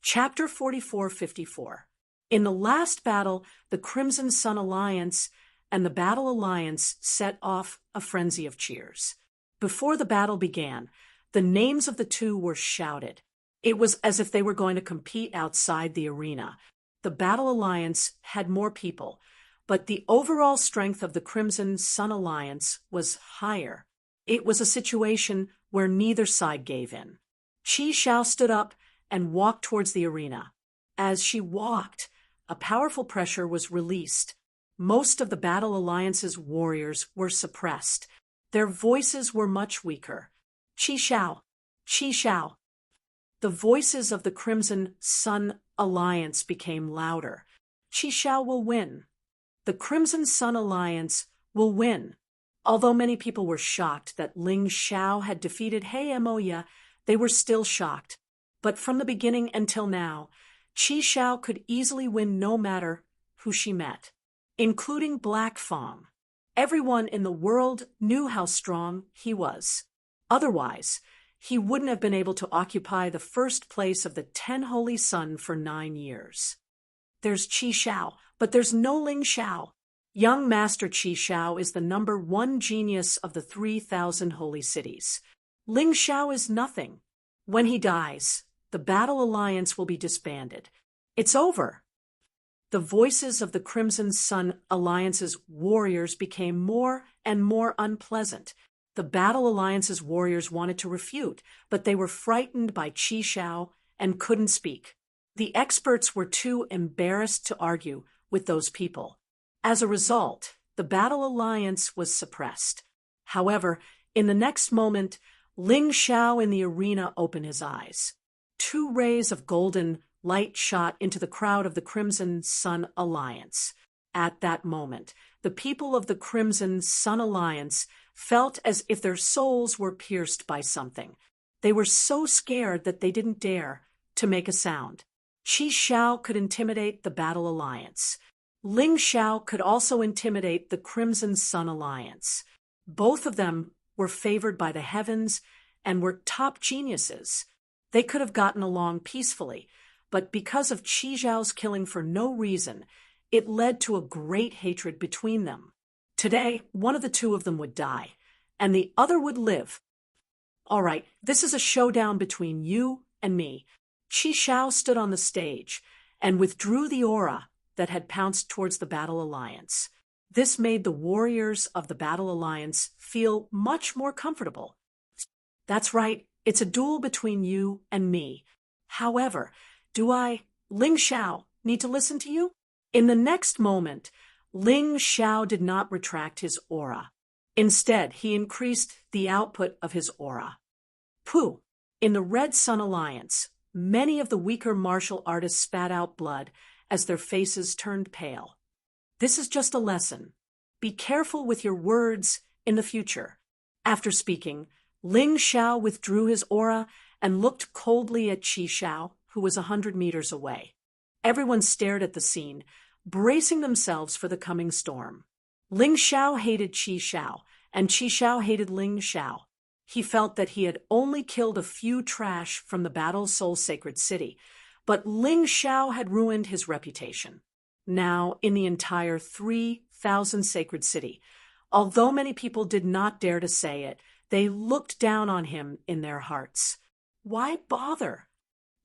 Chapter 44:54. In the last battle, the Crimson Sun Alliance and the Battle Alliance set off a frenzy of cheers. Before the battle began, the names of the two were shouted. It was as if they were going to compete outside the arena. The Battle Alliance had more people, but the overall strength of the Crimson Sun Alliance was higher. It was a situation where neither side gave in. Qi Xiao stood up and walked towards the arena. As she walked, a powerful pressure was released. Most of the Battle Alliance's warriors were suppressed. Their voices were much weaker. Qi Xiao, Qi Xiao. The voices of the Crimson Sun Alliance became louder. Qi Xiao will win. The Crimson Sun Alliance will win. Although many people were shocked that Ling Xiao had defeated He Emoya, they were still shocked. But from the beginning until now, Qi Xiao could easily win no matter who she met, including Black Fong. Everyone in the world knew how strong he was. Otherwise, he wouldn't have been able to occupy the first place of the 10 Holy Sun for 9 years. There's Qi Xiao, but there's no Ling Xiao. Young Master Qi Xiao is the #1 genius of the 3,000 holy cities. Ling Xiao is nothing. When he dies, the Battle Alliance will be disbanded. It's over. The voices of the Crimson Sun Alliance's warriors became more and more unpleasant. The Battle Alliance's warriors wanted to refute, but they were frightened by Qi Xiao and couldn't speak. The experts were too embarrassed to argue with those people. As a result, the Battle Alliance was suppressed. However, in the next moment, Ling Xiao in the arena opened his eyes. 2 rays of golden light shot into the crowd of the Crimson Sun Alliance. At that moment, the people of the Crimson Sun Alliance felt as if their souls were pierced by something. They were so scared that they didn't dare to make a sound. Qi Xiao could intimidate the Battle Alliance. Ling Xiao could also intimidate the Crimson Sun Alliance. Both of them were favored by the heavens and were top geniuses. They could have gotten along peacefully, but because of Qi Xiao's killing for no reason, it led to a great hatred between them. Today, one of the two of them would die, and the other would live. All right, this is a showdown between you and me. Qi Xiao stood on the stage and withdrew the aura that had pounced towards the Battle Alliance. This made the warriors of the Battle Alliance feel much more comfortable. That's right, it's a duel between you and me. However, do I, Ling Xiao, need to listen to you? In the next moment, Ling Xiao did not retract his aura. Instead, he increased the output of his aura. Pooh! In the Red Sun Alliance, many of the weaker martial artists spat out blood as their faces turned pale. This is just a lesson. Be careful with your words in the future. After speaking, Ling Xiao withdrew his aura and looked coldly at Qi Xiao, who was 100 meters away. Everyone stared at the scene, bracing themselves for the coming storm. Ling Xiao hated Qi Xiao, and Qi Xiao hated Ling Xiao. He felt that he had only killed a few trash from the Battle Soul Sacred City, but Ling Xiao had ruined his reputation. Now, in the entire 3,000 Sacred City, although many people did not dare to say it, they looked down on him in their hearts. Why bother?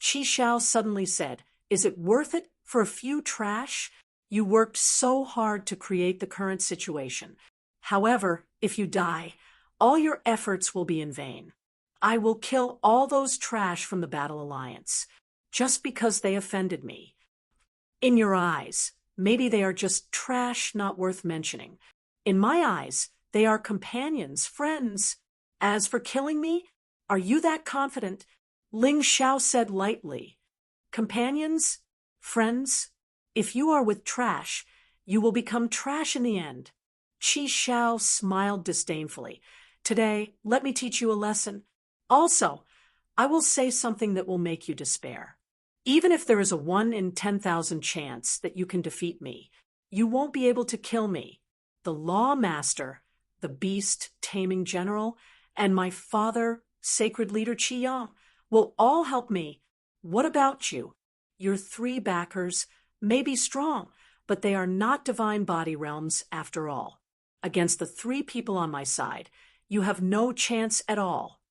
Qi Xiao suddenly said, "Is it worth it for a few trash? You worked so hard to create the current situation. However, if you die, all your efforts will be in vain. I will kill all those trash from the Battle Alliance, just because they offended me. In your eyes, maybe they are just trash not worth mentioning. In my eyes, they are companions, friends. As for killing me, are you that confident?" Ling Xiao said lightly. "Companions? Friends? If you are with trash, you will become trash in the end." Qi Xiao smiled disdainfully. "Today, let me teach you a lesson. Also, I will say something that will make you despair. Even if there is a 1 in 10,000 chance that you can defeat me, you won't be able to kill me. The Law Master, the Beast Taming General, and my father, Sacred Leader Qi Yang, will all help me. What about you? Your three backers may be strong, but they are not divine body realms after all. Against the three people on my side, you have no chance at all."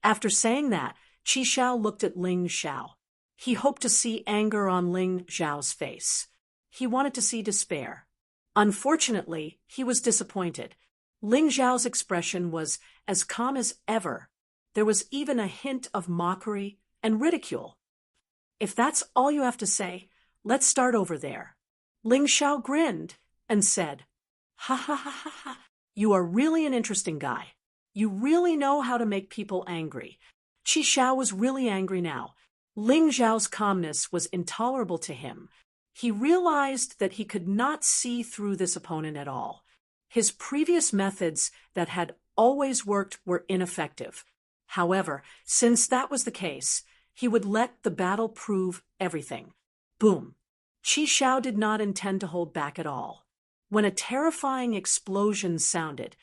After saying that, Qi Xiao looked at Ling Xiao. He hoped to see anger on Ling Xiao's face. He wanted to see despair. Unfortunately, he was disappointed. Ling Xiao's expression was as calm as ever. There was even a hint of mockery and ridicule. "If that's all you have to say, let's start over there." Ling Xiao grinned and said, "Ha ha ha ha ha. You are really an interesting guy. You really know how to make people angry." Qi Xiao was really angry now. Ling Xiao's calmness was intolerable to him. He realized that he could not see through this opponent at all. His previous methods that had always worked were ineffective. However, since that was the case, he would let the battle prove everything. Boom! Qi Xiao did not intend to hold back at all. When a terrifying explosion sounded,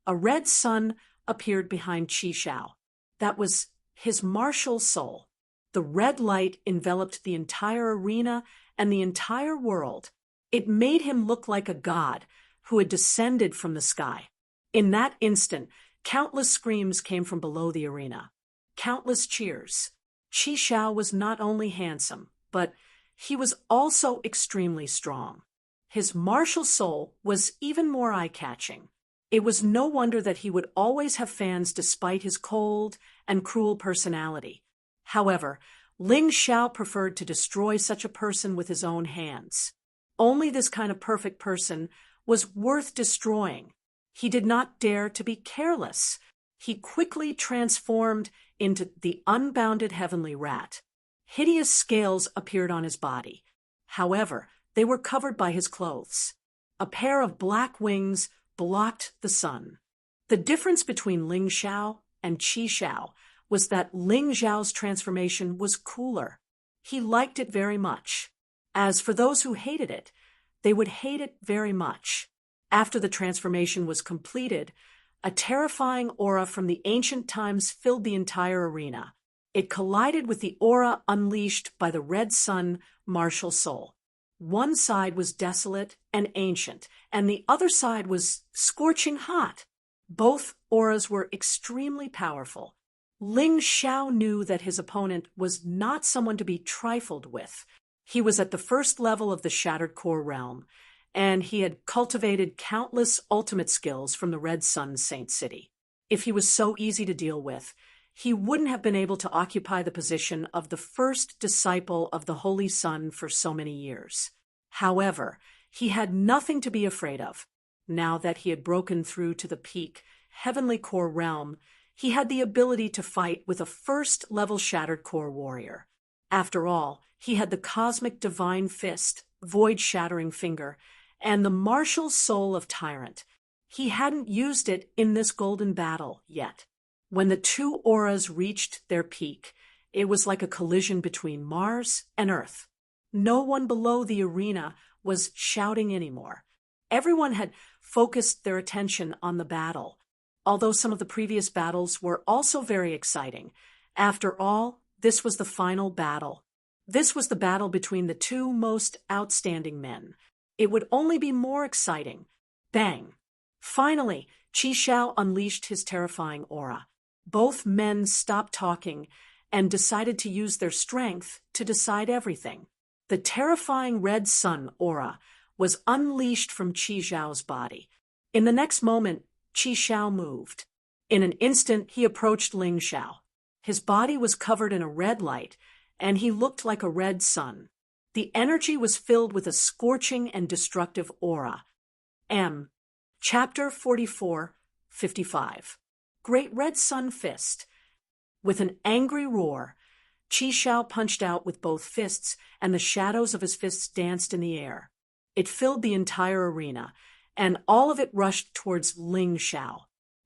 a red sun appeared behind Qi Xiao. That was his martial soul. The red light enveloped the entire arena and the entire world. It made him look like a god who had descended from the sky. In that instant, countless screams came from below the arena. Countless cheers. Qi Xiao was not only handsome, but he was also extremely strong. His martial soul was even more eye-catching. It was no wonder that he would always have fans despite his cold and cruel personality. However, Ling Xiao preferred to destroy such a person with his own hands. Only this kind of perfect person was worth destroying. He did not dare to be careless. He quickly transformed into the unbounded heavenly rat. Hideous scales appeared on his body. However, they were covered by his clothes. A pair of black wings blocked the sun. The difference between Ling Xiao and Qi Xiao was that Ling Xiao's transformation was cooler. He liked it very much. As for those who hated it, they would hate it very much. After the transformation was completed, a terrifying aura from the ancient times filled the entire arena. It collided with the aura unleashed by the red sun martial soul. One side was desolate and ancient, and the other side was scorching hot. Both auras were extremely powerful. Ling Xiao knew that his opponent was not someone to be trifled with. He was at the first level of the Shattered Core realm, and he had cultivated countless ultimate skills from the Red Sun Saint City. If he was so easy to deal with, he wouldn't have been able to occupy the position of the first disciple of the Holy Sun for so many years. However, he had nothing to be afraid of. Now that he had broken through to the peak, Heavenly Core realm, he had the ability to fight with a first-level Shattered Core warrior. After all, he had the Cosmic Divine Fist, Void-Shattering Finger, and the martial soul of Tyrant. He hadn't used it in this golden battle yet. When the two auras reached their peak, it was like a collision between Mars and Earth. No one below the arena was shouting anymore. Everyone had focused their attention on the battle. Although some of the previous battles were also very exciting, after all, this was the final battle. This was the battle between the two most outstanding men. It would only be more exciting. Bang! Finally, Qi Xiao unleashed his terrifying aura. Both men stopped talking and decided to use their strength to decide everything. The terrifying red sun aura was unleashed from Qi Xiao's body. In the next moment, Qi Xiao moved. In an instant, he approached Ling Xiao. His body was covered in a red light, and he looked like a red sun. The energy was filled with a scorching and destructive aura. Chapter 44:55. Great Red Sun Fist. With an angry roar, Qi Xiao punched out with both fists, and the shadows of his fists danced in the air. It filled the entire arena, and all of it rushed towards Ling Xiao.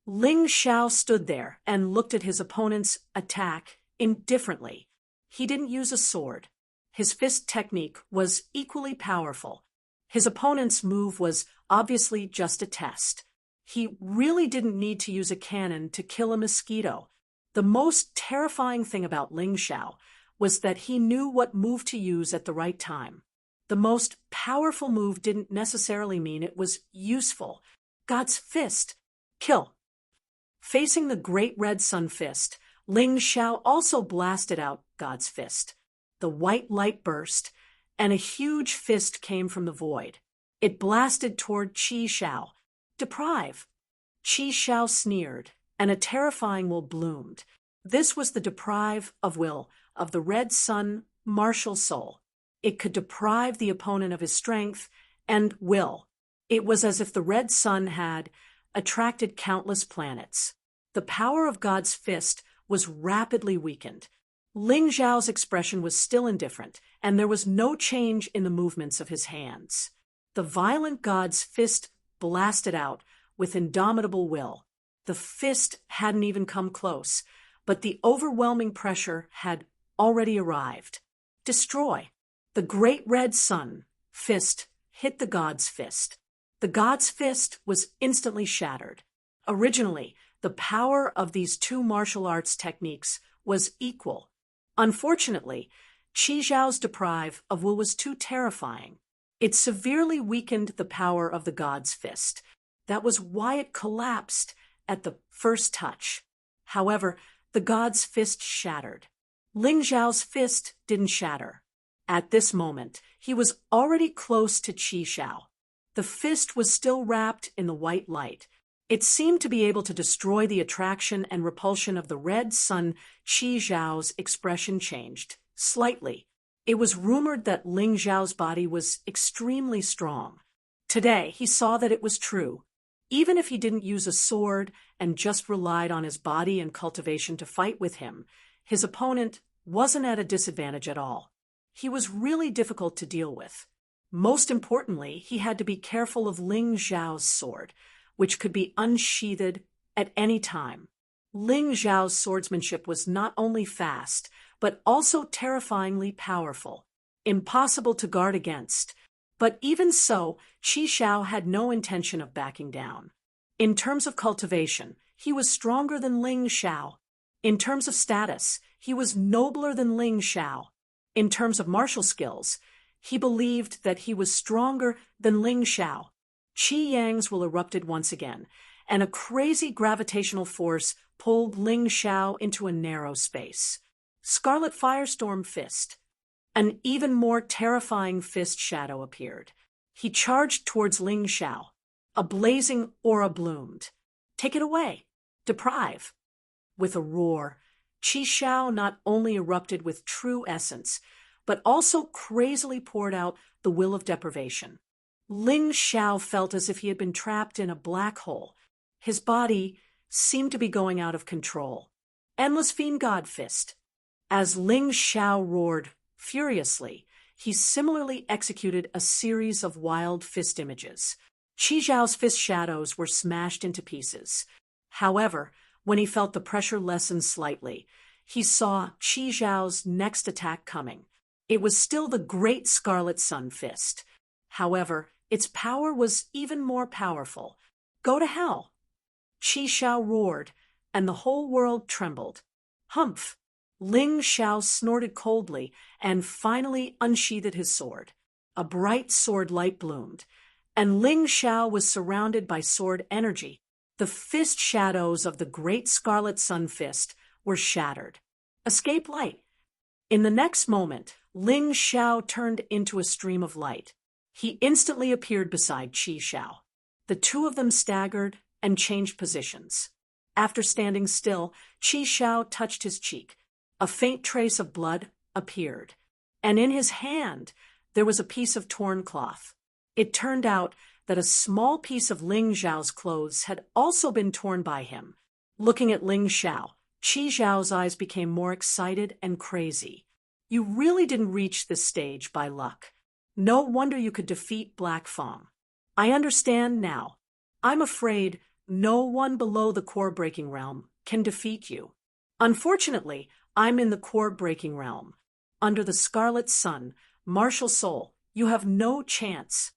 Ling Xiao stood there and looked at his opponent's attack indifferently. He didn't use a sword. His fist technique was equally powerful. His opponent's move was obviously just a test. He really didn't need to use a cannon to kill a mosquito. The most terrifying thing about Ling Xiao was that he knew what move to use at the right time. The most powerful move didn't necessarily mean it was useful. God's fist. Kill. Facing the great red sun fist, Ling Xiao also blasted out God's fist. The white light burst, and a huge fist came from the void. It blasted toward Qi Xiao. Deprive. Qi Xiao sneered, and a terrifying will bloomed. This was the deprive of will of the red sun martial soul. It could deprive the opponent of his strength and will. It was as if the red sun had attracted countless planets. The power of God's fist was rapidly weakened. Ling Xiao's expression was still indifferent, and there was no change in the movements of his hands. The violent God's fist blasted out with indomitable will. The fist hadn't even come close, but the overwhelming pressure had already arrived. Destroy. The great red sun fist hit the God's fist. The God's fist was instantly shattered. Originally, the power of these two martial arts techniques was equal. Unfortunately, Qi Xiao's deprive of will was too terrifying. It severely weakened the power of the God's fist. That was why it collapsed at the first touch. However, the God's fist shattered. Ling Xiao's fist didn't shatter. At this moment, he was already close to Qi Xiao. The fist was still wrapped in the white light. It seemed to be able to destroy the attraction and repulsion of the red sun. Qi Xiao's expression changed slightly. It was rumored that Ling Xiao's body was extremely strong. Today, he saw that it was true. Even if he didn't use a sword and just relied on his body and cultivation to fight with him, his opponent wasn't at a disadvantage at all. He was really difficult to deal with. Most importantly, he had to be careful of Ling Xiao's sword, which could be unsheathed at any time. Ling Xiao's swordsmanship was not only fast, but also terrifyingly powerful, impossible to guard against. But even so, Qi Xiao had no intention of backing down. In terms of cultivation, he was stronger than Ling Xiao. In terms of status, he was nobler than Ling Xiao. In terms of martial skills, he believed that he was stronger than Ling Xiao. Qi Yang's will erupted once again, and a crazy gravitational force pulled Ling Xiao into a narrow space. Scarlet Firestorm Fist. An even more terrifying fist shadow appeared. He charged towards Ling Xiao. A blazing aura bloomed. Take it away. Deprive. With a roar, Qi Xiao not only erupted with true essence, but also crazily poured out the will of deprivation. Ling Xiao felt as if he had been trapped in a black hole. His body seemed to be going out of control. Endless Fiend God Fist. As Ling Xiao roared furiously, he similarly executed a series of wild fist images. Qi Xiao's fist shadows were smashed into pieces. However, when he felt the pressure lessen slightly, he saw Qi Xiao's next attack coming. It was still the great Scarlet Sun Fist. However, its power was even more powerful. Go to hell! Qi Xiao roared, and the whole world trembled. Humph! Ling Xiao snorted coldly and finally unsheathed his sword. A bright sword light bloomed, and Ling Xiao was surrounded by sword energy. The fist shadows of the great Scarlet Sun Fist were shattered. Escape light! In the next moment, Ling Xiao turned into a stream of light. He instantly appeared beside Qi Xiao. The two of them staggered and changed positions. After standing still, Qi Xiao touched his cheek. A faint trace of blood appeared, and in his hand there was a piece of torn cloth. It turned out that a small piece of Ling Xiao's clothes had also been torn by him. Looking at Ling Xiao, Qi Xiao's eyes became more excited and crazy. You really didn't reach this stage by luck. No wonder you could defeat Black Fang. I understand now. I'm afraid no one below the core-breaking realm can defeat you. Unfortunately, I'm in the core-breaking realm. Under the Scarlet Sun, martial soul, you have no chance.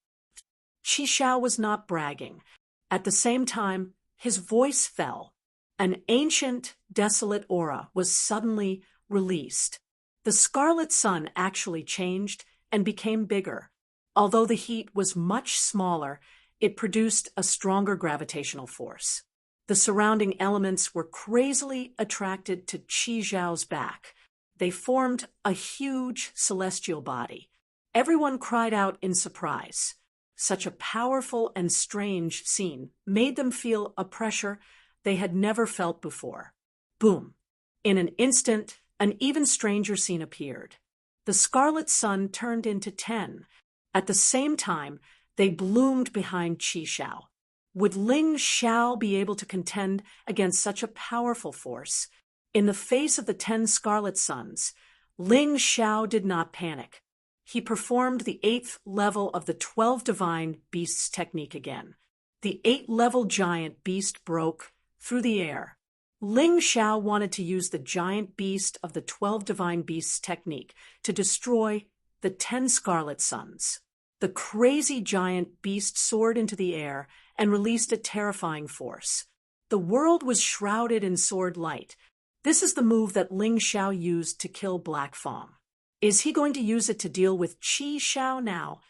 Qi Xiao was not bragging. At the same time, his voice fell. An ancient, desolate aura was suddenly released. The scarlet sun actually changed and became bigger. Although the heat was much smaller, it produced a stronger gravitational force. The surrounding elements were crazily attracted to Qi Zhao's back. They formed a huge celestial body. Everyone cried out in surprise. Such a powerful and strange scene made them feel a pressure they had never felt before. Boom! In an instant, an even stranger scene appeared. The scarlet sun turned into 10. At the same time, they bloomed behind Qi Xiao. Would Ling Xiao be able to contend against such a powerful force? In the face of the 10 scarlet suns, Ling Xiao did not panic. He performed the 8th level of the 12 divine beasts technique again. The 8th-level giant beast broke through the air. Ling Xiao wanted to use the giant beast of the 12 divine beasts technique to destroy the 10 scarlet suns. The crazy giant beast soared into the air and released a terrifying force. The world was shrouded in sword light. This is the move that Ling Xiao used to kill Black Fong. Is he going to use it to deal with Qi Xiao now?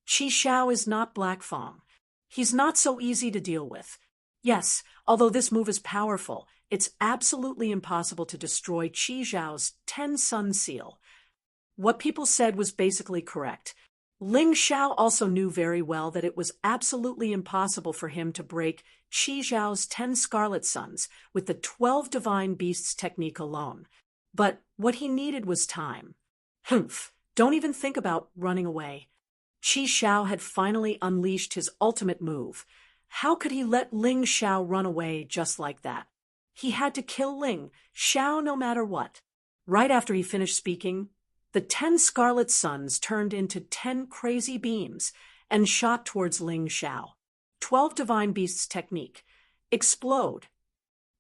Qi Xiao is not Black Fong. He's not so easy to deal with. Yes, although this move is powerful, it's absolutely impossible to destroy Qi Zhao's 10 sun seal. What people said was basically correct. Ling Xiao also knew very well that it was absolutely impossible for him to break Qi Zhao's 10 scarlet suns with the 12 divine beasts technique alone. But what he needed was time. Humph! Don't even think about running away. Qi Xiao had finally unleashed his ultimate move. How could he let Ling Xiao run away just like that? He had to kill Ling Xiao no matter what. Right after he finished speaking, the 10 scarlet suns turned into 10 crazy beams and shot towards Ling Xiao. 12 divine beasts technique. Explode.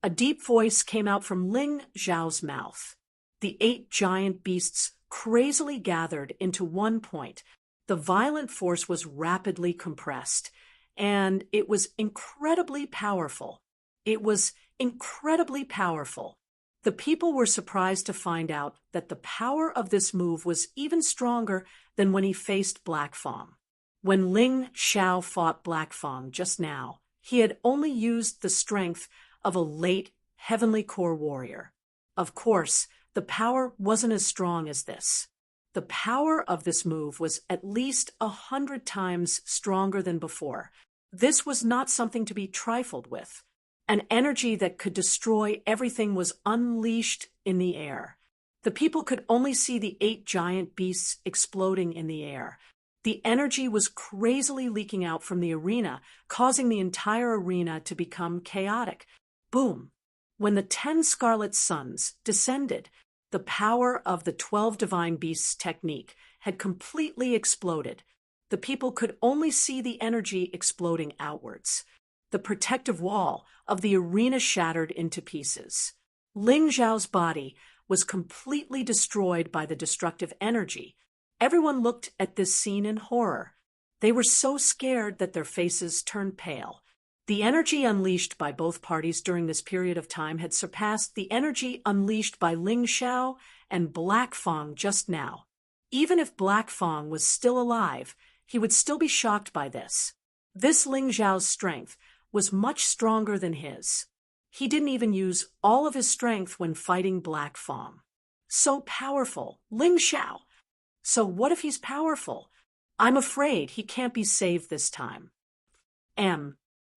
A deep voice came out from Ling Xiao's mouth. The 8 giant beasts crazily gathered into one point. The violent force was rapidly compressed, and it was incredibly powerful. It was incredibly powerful. The people were surprised to find out that the power of this move was even stronger than when he faced Black Fong. When Ling Xiao fought Black Fong just now, he had only used the strength of a late heavenly core warrior. Of course, the power wasn't as strong as this. The power of this move was at least 100 times stronger than before. This was not something to be trifled with. An energy that could destroy everything was unleashed in the air. The people could only see the 8 giant beasts exploding in the air. The energy was crazily leaking out from the arena, causing the entire arena to become chaotic. Boom! When the 10 scarlet suns descended, the power of the 12 divine beasts technique had completely exploded. The people could only see the energy exploding outwards. The protective wall of the arena shattered into pieces. Ling Xiao's body was completely destroyed by the destructive energy. Everyone looked at this scene in horror. They were so scared that their faces turned pale. The energy unleashed by both parties during this period of time had surpassed the energy unleashed by Ling Xiao and Black Fong just now. Even if Black Fong was still alive, he would still be shocked by this. This Ling Xiao's strength was much stronger than his. He didn't even use all of his strength when fighting Black Fong. So powerful, Ling Xiao! So what if he's powerful? I'm afraid he can't be saved this time.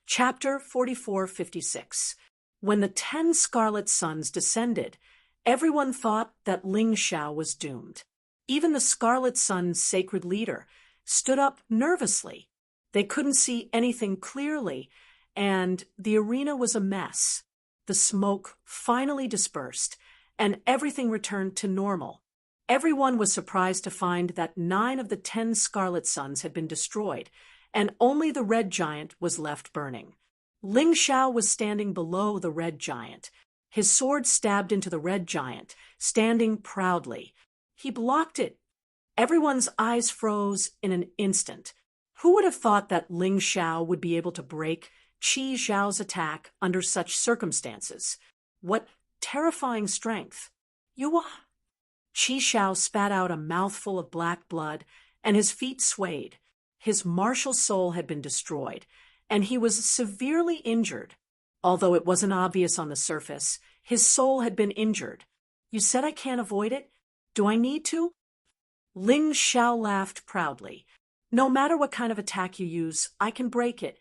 Chapter 4456. When the 10 scarlet suns descended, everyone thought that Ling Xiao was doomed. Even the scarlet sun's sacred leader stood up nervously. They couldn't see anything clearly, and the arena was a mess. The smoke finally dispersed, and everything returned to normal. Everyone was surprised to find that 9 of the 10 scarlet suns had been destroyed, and only the red giant was left burning. Ling Xiao was standing below the red giant. His sword stabbed into the red giant, standing proudly. He blocked it. Everyone's eyes froze in an instant. Who would have thought that Ling Xiao would be able to break Qi Zhao's attack under such circumstances? What terrifying strength! Qi Shao spat out a mouthful of black blood, and his feet swayed. His martial soul had been destroyed, and he was severely injured. Although it wasn't obvious on the surface, his soul had been injured. You said I can't avoid it? Do I need to? Ling Xiao laughed proudly. No matter what kind of attack you use, I can break it.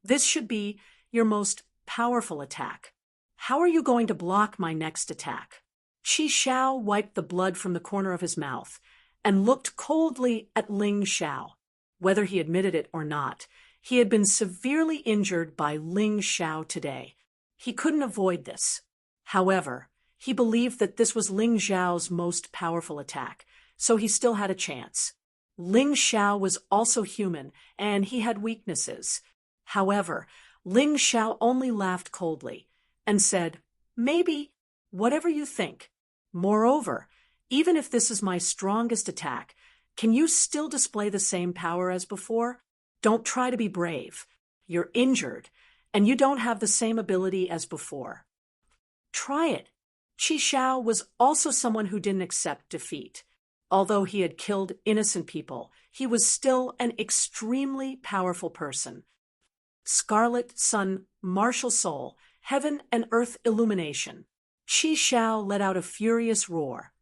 This should be your most powerful attack. How are you going to block my next attack? Qi Shao wiped the blood from the corner of his mouth and looked coldly at Ling Xiao. Whether he admitted it or not, he had been severely injured by Ling Xiao today. He couldn't avoid this. However, he believed that this was Ling Xiao's most powerful attack, so he still had a chance. Ling Xiao was also human, and he had weaknesses. However, Ling Xiao only laughed coldly and said, "Maybe, whatever you think. Moreover, even if this is my strongest attack, can you still display the same power as before? Don't try to be brave. You're injured, and you don't have the same ability as before. Try it." Qi Shao was also someone who didn't accept defeat. Although he had killed innocent people, he was still an extremely powerful person. Scarlet Sun, martial soul, heaven and earth illumination. Qi Shao let out a furious roar,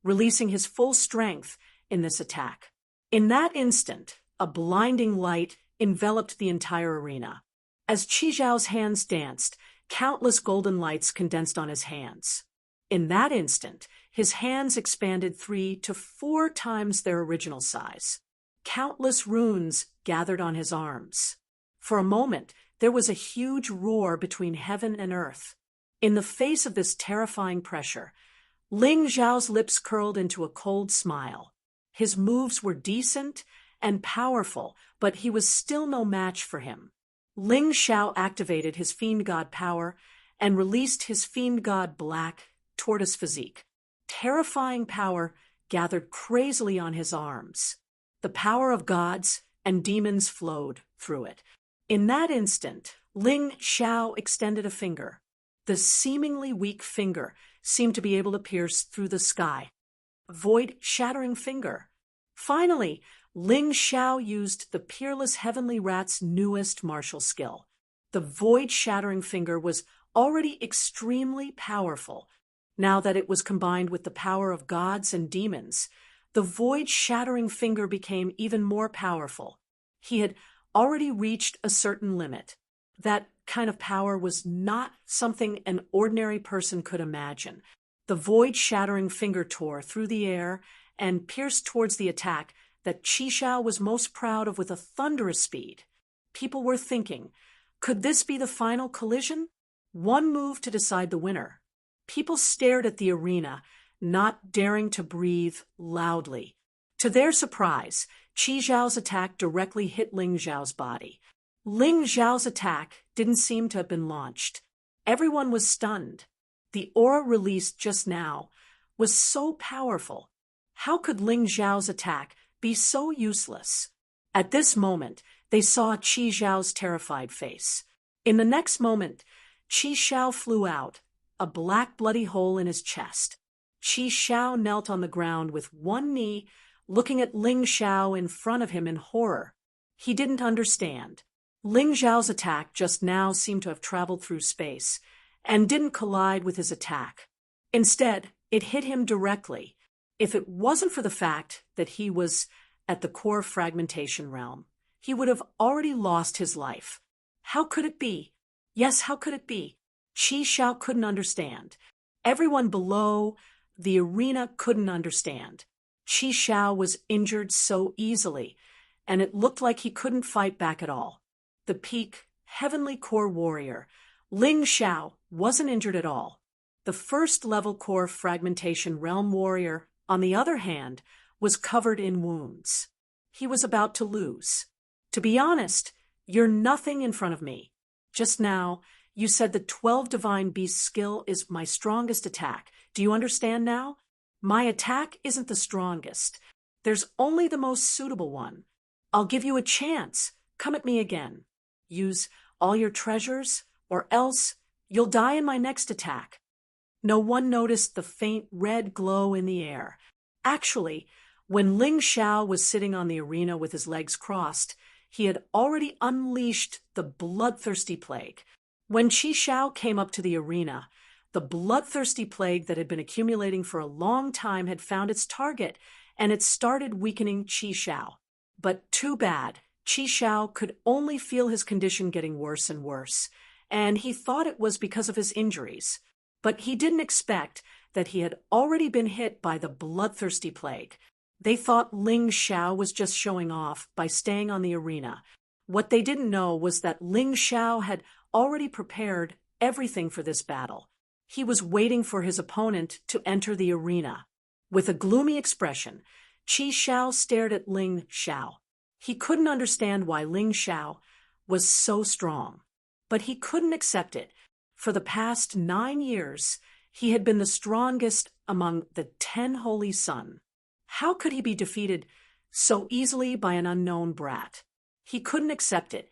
releasing his full strength in this attack. In that instant, a blinding light enveloped the entire arena. As Qi Xiao's hands danced, countless golden lights condensed on his hands. In that instant, his hands expanded 3 to 4 times their original size. Countless runes gathered on his arms. For a moment, there was a huge roar between heaven and earth. In the face of this terrifying pressure, Ling Xiao's lips curled into a cold smile. His moves were decent and powerful, but he was still no match for him. Ling Xiao activated his Fiend God power and released his Fiend God Black Tortoise physique. Terrifying power gathered crazily on his arms. The power of gods and demons flowed through it. In that instant, Ling Xiao extended a finger. The seemingly weak finger seemed to be able to pierce through the sky. Void-shattering finger. Finally, Ling Xiao used the peerless Heavenly Rat's newest martial skill. The void-shattering finger was already extremely powerful. Now that it was combined with the power of gods and demons, the void-shattering finger became even more powerful. He had already reached a certain limit. That kind of power was not something an ordinary person could imagine. The void-shattering finger tore through the air and pierced towards the attack that Qi Shao was most proud of with a thunderous speed. People were thinking, could this be the final collision? One move to decide the winner. People stared at the arena, not daring to breathe loudly. To their surprise, Qi Xiao's attack directly hit Ling Xiao's body. Ling Xiao's attack didn't seem to have been launched. Everyone was stunned. The aura released just now was so powerful. How could Ling Xiao's attack be so useless? At this moment, they saw Qi Xiao's terrified face. In the next moment, Qi Xiao flew out, a black bloody hole in his chest. Qi Xiao knelt on the ground with one knee, looking at Ling Xiao in front of him in horror. He didn't understand. Ling Xiao's attack just now seemed to have traveled through space and didn't collide with his attack. Instead, it hit him directly. If it wasn't for the fact that he was at the core fragmentation realm, he would have already lost his life. How could it be? Yes, how could it be? Qi Xiao couldn't understand. Everyone below the arena couldn't understand. Qi Xiao was injured so easily, and it looked like he couldn't fight back at all. The peak, heavenly core warrior, Ling Xiao, wasn't injured at all. The first-level core fragmentation realm warrior, on the other hand, was covered in wounds. He was about to lose. To be honest, you're nothing in front of me. Just now, you said the 12 Divine Beast skill is my strongest attack. Do you understand now? My attack isn't the strongest. There's only the most suitable one. I'll give you a chance. Come at me again. Use all your treasures, or else you'll die in my next attack. No one noticed the faint red glow in the air. Actually, when Ling Xiao was sitting on the arena with his legs crossed, he had already unleashed the bloodthirsty plague. When Qi Xiao came up to the arena, the bloodthirsty plague that had been accumulating for a long time had found its target, and it started weakening Qi Xiao. But too bad, Qi Xiao could only feel his condition getting worse and worse, and he thought it was because of his injuries. But he didn't expect that he had already been hit by the bloodthirsty plague. They thought Ling Xiao was just showing off by staying on the arena. What they didn't know was that Ling Xiao had already prepared everything for this battle. He was waiting for his opponent to enter the arena. With a gloomy expression, Qi Xiao stared at Ling Xiao. He couldn't understand why Ling Xiao was so strong, but he couldn't accept it. For the past 9 years, he had been the strongest among the 10 Holy Sun. How could he be defeated so easily by an unknown brat? He couldn't accept it.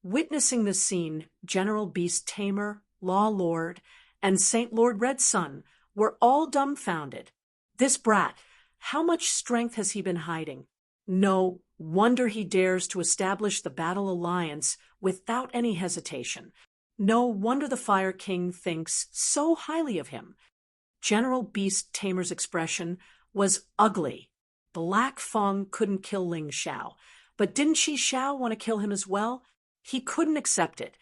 Witnessing this scene, General Beast Tamer, Law Lord, and Saint Lord Red Sun were all dumbfounded. This brat, how much strength has he been hiding? No wonder he dares to establish the Battle Alliance without any hesitation. No wonder the Fire King thinks so highly of him. General Beast Tamer's expression was ugly. Black Feng couldn't kill Ling Xiao, but didn't Qi Xiao want to kill him as well? He couldn't accept it.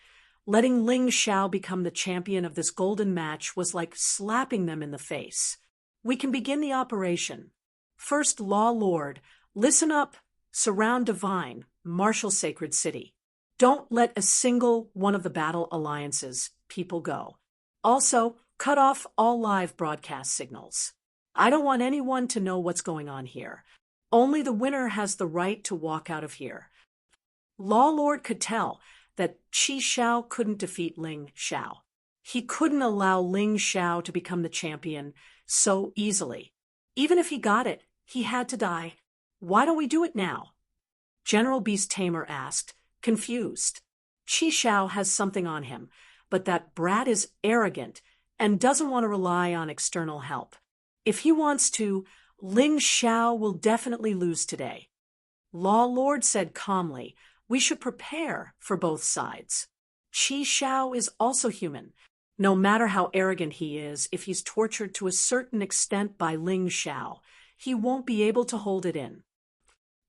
Letting Ling Xiao become the champion of this golden match was like slapping them in the face. We can begin the operation. First, Law Lord, listen up, surround Divine, marshal Sacred City. Don't let a single one of the battle alliances people go. Also, cut off all live broadcast signals. I don't want anyone to know what's going on here. Only the winner has the right to walk out of here. Law Lord could tell that Qi Xiao couldn't defeat Ling Xiao. He couldn't allow Ling Xiao to become the champion so easily. Even if he got it, he had to die. Why don't we do it now? General Beast Tamer asked, confused. Qi Xiao has something on him, but that brat is arrogant and doesn't want to rely on external help. If he wants to, Ling Xiao will definitely lose today. Law Lord said calmly, we should prepare for both sides. Qi Xiao is also human. No matter how arrogant he is, if he's tortured to a certain extent by Ling Xiao, he won't be able to hold it in.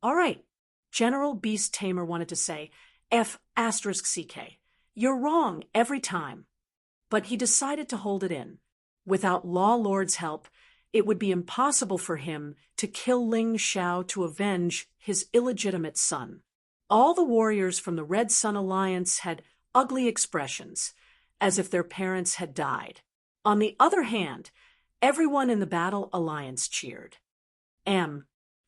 All right, General Beast Tamer wanted to say, F***CK. You're wrong every time. But he decided to hold it in. Without Law Lord's help, it would be impossible for him to kill Ling Xiao to avenge his illegitimate son. All the warriors from the Red Sun Alliance had ugly expressions, as if their parents had died. On the other hand, everyone in the Battle Alliance cheered.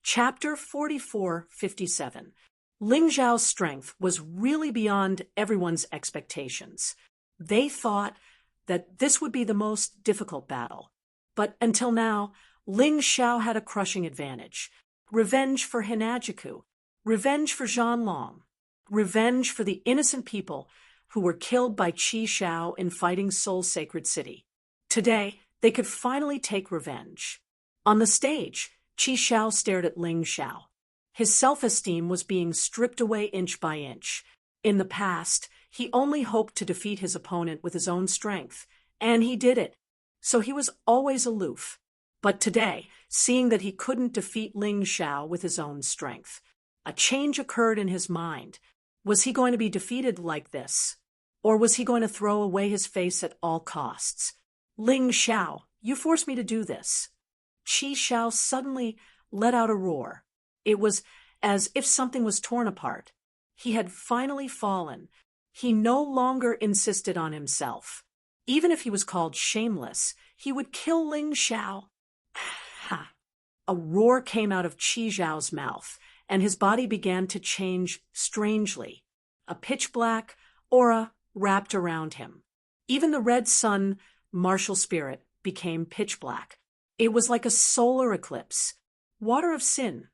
Chapter 4457. Ling Xiao's strength was really beyond everyone's expectations. They thought that this would be the most difficult battle. But until now, Ling Xiao had a crushing advantage. Revenge for Hinajiku. Revenge for Zhanlong. Revenge for the innocent people who were killed by Qi Xiao in fighting Seoul Sacred City. Today, they could finally take revenge. On the stage, Qi Xiao stared at Ling Xiao. His self-esteem was being stripped away inch by inch. In the past, he only hoped to defeat his opponent with his own strength, and he did it. So he was always aloof. But today, seeing that he couldn't defeat Ling Xiao with his own strength, a change occurred in his mind. Was he going to be defeated like this? Or was he going to throw away his face at all costs? Ling Xiao, you forced me to do this. Qi Xiao suddenly let out a roar. It was as if something was torn apart. He had finally fallen. He no longer insisted on himself. Even if he was called shameless, he would kill Ling Xiao. Ha! A roar came out of Qi Xiao's mouth, and his body began to change strangely. A pitch-black aura wrapped around him. Even the Red Sun martial spirit became pitch-black. It was like a solar eclipse. Water of sin.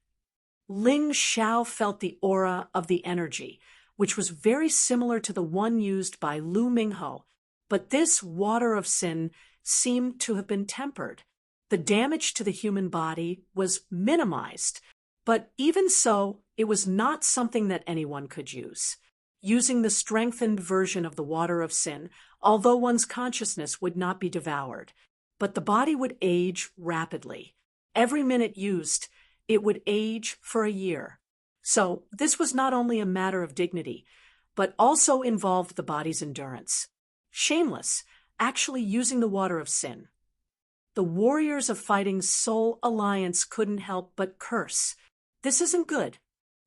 Ling Xiao felt the aura of the energy, which was very similar to the one used by Lu Mingho, but this water of sin seemed to have been tempered. The damage to the human body was minimized, but even so, it was not something that anyone could use. Using the strengthened version of the water of sin, although one's consciousness would not be devoured, but the body would age rapidly. Every minute used, it would age for a year. So this was not only a matter of dignity, but also involved the body's endurance. Shameless, actually using the water of sin. The warriors of Fighting Soul Alliance couldn't help but curse. This isn't good.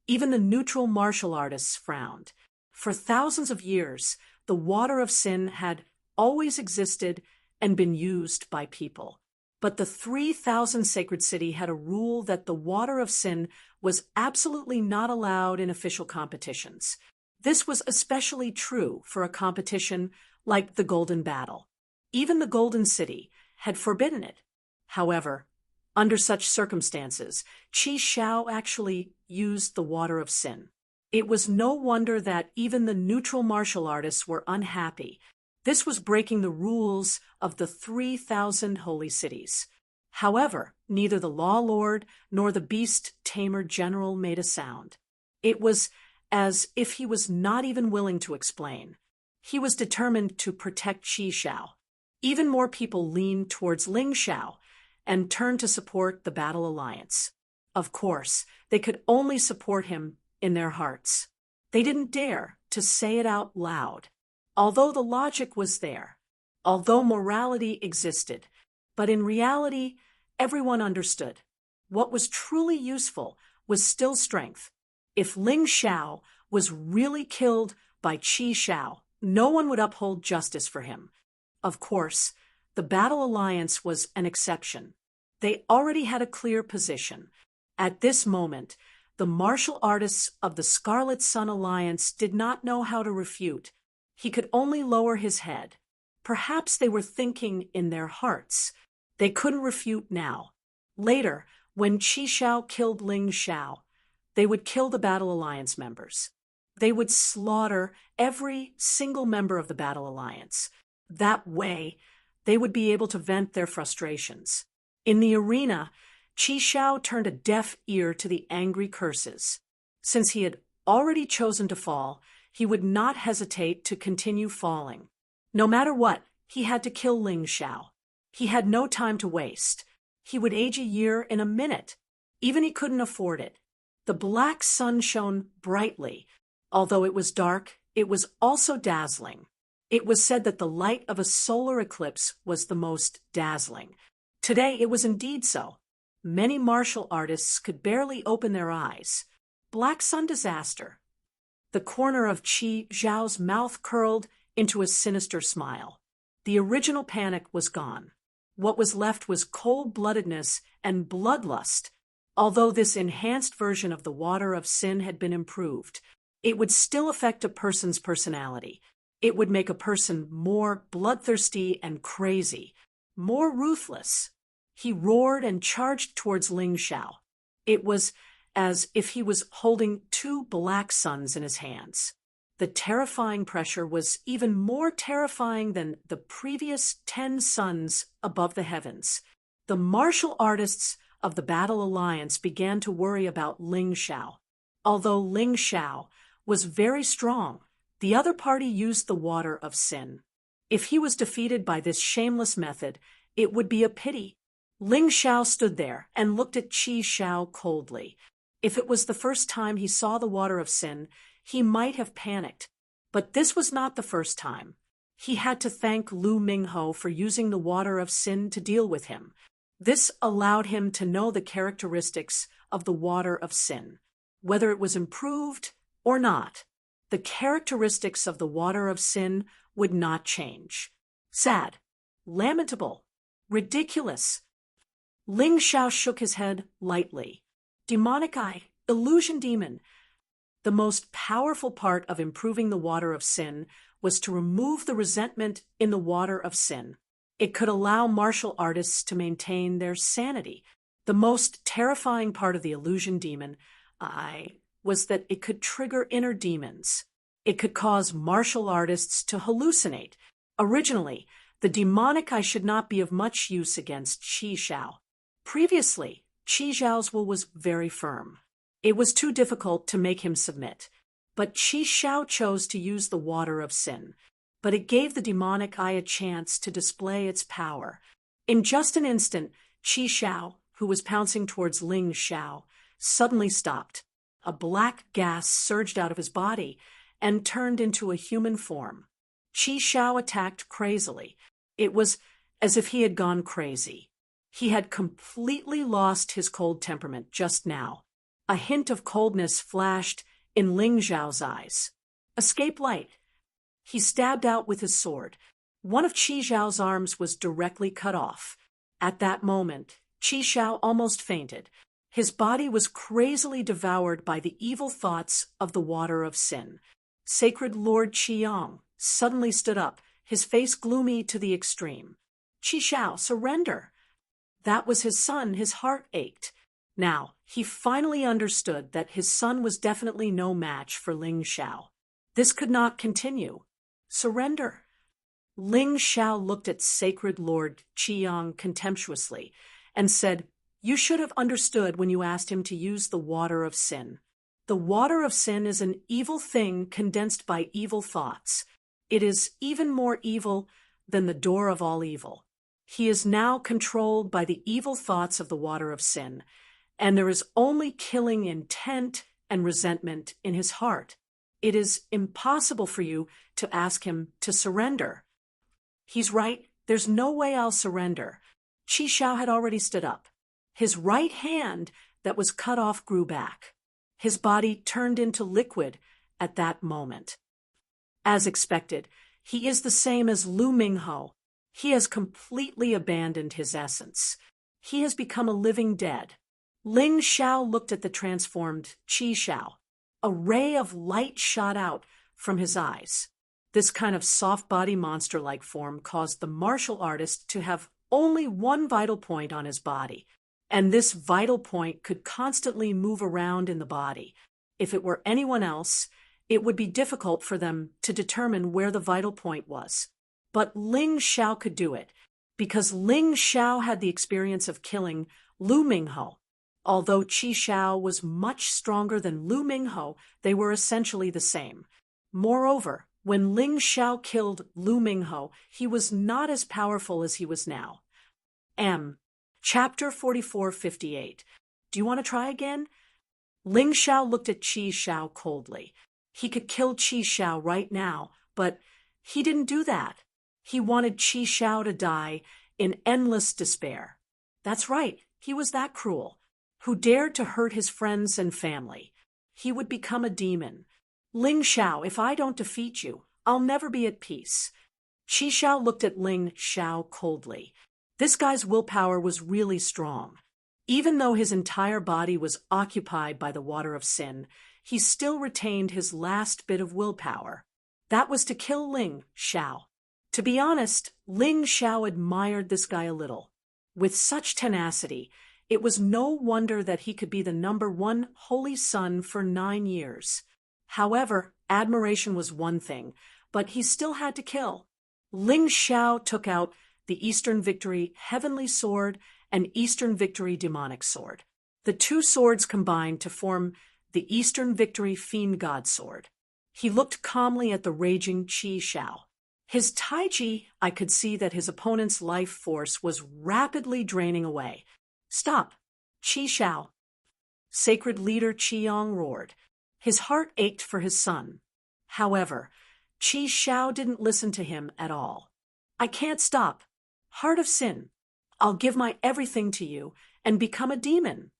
Even the neutral martial artists frowned. For thousands of years, the water of sin had always existed and been used by people. But the 3,000 Sacred City had a rule that the water of sin was absolutely not allowed in official competitions. This was especially true for a competition like the Golden Battle. Even the Golden City had forbidden it. However, under such circumstances, Qi Shao actually used the water of sin. It was no wonder that even the neutral martial artists were unhappy. This was breaking the rules of the 3,000 holy cities. However, neither the Law Lord nor the Beast Tamer General made a sound. It was as if he was not even willing to explain. He was determined to protect Qi Shao. Even more people leaned towards Ling Shao and turned to support the Battle Alliance. Of course, they could only support him in their hearts. They didn't dare to say it out loud. Although the logic was there, although morality existed, but in reality, everyone understood. What was truly useful was still strength. If Ling Shao was really killed by Qi Shao, no one would uphold justice for him. Of course, the Battle Alliance was an exception. They already had a clear position. At this moment, the martial artists of the Scarlet Sun Alliance did not know how to refute. He could only lower his head. Perhaps they were thinking in their hearts. They couldn't refute now. Later, when Qi Shao killed Ling Shao, they would kill the Battle Alliance members. They would slaughter every single member of the Battle Alliance. That way, they would be able to vent their frustrations. In the arena, Qi Shao turned a deaf ear to the angry curses. Since he had already chosen to fall, he would not hesitate to continue falling. No matter what, he had to kill Ling Shao. He had no time to waste. He would age a year in a minute. Even he couldn't afford it. The black sun shone brightly. Although it was dark, it was also dazzling. It was said that the light of a solar eclipse was the most dazzling. Today it was indeed so. Many martial artists could barely open their eyes. Black sun disaster. The corner of Qi Zhao's mouth curled into a sinister smile. The original panic was gone. What was left was cold-bloodedness and bloodlust. Although this enhanced version of the water of sin had been improved, it would still affect a person's personality. It would make a person more bloodthirsty and crazy, more ruthless. He roared and charged towards Ling Shao. It was as if he was holding two black suns in his hands. The terrifying pressure was even more terrifying than the previous 10 suns above the heavens. The martial artists of the Battle Alliance began to worry about Ling Shao. Although Ling Shao was very strong, the other party used the water of sin. If he was defeated by this shameless method, it would be a pity. Ling Shao stood there and looked at Qi Shao coldly. If it was the first time he saw the water of sin, he might have panicked. But this was not the first time. He had to thank Lu Mingho for using the water of sin to deal with him. This allowed him to know the characteristics of the water of sin. Whether it was improved or not, the characteristics of the water of sin would not change. Sad, lamentable, ridiculous. Ling Shao shook his head lightly. Demonic eye, illusion demon. The most powerful part of improving the water of sin was to remove the resentment in the water of sin. It could allow martial artists to maintain their sanity. The most terrifying part of the illusion demon was that it could trigger inner demons. It could cause martial artists to hallucinate. Originally, The demonic eye should not be of much use against Qi Xiao. Previously, Qi Xiao's will was very firm. It was too difficult to make him submit. But Qi Xiao chose to use the water of sin. But it gave the demonic eye a chance to display its power. In just an instant, Qi Xiao, who was pouncing towards Ling Xiao, suddenly stopped. A black gas surged out of his body and turned into a human form. Qi Xiao attacked crazily. It was as if he had gone crazy. He had completely lost his cold temperament just now. A hint of coldness flashed in Ling Xiao's eyes. Escape light. He stabbed out with his sword. One of Qi Xiao's arms was directly cut off. At that moment, Qi Xiao almost fainted. His body was crazily devoured by the evil thoughts of the water of sin. Sacred Lord Qiyang suddenly stood up, his face gloomy to the extreme. Qi Xiao, surrender! That was his son. His heart ached. Now, he finally understood that his son was definitely no match for Ling Xiao. This could not continue. Surrender. Ling Xiao looked at Sacred Lord Qiyang contemptuously and said, "You should have understood when you asked him to use the water of sin. The water of sin is an evil thing condensed by evil thoughts. It is even more evil than the door of all evil. He is now controlled by the evil thoughts of the water of sin, and there is only killing intent and resentment in his heart. It is impossible for you to ask him to surrender." He's right. There's no way I'll surrender. Qi Xiao had already stood up. His right hand that was cut off grew back. His body turned into liquid at that moment. As expected, he is the same as Lu Mingho. He has completely abandoned his essence. He has become a living dead. Ling Xiao looked at the transformed Qi Xiao. A ray of light shot out from his eyes. This kind of soft-body monster-like form caused the martial artist to have only one vital point on his body, and this vital point could constantly move around in the body. If it were anyone else, it would be difficult for them to determine where the vital point was. But Ling Xiao could do it, because Ling Xiao had the experience of killing Lu Mingho. Although Qi Xiao was much stronger than Lu Mingho, they were essentially the same. Moreover, when Ling Xiao killed Lu Mingho, he was not as powerful as he was now. Chapter 4458. Do you want to try again? Ling Xiao looked at Qi Xiao coldly. He could kill Qi Xiao right now, but he didn't do that. He wanted Qi Xiao to die in endless despair. That's right, he was that cruel. Who dared to hurt his friends and family. He would become a demon. Ling Xiao, if I don't defeat you, I'll never be at peace. Qi Xiao looked at Ling Xiao coldly. This guy's willpower was really strong. Even though his entire body was occupied by the water of sin, he still retained his last bit of willpower. That was to kill Ling Xiao. To be honest, Ling Xiao admired this guy a little. With such tenacity, it was no wonder that he could be the #1 holy son for 9 years. However, admiration was one thing, but he still had to kill. Ling Xiao took out the Eastern Victory Heavenly Sword and Eastern Victory Demonic Sword. The two swords combined to form the Eastern Victory Fiend God Sword. He looked calmly at the raging Qi Xiao. His taiji, I could see that his opponent's life force was rapidly draining away. "Stop, Qi Xiao." Sacred Leader Qiyang roared. His heart ached for his son. However, Qi Xiao didn't listen to him at all. "I can't stop. Heart of sin. I'll give my everything to you and become a demon."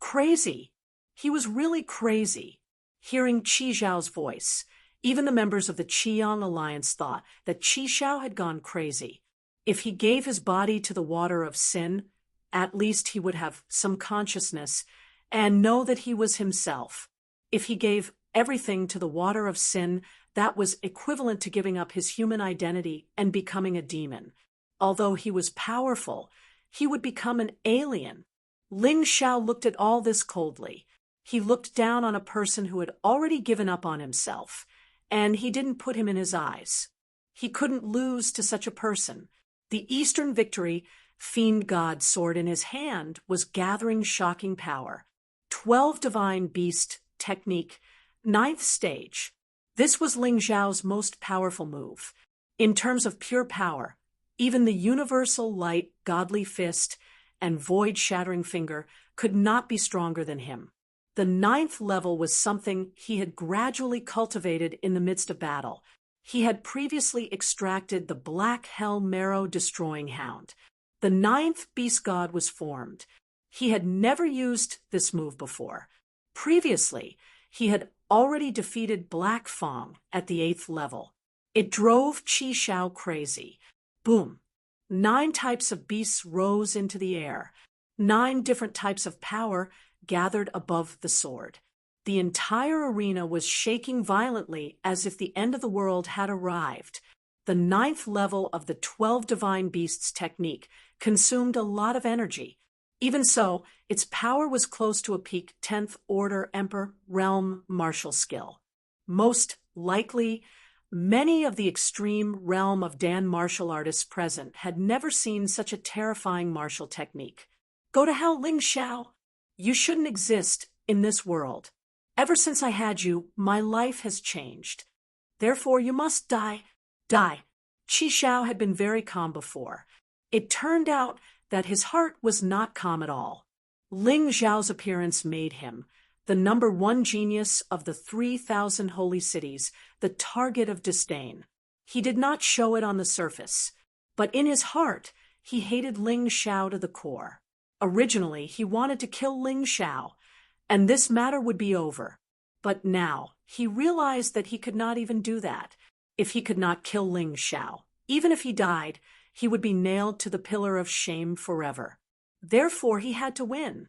Crazy. He was really crazy. Hearing Qi Xiao's voice, even the members of the Qiyang Alliance thought that Qi Xiao had gone crazy. If he gave his body to the water of sin, at least he would have some consciousness and know that he was himself. If he gave everything to the water of sin, that was equivalent to giving up his human identity and becoming a demon. Although he was powerful, he would become an alien. Ling Xiao looked at all this coldly. He looked down on a person who had already given up on himself, and he didn't put him in his eyes. He couldn't lose to such a person. The Eastern Victory, fiend god sword in his hand, was gathering shocking power. 12 divine beast technique, ninth stage. This was Ling Xiao's most powerful move. In terms of pure power, even the universal light godly fist and void-shattering finger could not be stronger than him. The ninth level was something he had gradually cultivated in the midst of battle. He had previously extracted the Black Hell Marrow Destroying Hound. The ninth beast god was formed. He had never used this move before. Previously, he had already defeated Black Fong at the 8th level. It drove Qi Xiao crazy. Boom! 9 types of beasts rose into the air. 9 different types of power gathered above the sword. The entire arena was shaking violently as if the end of the world had arrived. The 9th level of the 12 divine beasts technique consumed a lot of energy. Even so, its power was close to a peak 10th order Emperor realm martial skill. Most likely, many of the extreme realm of Dan martial artists present had never seen such a terrifying martial technique. Go to hell, Ling Xiao! You shouldn't exist in this world. Ever since I had you, my life has changed. Therefore, you must die. Die. Qi Xiao had been very calm before. It turned out that his heart was not calm at all. Ling Xiao's appearance made him the number 1 genius of the 3,000 holy cities, the target of disdain. He did not show it on the surface, but in his heart, he hated Ling Xiao to the core. Originally, he wanted to kill Ling Xiao, and this matter would be over. But now, he realized that he could not even do that. If he could not kill Ling Xiao, even if he died, he would be nailed to the pillar of shame forever. Therefore, he had to win.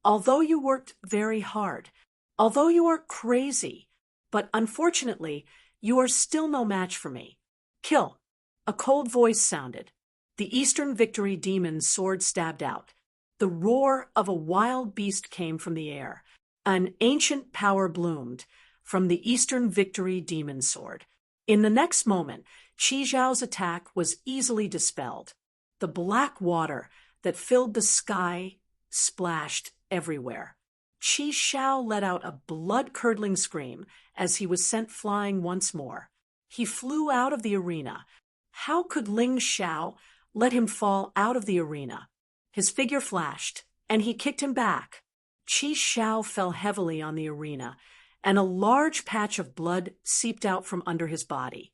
Although you worked very hard, although you are crazy, but unfortunately, you are still no match for me. Kill. A cold voice sounded. The Eastern Victory demon's sword stabbed out. The roar of a wild beast came from the air. An ancient power bloomed from the Eastern Victory demon sword. In the next moment, Qi Xiao's attack was easily dispelled. The black water that filled the sky splashed everywhere. Qi Xiao let out a blood-curdling scream as he was sent flying once more. He flew out of the arena. How could Ling Xiao let him fall out of the arena? His figure flashed, and he kicked him back. Qi Xiao fell heavily on the arena, and a large patch of blood seeped out from under his body.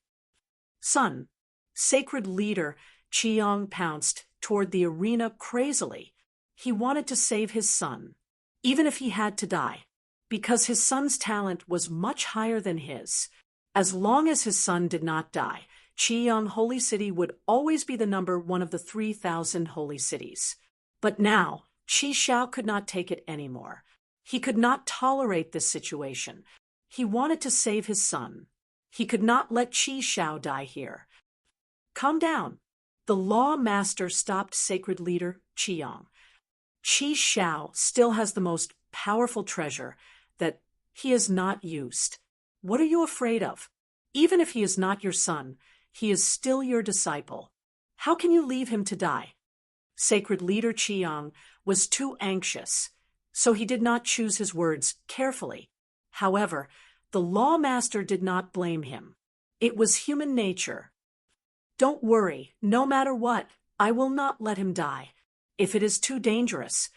Son, sacred leader Qiang pounced toward the arena crazily. He wanted to save his son, even if he had to die, because his son's talent was much higher than his. As long as his son did not die, Qiang Holy City would always be the number 1 of the 3,000 holy cities. But now, Qi Xiao could not take it anymore. He could not tolerate this situation. He wanted to save his son. He could not let Qi Xiao die here. Calm down. The law master stopped sacred leader Qiang. Qi Xiao still has the most powerful treasure that he has not used. What are you afraid of? Even if he is not your son, he is still your disciple. How can you leave him to die? Sacred leader Qiang was too anxious, so he did not choose his words carefully. However, the lawmaster did not blame him. It was human nature. Don't worry, no matter what, I will not let him die. If it is too dangerous,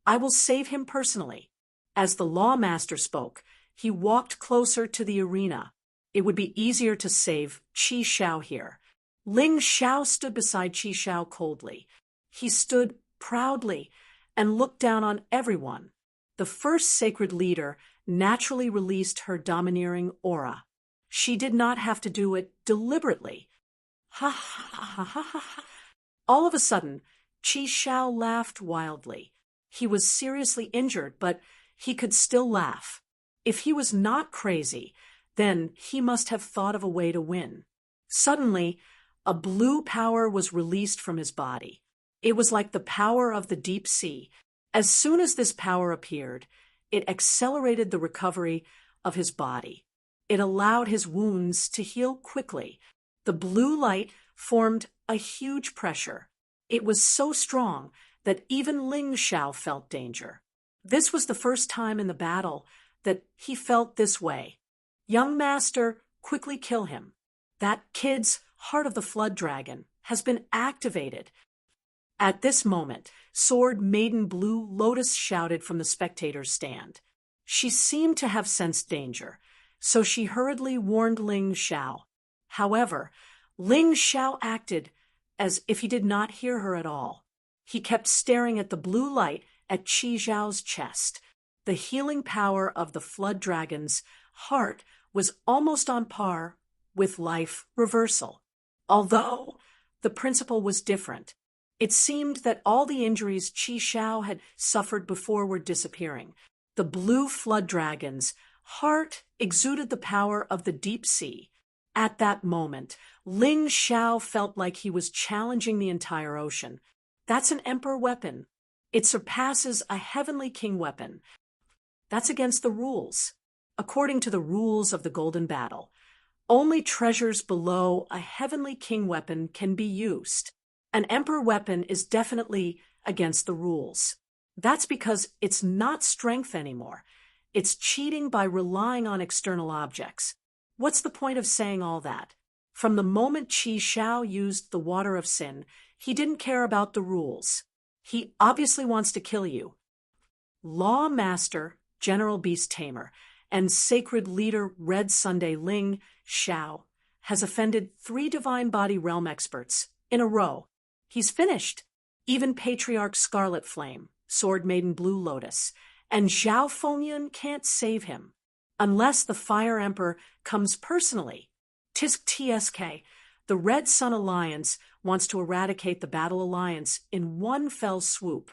I will save him personally. As the lawmaster spoke, he walked closer to the arena. It would be easier to save Qi Xiao here. Ling Xiao stood beside Qi Xiao coldly. He stood proudly and looked down on everyone. The first sacred leader naturally released her domineering aura. She did not have to do it deliberately. Ha ha ha ha ha ha. All of a sudden, Qi Xiao laughed wildly. He was seriously injured, but he could still laugh. If he was not crazy, then he must have thought of a way to win. Suddenly, a blue power was released from his body. It was like the power of the deep sea. As soon as this power appeared, it accelerated the recovery of his body. It allowed his wounds to heal quickly. The The blue light formed a huge pressure. It was so strong that even Ling Xiao felt danger. This was the first time in the battle that he felt this way. Young master, quickly kill him. That kid's heart of the flood dragon has been activated. At this moment, Sword Maiden Blue Lotus shouted from the spectator's stand. She seemed to have sensed danger, so she hurriedly warned Ling Xiao. However, Ling Xiao acted as if he did not hear her at all. He kept staring at the blue light at Qi Zhao's chest. The healing power of the flood dragon's heart was almost on par with life reversal. Although the principle was different, it seemed that all the injuries Qi Zhao had suffered before were disappearing. The blue flood dragon's heart exuded the power of the deep sea. At that moment, Ling Xiao felt like he was challenging the entire ocean. That's an emperor weapon. It surpasses a heavenly king weapon. That's against the rules. According to the rules of the Golden Battle, only treasures below a heavenly king weapon can be used. An emperor weapon is definitely against the rules. That's because it's not strength anymore. It's cheating by relying on external objects. What's the point of saying all that? From the moment Qi Zhao used the water of sin, he didn't care about the rules. He obviously wants to kill you. Law Master, General Beast Tamer, and Sacred Leader Red Sunday Ling Xiao has offended 3 Divine Body Realm experts in a row. He's finished. Even Patriarch Scarlet Flame, Sword Maiden Blue Lotus, and Zhao Fengyun can't save him. Unless the Fire Emperor comes personally. Tisk TSK, the Red Sun Alliance wants to eradicate the Battle Alliance in one fell swoop.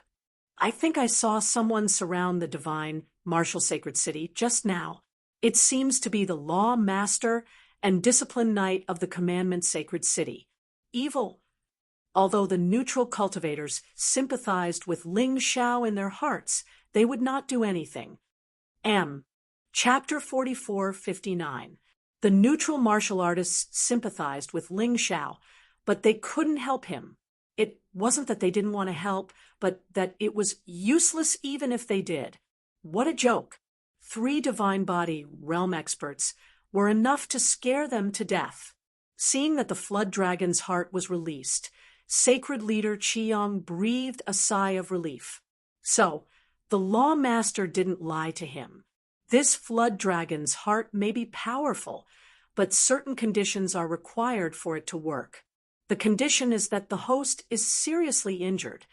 I think I saw someone surround the divine martial sacred city just now. It seems to be the Law Master and Discipline Knight of the Commandment Sacred City. Evil. Although the neutral cultivators sympathized with Ling Xiao in their hearts, they would not do anything. Chapter 44:59. The neutral martial artists sympathized with Ling Xiao, but they couldn't help him. It wasn't that they didn't want to help, but that it was useless even if they did. What a joke. 3 Divine Body Realm experts were enough to scare them to death. Seeing that the flood dragon's heart was released, Sacred Leader Qiyong breathed a sigh of relief. So, the Law Master didn't lie to him. This flood dragon's heart may be powerful, but certain conditions are required for it to work. The condition is that the host is seriously injured.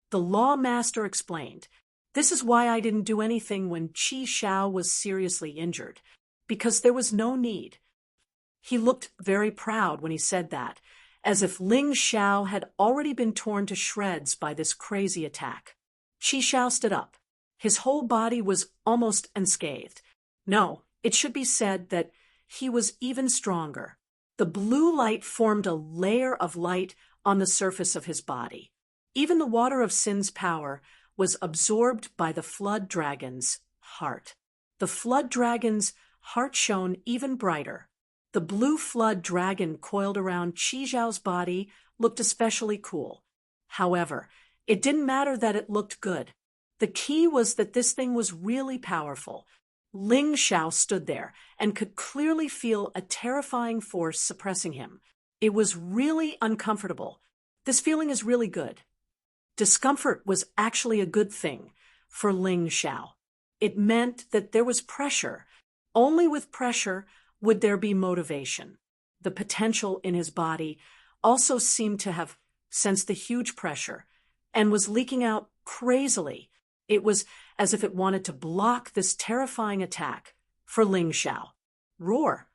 The Law Master explained, "This is why I didn't do anything when Qi Zhao was seriously injured, because there was no need." He looked very proud when he said that, as if Ling Xiao had already been torn to shreds by this crazy attack. Qi Zhao stood up. His whole body was almost unscathed. No, it should be said that he was even stronger. The blue light formed a layer of light on the surface of his body. Even the water of sin's power was absorbed by the flood dragon's heart. The flood dragon's heart shone even brighter. The blue flood dragon coiled around Qi Zhao's body looked especially cool. However, it didn't matter that it looked good. The key was that this thing was really powerful. Ling Xiao stood there and could clearly feel a terrifying force suppressing him. It was really uncomfortable. This feeling is really good. Discomfort was actually a good thing for Ling Xiao. It meant that there was pressure. Only with pressure would there be motivation. The potential in his body also seemed to have sensed the huge pressure and was leaking out crazily. It was as if it wanted to block this terrifying attack for Ling Xiao. Roar!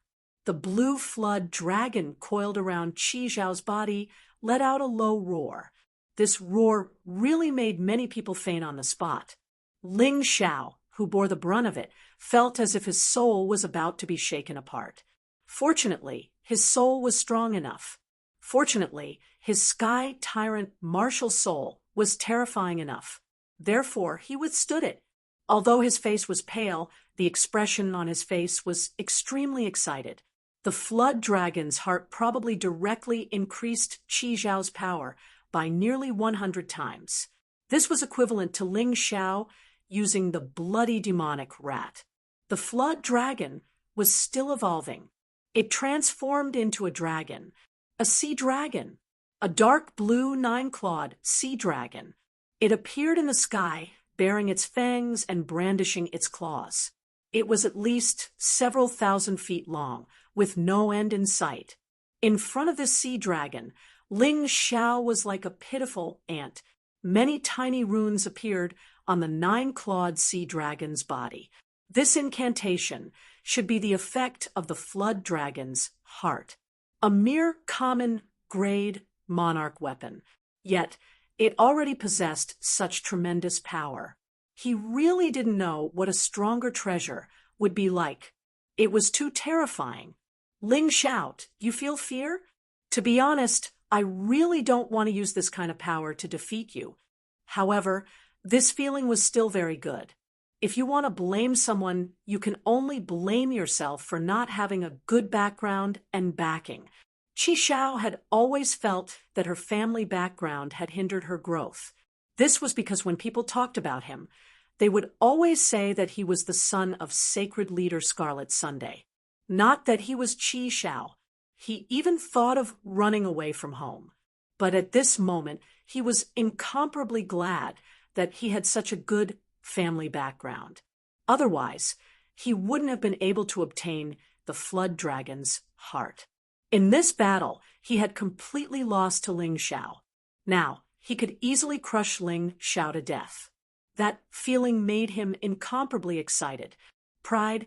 The blue flood dragon coiled around Qi Zhao's body let out a low roar. This roar really made many people faint on the spot. Ling Xiao, who bore the brunt of it, felt as if his soul was about to be shaken apart. Fortunately, his soul was strong enough. Fortunately, his sky tyrant martial soul was terrifying enough. Therefore, he withstood it. Although his face was pale, the expression on his face was extremely excited. The flood dragon's heart probably directly increased Qi Zhao's power by nearly 100 times. This was equivalent to Ling Xiao using the bloody demonic rat. The flood dragon was still evolving. It transformed into a dragon, a sea dragon, a dark blue nine-clawed sea dragon. It appeared in the sky, baring its fangs and brandishing its claws. It was at least several thousand feet long, with no end in sight. In front of this sea dragon, Ling Xiao was like a pitiful ant. Many tiny runes appeared on the nine-clawed sea dragon's body. This incantation should be the effect of the flood dragon's heart, a mere common grade monarch weapon. Yet, it already possessed such tremendous power. He really didn't know what a stronger treasure would be like. It was too terrifying. Ling Xiao, you feel fear? To be honest, I really don't want to use this kind of power to defeat you. However, this feeling was still very good. If you want to blame someone, you can only blame yourself for not having a good background and backing. Qi Xiao had always felt that her family background had hindered her growth. This was because when people talked about him, they would always say that he was the son of sacred leader Scarlet Sunday, not that he was Qi Xiao. He even thought of running away from home. But at this moment, he was incomparably glad that he had such a good family background. Otherwise, he wouldn't have been able to obtain the flood dragon's heart. In this battle, he had completely lost to Ling Xiao. Now, he could easily crush Ling Xiao to death. That feeling made him incomparably excited. Pride,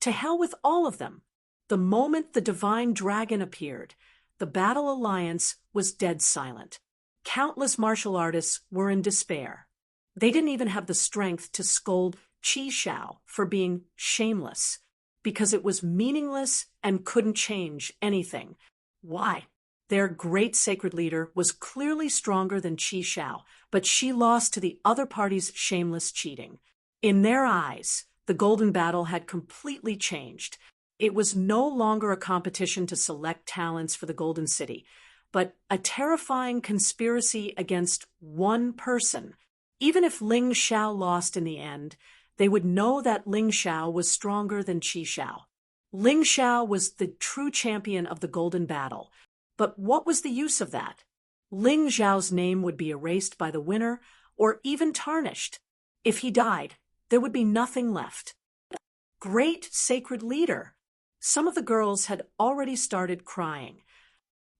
to hell with all of them. The moment the divine dragon appeared, the battle alliance was dead silent. Countless martial artists were in despair. They didn't even have the strength to scold Qi Xiao for being shameless, because it was meaningless and couldn't change anything. Why? Their great sacred leader was clearly stronger than Qi Xiao, but she lost to the other party's shameless cheating. In their eyes, the Golden Battle had completely changed. It was no longer a competition to select talents for the Golden City, but a terrifying conspiracy against one person. Even if Ling Xiao lost in the end, they would know that Ling Xiao was stronger than Qi Xiao. Ling Xiao was the true champion of the Golden Battle. But what was the use of that? Ling Xiao's name would be erased by the winner or even tarnished. If he died, there would be nothing left. Great sacred leader! Some of the girls had already started crying.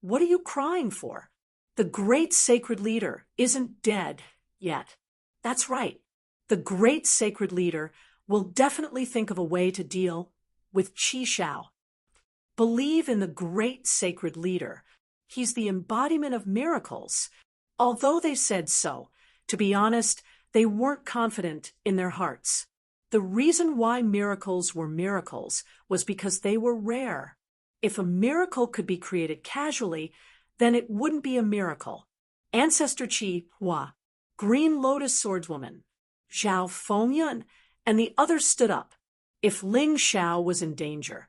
What are you crying for? The great sacred leader isn't dead yet. That's right. The great sacred leader will definitely think of a way to deal with Qi Xiao. Believe in the great sacred leader. He's the embodiment of miracles. Although they said so, to be honest, they weren't confident in their hearts. The reason why miracles were miracles was because they were rare. If a miracle could be created casually, then it wouldn't be a miracle. Ancestor Qi Hua, Green Lotus Swordswoman, Zhao Fengyun, and the others stood up. If Ling Xiao was in danger,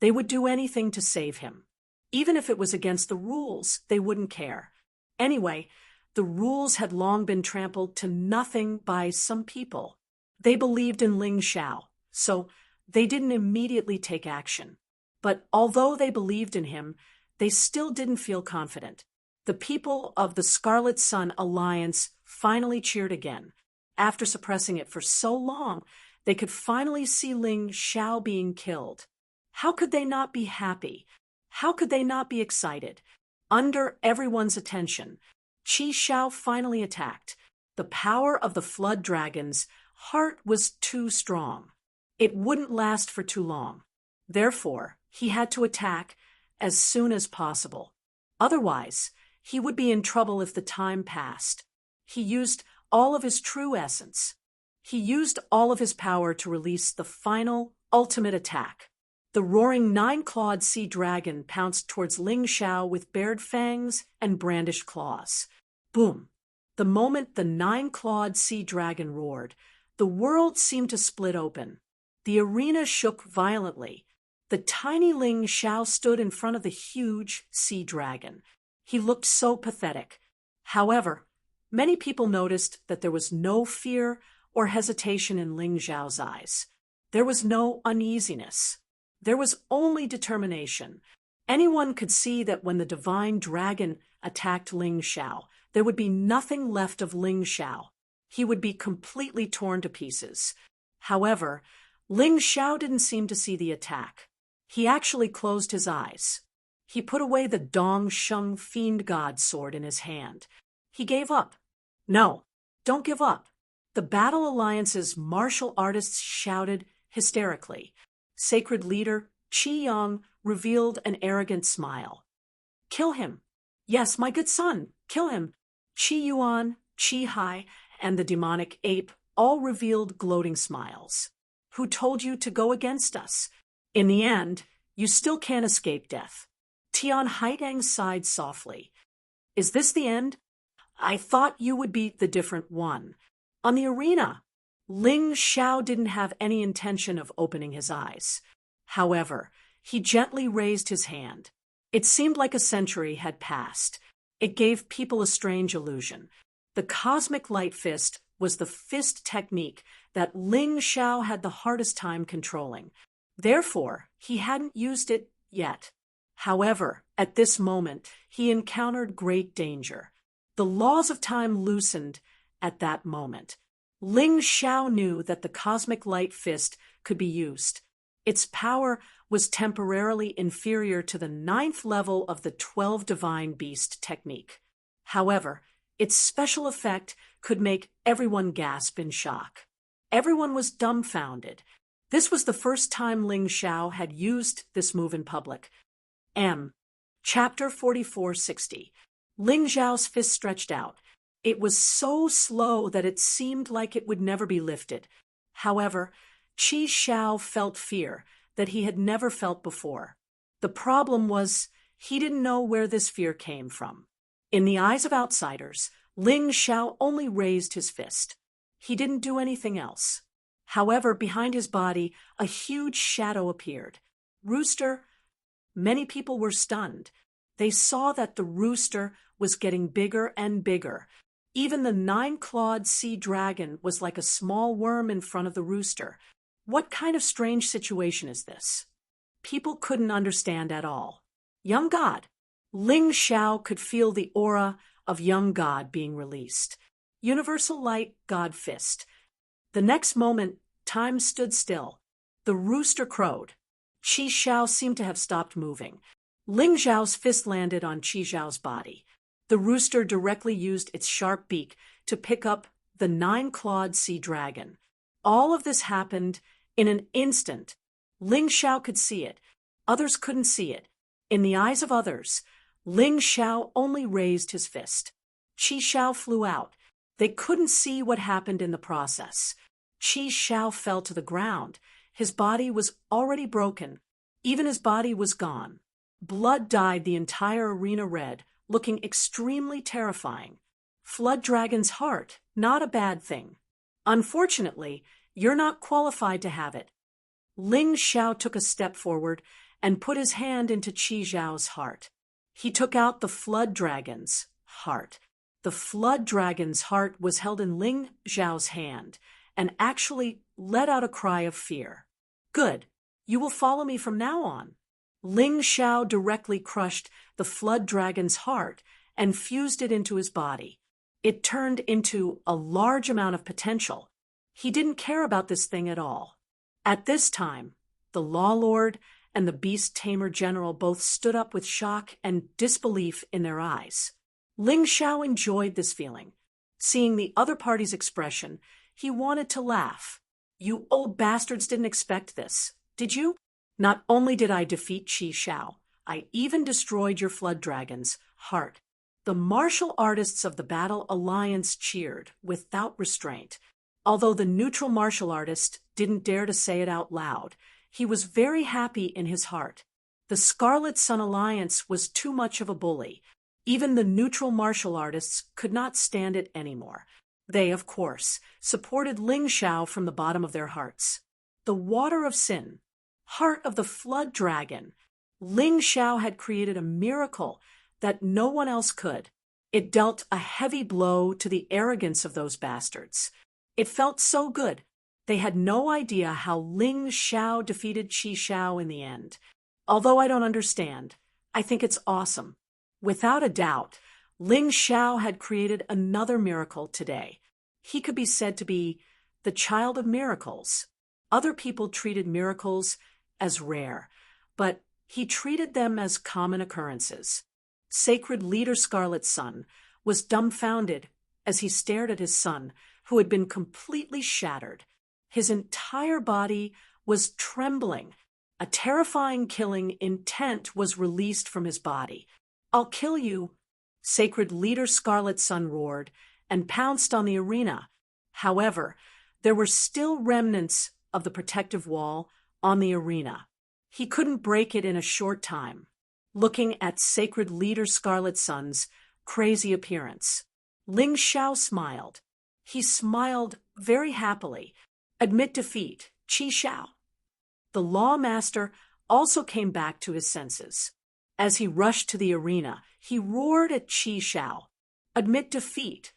they would do anything to save him. Even if it was against the rules, they wouldn't care. Anyway, the rules had long been trampled to nothing by some people. They believed in Ling Xiao, so they didn't immediately take action. But although they believed in him, they still didn't feel confident. The people of the Scarlet Sun Alliance finally cheered again. After suppressing it for so long, they could finally see Ling Xiao being killed. How could they not be happy? How could they not be excited? Under everyone's attention, Qi Xiao finally attacked. The power of the flood dragon's heart was too strong. It wouldn't last for too long. Therefore, he had to attack as soon as possible. Otherwise, he would be in trouble if the time passed. He used all of his true essence. He used all of his power to release the final, ultimate attack. The roaring nine-clawed sea dragon pounced towards Ling Xiao with bared fangs and brandished claws. Boom! The moment the nine-clawed sea dragon roared, the world seemed to split open. The arena shook violently. the tiny Ling Xiao stood in front of the huge sea dragon. He looked so pathetic. However, many people noticed that there was no fear or hesitation in Ling Xiao's eyes. There was no uneasiness. There was only determination. Anyone could see that when the divine dragon attacked Ling Xiao, there would be nothing left of Ling Xiao. He would be completely torn to pieces. However, Ling Xiao didn't seem to see the attack. He actually closed his eyes. He put away the Dong Sheng Fiend God sword in his hand. He gave up. No, don't give up. The Battle Alliance's martial artists shouted hysterically. Sacred leader Qi Yang revealed an arrogant smile. Kill him. Yes, my good son, kill him. Qi Yuan, Qi Hai, and the demonic ape all revealed gloating smiles. Who told you to go against us? In the end, you still can't escape death. Tian Haidang sighed softly. Is this the end? I thought you would be the different one. On the arena, Ling Xiao didn't have any intention of opening his eyes. However, he gently raised his hand. It seemed like a century had passed. It gave people a strange illusion. The cosmic light fist was the fist technique that Ling Xiao had the hardest time controlling. Therefore, he hadn't used it yet. However, at this moment, he encountered great danger. The laws of time loosened at that moment. Ling Xiao knew that the cosmic light fist could be used. Its power was temporarily inferior to the 9th level of the 12 Divine Beast technique. However, its special effect could make everyone gasp in shock. Everyone was dumbfounded. This was the first time Ling Xiao had used this move in public. Chapter 4460. Ling Xiao's fist stretched out. It was so slow that it seemed like it would never be lifted. However, Qi Xiao felt fear that he had never felt before. The problem was he didn't know where this fear came from. In the eyes of outsiders, Ling Xiao only raised his fist. He didn't do anything else. However, behind his body, a huge shadow appeared. Rooster. Many people were stunned. They saw that the rooster was getting bigger and bigger. Even the 9-clawed sea dragon was like a small worm in front of the rooster. What kind of strange situation is this? People couldn't understand at all. Young God. Ling Xiao could feel the aura of young God being released. Universal light God fist. The next moment, time stood still. The rooster crowed. Qi Xiao seemed to have stopped moving. Ling Xiao's fist landed on Qi Xiao's body. The rooster directly used its sharp beak to pick up the 9-clawed sea dragon. All of this happened in an instant. Ling Xiao could see it. Others couldn't see it. In the eyes of others, Ling Xiao only raised his fist. Qi Xiao flew out. They couldn't see what happened in the process. Qi Xiao fell to the ground. His body was already broken. Even his body was gone. Blood dyed the entire arena red, looking extremely terrifying. Flood Dragon's heart, not a bad thing. Unfortunately, you're not qualified to have it. Ling Xiao took a step forward and put his hand into Qi Xiao's heart. He took out the Flood Dragon's heart. The Flood Dragon's heart was held in Ling Xiao's hand and actually let out a cry of fear. Good. You will follow me from now on. Ling Xiao directly crushed the Flood Dragon's heart and fused it into his body. It turned into a large amount of potential. He didn't care about this thing at all. At this time, the Law Lord and the Beast Tamer General both stood up with shock and disbelief in their eyes. Ling Xiao enjoyed this feeling. Seeing the other party's expression, he wanted to laugh. You old bastards didn't expect this, did you? Not only did I defeat Qi Xiao, I even destroyed your Flood Dragon's heart. The martial artists of the Battle Alliance cheered without restraint. Although the neutral martial artist didn't dare to say it out loud, he was very happy in his heart. The Scarlet Sun Alliance was too much of a bully. Even the neutral martial artists could not stand it anymore. They, of course, supported Ling Xiao from the bottom of their hearts. The water of sin. Heart of the Flood Dragon. Ling Xiao had created a miracle that no one else could. It dealt a heavy blow to the arrogance of those bastards. It felt so good. They had no idea how Ling Xiao defeated Qi Xiao in the end. Although I don't understand, I think it's awesome. Without a doubt, Ling Xiao had created another miracle today. He could be said to be the child of miracles. Other people treated miracles as rare, but he treated them as common occurrences. Sacred Leader Scarlet's son was dumbfounded as he stared at his son, who had been completely shattered. His entire body was trembling. A terrifying killing intent was released from his body. "I'll kill you," Sacred Leader Scarlet's son roared and pounced on the arena. However, there were still remnants of the protective wall on the arena. He couldn't break it in a short time. Looking at Sacred Leader Scarlet's son's crazy appearance, Ling Xiao smiled. He smiled very happily. "Admit defeat, Qi Xiao." The Law Master also came back to his senses. As he rushed to the arena, he roared at Qi Xiao, "Admit defeat."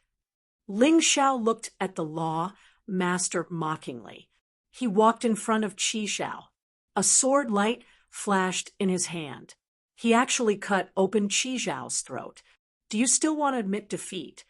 Ling Xiao looked at the Law Master mockingly. He walked in front of Qi Xiao. A sword light flashed in his hand. He actually cut open Qi Xiao's throat. "Do you still want to admit defeat?"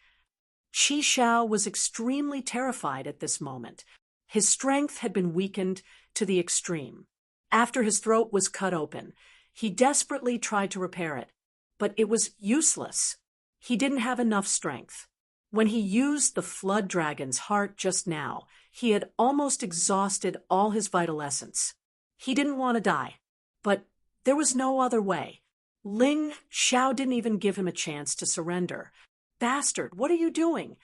Qi Xiao was extremely terrified at this moment. His strength had been weakened to the extreme. After his throat was cut open, he desperately tried to repair it, but it was useless. He didn't have enough strength. When he used the Flood Dragon's heart just now, he had almost exhausted all his vital essence. He didn't want to die, but there was no other way. Ling Xiao didn't even give him a chance to surrender. "Bastard, what are you doing?"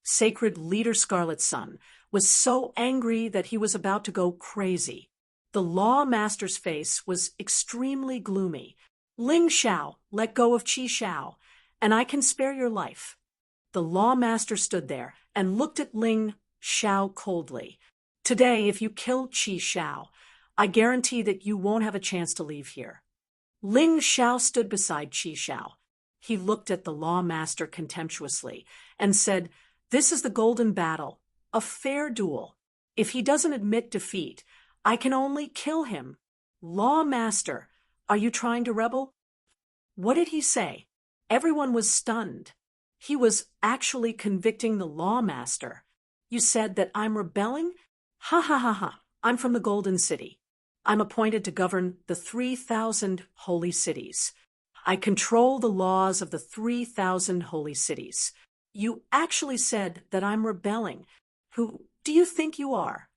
Sacred Leader Scarlet's son was so angry that he was about to go crazy. The Law Master's face was extremely gloomy. "Ling Xiao, let go of Qi Xiao, and I can spare your life." The Law Master stood there and looked at Ling Xiao coldly. "Today, if you kill Qi Xiao, I guarantee that you won't have a chance to leave here." Ling Xiao stood beside Qi Xiao. He looked at the Law Master contemptuously and said, "This is the golden battle, a fair duel. If he doesn't admit defeat, I can only kill him." "Law Master, are you trying to rebel?" What did he say? Everyone was stunned. He was actually convicting the Law Master. "You said that I'm rebelling? Ha ha ha ha. I'm from the Golden City. I'm appointed to govern the 3,000 holy cities. I control the laws of the 3,000 holy cities. You actually said that I'm rebelling. Who do you think you are?"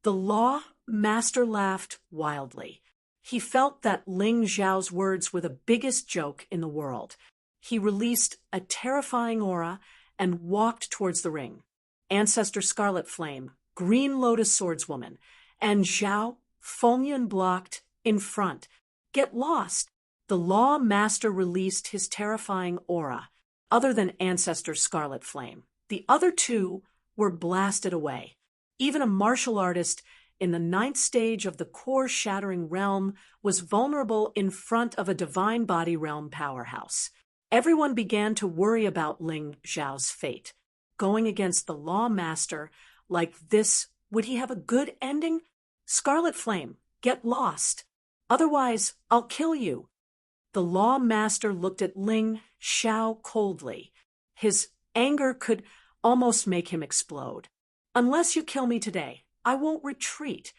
The Law Master laughed wildly. He felt that Ling Xiao's words were the biggest joke in the world. He released a terrifying aura and walked towards the ring. Ancestor Scarlet Flame, Green Lotus Swordswoman, and Zhao Fengyun blocked in front. "Get lost!" The Law Master released his terrifying aura. Other than Ancestor Scarlet Flame, the other two were blasted away. Even a martial artist in the 9th stage of the core-shattering realm was vulnerable in front of a divine body realm powerhouse. Everyone began to worry about Ling Xiao's fate. Going against the Law Master like this, would he have a good ending? "Scarlet Flame, get lost. Otherwise, I'll kill you." The Law Master looked at Ling Xiao coldly. His anger could almost make him explode. "Unless you kill me today, I won't retreat."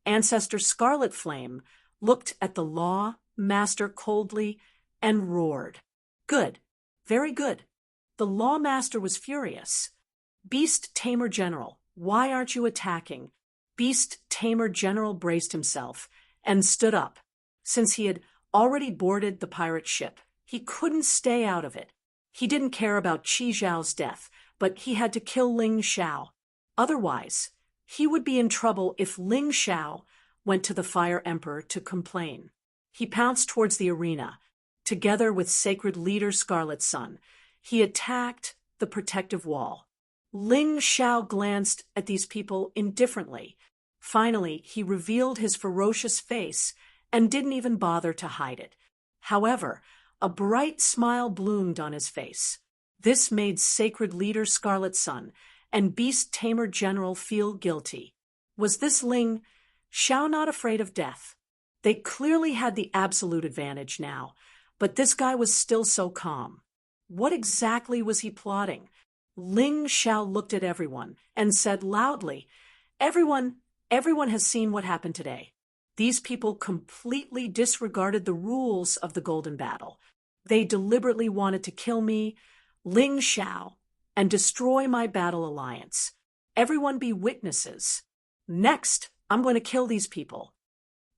Ancestor Scarlet Flame looked at the Law Master coldly and roared. "Good, very good." The Law Master was furious. "Beast Tamer General, why aren't you attacking?" Beast Tamer General braced himself and stood up. Since he had already boarded the pirate ship, he couldn't stay out of it. He didn't care about Qi Xiao's death, but he had to kill Ling Xiao. Otherwise, he would be in trouble if Ling Xiao went to the Fire Emperor to complain. He pounced towards the arena. Together with Sacred Leader Scarlet Sun, he attacked the protective wall. Ling Xiao glanced at these people indifferently. Finally, he revealed his ferocious face and didn't even bother to hide it. However, a bright smile bloomed on his face. This made Sacred Leader Scarlet Sun and Beast Tamer General feel guilty. Was this Ling Xiao not afraid of death? They clearly had the absolute advantage now, but this guy was still so calm. What exactly was he plotting? Ling Xiao looked at everyone and said loudly, Everyone has seen what happened today. These people completely disregarded the rules of the Golden Battle. They deliberately wanted to kill me, Ling Xiao, and destroy my battle alliance. Everyone be witnesses. Next, I'm going to kill these people.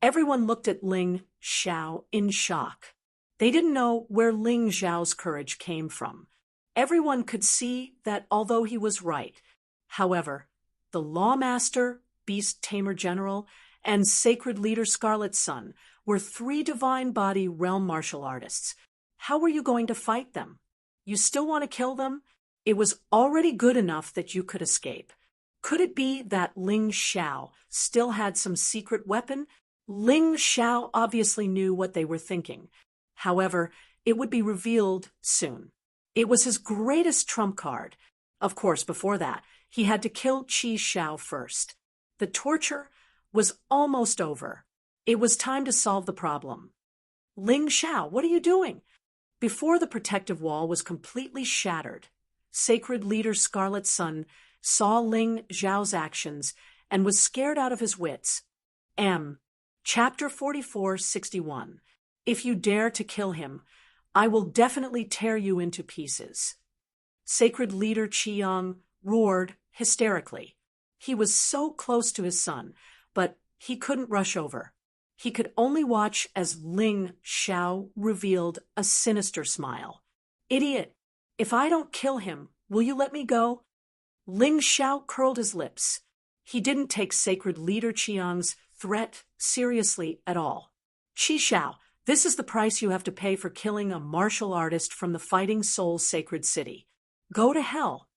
Everyone looked at Ling Xiao in shock. They didn't know where Ling Xiao's courage came from. Everyone could see that although he was right, however, the Lawmaster, Beast Tamer General, and Sacred Leader Scarlet Sun were 3 Divine Body realm martial artists. How were you going to fight them? You still want to kill them? It was already good enough that you could escape. Could it be that Ling Xiao still had some secret weapon? Ling Xiao obviously knew what they were thinking. However, it would be revealed soon. It was his greatest trump card. Of course, before that, he had to kill Qi Xiao first. The torture was almost over. It was time to solve the problem. Ling Xiao, what are you doing? Before the protective wall was completely shattered, Sacred Leader Scarlet Sun saw Ling Xiao's actions and was scared out of his wits. Chapter 44:61. If you dare to kill him, I will definitely tear you into pieces. Sacred Leader Qiang roared hysterically. He was so close to his son, but he couldn't rush over. He could only watch as Ling Xiao revealed a sinister smile. Idiot! If I don't kill him, will you let me go? Ling Xiao curled his lips. He didn't take Sacred Leader Qiang's threat seriously at all. Qi Xiao, this is the price you have to pay for killing a martial artist from the Fighting Soul Sacred City. Go to hell.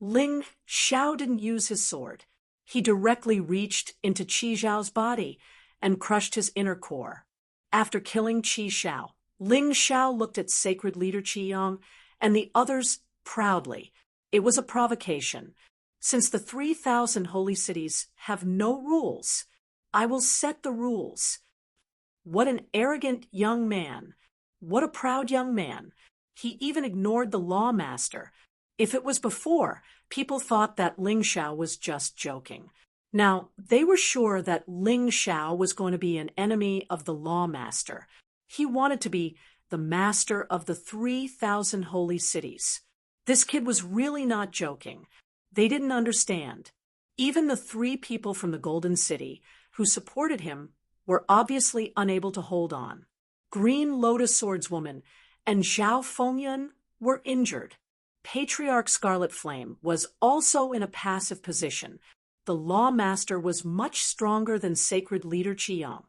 Ling Xiao didn't use his sword. He directly reached into Qi Xiao's body and crushed his inner core. After killing Qi Xiao, Ling Xiao looked at Sacred Leader Qiang and the others proudly. It was a provocation. Since the 3,000 holy cities have no rules, I will set the rules. What an arrogant young man. What a proud young man. He even ignored the Lawmaster. If it was before, people thought that Ling Xiao was just joking. Now, they were sure that Ling Xiao was going to be an enemy of the Lawmaster. He wanted to be the master of the 3,000 holy cities. This kid was really not joking. They didn't understand. Even the 3 people from the Golden City who supported him were obviously unable to hold on. Green Lotus Swordswoman and Zhao Fengyun were injured. Patriarch Scarlet Flame was also in a passive position. The Lawmaster was much stronger than Sacred Leader Qiang.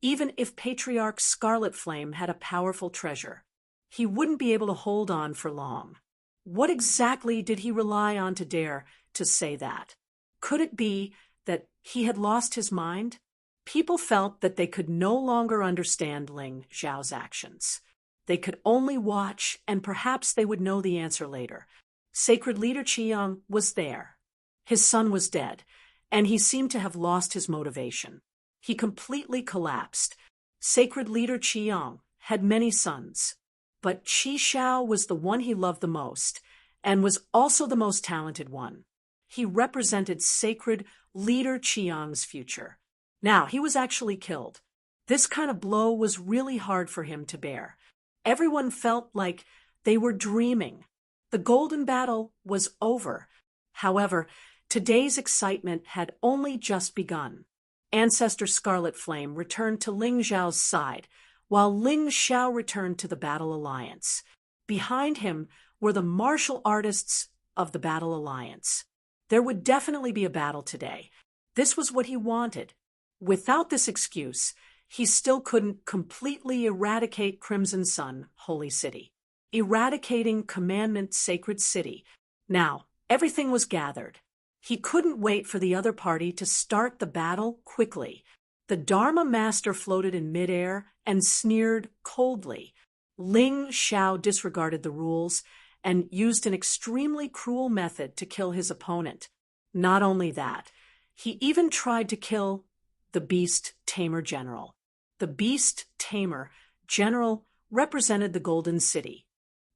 Even if Patriarch Scarlet Flame had a powerful treasure, he wouldn't be able to hold on for long. What exactly did he rely on to dare to say that? Could it be that he had lost his mind? People felt that they could no longer understand Ling Xiao's actions. They could only watch, and perhaps they would know the answer later. Sacred Leader Qiang was there. His son was dead, and he seemed to have lost his motivation. He completely collapsed. Sacred Leader Qiang had many sons, but Qi Xiao was the one he loved the most, and was also the most talented one. He represented Sacred Leader Qiang's future. Now, he was actually killed. This kind of blow was really hard for him to bear. Everyone felt like they were dreaming. The Golden Battle was over. However, today's excitement had only just begun. Ancestor Scarlet Flame returned to Ling Xiao's side, while Ling Xiao returned to the Battle Alliance. Behind him were the martial artists of the Battle Alliance. There would definitely be a battle today. This was what he wanted. Without this excuse, he still couldn't completely eradicate Crimson Sun, Holy City. Eradicating Commandment Sacred City. Now, everything was gathered. He couldn't wait for the other party to start the battle quickly. The Dharma master floated in midair and sneered coldly. Ling Xiao disregarded the rules and used an extremely cruel method to kill his opponent. Not only that, he even tried to kill the Beast Tamer General. The Beast Tamer General represented the Golden City.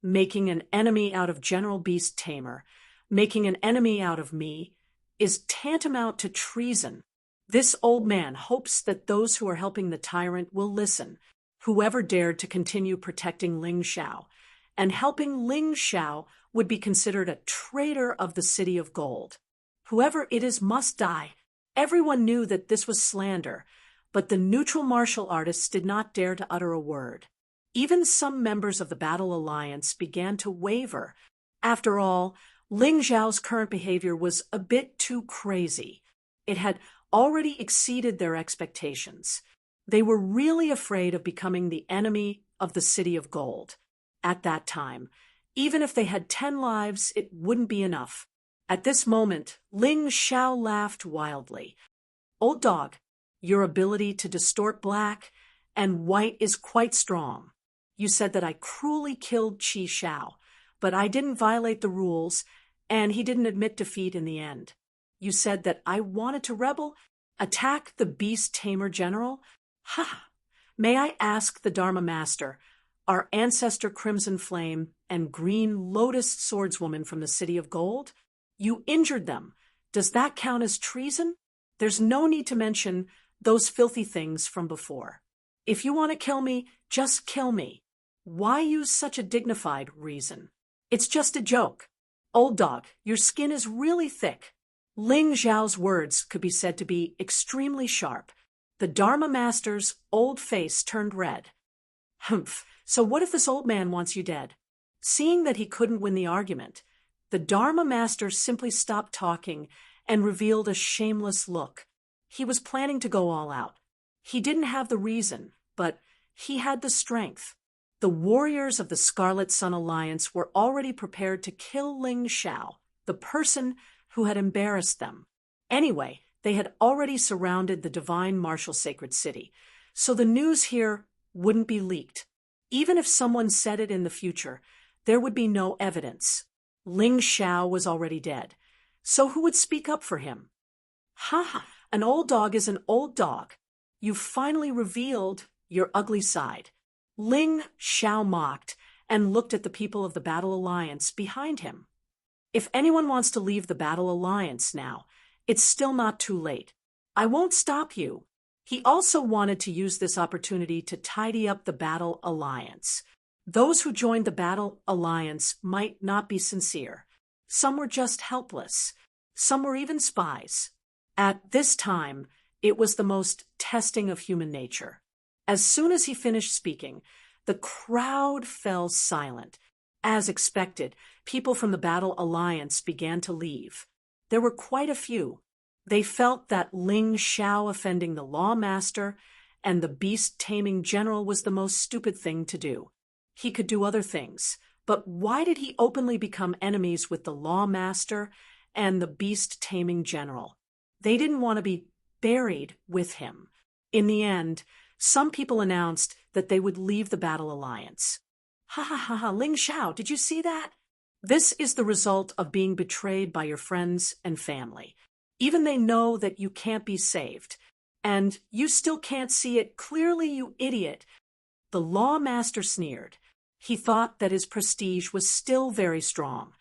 Making an enemy out of General Beast Tamer, making an enemy out of me, is tantamount to treason. This old man hopes that those who are helping the tyrant will listen, whoever dared to continue protecting Ling Xiao, and helping Ling Xiao would be considered a traitor of the City of Gold. Whoever it is must die. Everyone knew that this was slander, but the neutral martial artists did not dare to utter a word. Even some members of the Battle Alliance began to waver. After all, Ling Xiao's current behavior was a bit too crazy. It had already exceeded their expectations. They were really afraid of becoming the enemy of the City of Gold. At that time, even if they had 10 lives, it wouldn't be enough. At this moment, Ling Xiao laughed wildly. "Old dog, your ability to distort black and white is quite strong. You said that I cruelly killed Qi Xiao, but I didn't violate the rules, and he didn't admit defeat in the end. You said that I wanted to rebel, attack the Beast Tamer General? Ha! May I ask the Dharma Master, our ancestor Crimson Flame and Green Lotus Swordswoman from the City of Gold? You injured them. Does that count as treason? There's no need to mention those filthy things from before. If you want to kill me, just kill me. Why use such a dignified reason? It's just a joke. Old dog, your skin is really thick." Ling Xiao's words could be said to be extremely sharp. The Dharma Master's old face turned red. "Humph, so what if this old man wants you dead?" Seeing that he couldn't win the argument, the Dharma Master simply stopped talking and revealed a shameless look. He was planning to go all out. He didn't have the reason, but he had the strength. The warriors of the Scarlet Sun Alliance were already prepared to kill Ling Xiao, the person who had embarrassed them. Anyway, they had already surrounded the divine martial sacred city, so the news here wouldn't be leaked. Even if someone said it in the future, there would be no evidence. Ling Xiao was already dead, so who would speak up for him? Ha! An old dog is an old dog. You've finally revealed your ugly side. Ling Xiao mocked and looked at the people of the Battle Alliance behind him. If anyone wants to leave the Battle Alliance now, it's still not too late. I won't stop you. He also wanted to use this opportunity to tidy up the Battle Alliance. Those who joined the Battle Alliance might not be sincere. Some were just helpless. Some were even spies. At this time, it was the most testing of human nature. As soon as he finished speaking, the crowd fell silent. As expected, people from the Battle Alliance began to leave. There were quite a few. They felt that Ling Xiao offending the Law Master and the beast-taming general was the most stupid thing to do. He could do other things, but why did he openly become enemies with the Law Master and the beast-taming general? They didn't want to be buried with him. In the end, some people announced that they would leave the Battle Alliance. Ha ha ha ha, Ling Xiao, did you see that? This is the result of being betrayed by your friends and family. Even they know that you can't be saved. And you still can't see it clearly, you idiot. The Law Master sneered. He thought that his prestige was still very strong.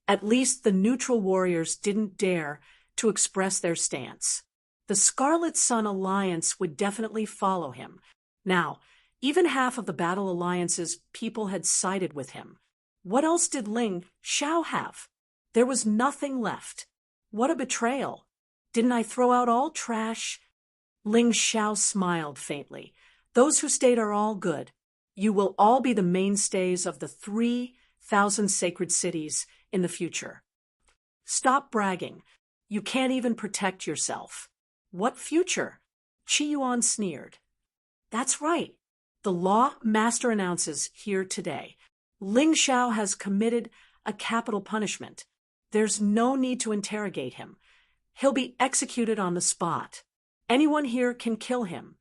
At least the neutral warriors didn't dare to express their stance. The Scarlet Sun Alliance would definitely follow him. Now, even half of the Battle Alliance's people had sided with him. What else did Ling Xiao have? There was nothing left. What a betrayal. Didn't I throw out all trash? Ling Xiao smiled faintly. Those who stayed are all good. You will all be the mainstays of the 3,000 sacred cities in the future. Stop bragging. You can't even protect yourself. What future? Qi Yuan sneered. That's right. The Law Master announces here today. Ling Xiao has committed a capital punishment. There's no need to interrogate him. He'll be executed on the spot. Anyone here can kill him,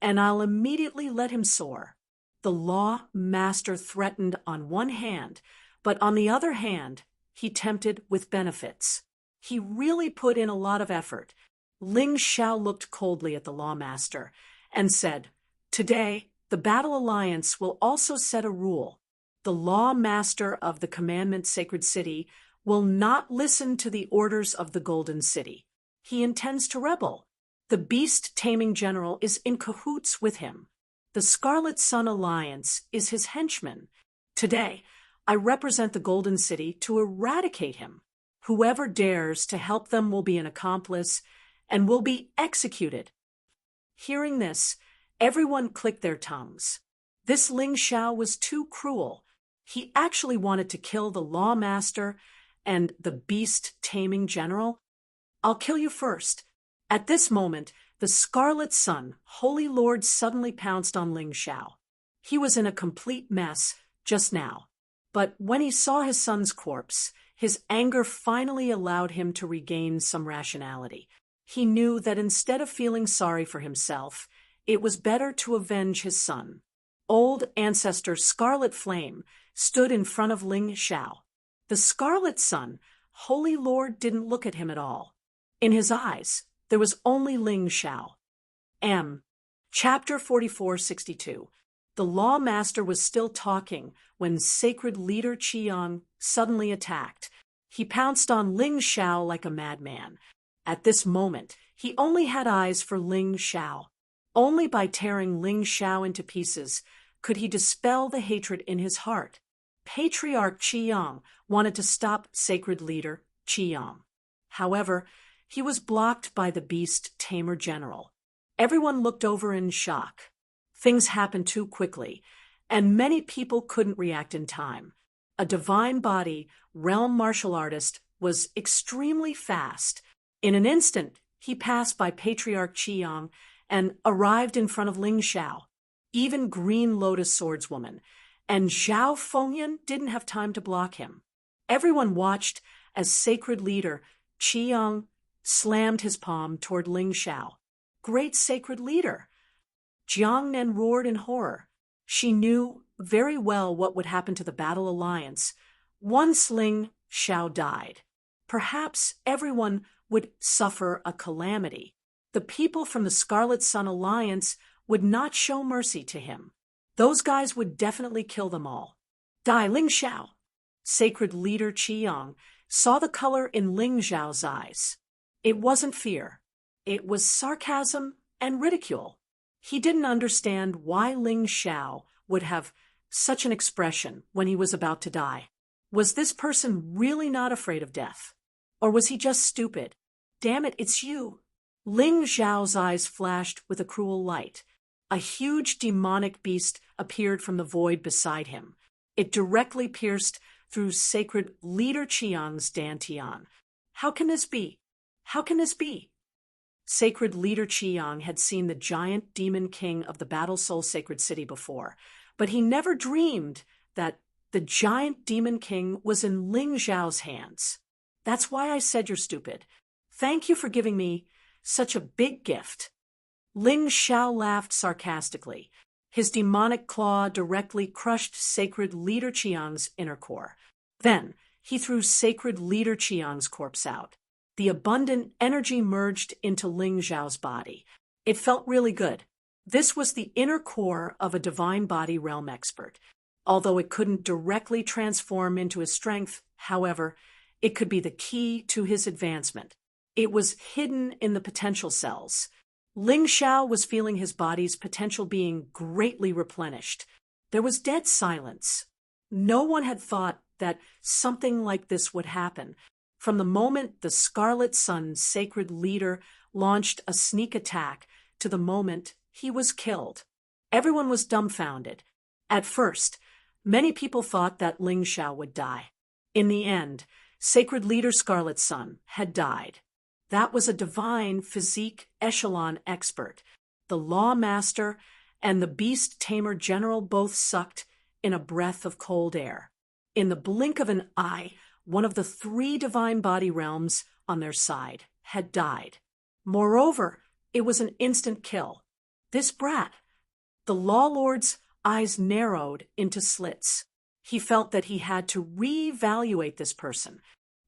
and I'll immediately let him soar." The law master threatened on one hand, but on the other hand, he tempted with benefits. He really put in a lot of effort. Ling Xiao looked coldly at the lawmaster and said, "Today, the Battle Alliance will also set a rule. The lawmaster of the Commandment Sacred City will not listen to the orders of the Golden City. He intends to rebel. The beast-taming general is in cahoots with him. The Scarlet Sun Alliance is his henchman. Today, I represent the Golden City to eradicate him. Whoever dares to help them will be an accomplice and will be executed." Hearing this, everyone clicked their tongues. This Ling Xiao was too cruel. He actually wanted to kill the lawmaster and the beast-taming general. "I'll kill you first." At this moment, the Scarlet Sun, Holy Lord, suddenly pounced on Ling Xiao. He was in a complete mess just now. But when he saw his son's corpse, his anger finally allowed him to regain some rationality. He knew that instead of feeling sorry for himself, it was better to avenge his son. Old ancestor Scarlet Flame stood in front of Ling Xiao. The Scarlet Sun, Holy Lord, didn't look at him at all. In his eyes, there was only Ling Xiao. Chapter 4462. The lawmaster was still talking when sacred leader Qiang suddenly attacked. He pounced on Ling Xiao like a madman. At this moment, he only had eyes for Ling Xiao. Only by tearing Ling Xiao into pieces could he dispel the hatred in his heart. Patriarch Qiang wanted to stop sacred leader Qiang. However, he was blocked by the beast tamer general. Everyone looked over in shock. Things happened too quickly, and many people couldn't react in time. A divine body, realm martial artist, was extremely fast. In an instant, he passed by Patriarch Qiang and arrived in front of Ling Xiao. Even Green Lotus Swordswoman and Zhao Fengyan didn't have time to block him. Everyone watched as sacred leader Qiang slammed his palm toward Ling Xiao. "Great sacred leader!" Jiangnan roared in horror. She knew very well what would happen to the Battle Alliance once Ling Xiao died. Perhaps everyone would suffer a calamity. The people from the Scarlet Sun Alliance would not show mercy to him. Those guys would definitely kill them all. "Die, Ling Xiao!" Sacred leader Qiang saw the color in Ling Xiao's eyes. It wasn't fear. It was sarcasm and ridicule. He didn't understand why Ling Xiao would have such an expression when he was about to die. Was this person really not afraid of death? Or was he just stupid? "Damn it, it's you!" Ling Xiao's eyes flashed with a cruel light. A huge demonic beast appeared from the void beside him. It directly pierced through sacred leader Qiang's dantian. How can this be? How can this be? Sacred leader Qiang had seen the giant demon king of the Battle Soul Sacred City before, but he never dreamed that the giant demon king was in Ling Xiao's hands. "That's why I said you're stupid. Thank you for giving me such a big gift." Ling Xiao laughed sarcastically. His demonic claw directly crushed sacred leader Qiang's inner core. Then he threw sacred leader Qiang's corpse out. The abundant energy merged into Ling Xiao's body. It felt really good. This was the inner core of a divine body realm expert. Although it couldn't directly transform into his strength, however, it could be the key to his advancement. It was hidden in the potential cells. Ling Xiao was feeling his body's potential being greatly replenished. There was dead silence. No one had thought that something like this would happen. From the moment the Scarlet Sun sacred leader launched a sneak attack to the moment he was killed, everyone was dumbfounded. At first, many people thought that Ling Xiao would die. In the end, sacred leader Scarlet Sun had died. That was a divine physique echelon expert. The law master and the beast tamer general both sucked in a breath of cold air. In the blink of an eye, one of the 3 divine body realms on their side had died. Moreover, it was an instant kill. This brat. The law lord's eyes narrowed into slits. He felt that he had to reevaluate this person.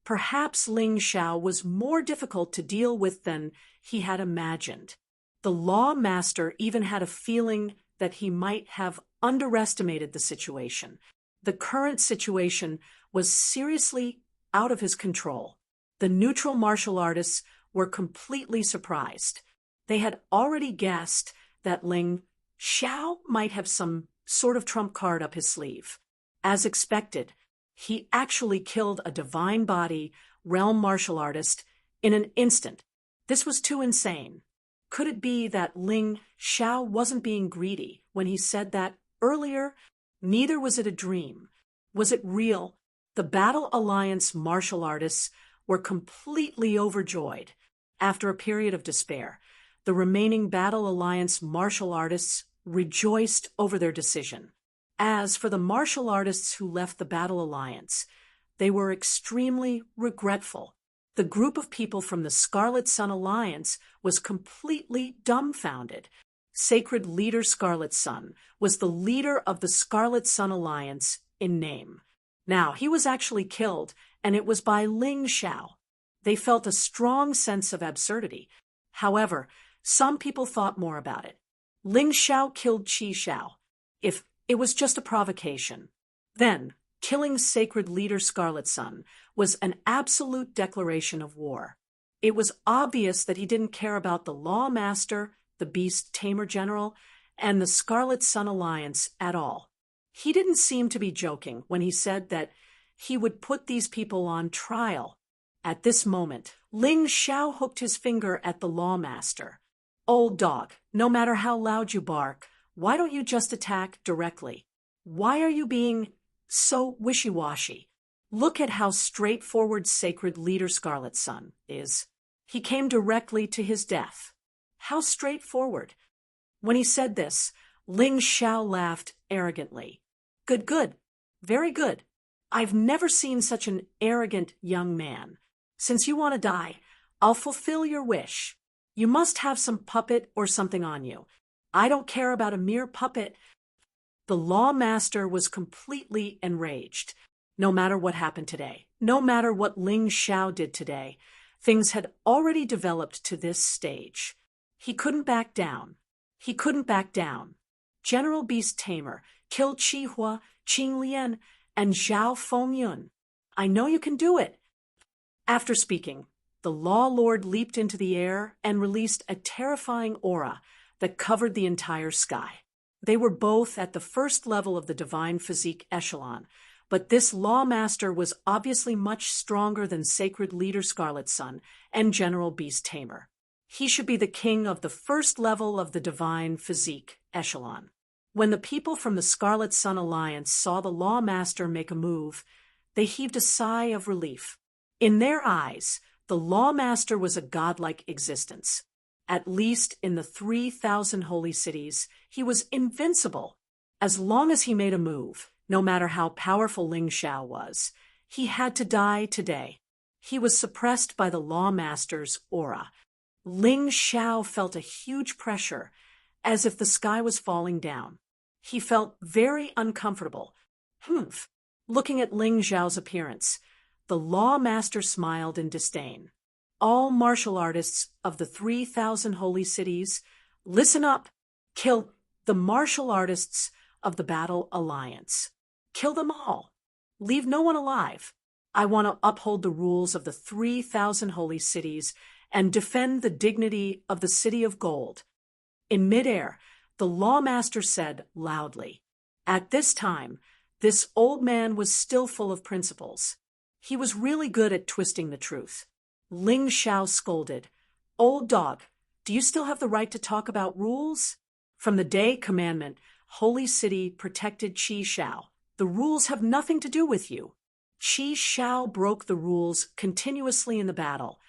Perhaps Ling Xiao was more difficult to deal with than he had imagined. The law master even had a feeling that he might have underestimated the situation. The current situation was seriously out of his control. The neutral martial artists were completely surprised. They had already guessed that Ling Xiao might have some sort of trump card up his sleeve. As expected, he actually killed a divine body realm martial artist in an instant. This was too insane. Could it be that Ling Xiao wasn't being greedy when he said that earlier? Neither was it a dream. Was it real? The Battle Alliance martial artists were completely overjoyed. After a period of despair, the remaining Battle Alliance martial artists rejoiced over their decision. As for the martial artists who left the Battle Alliance, they were extremely regretful. The group of people from the Scarlet Sun Alliance was completely dumbfounded. Sacred Leader Scarlet Sun was the leader of the Scarlet Sun Alliance in name. Now, he was actually killed, and it was by Ling Xiao. They felt a strong sense of absurdity. However, some people thought more about it. Ling Xiao killed Qi Xiao. If it was just a provocation, then killing Sacred Leader Scarlet Sun was an absolute declaration of war. It was obvious that he didn't care about the Law Master, the Beast Tamer General, and the Scarlet Sun Alliance at all. He didn't seem to be joking when he said that he would put these people on trial. At this moment, Ling Xiao hooked his finger at the Law Master. Old dog, no matter how loud you bark, why don't you just attack directly? Why are you being so wishy-washy? Look at how straightforward Sacred Leader Scarlet Sun is. He came directly to his death. How straightforward. When he said this, Ling Xiao laughed arrogantly. Good, good. Very good. I've never seen such an arrogant young man. Since you want to die, I'll fulfill your wish. You must have some puppet or something on you. I don't care about a mere puppet. The Law Master was completely enraged. No matter what happened today, no matter what Ling Xiao did today, things had already developed to this stage. He couldn't back down. He couldn't back down. General Beast Tamer killed Qi Hua, Qing Lian, and Zhao Fengyun. I know you can do it. After speaking, the Law Lord leaped into the air and released a terrifying aura that covered the entire sky. They were both at the first level of the divine physique echelon, but this Law Master was obviously much stronger than Sacred Leader Scarlet Sun and General Beast Tamer. He should be the king of the first level of the divine physique echelon. When the people from the Scarlet Sun Alliance saw the Law Master make a move, they heaved a sigh of relief. In their eyes, the Law Master was a godlike existence. At least in the 3,000 holy cities, he was invincible. As long as he made a move, no matter how powerful Ling Xiao was, he had to die today. He was suppressed by the Law Master's aura. Ling Xiao felt a huge pressure, as if the sky was falling down. He felt very uncomfortable. Looking at Ling Xiao's appearance, the Law Master smiled in disdain. All martial artists of the 3,000 holy cities, listen up. Kill the martial artists of the Battle Alliance. Kill them all. Leave no one alive. I want to uphold the rules of the 3,000 holy cities and defend the dignity of the City of Gold. In midair, the Law Master said loudly. At this time, this old man was still full of principles. He was really good at twisting the truth. Ling Xiao scolded, Old dog, do you still have the right to talk about rules? From the day commandment, Holy City protected Qi Xiao. The rules have nothing to do with you. Qi Xiao broke the rules continuously in the battle,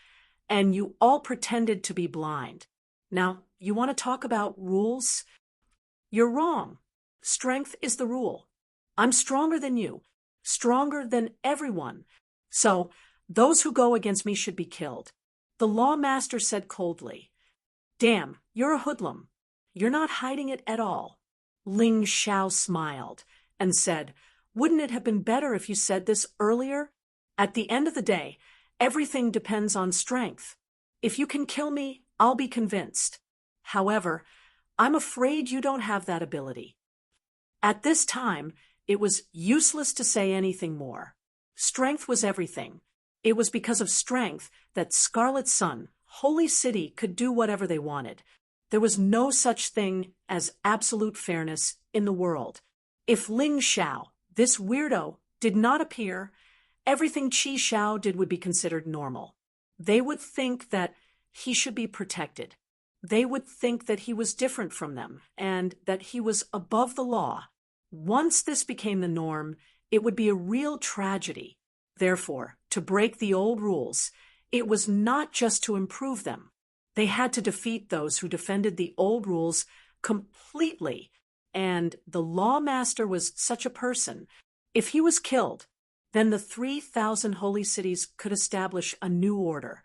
and you all pretended to be blind. Now, you want to talk about rules? You're wrong. Strength is the rule. I'm stronger than you, stronger than everyone. So, Those who go against me should be killed. The lawmaster said coldly. Damn, you're a hoodlum. You're not hiding it at all. Ling Xiao smiled and said, Wouldn't it have been better if you said this earlier? At the end of the day, everything depends on strength. If you can kill me, I'll be convinced. However, I'm afraid you don't have that ability. At this time, it was useless to say anything more. Strength was everything. It was because of strength that Scarlet Sun, Holy City, could do whatever they wanted. There was no such thing as absolute fairness in the world. If Ling Xiao, this weirdo, did not appear, everything Qi Xiao did would be considered normal. They would think that he should be protected. They would think that he was different from them and that he was above the law. Once this became the norm, it would be a real tragedy. Therefore, to break the old rules, it was not just to improve them. They had to defeat those who defended the old rules completely, and the lawmaster was such a person. If he was killed, then the 3,000 holy cities could establish a new order.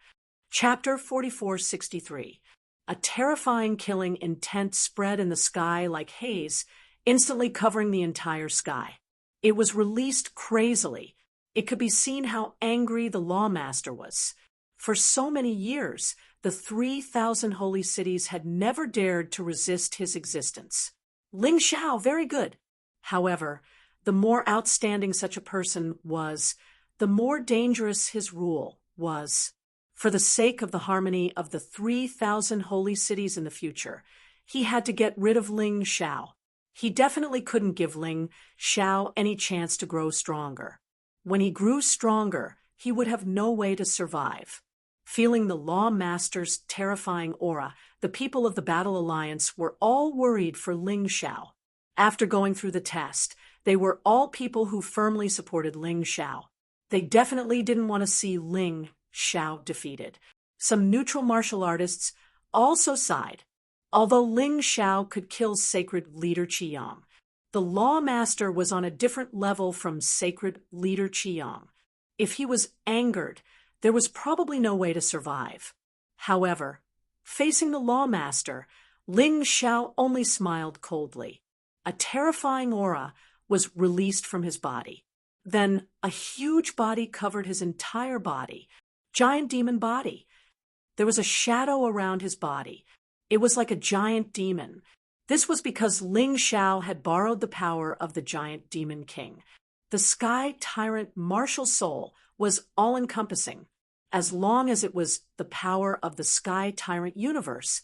Chapter 4463. A terrifying killing intent spread in the sky like haze, instantly covering the entire sky. It was released crazily. It could be seen how angry the lawmaster was. For so many years, the 3,000 holy cities had never dared to resist his existence. Ling Xiao, very good. However, the more outstanding such a person was, the more dangerous his rule was. For the sake of the harmony of the 3,000 holy cities in the future, he had to get rid of Ling Xiao. He definitely couldn't give Ling Xiao any chance to grow stronger. When he grew stronger, he would have no way to survive. Feeling the lawmaster's terrifying aura, the people of the Battle Alliance were all worried for Ling Xiao. After going through the test, they were all people who firmly supported Ling Xiao. They definitely didn't want to see Ling Xiao defeated. Some neutral martial artists also sighed. Although Ling Xiao could kill sacred leader Qiyang, the lawmaster was on a different level from sacred leader Qiyang. If he was angered, there was probably no way to survive. However, facing the lawmaster, Ling Xiao only smiled coldly. A terrifying aura was released from his body. Then a huge body covered his entire body. Giant demon body. There was a shadow around his body. It was like a giant demon. This was because Ling Xiao had borrowed the power of the giant demon king. The sky tyrant martial soul was all-encompassing. As long as it was the power of the sky tyrant universe,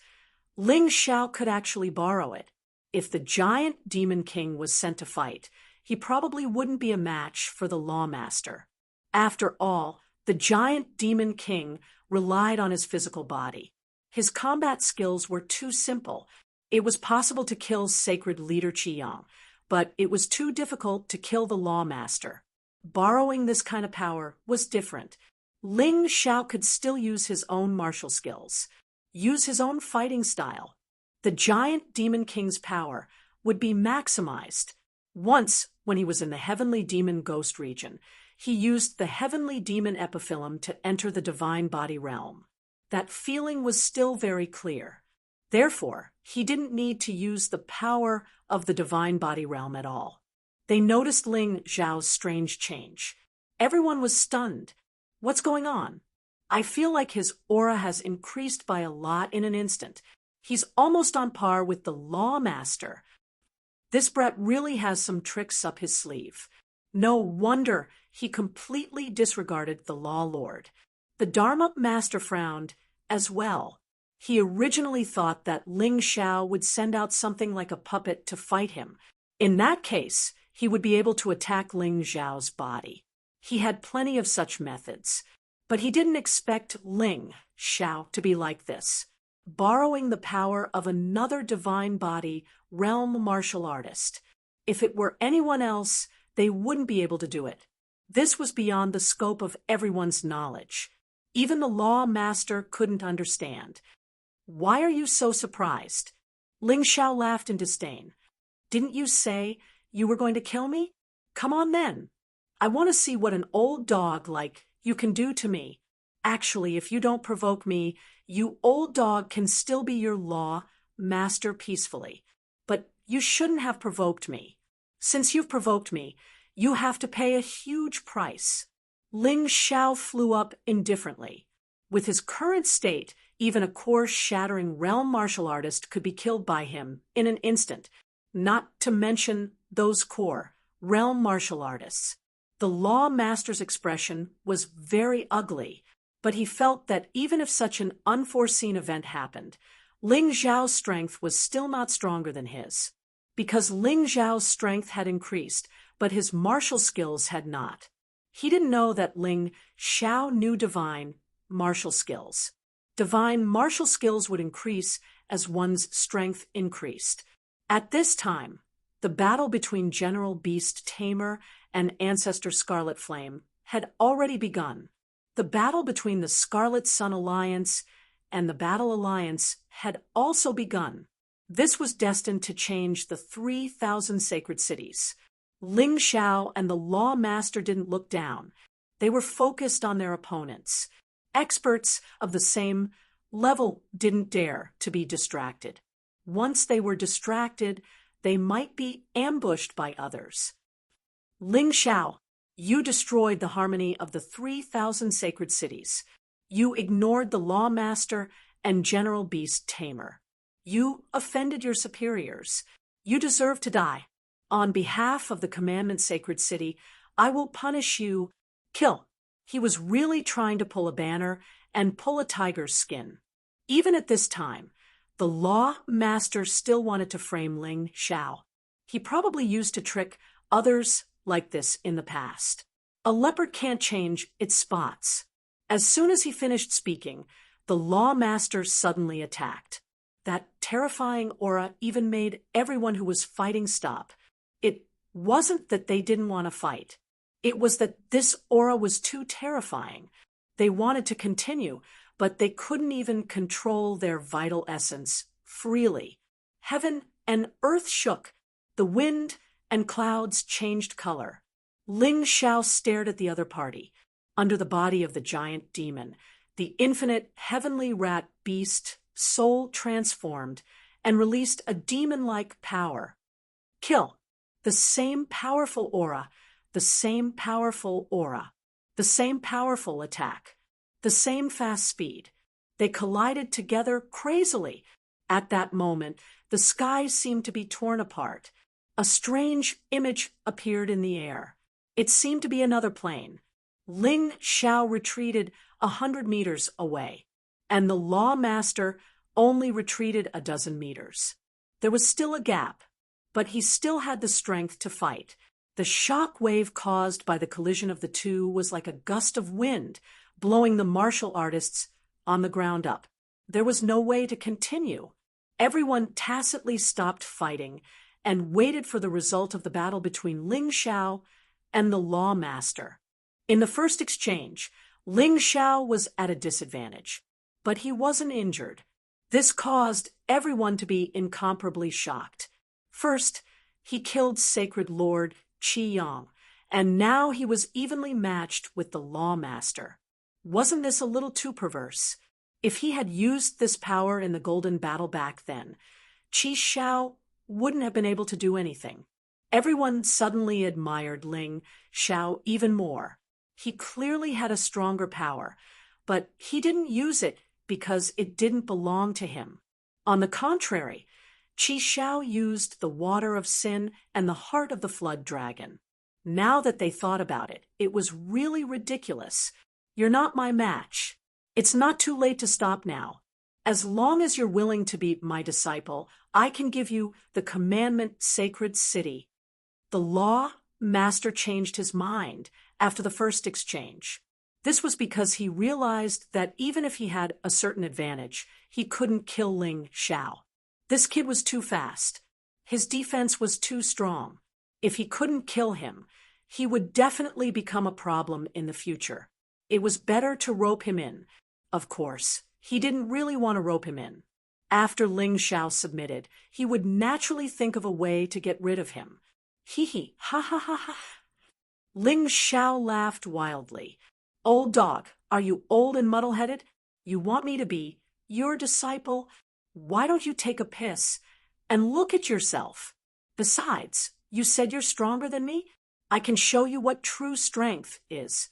Ling Xiao could actually borrow it. If the giant demon king was sent to fight, he probably wouldn't be a match for the lawmaster. After all, the giant demon king relied on his physical body. His combat skills were too simple. It was possible to kill sacred leader Qiyang, but it was too difficult to kill the lawmaster. Borrowing this kind of power was different. Ling Xiao could still use his own martial skills, use his own fighting style. The giant demon king's power would be maximized. Once, when he was in the heavenly demon ghost region, he used the heavenly demon epiphyllum to enter the divine body realm. That feeling was still very clear. Therefore, he didn't need to use the power of the divine body realm at all. They noticed Ling Xiao's strange change. Everyone was stunned. What's going on? I feel like his aura has increased by a lot in an instant. He's almost on par with the lawmaster. This brat really has some tricks up his sleeve. No wonder he completely disregarded the law lord. The Dharma master frowned as well. He originally thought that Ling Xiao would send out something like a puppet to fight him. In that case, he would be able to attack Ling Xiao's body. He had plenty of such methods, but he didn't expect Ling Xiao to be like this, borrowing the power of another divine body realm martial artist. If it were anyone else, they wouldn't be able to do it. This was beyond the scope of everyone's knowledge. Even the law master couldn't understand. Why are you so surprised? Ling Xiao laughed in disdain. Didn't you say you were going to kill me? Come on then. I want to see what an old dog like you can do to me. Actually, if you don't provoke me, you old dog can still be your law master peacefully. But you shouldn't have provoked me. Since you've provoked me, you have to pay a huge price. Ling Xiao flew up indifferently. With his current state, even a core-shattering realm martial artist could be killed by him in an instant, not to mention those core realm martial artists. The Law Master's expression was very ugly, but he felt that even if such an unforeseen event happened, Ling Xiao's strength was still not stronger than his. Because Ling Xiao's strength had increased, but his martial skills had not. He didn't know that Ling Xiao knew divine martial skills. Divine martial skills would increase as one's strength increased. At this time, the battle between General Beast Tamer and Ancestor Scarlet Flame had already begun. The battle between the Scarlet Sun Alliance and the Battle Alliance had also begun. This was destined to change the 3,000 sacred cities. Ling Xiao and the Law Master didn't look down. They were focused on their opponents. Experts of the same level didn't dare to be distracted. Once they were distracted, they might be ambushed by others. Ling Xiao, you destroyed the harmony of the 3,000 sacred cities. You ignored the Law Master and General Beast Tamer. You offended your superiors. You deserve to die. On behalf of the Commandment Sacred City, I will punish you. Kill. He was really trying to pull a banner and pull a tiger's skin. Even at this time, the Law Master still wanted to frame Ling Xiao. He probably used to trick others like this in the past. A leopard can't change its spots. As soon as he finished speaking, the Law Master suddenly attacked. That terrifying aura even made everyone who was fighting stop. It wasn't that they didn't want to fight. It was that this aura was too terrifying. They wanted to continue, but they couldn't even control their vital essence freely. Heaven and earth shook. The wind and clouds changed color. Ling Xiao stared at the other party. Under the body of the giant demon, the infinite heavenly rat beast soul transformed and released a demon-like power. Kill. The same powerful aura, the same powerful aura, the same powerful attack, the same fast speed. They collided together crazily. At that moment, the sky seemed to be torn apart. A strange image appeared in the air. It seemed to be another plane. Ling Xiao retreated 100 meters away, and the Law Master only retreated a dozen meters. There was still a gap, but he still had the strength to fight. The shock wave caused by the collision of the two was like a gust of wind, blowing the martial artists on the ground up. There was no way to continue. Everyone tacitly stopped fighting and waited for the result of the battle between Ling Xiao and the Law Master. In the first exchange, Ling Xiao was at a disadvantage, but he wasn't injured. This caused everyone to be incomparably shocked. First, he killed Sacred Lord Qi Yang, and now he was evenly matched with the Law Master. Wasn't this a little too perverse? If he had used this power in the Golden Battle back then, Qi Xiao wouldn't have been able to do anything. Everyone suddenly admired Ling Xiao even more. He clearly had a stronger power, but he didn't use it because it didn't belong to him. On the contrary, Qi Xiao used the water of sin and the heart of the flood dragon. Now that they thought about it, it was really ridiculous. You're not my match. It's not too late to stop now. As long as you're willing to be my disciple, I can give you the Commandment Sacred City. The Law Master changed his mind after the first exchange. This was because he realized that even if he had a certain advantage, he couldn't kill Ling Xiao. This kid was too fast. His defense was too strong. If he couldn't kill him, he would definitely become a problem in the future. It was better to rope him in. Of course, he didn't really want to rope him in. After Ling Xiao submitted, he would naturally think of a way to get rid of him. Hee hee, ha ha ha ha. Ling Xiao laughed wildly. Old dog, are you old and muddle-headed? You want me to be your disciple? Why don't you take a piss and look at yourself? Besides, you said you're stronger than me? I can show you what true strength is.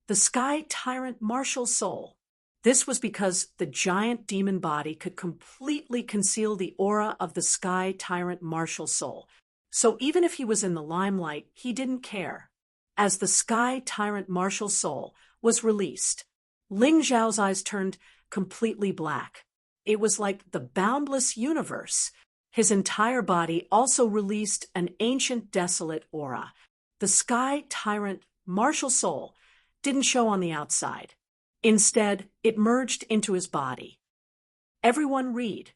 The Sky Tyrant Martial Soul. This was because the giant demon body could completely conceal the aura of the Sky Tyrant Martial Soul. So even if he was in the limelight, he didn't care. As the Sky Tyrant Martial Soul was released, Ling Zhao's eyes turned completely black. It was like the boundless universe. His entire body also released an ancient desolate aura. The Sky Tyrant Martial Soul didn't show on the outside. Instead, it merged into his body. Everyone read.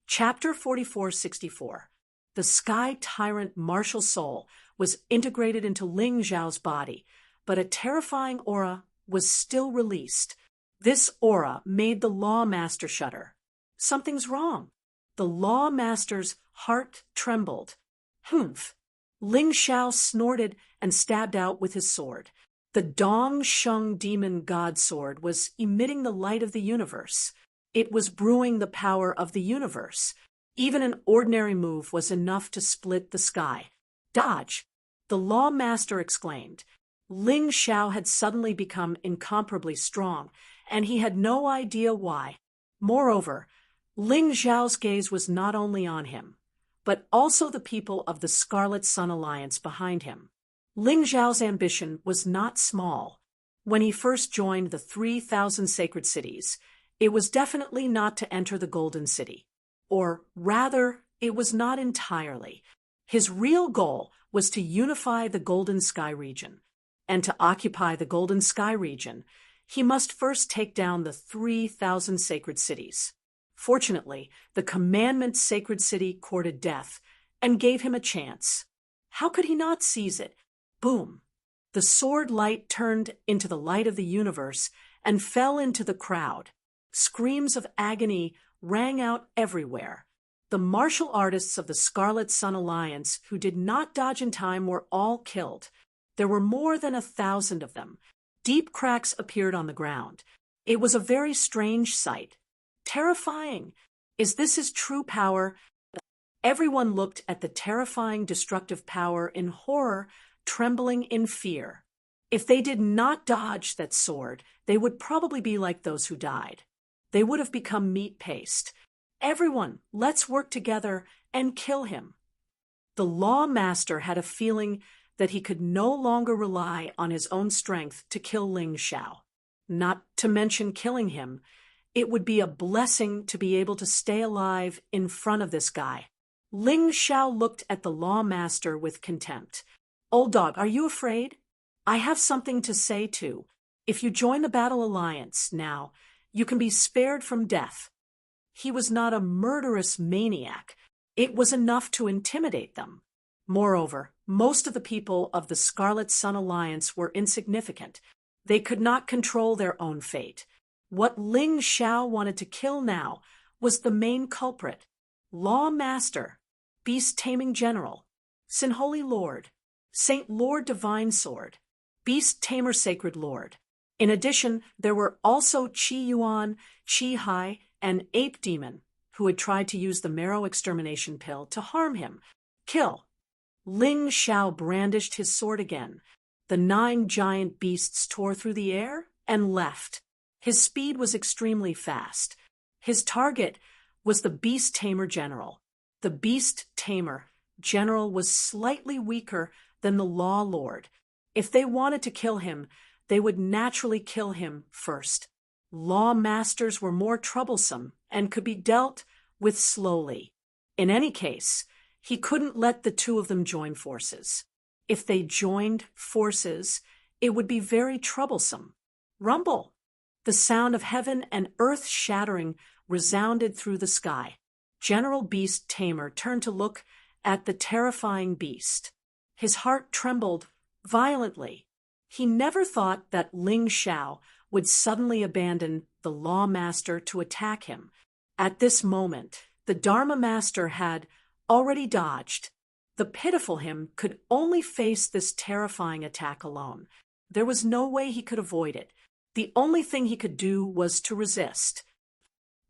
Chapter 4464. The Sky Tyrant Martial Soul was integrated into Ling Zhao's body, but a terrifying aura was still released. This aura made the Law Master shudder. Something's wrong. The Law Master's heart trembled. Humph! Ling Zhao snorted and stabbed out with his sword. The Dong Sheng Demon God Sword was emitting the light of the universe. It was brewing the power of the universe. Even an ordinary move was enough to split the sky. Dodge! The Law Master exclaimed. Ling Zhao had suddenly become incomparably strong, and he had no idea why. Moreover, Ling Zhao's gaze was not only on him, but also the people of the Scarlet Sun Alliance behind him. Ling Zhao's ambition was not small. When he first joined the 3,000 sacred cities, it was definitely not to enter the Golden City. Or rather, it was not entirely. His real goal was to unify the Golden Sky region. And to occupy the Golden Sky region, he must first take down the 3,000 sacred cities. Fortunately, the Commandment Sacred City courted death and gave him a chance. How could he not seize it? Boom! The sword light turned into the light of the universe and fell into the crowd. Screams of agony rang out everywhere. The martial artists of the Scarlet Sun Alliance who did not dodge in time were all killed. There were more than 1,000 of them. Deep cracks appeared on the ground. It was a very strange sight. Terrifying. Is this his true power? Everyone looked at the terrifying destructive power in horror, trembling in fear. If they did not dodge that sword, they would probably be like those who died. They would have become meat paste. Everyone, let's work together and kill him. The Law Master had a feeling that he could no longer rely on his own strength to kill Ling Zhao. Not to mention killing him, it would be a blessing to be able to stay alive in front of this guy. Ling Zhao looked at the Law Master with contempt. Old dog, are you afraid? I have something to say too. If you join the Battle Alliance now, you can be spared from death. He was not a murderous maniac. It was enough to intimidate them. Moreover, most of the people of the Scarlet Sun Alliance were insignificant. They could not control their own fate. What Ling Zhao wanted to kill now was the main culprit. Law Master, Beast Taming General, Sin Holy Lord, Saint Lord Divine Sword, Beast Tamer Sacred Lord. In addition, there were also Qi Yuan, Qi Hai, and Ape Demon, who had tried to use the marrow extermination pill to harm him. Kill. Ling Zhao brandished his sword again. The 9 giant beasts tore through the air and left. His speed was extremely fast. His target was the Beast Tamer General. The Beast Tamer General was slightly weaker than the Law Lord. If they wanted to kill him, they would naturally kill him first. Law Masters were more troublesome and could be dealt with slowly. In any case, he couldn't let the two of them join forces. If they joined forces, it would be very troublesome. Rumble! The sound of heaven and earth shattering resounded through the sky. General Beast Tamer turned to look at the terrifying beast. His heart trembled violently. He never thought that Ling Zhao would suddenly abandon the Law Master to attack him. At this moment, the Dharma Master had already dodged. The pitiful him could only face this terrifying attack alone. There was no way he could avoid it. The only thing he could do was to resist.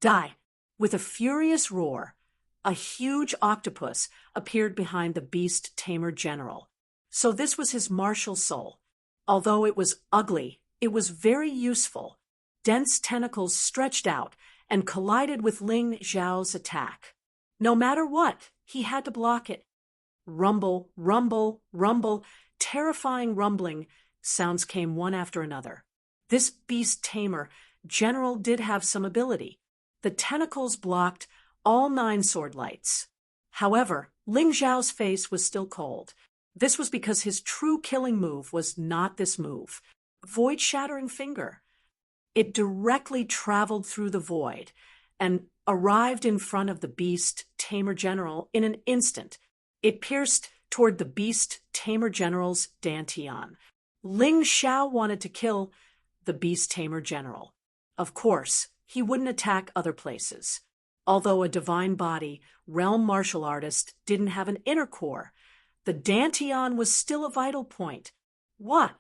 Die! With a furious roar, a huge octopus appeared behind the beast tamer general. So this was his martial soul. Although it was ugly, it was very useful. Dense tentacles stretched out and collided with Ling Xiao's attack. No matter what, he had to block it. Rumble, rumble, rumble, terrifying rumbling sounds came one after another. This beast tamer general did have some ability. The tentacles blocked all 9 sword lights. However, Ling Xiao's face was still cold. This was because his true killing move was not this move. Void-shattering finger. It directly traveled through the void and arrived in front of the beast tamer general in an instant. It pierced toward the beast tamer general's dantian. Ling Xiao wanted to kill the beast tamer general. Of course, he wouldn't attack other places. Although a divine body realm martial artist didn't have an inner core, the dantian was still a vital point. What?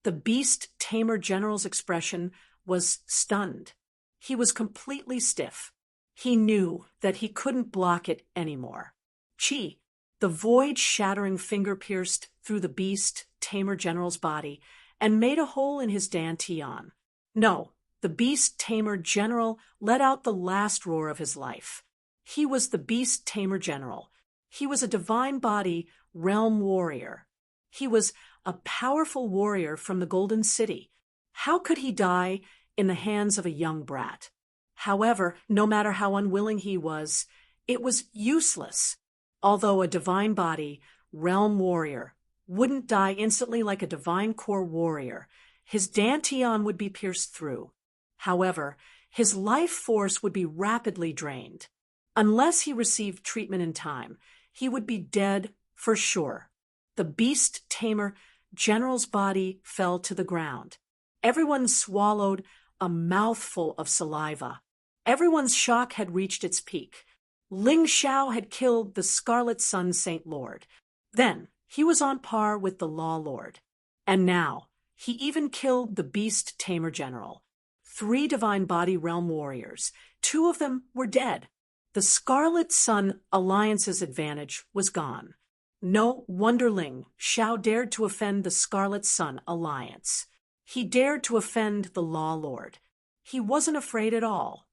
The beast tamer general's expression was stunned. He was completely stiff. He knew that he couldn't block it anymore. Chi, the void-shattering finger pierced through the beast tamer general's body and made a hole in his dantian. No, the beast tamer general let out the last roar of his life. He was the beast tamer general. He was a divine body realm warrior. He was a powerful warrior from the Golden City. How could he die in the hands of a young brat? However, no matter how unwilling he was, it was useless. Although a divine body realm warrior wouldn't die instantly like a divine core warrior, his dantian would be pierced through. However, his life force would be rapidly drained. Unless he received treatment in time, he would be dead for sure. The beast tamer general's body fell to the ground. Everyone swallowed a mouthful of saliva. Everyone's shock had reached its peak. Ling Xiao had killed the Scarlet Sun Saint Lord. Then he was on par with the Law Lord. And now he even killed the beast tamer general. 3 divine body realm warriors. 2 of them were dead. The Scarlet Sun Alliance's advantage was gone. No wonder Ling Xiao dared to offend the Scarlet Sun Alliance. He dared to offend the Law Lord. He wasn't afraid at all.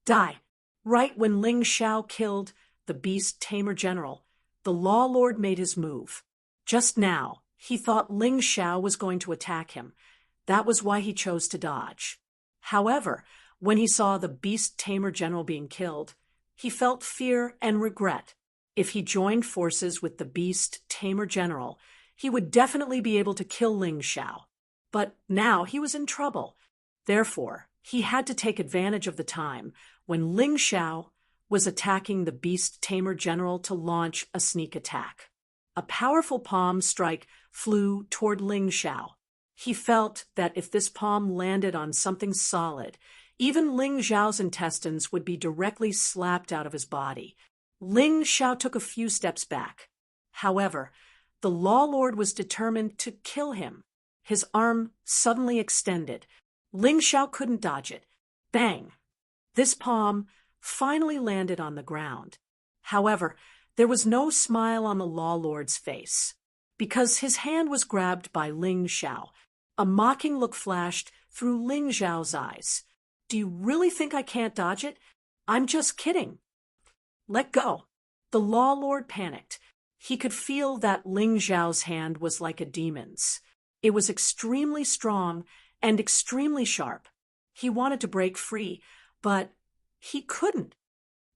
Die! Right when Ling Xiao killed the beast tamer general, the Law Lord made his move. Just now, he thought Ling Xiao was going to attack him. That was why he chose to dodge. However, when he saw the beast tamer general being killed, he felt fear and regret. If he joined forces with the beast tamer general, he would definitely be able to kill Ling Xiao. But now he was in trouble. Therefore, he had to take advantage of the time when Ling Xiao was attacking the beast tamer general to launch a sneak attack. A powerful palm strike flew toward Ling Xiao. He felt that if this palm landed on something solid, even Ling Xiao's intestines would be directly slapped out of his body. Ling Xiao took a few steps back. However, the Law Lord was determined to kill him. His arm suddenly extended. Ling Xiao couldn't dodge it. Bang! This palm finally landed on the ground. However, there was no smile on the Law Lord's face, because his hand was grabbed by Ling Xiao. A mocking look flashed through Ling Xiao's eyes. Do you really think I can't dodge it? I'm just kidding. Let go. The Law Lord panicked. He could feel that Ling Xiao's hand was like a demon's. It was extremely strong and extremely sharp. He wanted to break free, but he couldn't.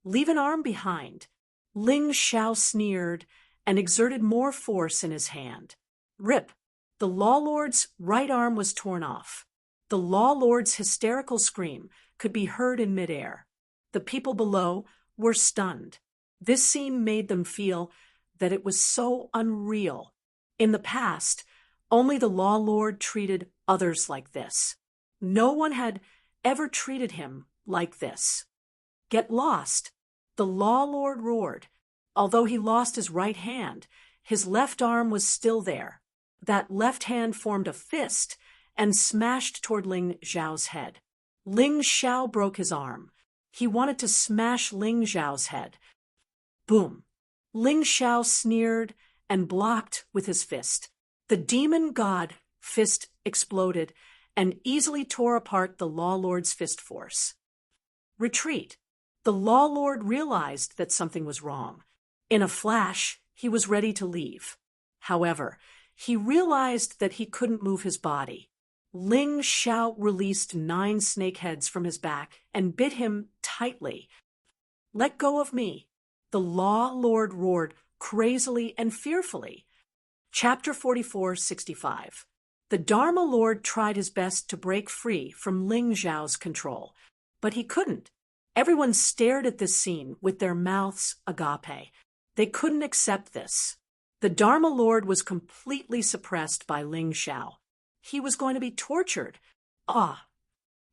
Leave an arm behind. Ling Xiao sneered and exerted more force in his hand. Rip! The Law Lord's right arm was torn off. The Law Lord's hysterical scream could be heard in midair. The people below were stunned. This scene made them feel that it was so unreal. In the past, only the Law Lord treated others like this. No one had ever treated him like this. Get lost! The Law Lord roared. Although he lost his right hand, his left arm was still there. That left hand formed a fist and smashed toward Ling Xiao's head. Ling Xiao broke his arm. He wanted to smash Ling Xiao's head. Boom! Ling Xiao sneered and blocked with his fist. The demon god fist exploded and easily tore apart the Law Lord's fist force. Retreat! The Law Lord realized that something was wrong. In a flash, he was ready to leave. However, he realized that he couldn't move his body. Ling Xiao released 9 snake heads from his back and bit him tightly. "Let go of me," the Law Lord roared crazily and fearfully. Chapter 44:65. The Dharma Lord tried his best to break free from Ling Xiao's control, but he couldn't. Everyone stared at this scene with their mouths agape. They couldn't accept this. The Dharma Lord was completely suppressed by Ling Xiao. He was going to be tortured. Ah!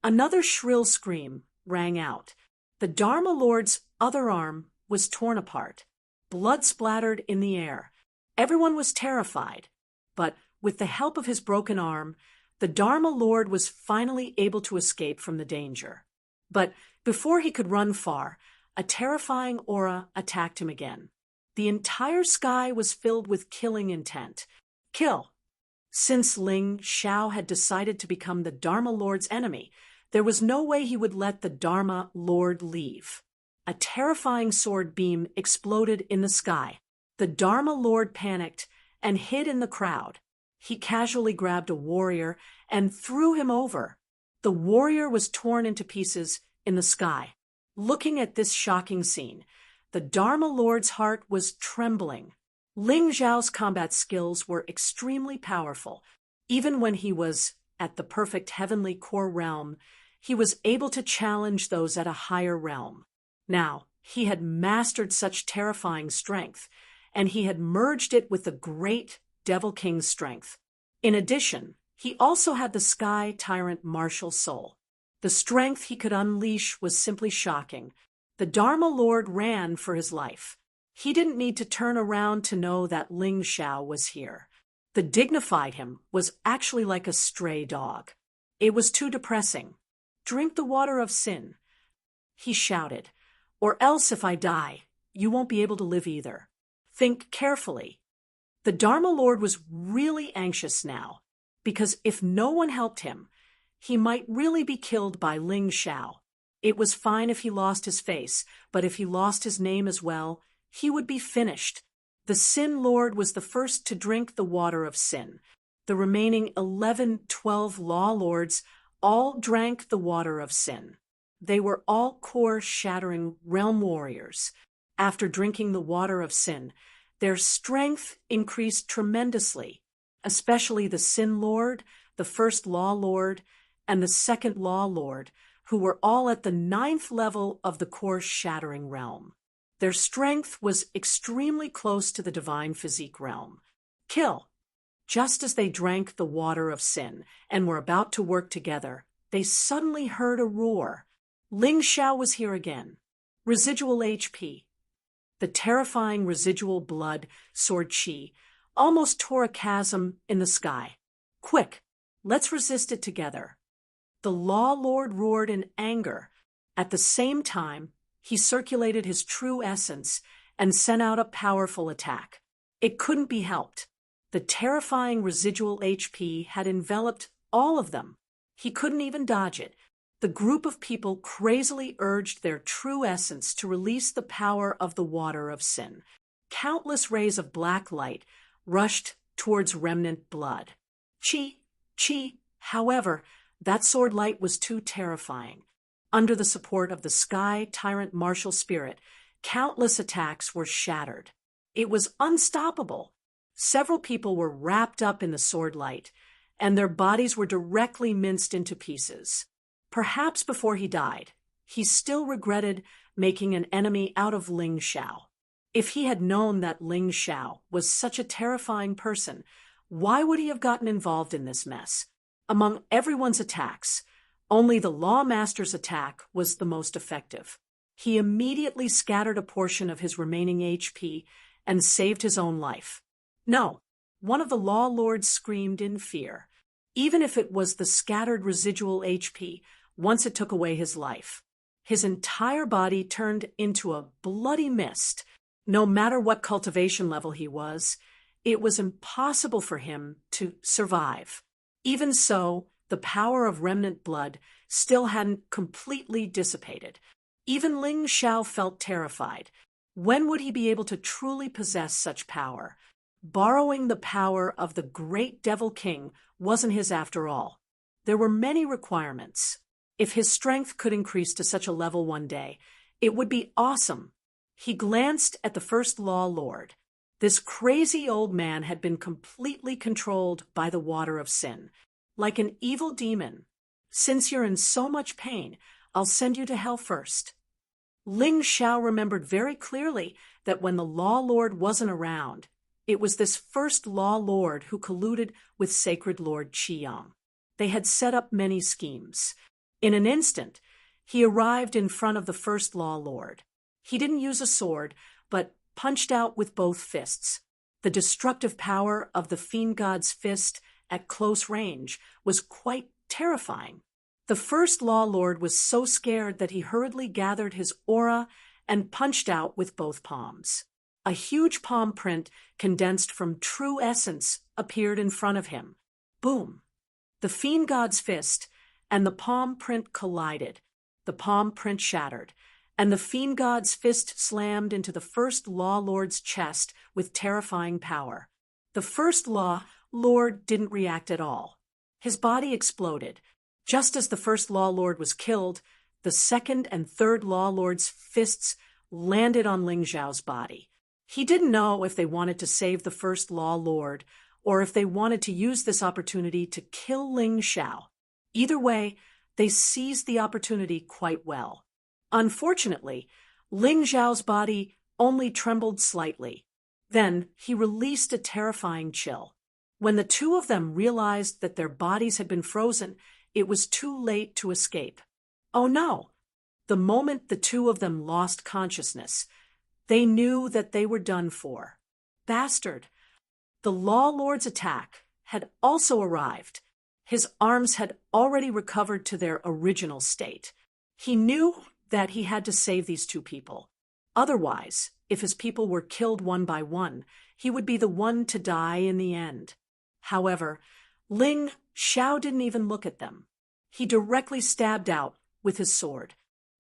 Another shrill scream rang out. The Dharma Lord's other arm was torn apart. Blood splattered in the air. Everyone was terrified. But with the help of his broken arm, the Dharma Lord was finally able to escape from the danger. But before he could run far, a terrifying aura attacked him again. The entire sky was filled with killing intent. Kill! Since Ling Xiao had decided to become the Dharma Lord's enemy, there was no way he would let the Dharma Lord leave. A terrifying sword beam exploded in the sky. The Dharma Lord panicked and hid in the crowd. He casually grabbed a warrior and threw him over. The warrior was torn into pieces in the sky. Looking at this shocking scene, the Dharma Lord's heart was trembling. Ling Xiao's combat skills were extremely powerful. Even when he was at the perfect heavenly core realm, he was able to challenge those at a higher realm. Now, he had mastered such terrifying strength, and he had merged it with the great Devil King's strength. In addition, he also had the Sky Tyrant martial soul. The strength he could unleash was simply shocking. The Dharma Lord ran for his life. He didn't need to turn around to know that Ling Xiao was here. The dignified him was actually like a stray dog. It was too depressing. "Drink the water of sin," he shouted, "or else if I die, you won't be able to live either. Think carefully." The Dharma Lord was really anxious now, because if no one helped him, he might really be killed by Ling Xiao. It was fine if he lost his face, but if he lost his name as well, he would be finished. The Sin Lord was the first to drink the water of sin. The remaining 12 Law Lords all drank the water of sin. They were all core-shattering realm warriors. After drinking the water of sin, their strength increased tremendously, especially the Sin Lord, the First Law Lord, and the Second Law Lord, who were all at the 9th level of the core-shattering realm. Their strength was extremely close to the divine physique realm. Kill! Just as they drank the water of sin and were about to work together, they suddenly heard a roar. Ling Xiao was here again. Residual HP. The terrifying residual blood sword chi almost tore a chasm in the sky. "Quick, let's resist it together." The Law Lord roared in anger. At the same time, he circulated his true essence and sent out a powerful attack. It couldn't be helped. The terrifying residual HP had enveloped all of them. He couldn't even dodge it. The group of people crazily urged their true essence to release the power of the water of sin. Countless rays of black light rushed towards remnant blood. Chi. However, that sword light was too terrifying. Under the support of the Sky Tyrant martial spirit, countless attacks were shattered. It was unstoppable. Several people were wrapped up in the sword light, and their bodies were directly minced into pieces. Perhaps before he died, he still regretted making an enemy out of Ling Xiao. If he had known that Ling Xiao was such a terrifying person, why would he have gotten involved in this mess? Among everyone's attacks, only the Law Master's attack was the most effective. He immediately scattered a portion of his remaining HP and saved his own life. "No!" one of the Law Lords screamed in fear. even if it was the scattered residual HP once it took away his life. His entire body turned into a bloody mist. No matter what cultivation level he was, it was impossible for him to survive. Even so, the power of remnant blood still hadn't completely dissipated. Even Ling Xiao felt terrified. When would he be able to truly possess such power? Borrowing the power of the great Devil King wasn't his after all. There were many requirements. If his strength could increase to such a level one day, it would be awesome. He glanced at the First Law Lord. This crazy old man had been completely controlled by the water of sin, like an evil demon. Since you're in so much pain, I'll send you to hell first. Ling Xiao remembered very clearly that when the Law Lord wasn't around, it was this First Law Lord who colluded with Sacred Lord Qiyang. They had set up many schemes. In an instant, he arrived in front of the First Law Lord. He didn't use a sword, but punched out with both fists. The destructive power of the Fiend God's fist at close range was quite terrifying. The First Law Lord was so scared that he hurriedly gathered his aura and punched out with both palms. A huge palm print condensed from true essence appeared in front of him. Boom! The Fiend God's fist and the palm print collided. The palm print shattered, and the Fiend God's fist slammed into the First Law Lord's chest with terrifying power. The First Law Lord didn't react at all. His body exploded. Just as the First Law Lord was killed, the Second and Third Law Lord's fists landed on Ling Xiao's body. He didn't know if they wanted to save the First Law Lord or if they wanted to use this opportunity to kill Ling Xiao. Either way, they seized the opportunity quite well. Unfortunately, Ling Xiao's body only trembled slightly. Then he released a terrifying chill. When the two of them realized that their bodies had been frozen, it was too late to escape. Oh no! The moment the two of them lost consciousness, they knew that they were done for. Bastard! The Law Lord's attack had also arrived. His arms had already recovered to their original state. He knew that he had to save these two people. Otherwise, if his people were killed one by one, he would be the one to die in the end. However, Ling Xiao didn't even look at them. He directly stabbed out with his sword.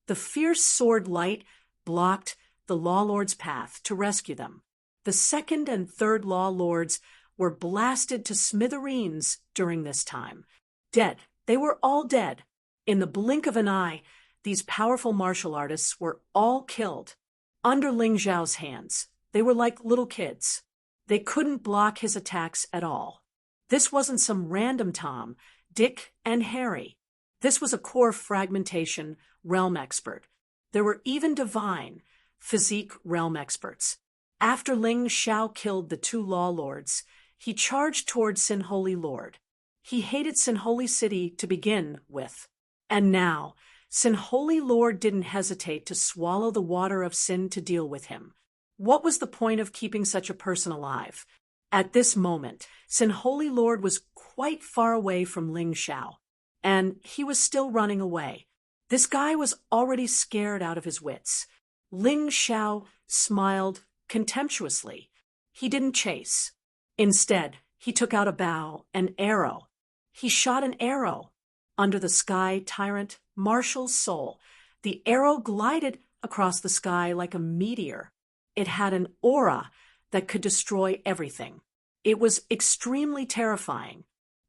The fierce sword light blocked the Law Lord's path to rescue them. The Second and Third Law Lords were blasted to smithereens during this time. Dead. They were all dead. In the blink of an eye, these powerful martial artists were all killed. Under Ling Xiao's hands, they were like little kids. They couldn't block his attacks at all. This wasn't some random Tom, Dick, and Harry. This was a core fragmentation realm expert. There were even divine, physique realm experts. After Ling Xiao killed the two Law Lords, he charged toward Sin Holy Lord. He hated Sin Holy City to begin with. And now, Sin Holy Lord didn't hesitate to swallow the water of sin to deal with him. What was the point of keeping such a person alive? At this moment, Sin Holy Lord was quite far away from Ling Xiao, and he was still running away. This guy was already scared out of his wits. Ling Xiao smiled contemptuously. He didn't chase. Instead, he took out a bow, an arrow. He shot an arrow. Under the sky tyrant Marshall's soul, the arrow glided across the sky like a meteor. It had an aura that could destroy everything. It was extremely terrifying.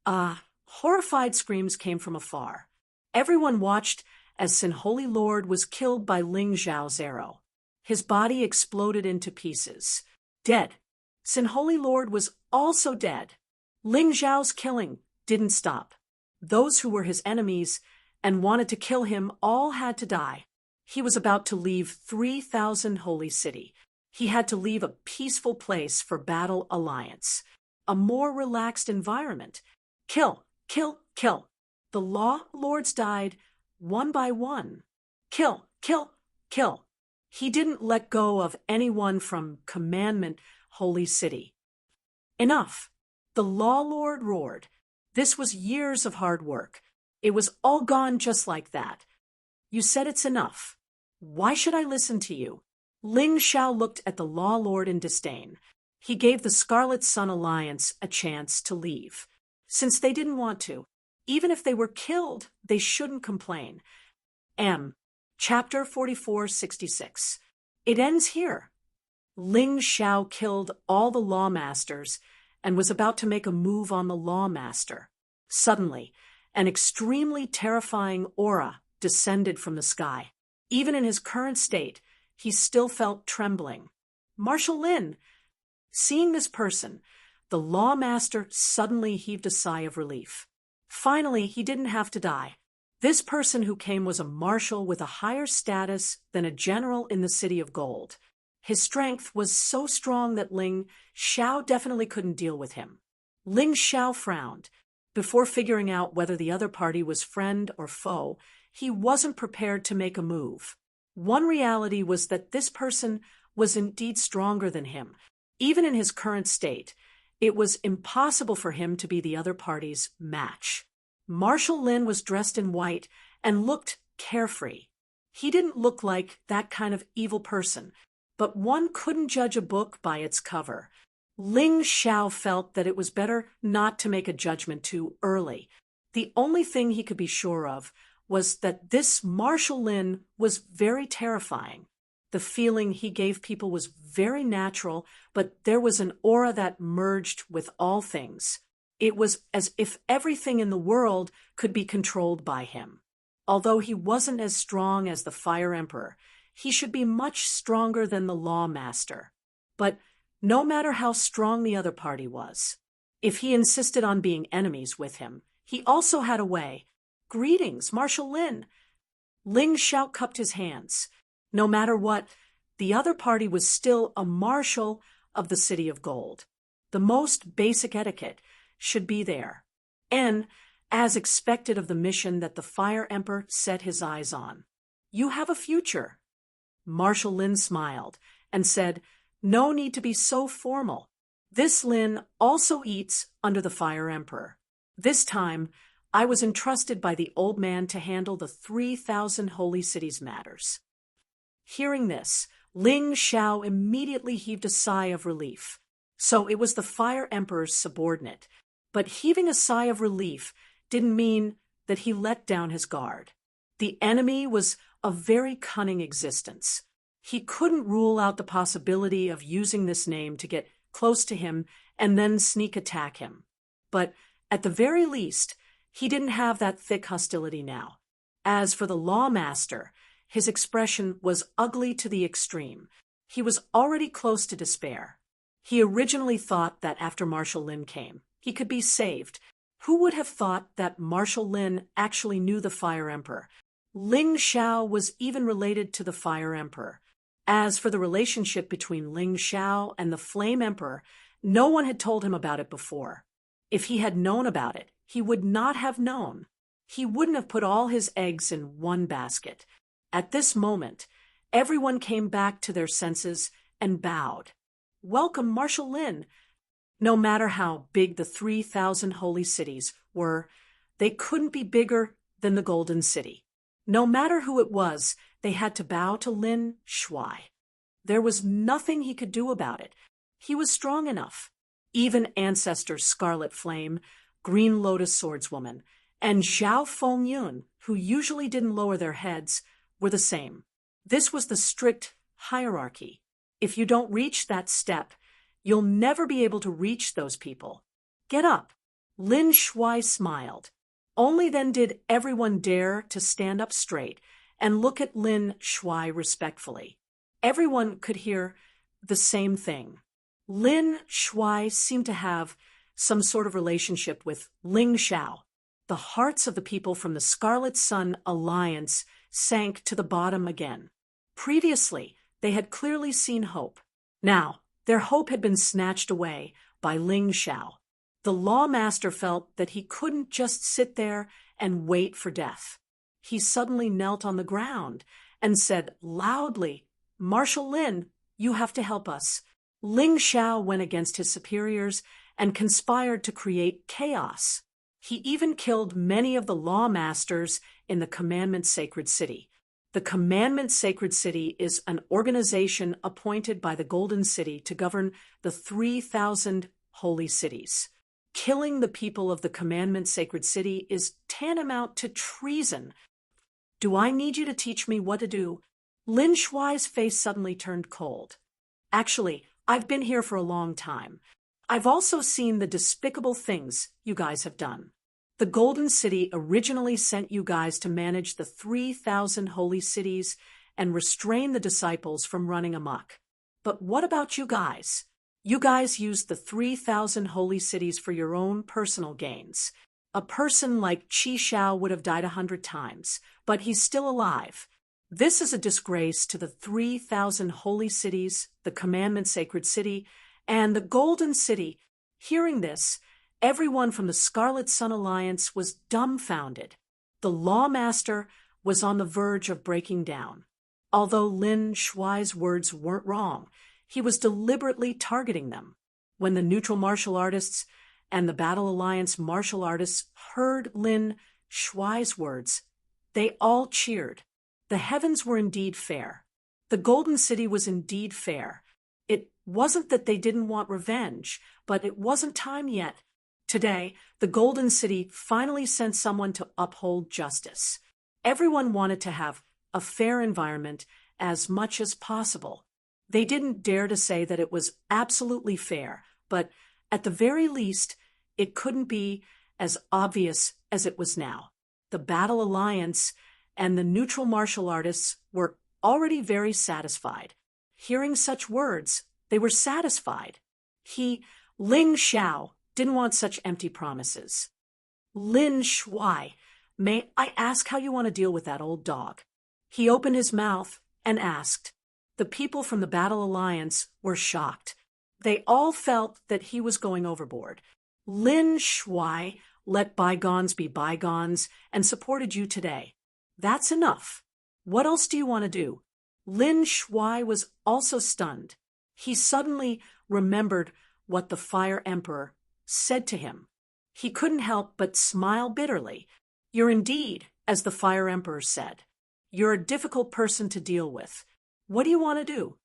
Horrified screams came from afar. Everyone watched as Sin Holy Lord was killed by Ling Xiao's arrow. His body exploded into pieces. Dead. Sin Holy Lord was also dead. Ling Xiao's killing didn't stop. Those who were his enemies and wanted to kill him all had to die. He was about to leave 3,000 Holy City. He had to leave a peaceful place for Battle Alliance, a more relaxed environment. Kill, kill, kill. The Law Lords died one by one. Kill, kill, kill. He didn't let go of anyone from Commandment Holy City. Enough. The Law Lord roared. This was years of hard work. It was all gone just like that. You said it's enough. Why should I listen to you? Ling Xiao looked at the law lord in disdain. He gave the Scarlet Sun Alliance a chance to leave. Since they didn't want to, even if they were killed, they shouldn't complain. Chapter 4466. It ends here. Ling Xiao killed all the lawmasters and was about to make a move on the lawmaster. Suddenly, an extremely terrifying aura descended from the sky. Even in his current state, he still felt trembling. Marshal Lin! Seeing this person, the lawmaster suddenly heaved a sigh of relief. Finally, he didn't have to die. This person who came was a marshal with a higher status than a general in the City of Gold. His strength was so strong that Ling Xiao definitely couldn't deal with him. Ling Xiao frowned. Before figuring out whether the other party was friend or foe, he wasn't prepared to make a move. One reality was that this person was indeed stronger than him. Even in his current state, it was impossible for him to be the other party's match. Marshal Lin was dressed in white and looked carefree. He didn't look like that kind of evil person, but one couldn't judge a book by its cover. Ling Xiao felt that it was better not to make a judgment too early. The only thing he could be sure of was that this Marshal Lin was very terrifying. The feeling he gave people was very natural, but there was an aura that merged with all things. It was as if everything in the world could be controlled by him. Although he wasn't as strong as the Fire Emperor, he should be much stronger than the Lawmaster. But no matter how strong the other party was, if he insisted on being enemies with him, he also had a way. Greetings, Marshal Lin. Ling Xiao cupped his hands. No matter what, the other party was still a marshal of the City of Gold. The most basic etiquette should be there, and as expected of the mission that the Fire Emperor set his eyes on. You have a future. Marshal Lin smiled and said, no need to be so formal. This Lin also eats under the Fire Emperor. This time, I was entrusted by the old man to handle the 3,000 holy cities matters. Hearing this, Ling Xiao immediately heaved a sigh of relief. So it was the Fire Emperor's subordinate. But heaving a sigh of relief didn't mean that he let down his guard. The enemy was a very cunning existence. He couldn't rule out the possibility of using this name to get close to him and then sneak attack him. But at the very least, he didn't have that thick hostility now. As for the Lawmaster, his expression was ugly to the extreme. He was already close to despair. He originally thought that after Marshal Lin came, he could be saved. Who would have thought that Marshal Lin actually knew the Fire Emperor? Ling Xiao was even related to the Fire Emperor. As for the relationship between Ling Xiao and the Flame Emperor, no one had told him about it before. If he had known about it, he would not have known. He wouldn't have put all his eggs in one basket. At this moment, everyone came back to their senses and bowed. Welcome, Marshal Lin. No matter how big the 3,000 holy cities were, they couldn't be bigger than the Golden City. No matter who it was, they had to bow to Lin Shuai. There was nothing he could do about it. He was strong enough. Even Ancestor Scarlet Flame, Green Lotus Swordswoman, and Zhao Fengyun, who usually didn't lower their heads, were the same. This was the strict hierarchy. If you don't reach that step, you'll never be able to reach those people. Get up. Lin Shuai smiled. Only then did everyone dare to stand up straight and look at Lin Shuai respectfully. Everyone could hear the same thing. Lin Shuai seemed to have some sort of relationship with Ling Xiao. The hearts of the people from the Scarlet Sun Alliance sank to the bottom again. Previously, they had clearly seen hope. Now, their hope had been snatched away by Ling Xiao. The Lawmaster felt that he couldn't just sit there and wait for death. He suddenly knelt on the ground and said loudly, Marshal Lin, you have to help us. Ling Xiao went against his superiors and conspired to create chaos. He even killed many of the law masters in the Commandment Sacred City. The Commandment Sacred City is an organization appointed by the Golden City to govern the 3,000 holy cities. Killing the people of the Commandment Sacred City is tantamount to treason. Do I need you to teach me what to do? Lin Shuai's face suddenly turned cold. Actually, I've been here for a long time. I've also seen the despicable things you guys have done. The Golden City originally sent you guys to manage the 3,000 holy cities and restrain the disciples from running amok. But what about you guys? You guys used the 3,000 holy cities for your own personal gains. A person like Qi Shao would have died 100 times, but he's still alive. This is a disgrace to the 3,000 holy cities, the Commandment Sacred City, and the Golden City. Hearing this, everyone from the Scarlet Sun Alliance was dumbfounded. The Lawmaster was on the verge of breaking down. Although Lin Shuai's words weren't wrong, he was deliberately targeting them. When the neutral martial artists and the Battle Alliance martial artists heard Lin Shuai's words, they all cheered. The heavens were indeed fair. The Golden City was indeed fair. It wasn't that they didn't want revenge, but it wasn't time yet. Today, the Golden City finally sent someone to uphold justice. Everyone wanted to have a fair environment as much as possible. They didn't dare to say that it was absolutely fair, but at the very least, it couldn't be as obvious as it was now. The Battle Alliance and the neutral martial artists were already very satisfied. Hearing such words, they were satisfied. Ling Xiao, didn't want such empty promises. Lin Shuai, may I ask how you want to deal with that old dog? He opened his mouth and asked. The people from the Battle Alliance were shocked. They all felt that he was going overboard. Lin Shuai let bygones be bygones and supported you today. That's enough. What else do you want to do? Lin Shuai was also stunned. He suddenly remembered what the Fire Emperor said to him. He couldn't help but smile bitterly. You're indeed, as the Fire Emperor said. You're a difficult person to deal with. What do you want to do?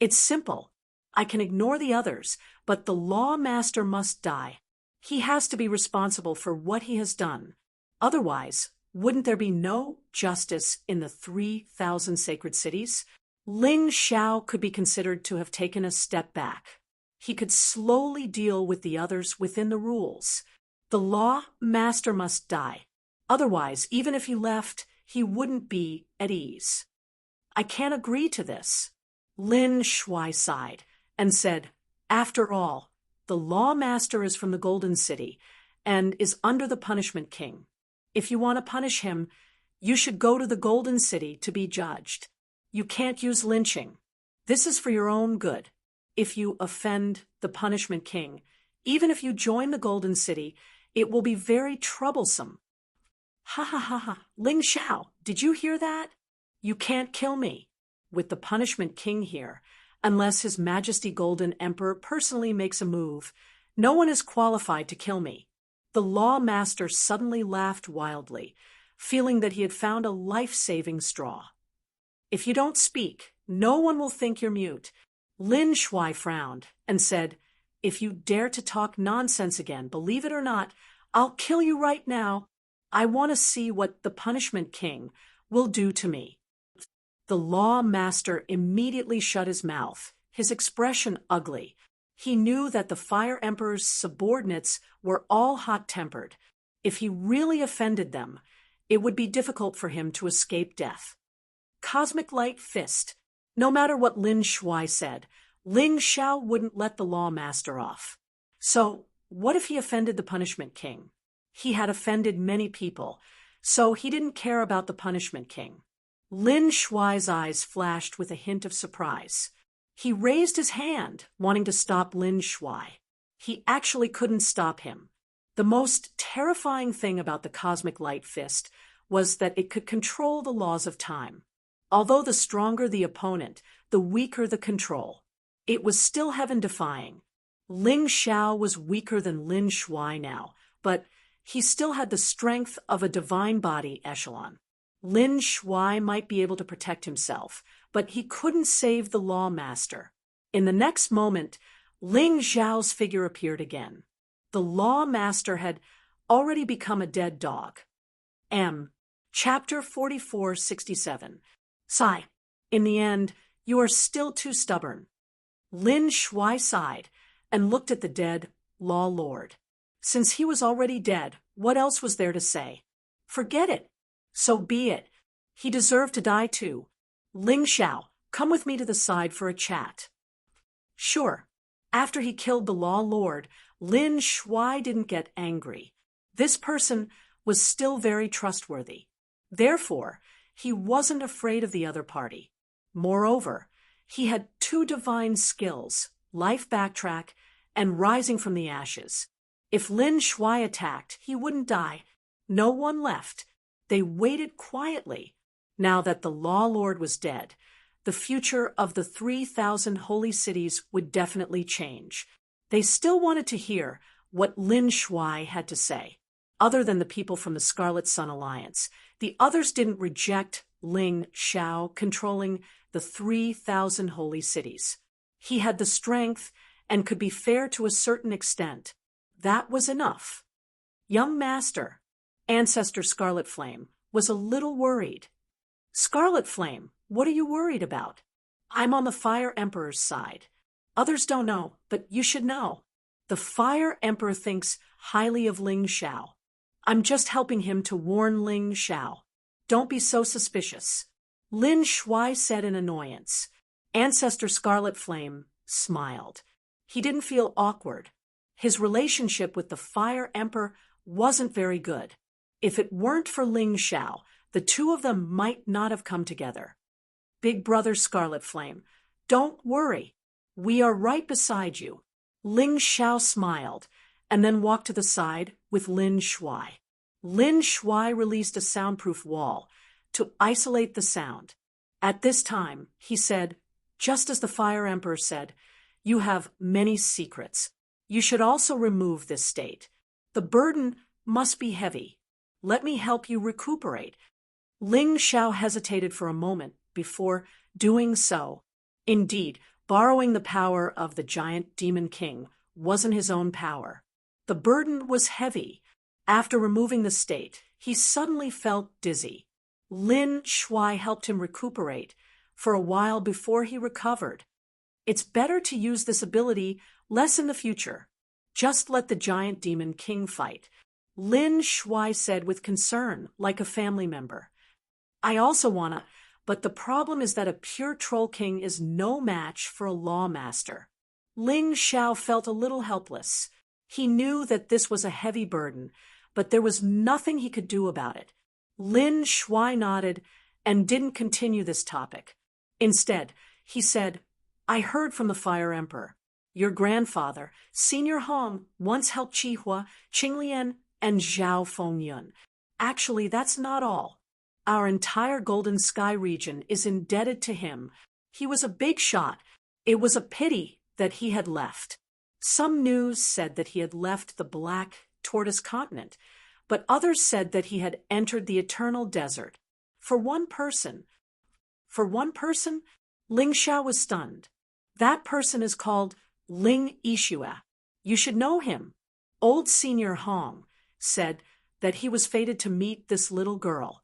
It's simple. I can ignore the others, but the Law Master must die. He has to be responsible for what he has done. Otherwise, wouldn't there be no justice in the 3,000 sacred cities? Ling Xiao could be considered to have taken a step back. He could slowly deal with the others within the rules. The Law Master must die. Otherwise, even if he left, he wouldn't be at ease. I can't agree to this. Lin Shuai sighed and said, after all, the Law Master is from the Golden City and is under the Punishment King. If you want to punish him, you should go to the Golden City to be judged. You can't use lynching. This is for your own good. If you offend the Punishment King, even if you join the Golden City, it will be very troublesome. Ha ha ha ha. Ling Xiao, did you hear that? You can't kill me. With the Punishment King here, unless His Majesty Golden Emperor personally makes a move, no one is qualified to kill me. The Law Master suddenly laughed wildly, feeling that he had found a life-saving straw. If you don't speak, no one will think you're mute. Lin Shuai frowned and said, if you dare to talk nonsense again, believe it or not, I'll kill you right now. I want to see what the Punishment King will do to me. The Law Master immediately shut his mouth, his expression ugly. He knew that the Fire Emperor's subordinates were all hot-tempered. If he really offended them, it would be difficult for him to escape death. Cosmic Light Fist. No matter what Lin Shuai said, Ling Xiao wouldn't let the Law Master off. So, what if he offended the Punishment King? He had offended many people, so he didn't care about the Punishment King. Lin Shuai's eyes flashed with a hint of surprise. He raised his hand, wanting to stop Lin Shuai. He actually couldn't stop him. The most terrifying thing about the Cosmic Light Fist was that it could control the laws of time. Although the stronger the opponent, the weaker the control. It was still heaven-defying. Ling Xiao was weaker than Lin Shuai now, but he still had the strength of a divine body echelon. Lin Shuai might be able to protect himself, but he couldn't save the lawmaster. In the next moment, Ling Zhao's figure appeared again. The lawmaster had already become a dead dog. Chapter 4467. Sigh. In the end, you are still too stubborn. Lin Shuai sighed and looked at the dead law lord. Since he was already dead, what else was there to say? Forget it. So be it. He deserved to die too. Ling Xiao, come with me to the side for a chat. Sure. After he killed the law lord, Lin Shuai didn't get angry. This person was still very trustworthy. Therefore, he wasn't afraid of the other party. Moreover, he had two divine skills, life backtrack and rising from the ashes. If Lin Shuai attacked, he wouldn't die. No one left. They waited quietly. Now that the law lord was dead, the future of the 3,000 holy cities would definitely change. They still wanted to hear what Lin Shuai had to say. Other than the people from the Scarlet Sun Alliance, the others didn't reject Ling Xiao controlling the 3,000 holy cities. He had the strength and could be fair to a certain extent. That was enough. Young Master, Ancestor Scarlet Flame, was a little worried. Scarlet Flame, what are you worried about? I'm on the Fire Emperor's side. Others don't know, but you should know. The Fire Emperor thinks highly of Ling Xiao. I'm just helping him to warn Ling Xiao. Don't be so suspicious. Lin Shuai said in annoyance. Ancestor Scarlet Flame smiled. He didn't feel awkward. His relationship with the Fire Emperor wasn't very good. If it weren't for Ling Xiao, the two of them might not have come together. Big brother Scarlet Flame, don't worry. We are right beside you. Ling Xiao smiled and then walked to the side with Lin Shuai. Lin Shuai released a soundproof wall to isolate the sound. At this time, he said, just as the Fire Emperor said, you have many secrets. You should also remove this state. The burden must be heavy. Let me help you recuperate. Ling Xiao hesitated for a moment before doing so. Indeed, borrowing the power of the giant demon king wasn't his own power. The burden was heavy. After removing the state, he suddenly felt dizzy. Lin Shuai helped him recuperate for a while before he recovered. It's better to use this ability less in the future. Just let the giant demon king fight. Lin Shuai said with concern, like a family member. I also wanna, but the problem is that a pure troll king is no match for a lawmaster. Ling Xiao felt a little helpless. He knew that this was a heavy burden, but there was nothing he could do about it. Lin Shuai nodded and didn't continue this topic. Instead, he said, I heard from the Fire Emperor. Your grandfather, Senior Hong, once helped Qihua, Qinglian, and Zhao Fengyun. Actually, that's not all. Our entire Golden Sky region is indebted to him. He was a big shot. It was a pity that he had left. Some news said that he had left the Black Tortoise continent, but others said that he had entered the Eternal Desert. For one person, Ling Xiao was stunned. That person is called Ling Yixue. You should know him. Old Senior Hong said that he was fated to meet this little girl.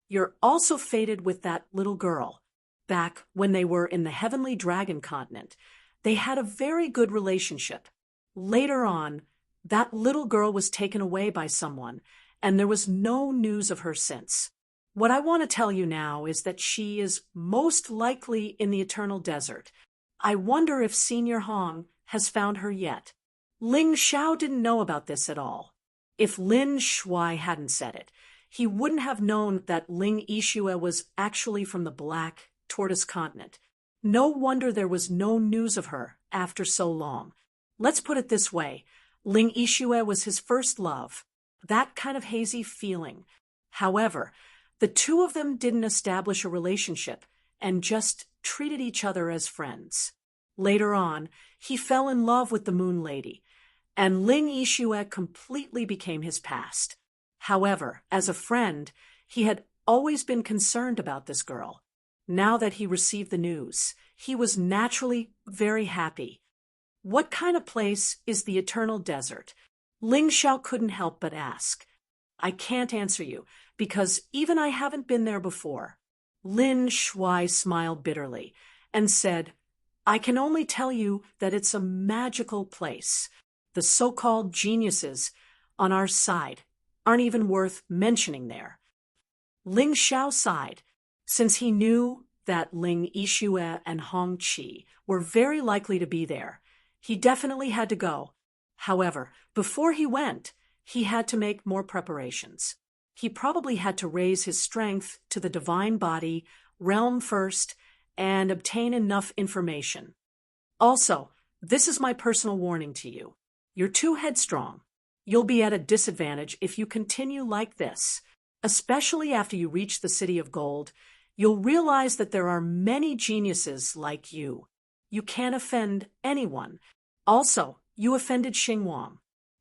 You're also fated with that little girl. Back when they were in the Heavenly Dragon continent, they had a very good relationship. Later on, that little girl was taken away by someone, and there was no news of her since. What I want to tell you now is that she is most likely in the Eternal Desert. I wonder if Senior Hong has found her yet. Ling Xiao didn't know about this at all. If Lin Shuai hadn't said it, he wouldn't have known that Ling Yixue was actually from the Black Tortoise continent. No wonder there was no news of her after so long. Let's put it this way. Ling Yixue was his first love. That kind of hazy feeling. However, the two of them didn't establish a relationship and just treated each other as friends. Later on, he fell in love with the Moon Lady, and Ling Yixue completely became his past. However, as a friend, he had always been concerned about this girl. Now that he received the news, he was naturally very happy. What kind of place is the Eternal Desert? Ling Xiao couldn't help but ask. I can't answer you, because even I haven't been there before. Lin Shuai smiled bitterly and said, I can only tell you that it's a magical place. The so-called geniuses on our side aren't even worth mentioning there. Ling Xiao sighed, since he knew that Ling Yixue and Hong Qi were very likely to be there. He definitely had to go. However, before he went, he had to make more preparations. He probably had to raise his strength to the divine body, realm first, and obtain enough information. Also, this is my personal warning to you. You're too headstrong. You'll be at a disadvantage if you continue like this. Especially after you reach the City of Gold, you'll realize that there are many geniuses like you. You can't offend anyone. Also, you offended Xingwang.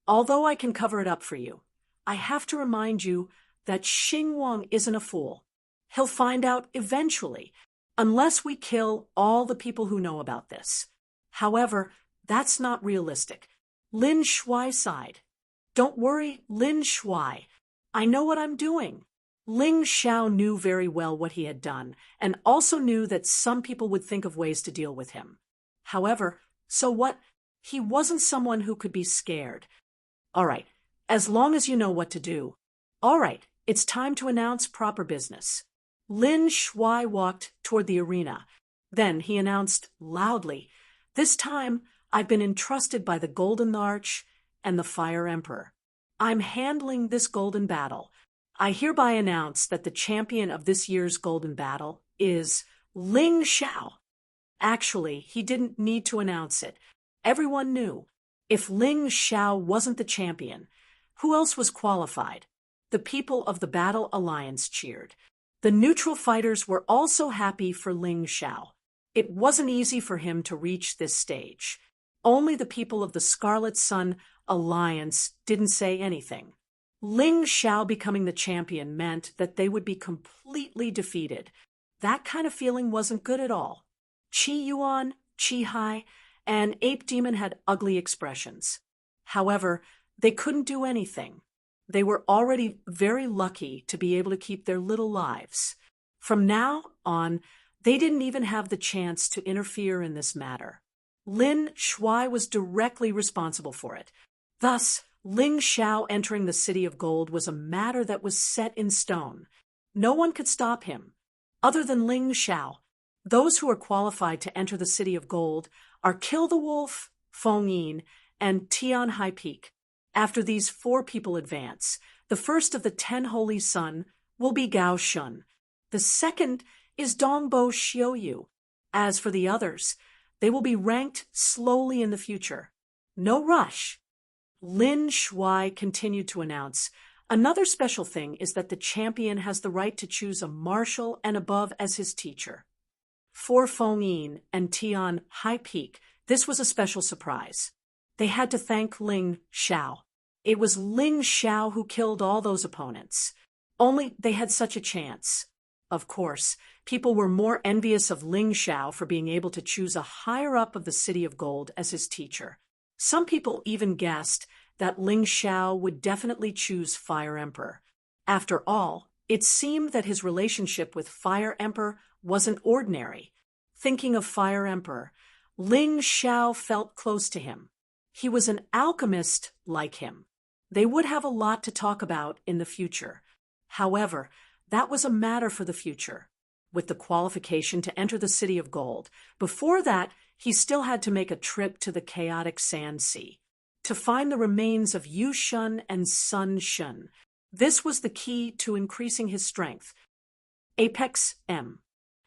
Although I can cover it up for you, I have to remind you that Xingwang isn't a fool. He'll find out eventually, unless we kill all the people who know about this. However, that's not realistic. Lin Shuai sighed. Don't worry, Lin Shuai. I know what I'm doing. Ling Xiao knew very well what he had done, and also knew that some people would think of ways to deal with him. However, so what? He wasn't someone who could be scared. All right, as long as you know what to do. All right, it's time to announce proper business. Lin Shuai walked toward the arena. Then he announced loudly, This time, I've been entrusted by the Golden Arch and the Fire Emperor. I'm handling this golden battle. I hereby announce that the champion of this year's golden battle is Ling Xiao. Actually, he didn't need to announce it. Everyone knew. If Ling Xiao wasn't the champion, who else was qualified? The people of the Battle Alliance cheered. The neutral fighters were also happy for Ling Xiao. It wasn't easy for him to reach this stage. Only the people of the Scarlet Sun Alliance didn't say anything. Ling Xiao becoming the champion meant that they would be completely defeated. That kind of feeling wasn't good at all. Qi Yuan, Qi Hai, and Ape Demon had ugly expressions. However, they couldn't do anything. They were already very lucky to be able to keep their little lives. From now on, they didn't even have the chance to interfere in this matter. Lin Shuai was directly responsible for it. Thus, Ling Xiao entering the City of Gold was a matter that was set in stone. No one could stop him. Other than Ling Xiao, those who are qualified to enter the City of Gold are Kill the Wolf, Feng Yin, and Tian High Peak. After these 4 people advance, the first of the 10 Holy Sun will be Gao Shun. The second is Dongbo Xiuyu. As for the others, they will be ranked slowly in the future. No rush. Lin Shuai continued to announce, another special thing is that the champion has the right to choose a marshal and above as his teacher. For Feng Yin and Tian High Peak, this was a special surprise. They had to thank Ling Xiao. It was Ling Xiao who killed all those opponents. Only they had such a chance. Of course, people were more envious of Ling Xiao for being able to choose a higher-up of the City of Gold as his teacher. Some people even guessed that Ling Xiao would definitely choose Fire Emperor. After all, it seemed that his relationship with Fire Emperor wasn't ordinary. Thinking of Fire Emperor, Ling Xiao felt close to him. He was an alchemist like him. They would have a lot to talk about in the future. However, that was a matter for the future. With the qualification to enter the City of Gold, before that, he still had to make a trip to the chaotic Sand Sea to find the remains of Yu Shun and Sun Shun. This was the key to increasing his strength. Apex M.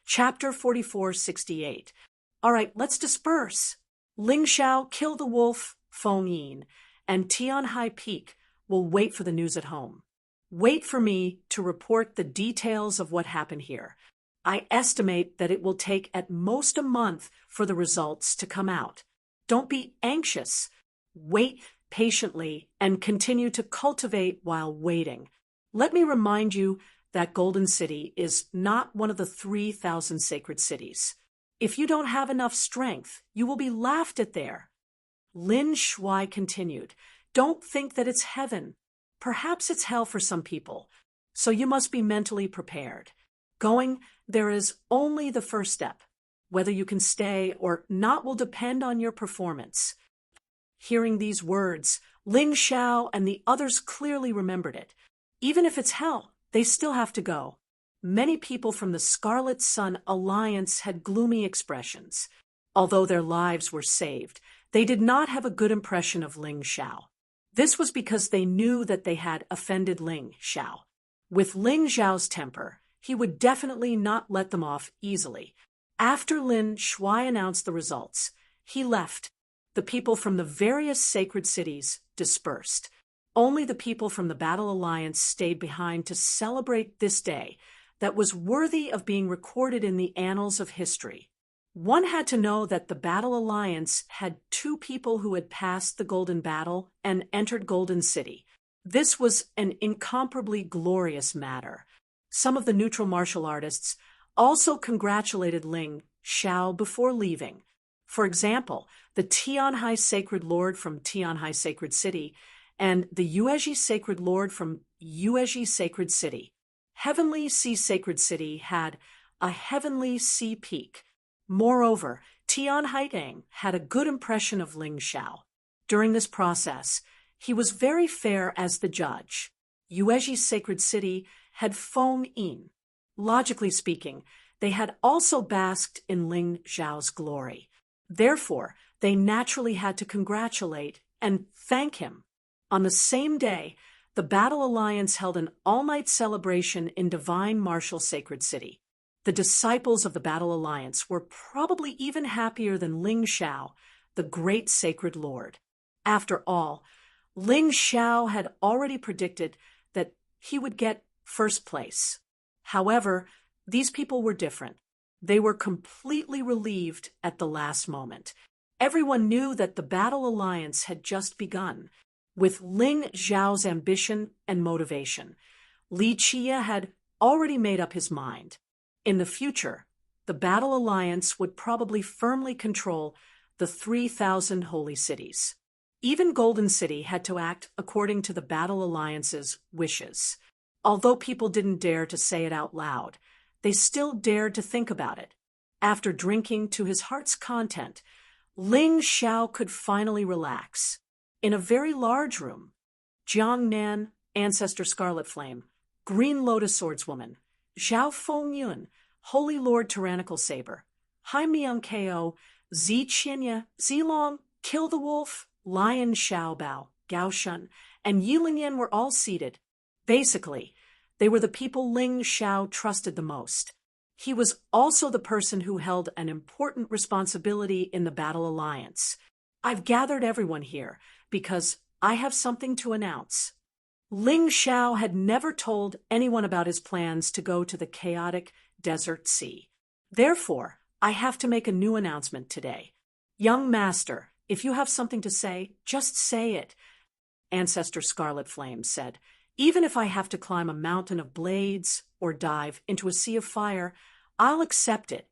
Chapter 4468. All right, let's disperse. Ling Xiao, Kill the Wolf, Feng Yin, and Tian High Peak will wait for the news at home. Wait for me to report the details of what happened here. I estimate that it will take at most a month for the results to come out. Don't be anxious. Wait patiently, and continue to cultivate while waiting. Let me remind you that Golden City is not one of the 3,000 sacred cities. If you don't have enough strength, you will be laughed at there. Lin Shuai continued, "Don't think that it's heaven. Perhaps it's hell for some people, so you must be mentally prepared. Going there is only the first step. Whether you can stay or not will depend on your performance." Hearing these words, Ling Xiao and the others clearly remembered it. Even if it's hell, they still have to go. Many people from the Scarlet Sun Alliance had gloomy expressions. Although their lives were saved, they did not have a good impression of Ling Xiao. This was because they knew that they had offended Ling Xiao. With Ling Xiao's temper, he would definitely not let them off easily. After Lin Shuai announced the results, he left. The people from the various sacred cities dispersed. Only the people from the Battle Alliance stayed behind to celebrate this day that was worthy of being recorded in the annals of history. One had to know that the Battle Alliance had 2 people who had passed the Golden Battle and entered Golden City. This was an incomparably glorious matter. Some of the neutral martial artists also congratulated Ling Xiao before leaving. For example, the Tianhai Sacred Lord from Tianhai Sacred City and the Yuezhi Sacred Lord from Yuezhi Sacred City. Heavenly Sea Sacred City had a Heavenly Sea Peak. Moreover, Tianhai Dang had a good impression of Ling Xiao. During this process, he was very fair as the judge. Yuezhi Sacred City had Feng Yin. Logically speaking, they had also basked in Ling Xiao's glory. Therefore, they naturally had to congratulate and thank him. On the same day, the Battle Alliance held an all-night celebration in Divine Martial Sacred City. The disciples of the Battle Alliance were probably even happier than Ling Xiao, the great sacred lord. After all, Ling Xiao had already predicted that he would get first place. However, these people were different. They were completely relieved at the last moment. Everyone knew that the Battle Alliance had just begun. With Ling Xiao's ambition and motivation, Li Qia had already made up his mind. In the future, the Battle Alliance would probably firmly control the 3,000 holy cities. Even Golden City had to act according to the Battle Alliance's wishes. Although people didn't dare to say it out loud, they still dared to think about it. After drinking to his heart's content, Ling Xiao could finally relax. In a very large room, Jiang Nan, Ancestor Scarlet Flame, Green Lotus Swordswoman, Zhao Fengyun, Holy Lord Tyrannical Saber, Hai Miang Ko, Zi Qinya, Zilong, Kill the Wolf, Lion Xiaobao, Gao Shun, and Yi Lingyan were all seated. Basically, they were the people Ling Xiao trusted the most. He was also the person who held an important responsibility in the Battle Alliance. I've gathered everyone here because I have something to announce. Ling Xiao had never told anyone about his plans to go to the chaotic desert sea. Therefore, I have to make a new announcement today. Young master, if you have something to say, just say it. Ancestor Scarlet Flame said, even if I have to climb a mountain of blades or dive into a sea of fire, I'll accept it.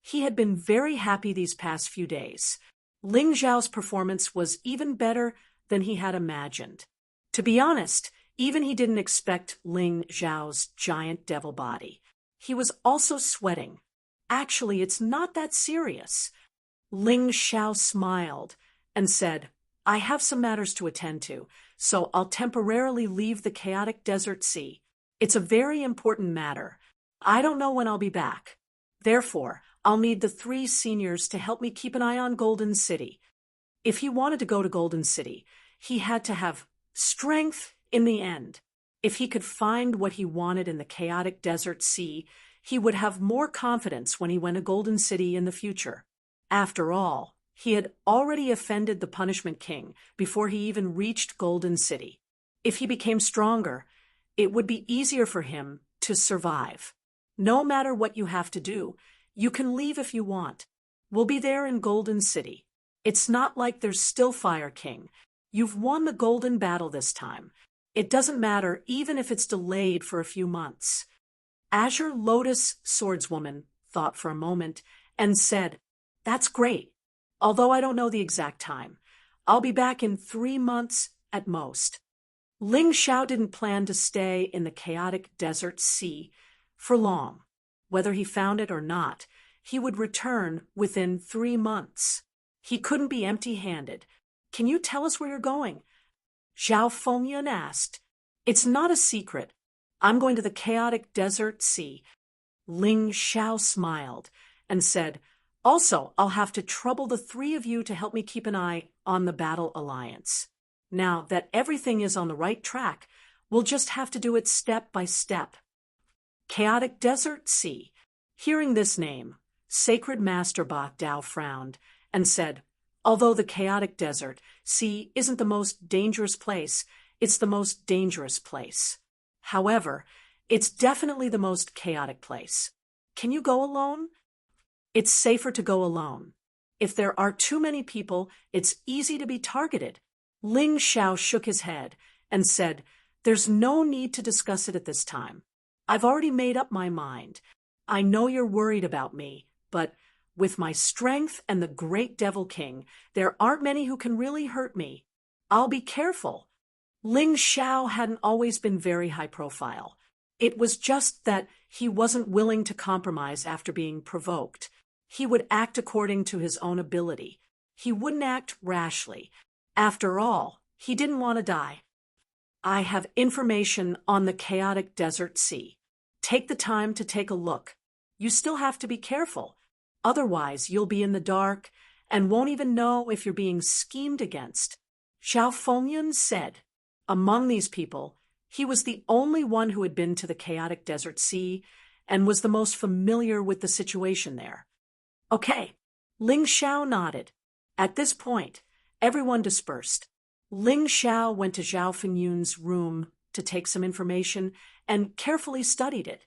He had been very happy these past few days. Ling Xiao's performance was even better than he had imagined. To be honest, even he didn't expect Ling Xiao's giant devil body. He was also sweating. Actually, it's not that serious. Ling Xiao smiled and said, I have some matters to attend to, so I'll temporarily leave the chaotic desert sea. It's a very important matter. I don't know when I'll be back. Therefore, I'll need the 3 seniors to help me keep an eye on Golden City. If he wanted to go to Golden City, he had to have strength in the end. If he could find what he wanted in the chaotic desert sea, he would have more confidence when he went to Golden City in the future. After all, he had already offended the Punishment King before he even reached Golden City. If he became stronger, it would be easier for him to survive. No matter what you have to do, you can leave if you want. We'll be there in Golden City. It's not like there's still Fire King. You've won the golden battle this time. It doesn't matter even if it's delayed for a few months. Azure Lotus Swordswoman thought for a moment and said, "That's great, although I don't know the exact time. I'll be back in 3 months at most." Ling Xiao didn't plan to stay in the chaotic desert sea for long. Whether he found it or not, he would return within 3 months. He couldn't be empty-handed. "Can you tell us where you're going?" Zhao Fengyun asked. "It's not a secret. I'm going to the chaotic desert sea." Ling Xiao smiled and said, "Also, I'll have to trouble the three of you to help me keep an eye on the Battle Alliance. Now that everything is on the right track, we'll just have to do it step by step." Chaotic Desert Sea. Hearing this name, Sacred Master Ba Dao frowned and said, "Although the chaotic desert sea isn't the most dangerous place, it's the most dangerous place. However, it's definitely the most chaotic place. Can you go alone?" "It's safer to go alone. If there are too many people, it's easy to be targeted." Ling Xiao shook his head and said, "There's no need to discuss it at this time. I've already made up my mind. I know you're worried about me, but with my strength and the great Devil King, there aren't many who can really hurt me. I'll be careful." Ling Xiao hadn't always been very high profile. It was just that he wasn't willing to compromise after being provoked. He would act according to his own ability. He wouldn't act rashly. After all, he didn't want to die. "I have information on the chaotic desert sea. Take the time to take a look. You still have to be careful. Otherwise, you'll be in the dark and won't even know if you're being schemed against." Zhao Fengyun said. Among these people, he was the only one who had been to the chaotic desert sea and was the most familiar with the situation there. "Okay." Ling Xiao nodded. At this point, everyone dispersed. Ling Xiao went to Zhao Fengyun's room to take some information and carefully studied it.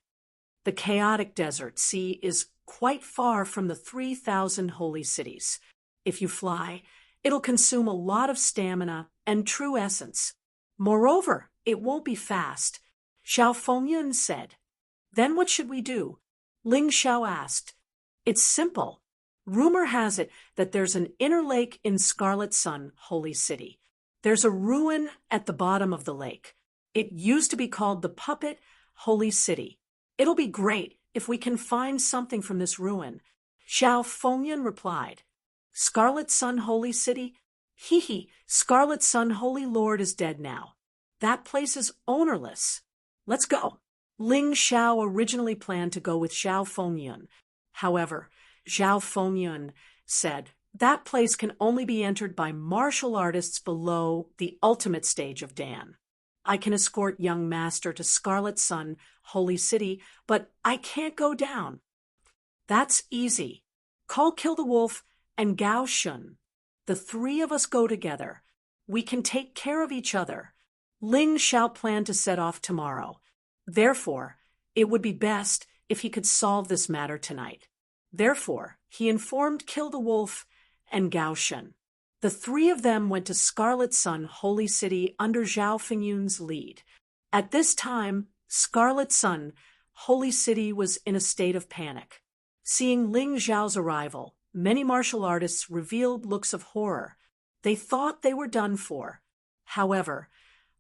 The chaotic desert sea is quite far from the 3,000 holy cities. If you fly, it'll consume a lot of stamina and true essence. Moreover, it won't be fast. Zhao Fengyun said. "Then what should we do?" Ling Xiao asked. "It's simple. Rumor has it that there's an inner lake in Scarlet Sun, Holy City. There's a ruin at the bottom of the lake. It used to be called the Puppet Holy City. It'll be great if we can find something from this ruin." Zhao Fengyun replied. "Scarlet Sun Holy City? Hee, Scarlet Sun Holy Lord is dead now. That place is ownerless. Let's go." Ling Xiao originally planned to go with Zhao Fengyun. However, Zhao Fengyun said, "That place can only be entered by martial artists below the ultimate stage of Dan. I can escort young master to Scarlet Sun, Holy City, but I can't go down." "That's easy. Call Kill the Wolf and Gao Shun. The three of us go together. We can take care of each other." Ling Xiao planned to set off tomorrow. Therefore, it would be best if he could solve this matter tonight. Therefore, he informed Kill the Wolf and Gao Shun. The three of them went to Scarlet Sun, Holy City under Zhao Fengyun's lead. At this time, Scarlet Sun, Holy City was in a state of panic. Seeing Ling Xiao's arrival, many martial artists revealed looks of horror. They thought they were done for. However,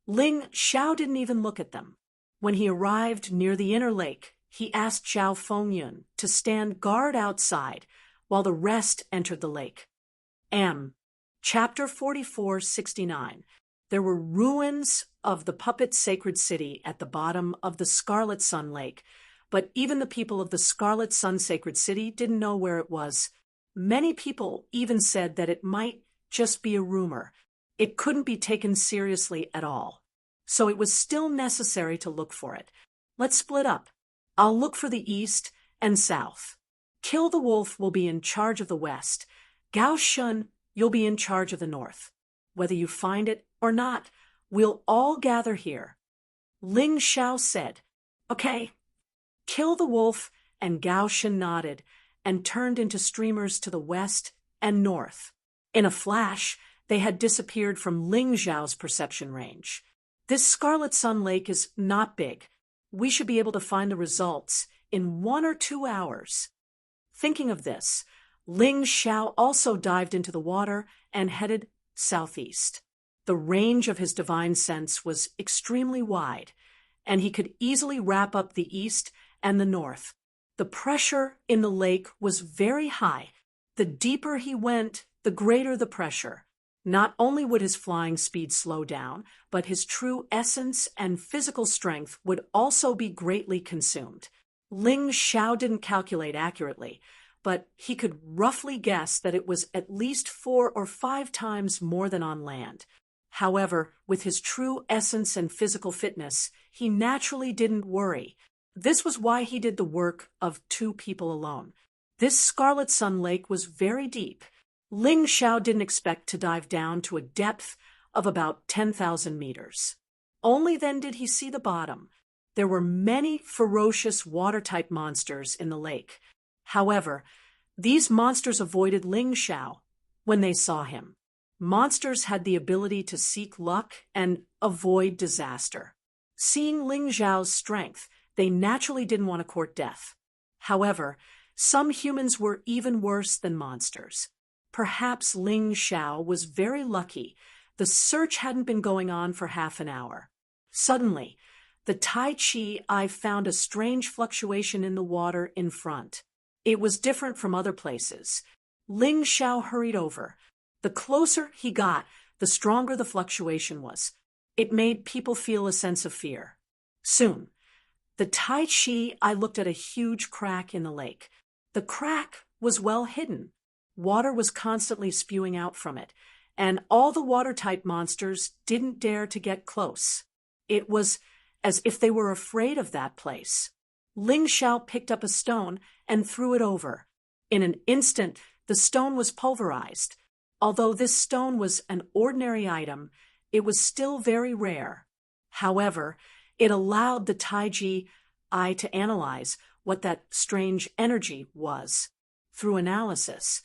Ling Xiao didn't even look at them. When he arrived near the inner lake, he asked Zhao Fengyun to stand guard outside while the rest entered the lake. Chapter 4469. There were ruins of the puppet sacred city at the bottom of the Scarlet Sun Lake, but even the people of the Scarlet Sun Sacred City didn't know where it was. Many people even said that it might just be a rumor. It couldn't be taken seriously at all. So it was still necessary to look for it. "Let's split up. I'll look for the east and south. Kill the Wolf will be in charge of the west. Gao Shun, you'll be in charge of the north. Whether you find it or not, we'll all gather here." Ling Xiao said, "Okay." Kill the Wolf and Gao Shun nodded and turned into streamers to the west and north. In a flash, they had disappeared from Ling Xiao's perception range. This Scarlet Sun Lake is not big. We should be able to find the results in 1 or 2 hours. Thinking of this, Ling Xiao also dived into the water and headed southeast. The range of his divine sense was extremely wide, and he could easily wrap up the east and the north. The pressure in the lake was very high. The deeper he went, the greater the pressure. Not only would his flying speed slow down, but his true essence and physical strength would also be greatly consumed. Ling Xiao didn't calculate accurately, but he could roughly guess that it was at least 4 or 5 times more than on land. However, with his true essence and physical fitness, he naturally didn't worry. This was why he did the work of 2 people alone. This Scarlet Sun Lake was very deep. Ling Xiao didn't expect to dive down to a depth of about 10,000 meters. Only then did he see the bottom. There were many ferocious water-type monsters in the lake. However, these monsters avoided Ling Xiao when they saw him. Monsters had the ability to seek luck and avoid disaster. Seeing Ling Xiao's strength, they naturally didn't want to court death. However, some humans were even worse than monsters. Perhaps Ling Xiao was very lucky. The search hadn't been going on for half an hour. Suddenly, the Tai Chi eye found a strange fluctuation in the water in front. It was different from other places. Ling Xiao hurried over. The closer he got, the stronger the fluctuation was. It made people feel a sense of fear. Soon, the Tai Chi eye looked at a huge crack in the lake. The crack was well hidden. Water was constantly spewing out from it, and all the water-type monsters didn't dare to get close. It was as if they were afraid of that place. Ling Xiao picked up a stone and threw it over. In an instant, the stone was pulverized. Although this stone was an ordinary item, it was still very rare. However, it allowed the Taiji eye to analyze what that strange energy was. Through analysis,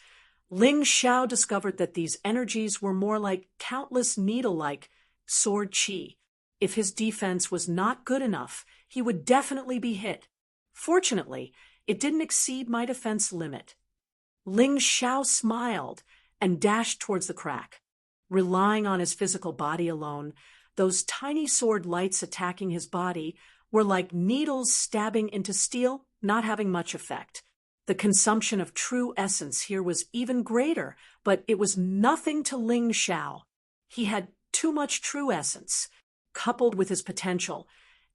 Ling Xiao discovered that these energies were more like countless needle-like sword qi. If his defense was not good enough, he would definitely be hit. Fortunately, it didn't exceed my defense limit. Ling Xiao smiled and dashed towards the crack. Relying on his physical body alone, those tiny sword lights attacking his body were like needles stabbing into steel, not having much effect. The consumption of true essence here was even greater, but it was nothing to Ling Xiao. He had too much true essence. Coupled with his potential,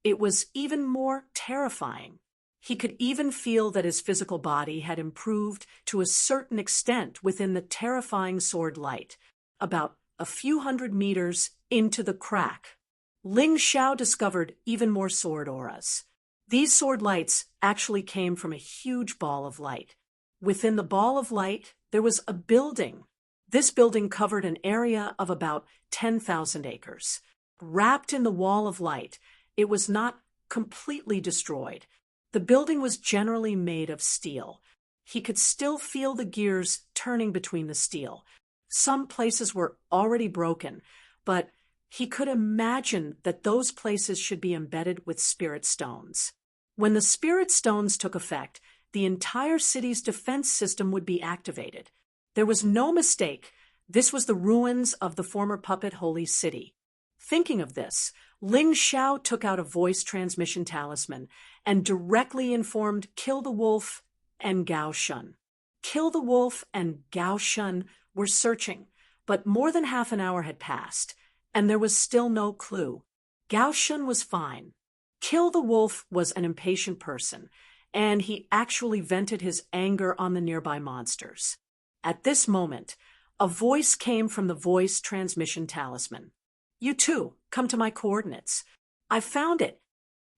it was even more terrifying. He could even feel that his physical body had improved to a certain extent within the terrifying sword light, about a few hundred meters into the crack. Ling Xiao discovered even more sword auras. These sword lights actually came from a huge ball of light. Within the ball of light, there was a building. This building covered an area of about 10,000 acres. Wrapped in the wall of light, it was not completely destroyed. The building was generally made of steel. He could still feel the gears turning between the steel. Some places were already broken, but he could imagine that those places should be embedded with spirit stones. When the spirit stones took effect, the entire city's defense system would be activated. There was no mistake. This was the ruins of the former puppet holy city. Thinking of this, Ling Xiao took out a voice transmission talisman and directly informed Kill the Wolf and Gao Shun. Kill the Wolf and Gao Shun were searching, but more than half an hour had passed, and there was still no clue. Gao Shun was fine. Kill the Wolf was an impatient person, and he actually vented his anger on the nearby monsters. At this moment, a voice came from the voice transmission talisman. You too, come to my coordinates. I found it.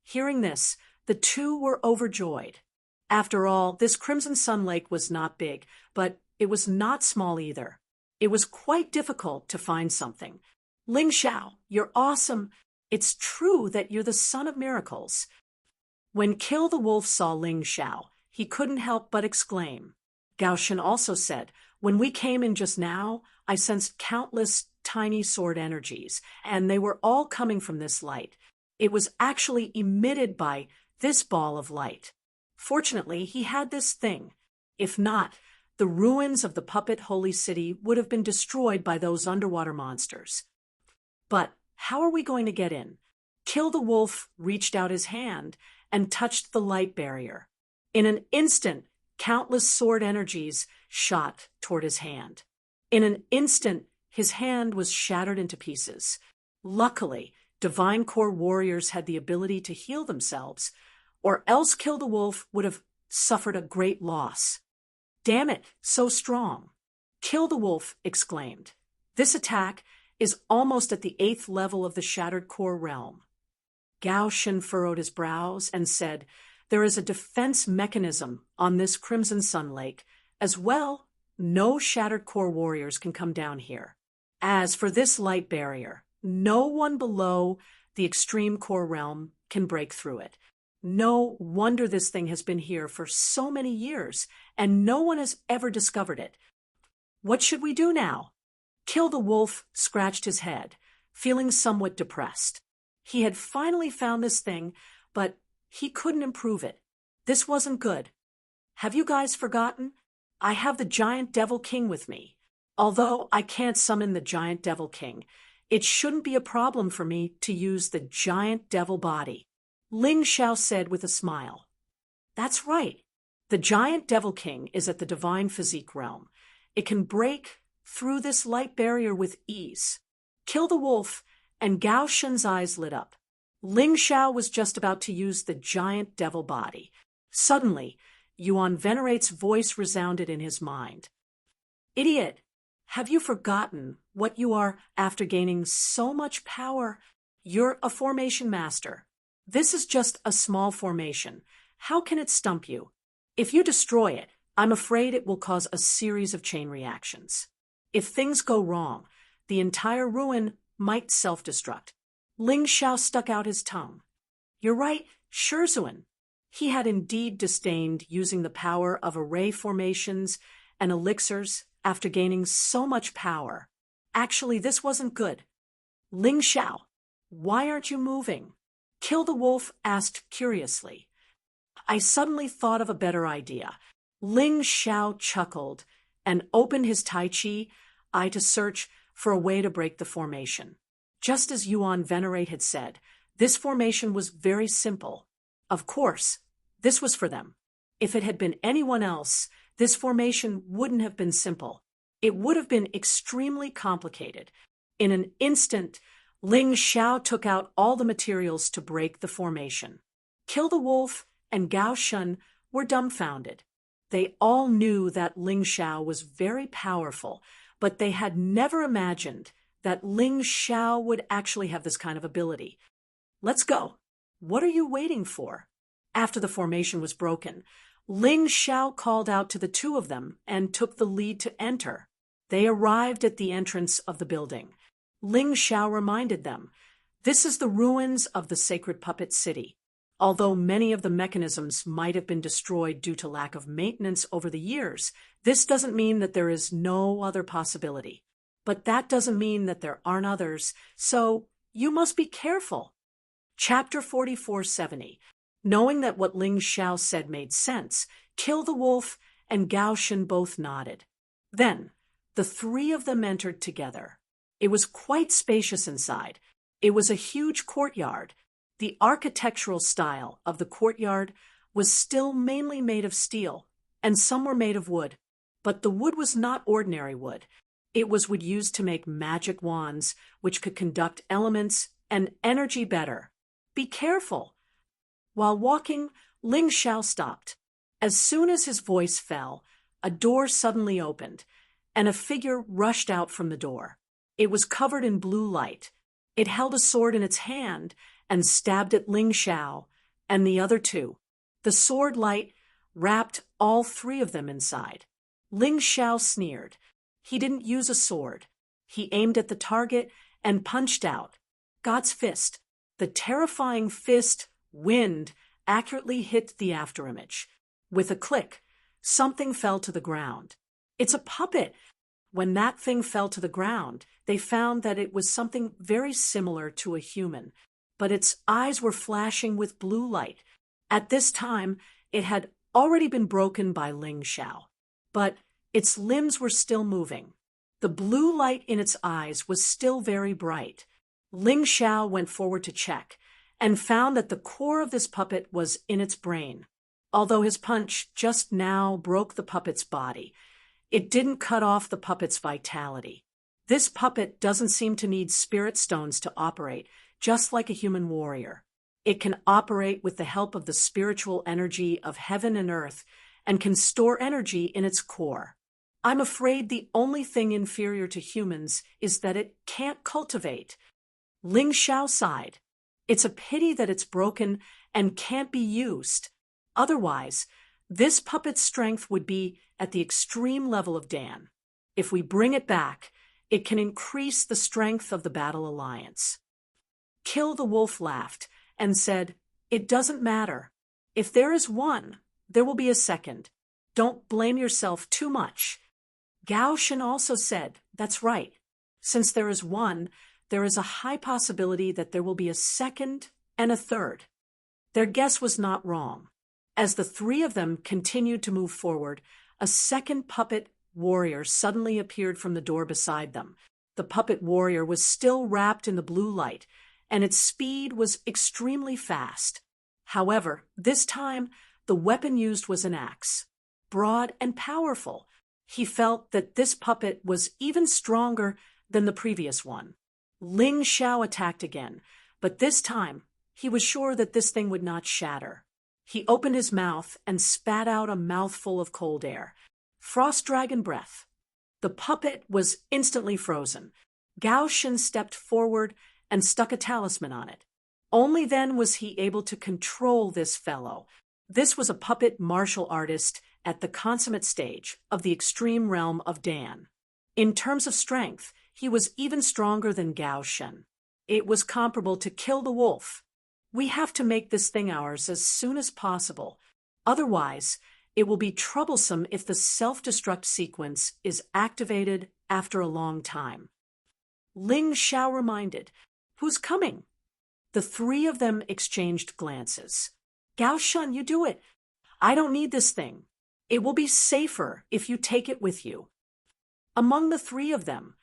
Hearing this, the two were overjoyed. After all, this Crimson Sun Lake was not big, but it was not small either. It was quite difficult to find something. Ling Xiao, you're awesome. It's true that you're the son of miracles. When Kill the Wolf saw Ling Xiao, he couldn't help but exclaim. Gao Shen also said, When we came in just now, I sensed countless tiny sword energies, and they were all coming from this light. It was actually emitted by this ball of light. Fortunately, he had this thing. If not, the ruins of the puppet holy city would have been destroyed by those underwater monsters. But how are we going to get in? Kill the Wolf reached out his hand and touched the light barrier. In an instant, countless sword energies shot toward his hand. In an instant, his hand was shattered into pieces. Luckily, Divine Core warriors had the ability to heal themselves, or else Kill the Wolf would have suffered a great loss. Damn it, so strong. Kill the Wolf exclaimed. This attack is almost at the 8th level of the Shattered Core realm. Gao Shen furrowed his brows and said, there is a defense mechanism on this Crimson Sun Lake. As well, no Shattered Core warriors can come down here. As for this light barrier, no one below the Extreme Core realm can break through it. No wonder this thing has been here for so many years, and no one has ever discovered it. What should we do now? Kill the Wolf scratched his head, feeling somewhat depressed. He had finally found this thing, but he couldn't improve it. This wasn't good. Have you guys forgotten? I have the Giant Devil King with me. Although I can't summon the Giant Devil King, it shouldn't be a problem for me to use the Giant Devil Body. Ling Xiao said with a smile. That's right. The Giant Devil King is at the Divine Physique realm. It can break through this light barrier with ease. Kill the Wolf, and Gao Shen's eyes lit up. Ling Xiao was just about to use the Giant Devil Body. Suddenly, Yuan Venerate's voice resounded in his mind. Idiot! Have you forgotten what you are after gaining so much power? You're a formation master. This is just a small formation. How can it stump you? If you destroy it, I'm afraid it will cause a series of chain reactions. If things go wrong, the entire ruin might self-destruct. Ling Xiao stuck out his tongue. You're right, Shizhuan. He had indeed disdained using the power of array formations and elixirs after gaining so much power. Actually, this wasn't good. Ling Xiao, why aren't you moving? Kill the Wolf asked curiously. I suddenly thought of a better idea. Ling Xiao chuckled and opened his Tai Chi eye to search for a way to break the formation. Just as Yuan Venerate had said, this formation was very simple. Of course, this was for them. If it had been anyone else, this formation wouldn't have been simple. It would have been extremely complicated. In an instant, Ling Xiao took out all the materials to break the formation. Kill the Wolf and Gao Shen were dumbfounded. They all knew that Ling Xiao was very powerful, but they had never imagined that Ling Xiao would actually have this kind of ability. Let's go. What are you waiting for? After the formation was broken, Ling Xiao called out to the two of them and took the lead to enter. They arrived at the entrance of the building. Ling Xiao reminded them, this is the ruins of the sacred puppet city. Although many of the mechanisms might have been destroyed due to lack of maintenance over the years, this doesn't mean that there is no other possibility. But that doesn't mean that there aren't others, so you must be careful. Chapter 4470. Knowing that what Ling Xiao said made sense, Kill the Wolf and Gao Shen both nodded. Then, the three of them entered together. It was quite spacious inside. It was a huge courtyard. The architectural style of the courtyard was still mainly made of steel, and some were made of wood. But the wood was not ordinary wood. It was wood used to make magic wands, which could conduct elements and energy better. Be careful! While walking, Ling Xiao stopped. As soon as his voice fell, a door suddenly opened, and a figure rushed out from the door. It was covered in blue light. It held a sword in its hand and stabbed at Ling Xiao and the other two. The sword light wrapped all three of them inside. Ling Xiao sneered. He didn't use a sword. He aimed at the target and punched out. God's fist. The terrifying fist, wind, accurately hit the afterimage. With a click, something fell to the ground. It's a puppet. When that thing fell to the ground, they found that it was something very similar to a human, but its eyes were flashing with blue light. At this time, it had already been broken by Ling Xiao, but its limbs were still moving. The blue light in its eyes was still very bright. Ling Xiao went forward to check, and found that the core of this puppet was in its brain. Although his punch just now broke the puppet's body, it didn't cut off the puppet's vitality. This puppet doesn't seem to need spirit stones to operate, just like a human warrior. It can operate with the help of the spiritual energy of heaven and earth, and can store energy in its core. I'm afraid the only thing inferior to humans is that it can't cultivate. Ling Xiao sighed. It's a pity that it's broken and can't be used. Otherwise, this puppet's strength would be at the extreme level of Dan. If we bring it back, it can increase the strength of the Battle Alliance. Kill the Wolf laughed and said, "It doesn't matter. If there is one, there will be a second. Don't blame yourself too much." Gao Shen also said, "That's right. Since there is one, there is a high possibility that there will be a second and a third." Their guess was not wrong. As the three of them continued to move forward, a second puppet warrior suddenly appeared from the door beside them. The puppet warrior was still wrapped in the blue light, and its speed was extremely fast. However, this time, the weapon used was an axe. Broad and powerful, he felt that this puppet was even stronger than the previous one. Ling Xiao attacked again, but this time, he was sure that this thing would not shatter. He opened his mouth and spat out a mouthful of cold air. Frost dragon breath. The puppet was instantly frozen. Gao Shen stepped forward and stuck a talisman on it. Only then was he able to control this fellow. This was a puppet martial artist at the consummate stage of the extreme realm of Dan. In terms of strength, he was even stronger than Gao Shen. It was comparable to Kill the Wolf. We have to make this thing ours as soon as possible. Otherwise, it will be troublesome if the self-destruct sequence is activated after a long time. Ling Xiao reminded, "Who's coming?" The three of them exchanged glances. "Gao Shen, you do it. I don't need this thing. It will be safer if you take it with you." Among the three of them,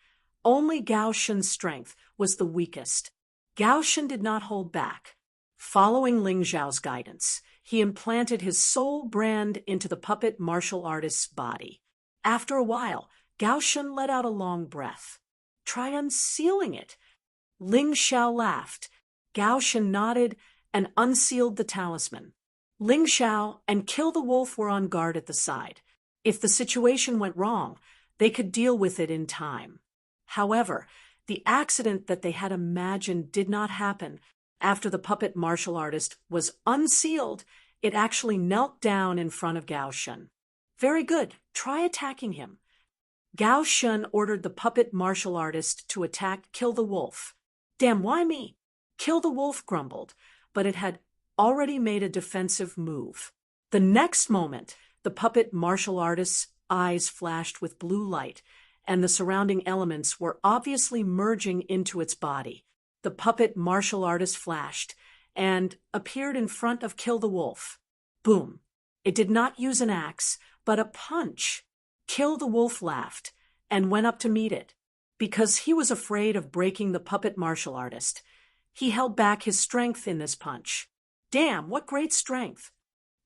only Gao Shen's strength was the weakest. Gao Shen did not hold back. Following Ling Xiao's guidance, he implanted his soul brand into the puppet martial artist's body. After a while, Gao Shen let out a long breath. "Try unsealing it." Ling Xiao laughed. Gao Shen nodded and unsealed the talisman. Ling Xiao and Kill the Wolf were on guard at the side. If the situation went wrong, they could deal with it in time. However, the accident that they had imagined did not happen. After the puppet martial artist was unsealed, it actually knelt down in front of Gao Shen. "Very good. Try attacking him." Gao Shen ordered the puppet martial artist to attack Kill the Wolf. "Damn, why me?" Kill the Wolf grumbled, but it had already made a defensive move. The next moment, the puppet martial artist's eyes flashed with blue light, and the surrounding elements were obviously merging into its body. The puppet martial artist flashed and appeared in front of Kill the Wolf. Boom! It did not use an axe, but a punch. Kill the Wolf laughed and went up to meet it. Because he was afraid of breaking the puppet martial artist, he held back his strength in this punch. Damn, what great strength!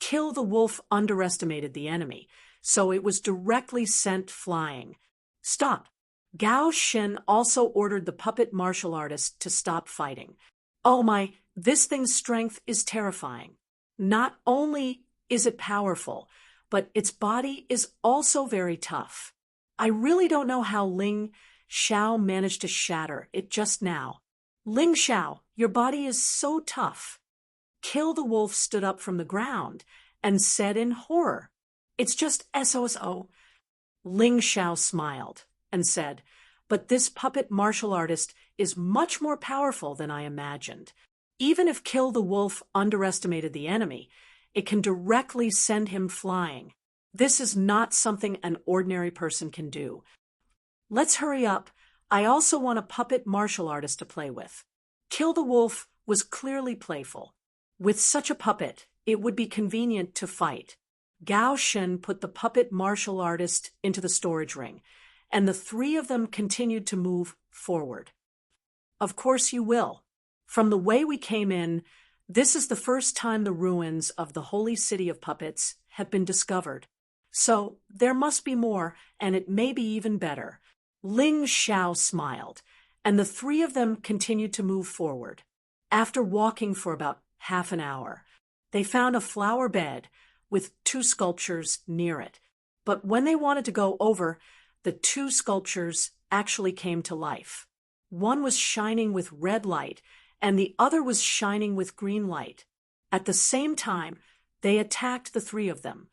Kill the Wolf underestimated the enemy, so it was directly sent flying. Stop! Gao Shen also ordered the puppet martial artist to stop fighting. Oh my, this thing's strength is terrifying. Not only is it powerful, but its body is also very tough. I really don't know how Ling Xiao managed to shatter it just now. Ling Xiao, your body is so tough. Kill the Wolf stood up from the ground and said in horror, "It's just SOSO." Ling Xiao smiled and said, "But this puppet martial artist is much more powerful than I imagined. Even if Kill the Wolf underestimated the enemy, it can directly send him flying. This is not something an ordinary person can do. Let's hurry up. I also want a puppet martial artist to play with. Kill the Wolf was clearly playful. With such a puppet, it would be convenient to fight. Gao Shen put the puppet martial artist into the storage ring, and the three of them continued to move forward. Of course you will. From the way we came in, this is the first time the ruins of the holy city of puppets have been discovered. So there must be more, and it may be even better. Ling Xiao smiled, and the three of them continued to move forward. After walking for about half an hour, they found a flower bed with two sculptures near it. But when they wanted to go over, the two sculptures actually came to life. One was shining with red light, and the other was shining with green light. At the same time, they attacked the three of them.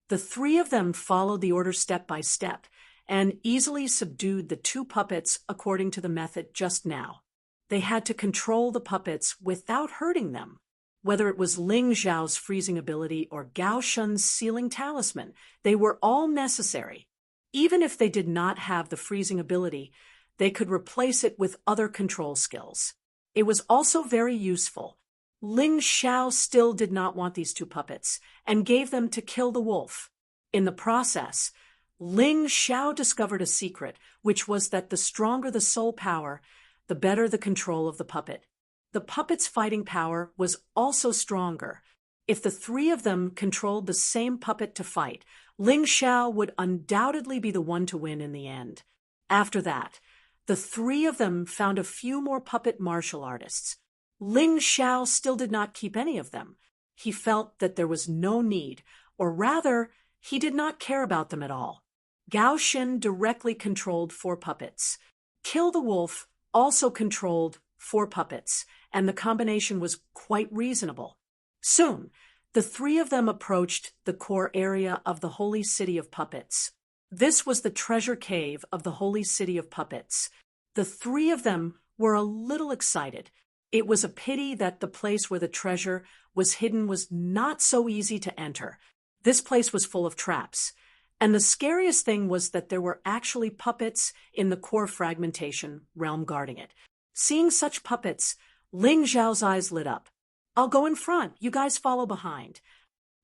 The three of them followed the order step by step, and easily subdued the two puppets according to the method just now. They had to control the puppets without hurting them. Whether it was Ling Xiao's freezing ability or Gao Shen's sealing talisman, they were all necessary. Even if they did not have the freezing ability, they could replace it with other control skills. It was also very useful. Ling Xiao still did not want these two puppets, and gave them to kill the wolf. In the process, Ling Xiao discovered a secret, which was that the stronger the soul power, the better the control of the puppet. The puppet's fighting power was also stronger. If the three of them controlled the same puppet to fight, Ling Xiao would undoubtedly be the one to win in the end. After that, the three of them found a few more puppet martial artists. Ling Xiao still did not keep any of them. He felt that there was no need, or rather, he did not care about them at all. Gao Shen directly controlled 4 puppets. Kill the Wolf also controlled 4 puppets, and the combination was quite reasonable. Soon, the three of them approached the core area of the Holy City of Puppets. This was the treasure cave of the Holy City of Puppets. The three of them were a little excited. It was a pity that the place where the treasure was hidden was not so easy to enter. This place was full of traps. And the scariest thing was that there were actually puppets in the core fragmentation realm guarding it. Seeing such puppets, Ling Xiao's eyes lit up. I'll go in front, you guys follow behind.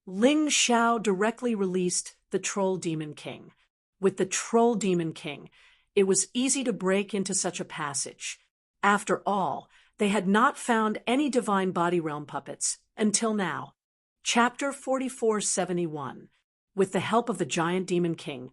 Ling Xiao directly released the Troll Demon King. With the Troll Demon King, it was easy to break into such a passage. After all, they had not found any divine body realm puppets until now. Chapter 4471. With the help of the Giant Demon King,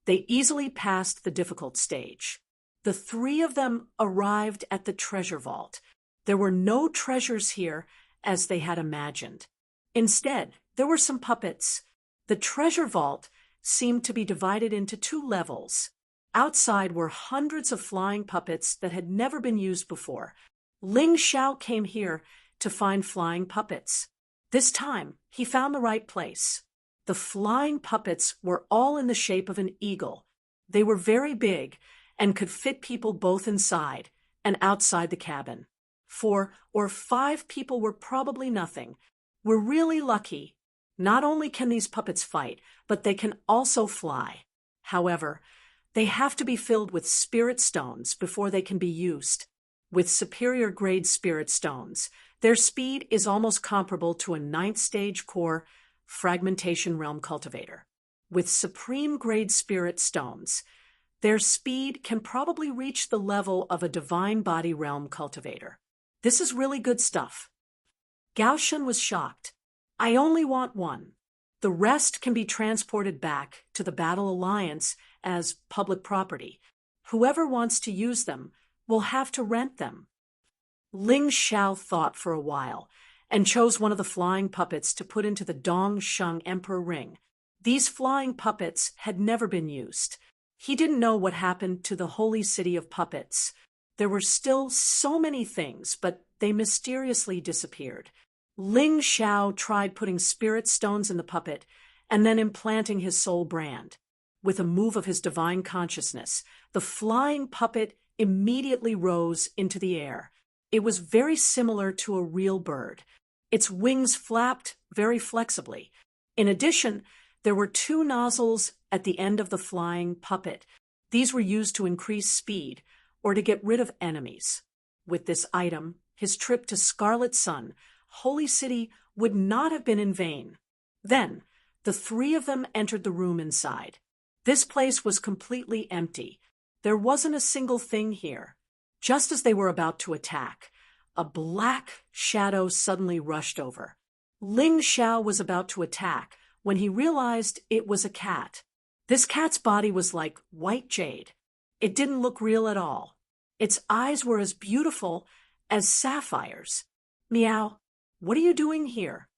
they easily passed the difficult stage. The three of them arrived at the treasure vault. There were no treasures here as they had imagined. Instead, there were some puppets. The treasure vault seemed to be divided into 2 levels. Outside were hundreds of flying puppets that had never been used before. Ling Xiao came here to find flying puppets. This time, he found the right place. The flying puppets were all in the shape of an eagle. They were very big and could fit people both inside and outside the cabin. 4 or 5 people were probably nothing. We're really lucky. Not only can these puppets fight, but they can also fly. However, they have to be filled with spirit stones before they can be used. With superior grade spirit stones, their speed is almost comparable to a 9th stage core fragmentation realm cultivator. With supreme grade spirit stones, their speed can probably reach the level of a divine body realm cultivator. This is really good stuff. Gao Shen was shocked. I only want 1. The rest can be transported back to the Battle Alliance as public property. Whoever wants to use them will have to rent them. Ling Xiao thought for a while and chose one of the flying puppets to put into the Dong Sheng Emperor ring. These flying puppets had never been used. He didn't know what happened to the Holy City of Puppets. There were still so many things, but they mysteriously disappeared. Ling Xiao tried putting spirit stones in the puppet and then implanting his soul brand. With a move of his divine consciousness, the flying puppet immediately rose into the air. It was very similar to a real bird. Its wings flapped very flexibly. In addition, There were two nozzles at the end of the flying puppet. These were used to increase speed or to get rid of enemies. With this item, his trip to Scarlet Sun, Holy City, would not have been in vain. Then, the three of them entered the room inside. This place was completely empty. There wasn't a single thing here. Just as they were about to attack, a black shadow suddenly rushed over. Ling Xiao was about to attack when he realized it was a cat. This cat's body was like white jade. It didn't look real at all. Its eyes were as beautiful as sapphires. Meow, what are you doing here?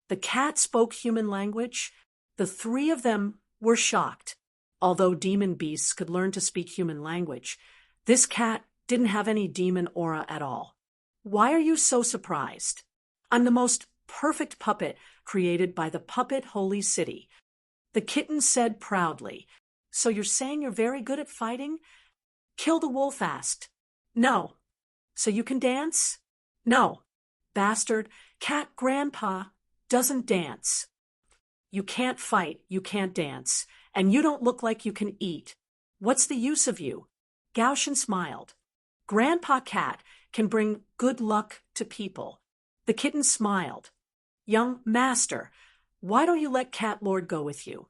The cat spoke human language. The three of them were shocked. Although demon beasts could learn to speak human language, this cat didn't have any demon aura at all. Why are you so surprised? I'm the most perfect puppet created by the Puppet Holy City. The kitten said proudly. So you're saying you're very good at fighting? Kill the Wolf asked. No. So you can dance? No. Bastard, Cat Grandpa doesn't dance. You can't fight, you can't dance, and you don't look like you can eat. What's the use of you? Gaoshan smiled. Grandpa Cat can bring good luck to people. The kitten smiled. Young master, why don't you let Cat Lord go with you?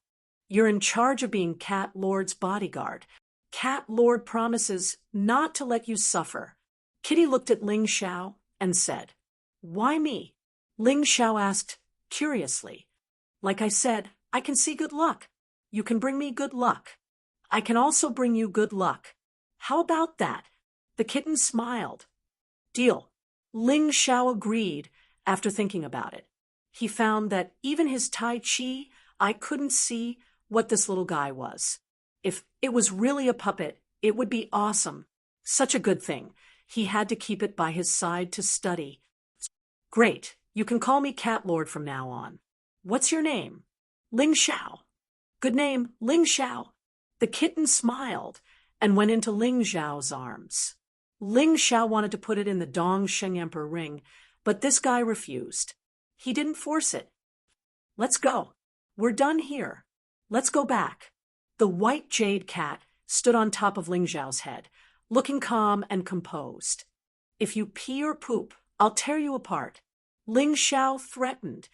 You're in charge of being Cat Lord's bodyguard. Cat Lord promises not to let you suffer. Kitty looked at Ling Xiao and said, Why me? Ling Xiao asked curiously. Like I said, I can see good luck. You can bring me good luck. I can also bring you good luck. How about that? The kitten smiled. Deal. Ling Xiao agreed after thinking about it. He found that even his Tai Chi, I couldn't see what this little guy was. If it was really a puppet, it would be awesome. Such a good thing. He had to keep it by his side to study. Great. You can call me Cat Lord from now on. What's your name? Ling Xiao. Good name, Ling Xiao. The kitten smiled and went into Ling Xiao's arms. Ling Xiao wanted to put it in the Dong Sheng Emperor ring, but this guy refused. He didn't force it. Let's go. We're done here. Let's go back. The white jade cat stood on top of Ling Xiao's head, looking calm and composed. If you pee or poop, I'll tear you apart. Ling Xiao threatened.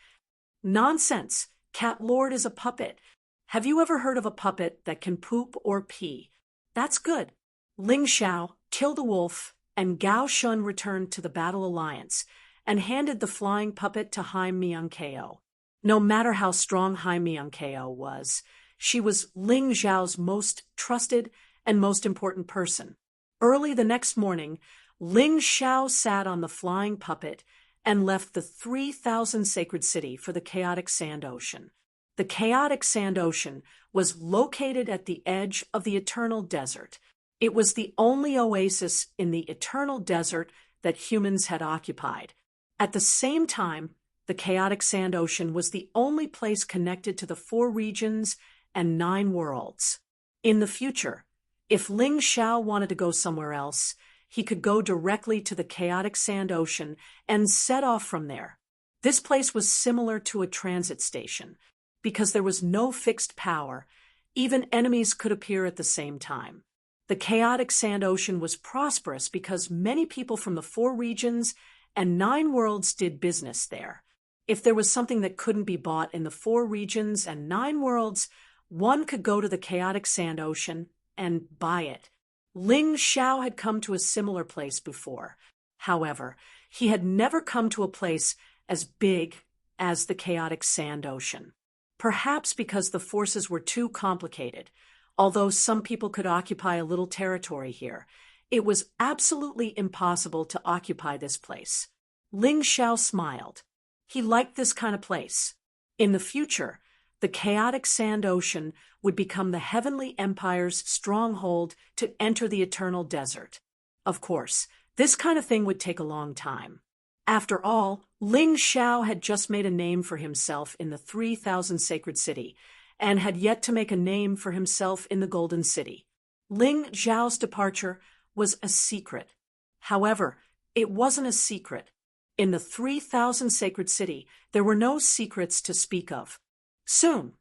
Nonsense. Cat Lord is a puppet. Have you ever heard of a puppet that can poop or pee? That's good. Ling Xiao killed the wolf, and Gao Shun returned to the Battle Alliance and handed the flying puppet to Hai Myung-keo. No matter how strong Hai Myung-keo was, she was Ling Xiao's most trusted and most important person. Early the next morning, Ling Xiao sat on the flying puppet and left the 3,000 sacred city for the chaotic sand ocean. The chaotic sand ocean was located at the edge of the eternal desert. It was the only oasis in the eternal desert that humans had occupied. At the same time, the chaotic sand ocean was the only place connected to the 4 regions and 9 worlds. In the future, if Ling Xiao wanted to go somewhere else, he could go directly to the chaotic sand ocean and set off from there. This place was similar to a transit station. Because there was no fixed power, even enemies could appear at the same time. The chaotic sand ocean was prosperous because many people from the 4 regions and 9 worlds did business there. If there was something that couldn't be bought in the 4 regions and 9 worlds, one could go to the chaotic sand ocean and buy it. Ling Xiao had come to a similar place before. However, he had never come to a place as big as the chaotic sand ocean. Perhaps because the forces were too complicated. Although some people could occupy a little territory here, it was absolutely impossible to occupy this place. Ling Xiao smiled. He liked this kind of place. In the future, the chaotic sand ocean would become the Heavenly Empire's stronghold to enter the eternal desert. Of course, this kind of thing would take a long time. After all, Ling Xiao had just made a name for himself in the 3,000 sacred city, and had yet to make a name for himself in the Golden City. Ling Xiao's departure was a secret. However, it wasn't a secret. In the 3,000 sacred city, there were no secrets to speak of. Soon,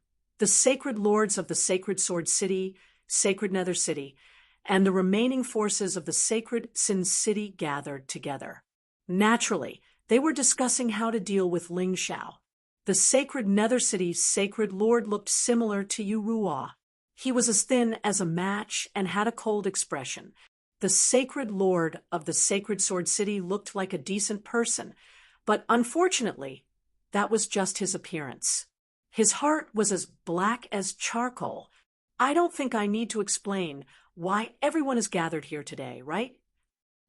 The sacred lords of the Sacred Sword City, Sacred Nether City, and the remaining forces of the Sacred Sin City gathered together. Naturally, they were discussing how to deal with Ling Xiao. The Sacred Nether City's Sacred Lord looked similar to Yu Ruo. He was as thin as a match and had a cold expression. The Sacred Lord of the Sacred Sword City looked like a decent person, but unfortunately, that was just his appearance. His heart was as black as charcoal. I don't think I need to explain why everyone is gathered here today, right?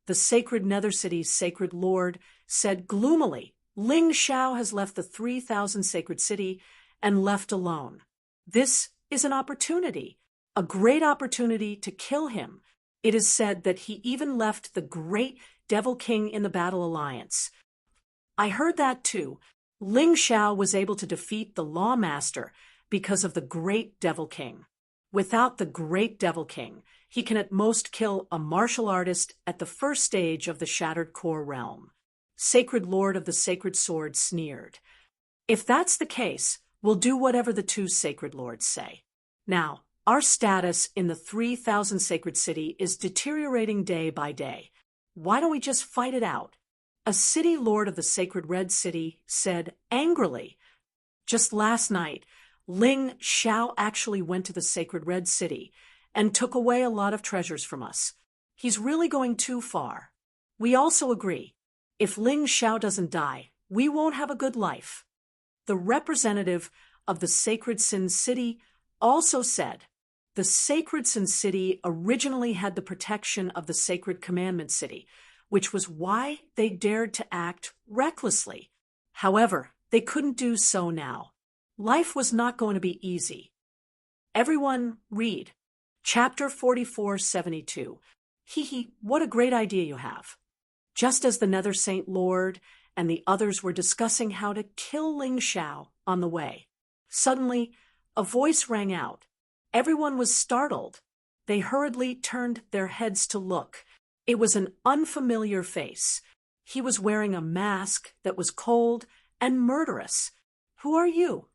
The Sacred Nether City's Sacred Lord said gloomily, Ling Xiao has left the 3,000 Sacred City and left alone. This is an opportunity, a great opportunity to kill him. It is said that he even left the great Devil King in the Battle Alliance. I heard that too. Ling Xiao was able to defeat the Lawmaster because of the great Devil King. Without the great Devil King, he can at most kill a martial artist at the first stage of the Shattered Core realm. Sacred Lord of the Sacred Sword sneered. If that's the case, we'll do whatever the two Sacred Lords say. Now, our status in the 3,000 Sacred City is deteriorating day by day. Why don't we just fight it out? A city lord of the Sacred Red City said angrily. Just last night, Ling Xiao actually went to the Sacred Red City and took away a lot of treasures from us. He's really going too far. We also agree. If Ling Xiao doesn't die, we won't have a good life. The representative of the Sacred Sin City also said, the Sacred Sin City originally had the protection of the Sacred Commandment City, which was why they dared to act recklessly. However, they couldn't do so now. Life was not going to be easy. Everyone read. Chapter 4472. Hee, what a great idea you have. Just as the Nether Saint Lord and the others were discussing how to kill Ling Xiao on the way, suddenly a voice rang out. Everyone was startled. They hurriedly turned their heads to look. It was an unfamiliar face. He was wearing a mask that was cold and murderous. Who are you?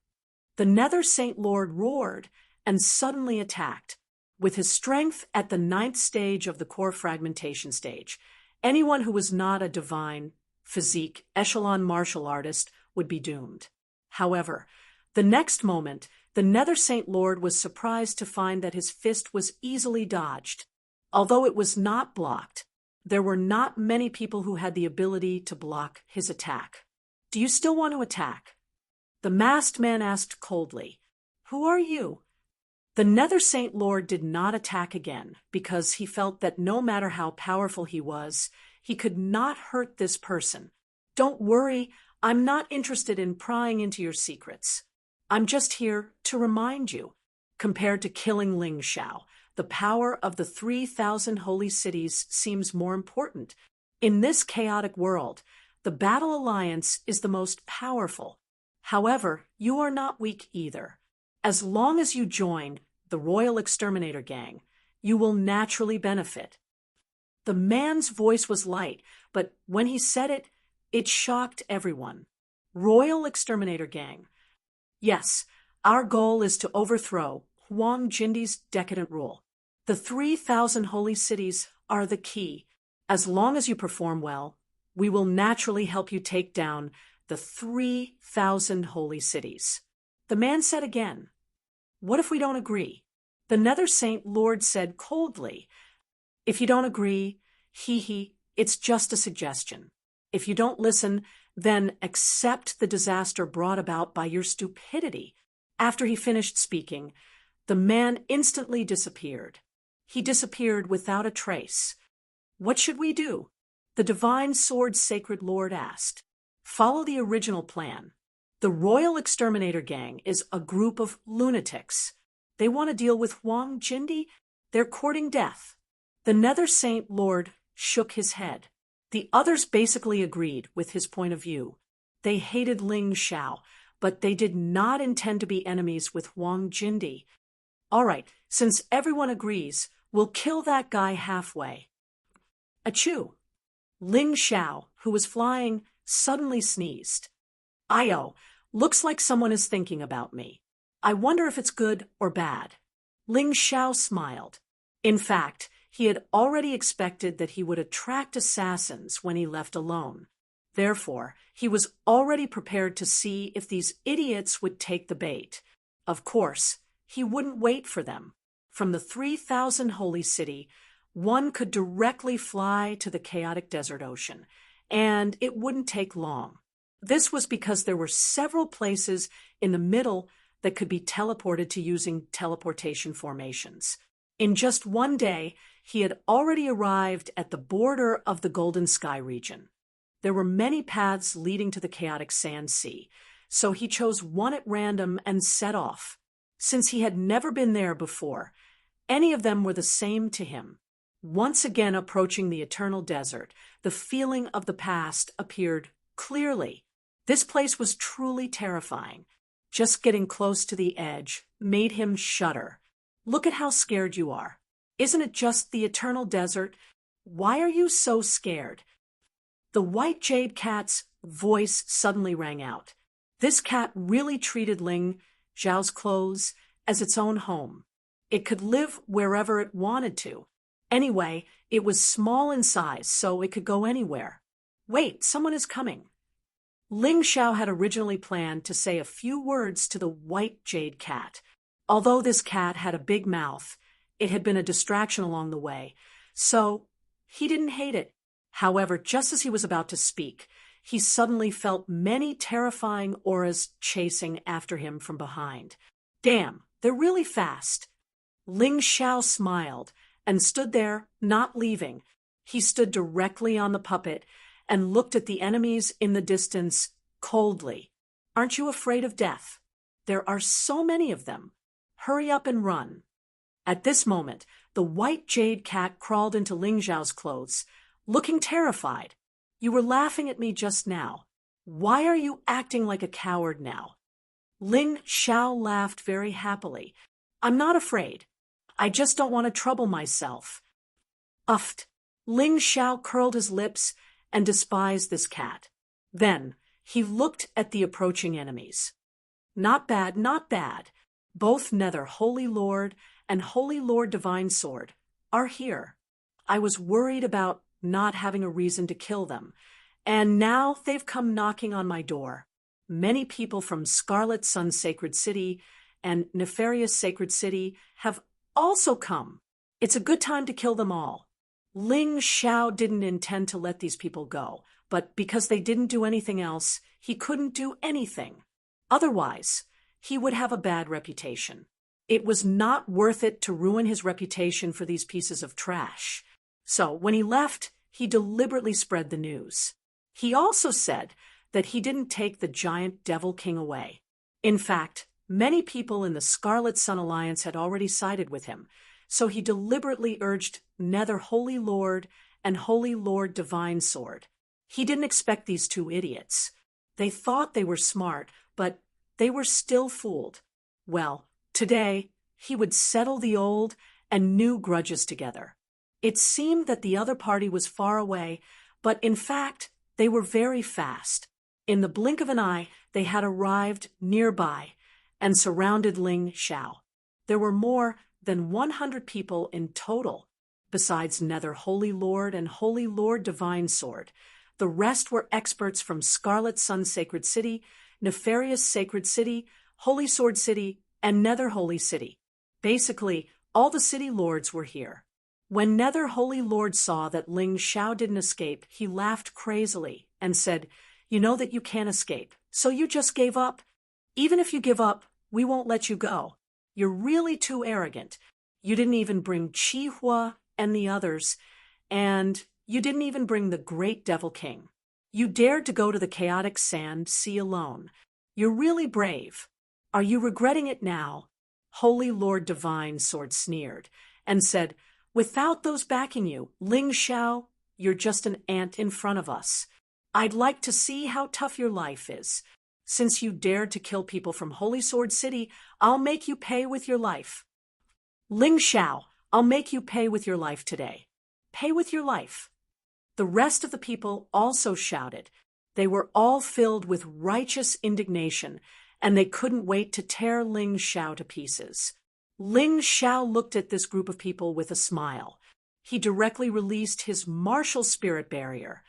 The Nether Saint Lord roared and suddenly attacked. With his strength at the 9th stage of the core fragmentation stage, anyone who was not a divine, physique, echelon martial artist would be doomed. However, the next moment, the Nether Saint Lord was surprised to find that his fist was easily dodged. Although it was not blocked, there were not many people who had the ability to block his attack. Do you still want to attack? The masked man asked coldly. Who are you? The Nether Saint Lord did not attack again because he felt that no matter how powerful he was, he could not hurt this person. Don't worry, I'm not interested in prying into your secrets. I'm just here to remind you, compared to killing Ling Xiao, the power of the 3,000 holy cities seems more important. In this chaotic world, the Battle Alliance is the most powerful. However, you are not weak either. As long as you join the Royal Exterminator Gang, you will naturally benefit. The man's voice was light, but when he said it, it shocked everyone. Royal Exterminator Gang. Yes, our goal is to overthrow Huang Jindi's decadent rule. The 3,000 holy cities are the key. As long as you perform well, we will naturally help you take down the 3,000 holy cities. The man said again, what if we don't agree? The Nether Saint Lord said coldly, if you don't agree, it's just a suggestion. If you don't listen, then accept the disaster brought about by your stupidity. After he finished speaking, the man instantly disappeared. He disappeared without a trace. What should we do? The Divine Sword Sacred Lord asked. Follow the original plan. The Royal Exterminator Gang is a group of lunatics. They want to deal with Huang Jindi. They're courting death. The Nether Saint Lord shook his head. The others basically agreed with his point of view. They hated Ling Xiao, but they did not intend to be enemies with Huang Jindi. All right, since everyone agrees, we'll kill that guy halfway. Achoo! Ling Xiao, who was flying, suddenly sneezed. Looks like someone is thinking about me. I wonder if it's good or bad. Ling Xiao smiled. In fact, he had already expected that he would attract assassins when he left alone. Therefore, he was already prepared to see if these idiots would take the bait. Of course, he wouldn't wait for them. From the 3,000 holy city, one could directly fly to the chaotic desert ocean, and it wouldn't take long. This was because there were several places in the middle that could be teleported to using teleportation formations. In just one day, he had already arrived at the border of the Golden Sky region. There were many paths leading to the chaotic sand sea, so he chose one at random and set off. Since he had never been there before, any of them were the same to him. Once again approaching the eternal desert, the feeling of the past appeared clearly. This place was truly terrifying. Just getting close to the edge made him shudder. Look at how scared you are. Isn't it just the eternal desert? Why are you so scared? The white jade cat's voice suddenly rang out. This cat really treated Ling Xiao's clothes as its own home. It could live wherever it wanted to. Anyway, it was small in size, so it could go anywhere. Wait, someone is coming. Ling Xiao had originally planned to say a few words to the white jade cat. Although this cat had a big mouth, it had been a distraction along the way, so he didn't hate it. However, just as he was about to speak, he suddenly felt many terrifying auras chasing after him from behind. Damn, they're really fast. Ling Xiao smiled and stood there, not leaving. He stood directly on the puppet and looked at the enemies in the distance coldly. Aren't you afraid of death? There are so many of them. Hurry up and run. At this moment, the white jade cat crawled into Ling Xiao's clothes, looking terrified. You were laughing at me just now. Why are you acting like a coward now? Ling Xiao laughed very happily. I'm not afraid. I just don't want to trouble myself. Uffed. Ling Xiao curled his lips and despised this cat. Then he looked at the approaching enemies. Not bad, not bad. Both Nether Holy Lord and Holy Lord Divine Sword are here. I was worried about not having a reason to kill them, and now they've come knocking on my door. Many people from Scarlet Sun Sacred City and Nefarious Sacred City have also come. It's a good time to kill them all. Ling Xiao didn't intend to let these people go, but because they didn't do anything else, he couldn't do anything. Otherwise, he would have a bad reputation. It was not worth it to ruin his reputation for these pieces of trash. So when he left, he deliberately spread the news. He also said that he didn't take the giant Devil King away. In fact, many people in the Scarlet Sun Alliance had already sided with him, so he deliberately urged Nether Holy Lord and Holy Lord Divine Sword. He didn't expect these two idiots. They thought they were smart, but they were still fooled. Well, today, he would settle the old and new grudges together. It seemed that the other party was far away, but in fact, they were very fast. In the blink of an eye, they had arrived nearby and surrounded Ling Xiao. There were more than 100 people in total, besides Nether Holy Lord and Holy Lord Divine Sword. The rest were experts from Scarlet Sun Sacred City, Nefarious Sacred City, Holy Sword City, and Nether Holy City. Basically, all the city lords were here. When Nether Holy Lord saw that Ling Xiao didn't escape, he laughed crazily and said, "You know that you can't escape, so you just gave up? Even if you give up, we won't let you go. You're really too arrogant. You didn't even bring Qihua and the others, and you didn't even bring the Great Devil King. You dared to go to the chaotic sand sea alone. You're really brave. Are you regretting it now?" Holy Lord Divine Sword sneered and said, "Without those backing you, Ling Xiao, you're just an ant in front of us. I'd like to see how tough your life is. Since you dared to kill people from Holy Sword City, I'll make you pay with your life. Ling Xiao, I'll make you pay with your life today. Pay with your life." The rest of the people also shouted. They were all filled with righteous indignation and they couldn't wait to tear Ling Xiao to pieces. Ling Xiao looked at this group of people with a smile. He directly released his martial spirit barrier.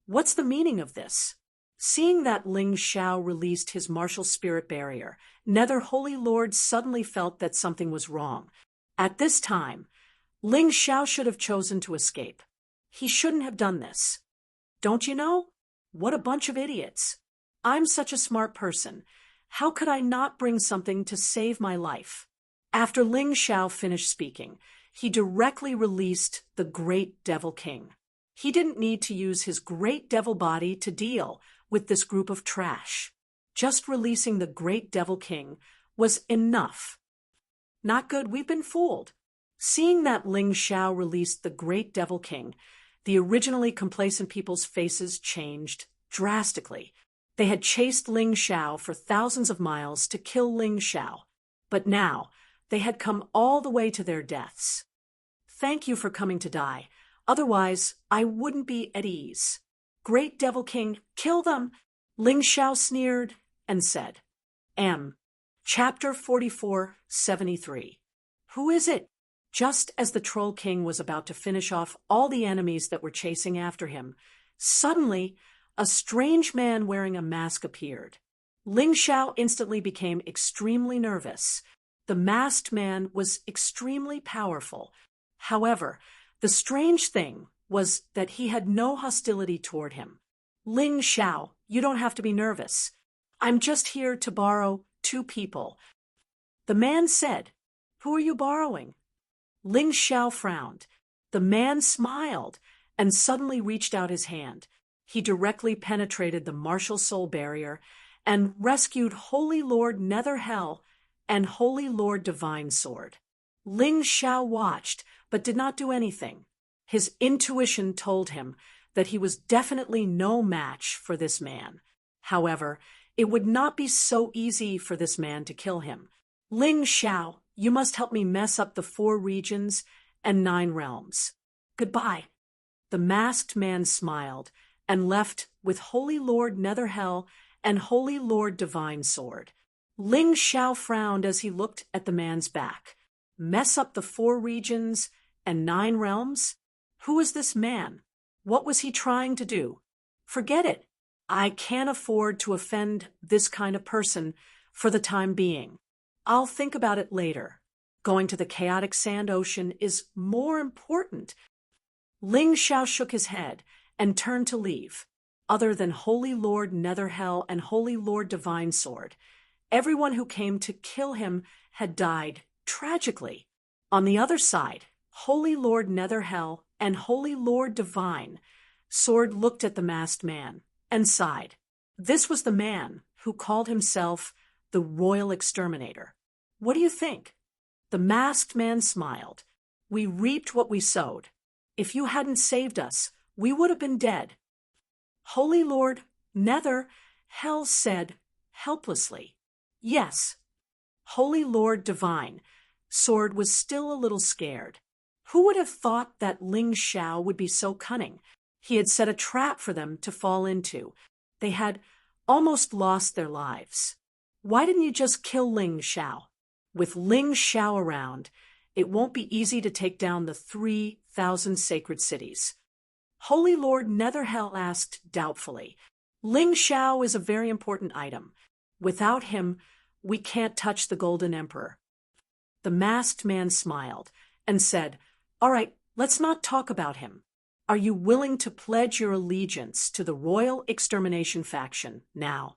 What's the meaning of this? Seeing that Ling Xiao released his martial spirit barrier, Nether Holy Lord suddenly felt that something was wrong. At this time, Ling Xiao should have chosen to escape. He shouldn't have done this. Don't you know? What a bunch of idiots. I'm such a smart person. How could I not bring something to save my life? After Ling Xiao finished speaking, he directly released the Great Devil King. He didn't need to use his great devil body to deal with this group of trash. Just releasing the Great Devil King was enough. Not good, we've been fooled. Seeing that Ling Xiao released the Great Devil King, the originally complacent people's faces changed drastically. They had chased Ling Xiao for thousands of miles to kill Ling Xiao, but now they had come all the way to their deaths. Thank you for coming to die. Otherwise, I wouldn't be at ease. Great Devil King, kill them! Ling Xiao sneered and said. Chapter 44:73. Who is it? Just as the Troll King was about to finish off all the enemies that were chasing after him, suddenly a strange man wearing a mask appeared. Ling Xiao instantly became extremely nervous. The masked man was extremely powerful. However, the strange thing was that he had no hostility toward him. Ling Xiao, you don't have to be nervous. I'm just here to borrow 2 people. The man said, Who are you borrowing? Ling Xiao frowned. The man smiled and suddenly reached out his hand. He directly penetrated the martial soul barrier and rescued Holy Lord Nether Hell and Holy Lord Divine Sword. Ling Xiao watched, but did not do anything. His intuition told him that he was definitely no match for this man. However, it would not be so easy for this man to kill him. Ling Xiao, you must help me mess up the 4 regions and 9 realms. Goodbye. The masked man smiled and left with Holy Lord Nether Hell and Holy Lord Divine Sword. Ling Xiao frowned as he looked at the man's back. Mess up the 4 regions and 9 realms? Who is this man? What was he trying to do? Forget it. I can't afford to offend this kind of person for the time being. I'll think about it later. Going to the chaotic sand ocean is more important. Ling Xiao shook his head and turned to leave. Other than Holy Lord Nether Hell and Holy Lord Divine Sword, everyone who came to kill him had died tragically. On the other side, Holy Lord Nether Hell and Holy Lord Divine Sword looked at the masked man and sighed. This was the man who called himself the Royal Exterminator. What do you think? The masked man smiled. We reaped what we sowed. If you hadn't saved us, we would have been dead. Holy Lord Nether Hell said helplessly. Yes. Holy Lord Divine Sword was still a little scared. Who would have thought that Ling Xiao would be so cunning? He had set a trap for them to fall into. They had almost lost their lives. Why didn't you just kill Ling Xiao? With Ling Xiao around, it won't be easy to take down the 3,000 sacred cities. Holy Lord Nether Hell asked doubtfully. Ling Xiao is a very important item. Without him, we can't touch the Golden Emperor. The masked man smiled and said, All right, let's not talk about him. Are you willing to pledge your allegiance to the Royal Extermination faction now?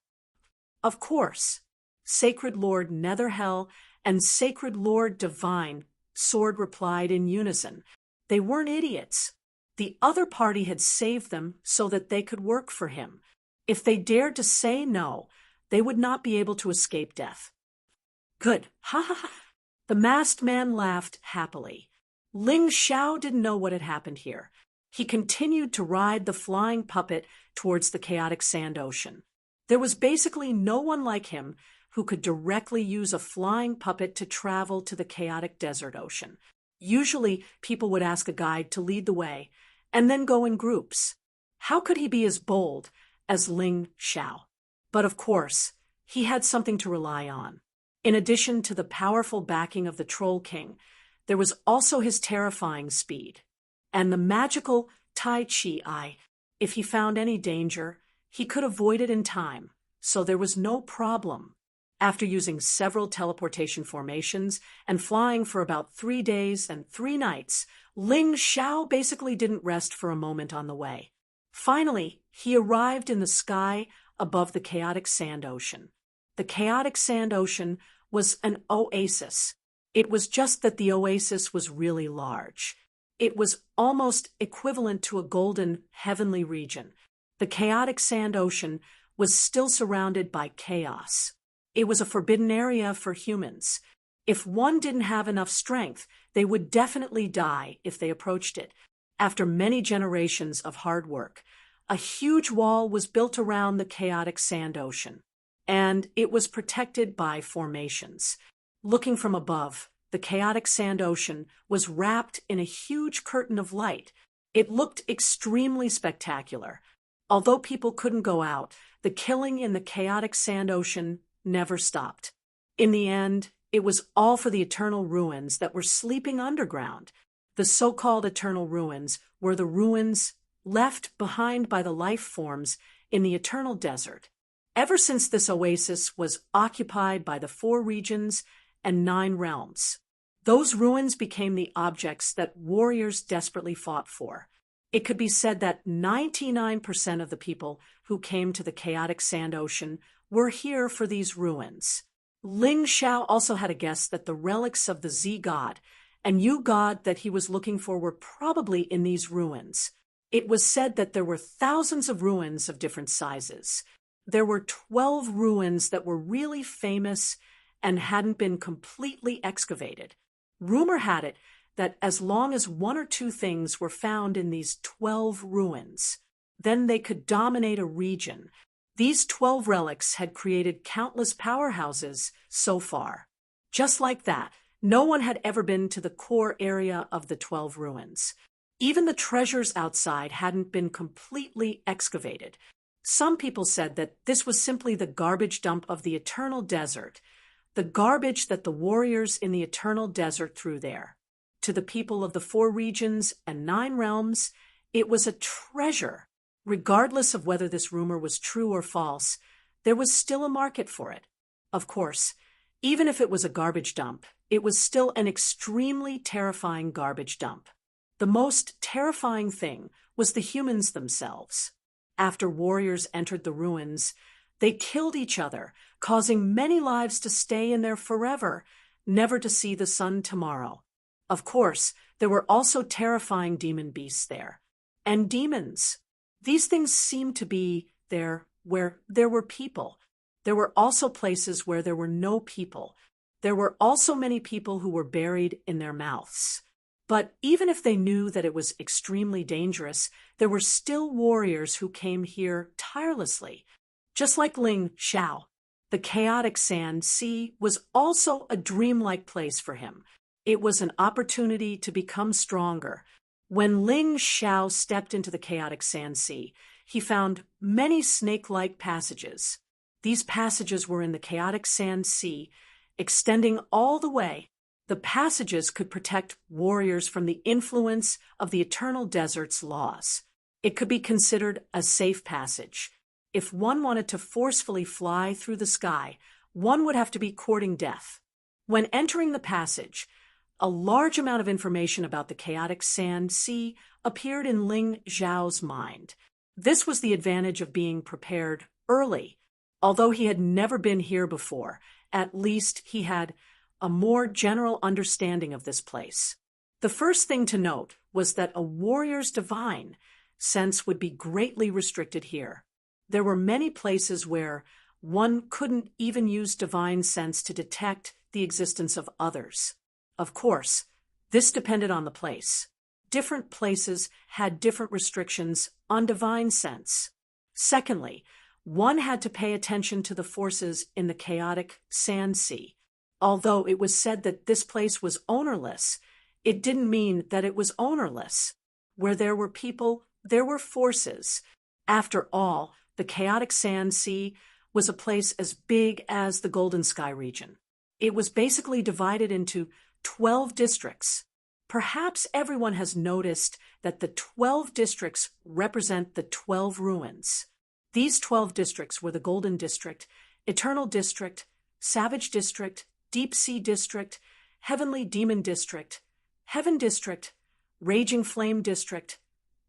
Of course. Sacred Lord Nether Hell and Sacred Lord Divine Sword replied in unison. They weren't idiots. The other party had saved them so that they could work for him. If they dared to say no, they would not be able to escape death. Good. Ha ha ha. The masked man laughed happily. Ling Xiao didn't know what had happened here. He continued to ride the flying puppet towards the chaotic sand ocean. There was basically no one like him who could directly use a flying puppet to travel to the chaotic desert ocean. Usually, people would ask a guide to lead the way and then go in groups. How could he be as bold as Ling Xiao? But of course, he had something to rely on. In addition to the powerful backing of the Troll King, there was also his terrifying speed. And the magical Tai Chi Eye. If he found any danger, he could avoid it in time, so there was no problem. After using several teleportation formations and flying for about 3 days and 3 nights, Ling Xiao basically didn't rest for a moment on the way. Finally, he arrived in the sky above the chaotic sand ocean. The chaotic sand ocean was an oasis. It was just that the oasis was really large. It was almost equivalent to a golden, heavenly region. The chaotic sand ocean was still surrounded by chaos. It was a forbidden area for humans. If one didn't have enough strength, they would definitely die if they approached it. After many generations of hard work, a huge wall was built around the chaotic sand ocean, and it was protected by formations. Looking from above, the chaotic sand ocean was wrapped in a huge curtain of light. It looked extremely spectacular. Although people couldn't go out, the killing in the chaotic sand ocean never stopped. In the end, it was all for the eternal ruins that were sleeping underground. The so-called eternal ruins were the ruins left behind by the life forms in the eternal desert. Ever since this oasis was occupied by the 4 regions and 9 realms, those ruins became the objects that warriors desperately fought for. It could be said that 99% of the people who came to the chaotic sand ocean were here for these ruins. Ling Xiao also had a guess that the relics of the Z god and Yu god that he was looking for were probably in these ruins. It was said that there were thousands of ruins of different sizes. There were 12 ruins that were really famous and hadn't been completely excavated. Rumor had it that as long as 1 or 2 things were found in these 12 ruins, then they could dominate a region. These 12 relics had created countless powerhouses so far. Just like that, no one had ever been to the core area of the 12 ruins. Even the treasures outside hadn't been completely excavated. Some people said that this was simply the garbage dump of the eternal desert, the garbage that the warriors in the eternal desert threw there. To the people of the 4 regions and 9 realms, it was a treasure. Regardless of whether this rumor was true or false, there was still a market for it. Of course, even if it was a garbage dump, it was still an extremely terrifying garbage dump. The most terrifying thing was the humans themselves. After warriors entered the ruins, they killed each other, causing many lives to stay in there forever, never to see the sun tomorrow. Of course, there were also terrifying demon beasts there. And demons. These things seemed to be there where there were people. There were also places where there were no people. There were also many people who were buried in their mouths. But even if they knew that it was extremely dangerous, there were still warriors who came here tirelessly. Just like Ling Xiao, the chaotic sand sea was also a dreamlike place for him. It was an opportunity to become stronger. When Ling Xiao stepped into the chaotic sand sea, he found many snake-like passages. These passages were in the chaotic sand sea, extending all the way. The passages could protect warriors from the influence of the eternal desert's laws. It could be considered a safe passage. If one wanted to forcefully fly through the sky, one would have to be courting death. When entering the passage, a large amount of information about the chaotic sand sea appeared in Ling Xiao's mind. This was the advantage of being prepared early. Although he had never been here before, at least he had a more general understanding of this place. The first thing to note was that a warrior's divine sense would be greatly restricted here. There were many places where one couldn't even use divine sense to detect the existence of others. Of course, this depended on the place. Different places had different restrictions on divine sense. Secondly, one had to pay attention to the forces in the chaotic sand sea. Although it was said that this place was ownerless, it didn't mean that it was ownerless. Where there were people, there were forces. After all, the chaotic sand sea was a place as big as the Golden Sky region. It was basically divided into 12 districts. Perhaps everyone has noticed that the 12 districts represent the 12 ruins. These 12 districts were the Golden District, Eternal District, Savage District, Deep Sea District, Heavenly Demon District, Heaven District, Raging Flame District,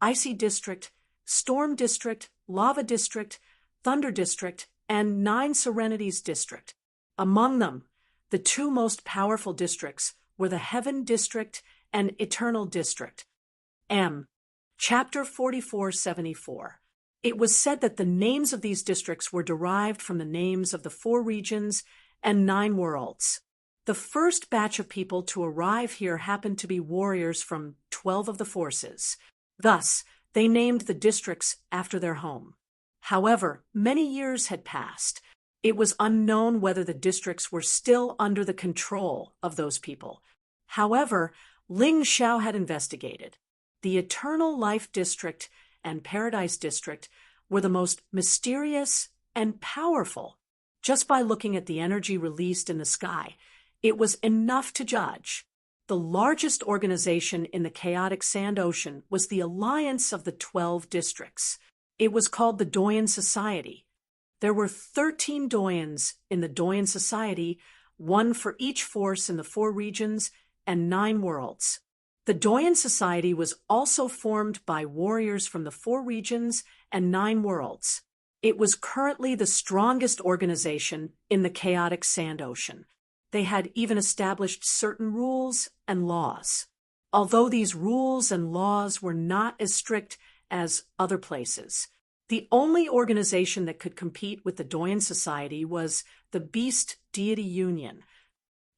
Icy District, Storm District, Lava District, Thunder District, and 9 Serenities District. Among them, the 2 most powerful districts were the Heaven District and Eternal District. Chapter 4474. It was said that the names of these districts were derived from the names of the 4 regions and 9 worlds. The first batch of people to arrive here happened to be warriors from 12 of the forces. Thus, they named the districts after their home. However, many years had passed. It was unknown whether the districts were still under the control of those people. However, Ling Xiao had investigated. The Eternal Life District and Paradise District were the most mysterious and powerful. Just by looking at the energy released in the sky, it was enough to judge. The largest organization in the chaotic sand ocean was the Alliance of the 12 Districts. It was called the Doyen Society. There were 13 Doyens in the Doyen Society, 1 for each force in the 4 regions and 9 worlds. The Doyen Society was also formed by warriors from the 4 regions and 9 worlds. It was currently the strongest organization in the chaotic sand ocean. They had even established certain rules and laws. Although these rules and laws were not as strict as other places, the only organization that could compete with the Doyen Society was the Beast Deity Union.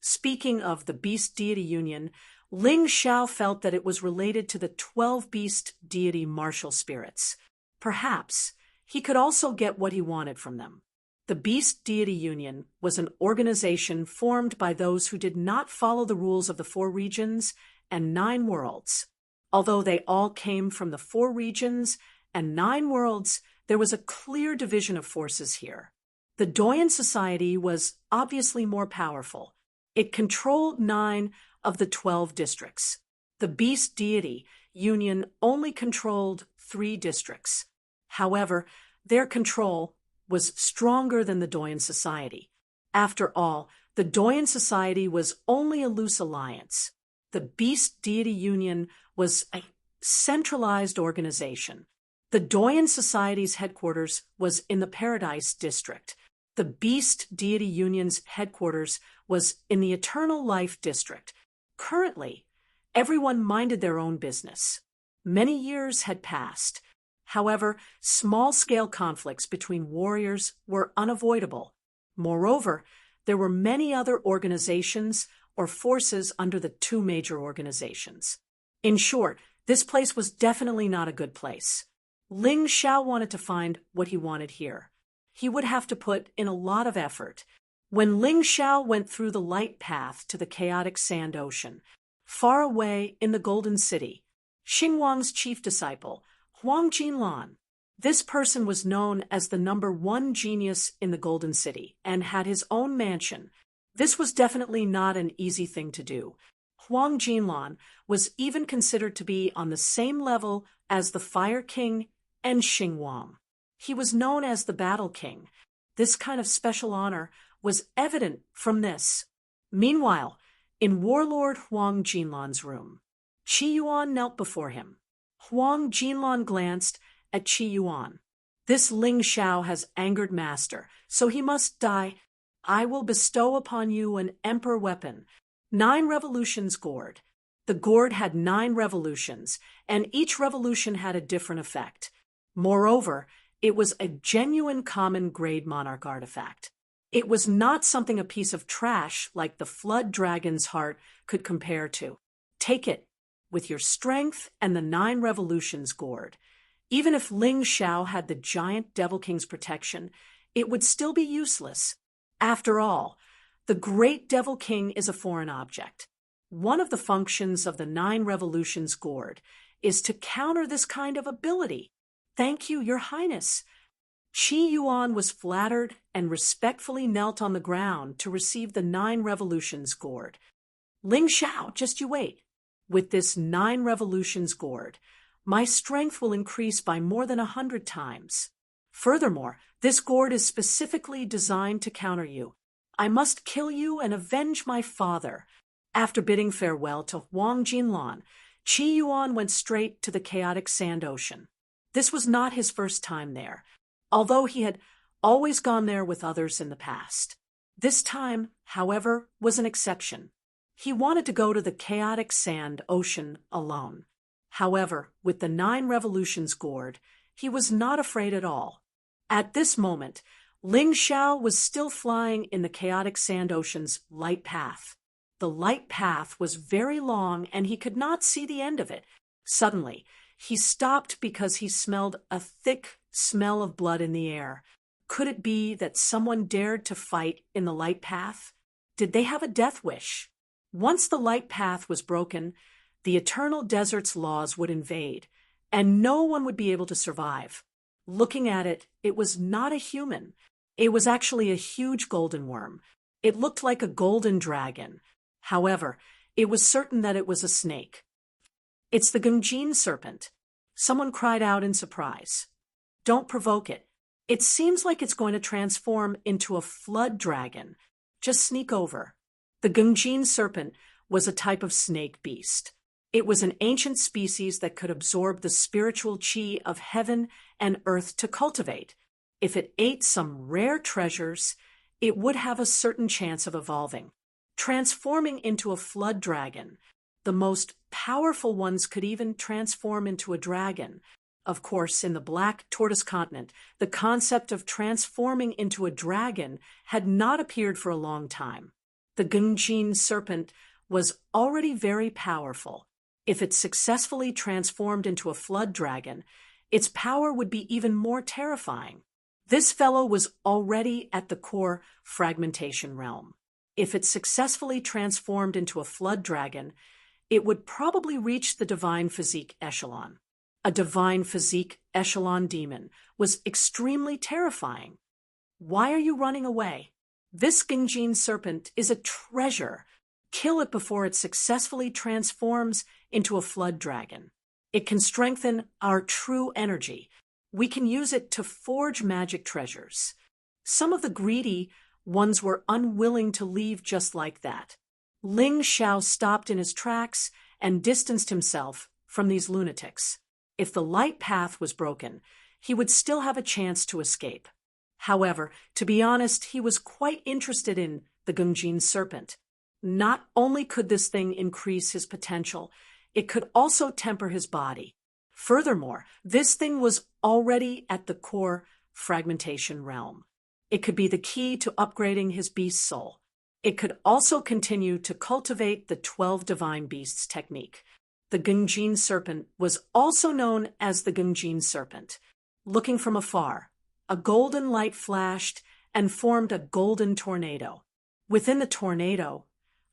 Speaking of the Beast Deity Union, Ling Xiao felt that it was related to the 12 Beast Deity martial spirits. Perhaps he could also get what he wanted from them. The Beast Deity Union was an organization formed by those who did not follow the rules of the 4 regions and 9 worlds. Although they all came from the 4 regions and 9 worlds, there was a clear division of forces here. The Doyen Society was obviously more powerful. It controlled 9 of the 12 districts. The Beast Deity Union only controlled 3 districts. However, their control was stronger than the Doyen Society. After all, the Doyen Society was only a loose alliance. The Beast Deity Union was a centralized organization. The Doyen Society's headquarters was in the Paradise District. The Beast Deity Union's headquarters was in the Eternal Life District. Currently, everyone minded their own business. Many years had passed. However, small-scale conflicts between warriors were unavoidable. Moreover, there were many other organizations or forces under the 2 major organizations. In short, this place was definitely not a good place. Ling Xiao wanted to find what he wanted here. He would have to put in a lot of effort. When Ling Xiao went through the light path to the chaotic sand ocean, far away in the Golden City, Xingwang's chief disciple, Huang Jinlan. This person was known as the #1 genius in the Golden City and had his own mansion. This was definitely not an easy thing to do. Huang Jinlan was even considered to be on the same level as the Fire King and Xingwang. He was known as the Battle King. This kind of special honor was evident from this. Meanwhile, in Warlord Huang Jinlan's room, Qi Yuan knelt before him. Huang Jinlan glanced at Qi Yuan. This Ling Xiao has angered master, so he must die. I will bestow upon you an emperor weapon, 9 revolutions gourd. The gourd had 9 revolutions, and each revolution had a different effect. Moreover, it was a genuine common grade monarch artifact. It was not something a piece of trash like the Flood Dragon's heart could compare to. Take it, with your strength and the 9 revolutions gourd. Even if Ling Xiao had the giant Devil King's protection, it would still be useless. After all, the great Devil King is a foreign object. One of the functions of the 9 revolutions gourd is to counter this kind of ability. Thank you, Your Highness. Qi Yuan was flattered and respectfully knelt on the ground to receive the 9 revolutions gourd. Ling Xiao, just you wait. With this 9 revolutions gourd, my strength will increase by more than 100 times. Furthermore, this gourd is specifically designed to counter you. I must kill you and avenge my father. After bidding farewell to Huang Jinlan, Qi Yuan went straight to the chaotic sand ocean. This was not his first time there, although he had always gone there with others in the past. This time, however, was an exception. He wanted to go to the chaotic sand ocean alone. However, with the 9 revolutions gourd, he was not afraid at all. At this moment, Ling Xiao was still flying in the chaotic sand ocean's light path. The light path was very long and he could not see the end of it. Suddenly, he stopped because he smelled a thick smell of blood in the air. Could it be that someone dared to fight in the light path? Did they have a death wish? Once the light path was broken, the eternal desert's laws would invade, and no one would be able to survive. Looking at it, it was not a human. It was actually a huge golden worm. It looked like a golden dragon. However, it was certain that it was a snake. It's the Gungjin serpent. Someone cried out in surprise. Don't provoke it. It seems like it's going to transform into a flood dragon. Just sneak over. The Gungjin serpent was a type of snake beast. It was an ancient species that could absorb the spiritual qi of heaven and earth to cultivate. If it ate some rare treasures, it would have a certain chance of evolving, transforming into a flood dragon. The most powerful ones could even transform into a dragon. Of course, in the Black Tortoise continent, the concept of transforming into a dragon had not appeared for a long time. The Gungjin serpent was already very powerful. If it successfully transformed into a flood dragon, its power would be even more terrifying. This fellow was already at the core fragmentation realm. If it successfully transformed into a flood dragon, it would probably reach the divine physique echelon. A divine physique echelon demon was extremely terrifying. Why are you running away? This Gungjin serpent is a treasure. Kill it before it successfully transforms into a flood dragon. It can strengthen our true energy. We can use it to forge magic treasures. Some of the greedy ones were unwilling to leave just like that. Ling Xiao stopped in his tracks and distanced himself from these lunatics. If the light path was broken, he would still have a chance to escape. However, to be honest, he was quite interested in the Gungjin serpent. Not only could this thing increase his potential, it could also temper his body. Furthermore, this thing was already at the core fragmentation realm. It could be the key to upgrading his beast soul. It could also continue to cultivate the 12 divine beasts technique. The Gungjin serpent was also known as the Gungjin serpent. Looking from afar, a golden light flashed and formed a golden tornado. Within the tornado,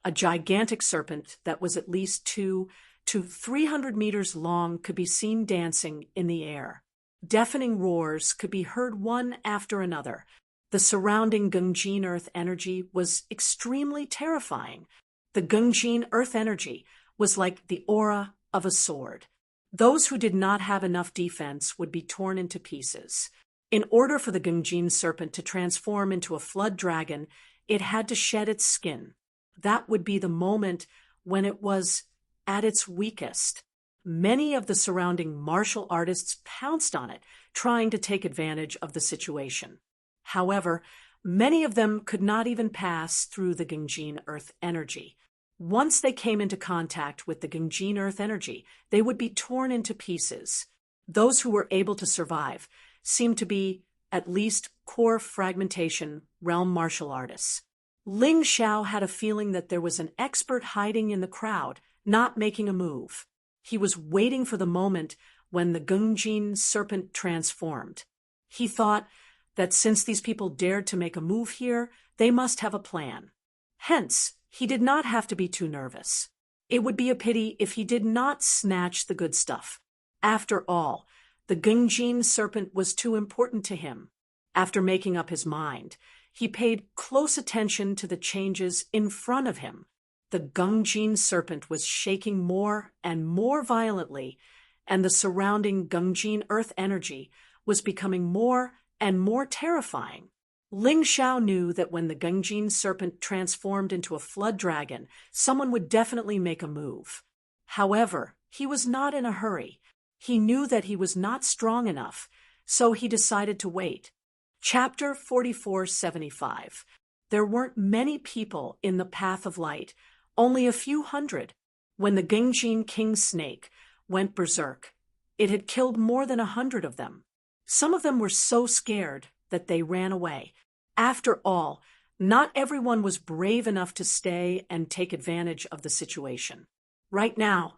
a gigantic serpent that was at least 2 to 300 meters long could be seen dancing in the air. Deafening roars could be heard one after another. The surrounding Gungjin earth energy was extremely terrifying. The Gungjin earth energy was like the aura of a sword. Those who did not have enough defense would be torn into pieces. In order for the Gungjin serpent to transform into a flood dragon, it had to shed its skin. That would be the moment when it was at its weakest. Many of the surrounding martial artists pounced on it, trying to take advantage of the situation. However, many of them could not even pass through the Gungjin earth energy. Once they came into contact with the Gungjin earth energy, they would be torn into pieces. Those who were able to survive seemed to be at least core fragmentation realm martial artists. Ling Xiao had a feeling that there was an expert hiding in the crowd, not making a move. He was waiting for the moment when the Gungjin serpent transformed. He thought that since these people dared to make a move here, they must have a plan. Hence, he did not have to be too nervous. It would be a pity if he did not snatch the good stuff. After all, the Gungjin serpent was too important to him. After making up his mind, he paid close attention to the changes in front of him. The Gungjin serpent was shaking more and more violently, and the surrounding Gungjin earth energy was becoming more and more terrifying. Ling Xiao knew that when the Gungjin serpent transformed into a flood dragon, someone would definitely make a move. However, he was not in a hurry. He knew that he was not strong enough, so he decided to wait. Chapter 4475. There weren't many people in the path of light, only a few hundred. When the Gungjin king snake went berserk, it had killed more than 100 of them. Some of them were so scared that they ran away. After all, not everyone was brave enough to stay and take advantage of the situation. Right now,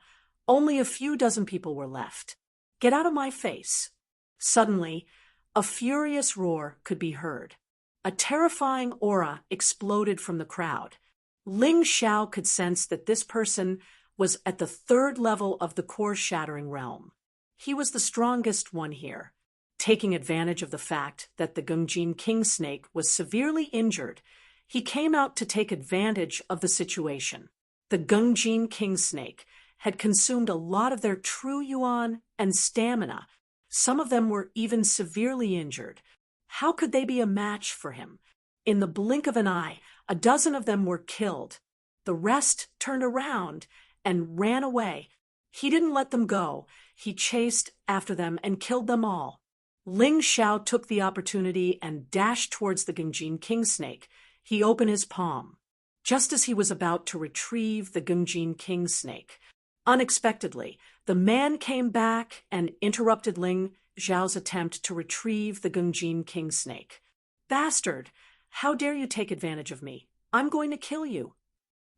only a few dozen people were left. Get out of my face. Suddenly, a furious roar could be heard. A terrifying aura exploded from the crowd. Ling Xiao could sense that this person was at the 3rd level of the core-shattering realm. He was the strongest one here. Taking advantage of the fact that the Gungjin king snake was severely injured, he came out to take advantage of the situation. The Gungjin king snake had consumed a lot of their true yuan and stamina. Some of them were even severely injured. How could they be a match for him? In the blink of an eye, a dozen of them were killed. The rest turned around and ran away. He didn't let them go. He chased after them and killed them all. Ling Xiao took the opportunity and dashed towards the Gungjin king snake. He opened his palm. Just as he was about to retrieve the Gungjin king snake, unexpectedly, the man came back and interrupted Ling Xiao's attempt to retrieve the Gungjin king snake. Bastard! How dare you take advantage of me? I'm going to kill you.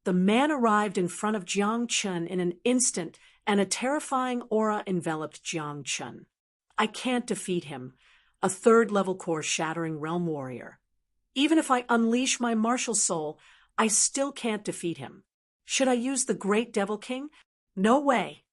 The man arrived in front of Jiang Chun in an instant, and a terrifying aura enveloped Jiang Chun. I can't defeat him, a 3rd-level core-shattering realm warrior. Even if I unleash my martial soul, I still can't defeat him. Should I use the Great Devil King? No way.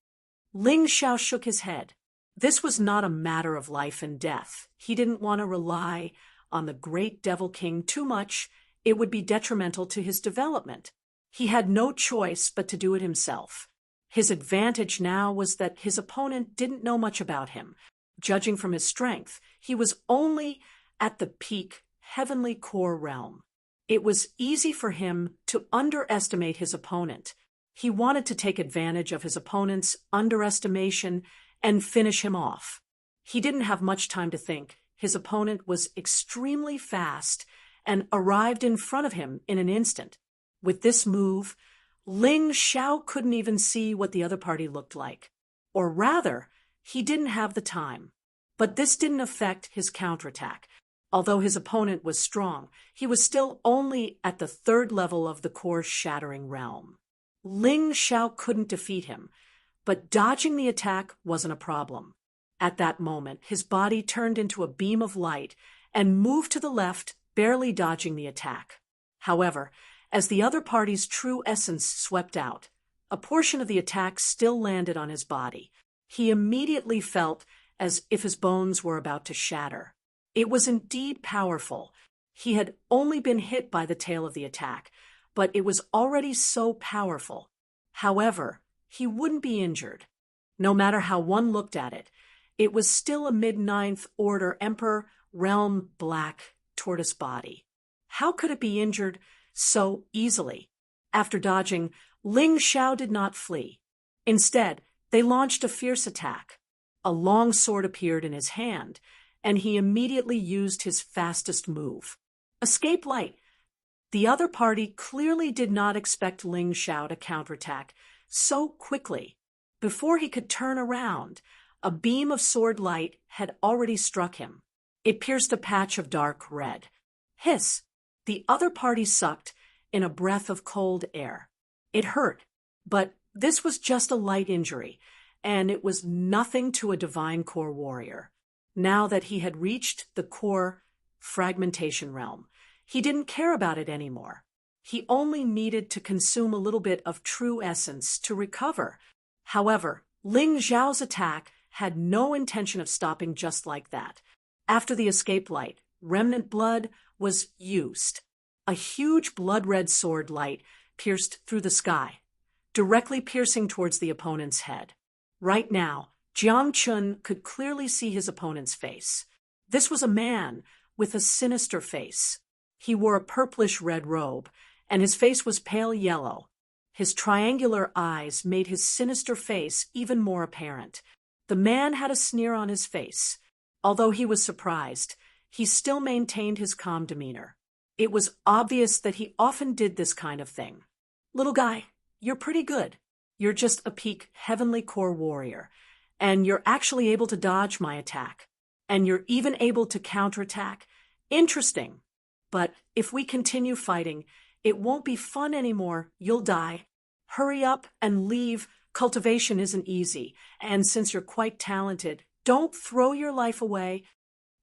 Ling Xiao shook his head. This was not a matter of life and death. He didn't want to rely on the Great Devil King too much. It would be detrimental to his development. He had no choice but to do it himself. His advantage now was that his opponent didn't know much about him. Judging from his strength, he was only at the peak heavenly core realm. It was easy for him to underestimate his opponent. He wanted to take advantage of his opponent's underestimation and finish him off. He didn't have much time to think. His opponent was extremely fast and arrived in front of him in an instant. With this move, Ling Xiao couldn't even see what the other party looked like. Or rather, he didn't have the time. But this didn't affect his counterattack. Although his opponent was strong, he was still only at the 3rd level of the core-shattering realm. Ling Xiao couldn't defeat him, but dodging the attack wasn't a problem. At that moment, his body turned into a beam of light and moved to the left, barely dodging the attack. However, as the other party's true essence swept out, a portion of the attack still landed on his body. He immediately felt as if his bones were about to shatter. It was indeed powerful. He had only been hit by the tail of the attack, but it was already so powerful. However, he wouldn't be injured. No matter how one looked at it, it was still a mid-9th order Emperor realm black tortoise body. How could it be injured so easily? After dodging, Ling Xiao did not flee. Instead, they launched a fierce attack. A long sword appeared in his hand, and he immediately used his fastest move. Escape light. The other party clearly did not expect Ling Xiao to counterattack so quickly. Before he could turn around, a beam of sword light had already struck him. It pierced a patch of dark red. Hiss! The other party sucked in a breath of cold air. It hurt, but this was just a light injury, and it was nothing to a divine core warrior. Now that he had reached the core fragmentation realm, he didn't care about it anymore. He only needed to consume a little bit of true essence to recover. However, Ling Xiao's attack had no intention of stopping just like that. After the escape light, remnant blood, was used. A huge blood-red sword light pierced through the sky, directly piercing towards the opponent's head. Right now, Jiang Chun could clearly see his opponent's face. This was a man with a sinister face. He wore a purplish-red robe, and his face was pale yellow. His triangular eyes made his sinister face even more apparent. The man had a sneer on his face. Although he was surprised, he still maintained his calm demeanor. It was obvious that he often did this kind of thing. "Little guy, you're pretty good. You're just a peak heavenly core warrior, and you're actually able to dodge my attack. And you're even able to counterattack. Interesting. But if we continue fighting, it won't be fun anymore. You'll die. Hurry up and leave. Cultivation isn't easy, and since you're quite talented, don't throw your life away."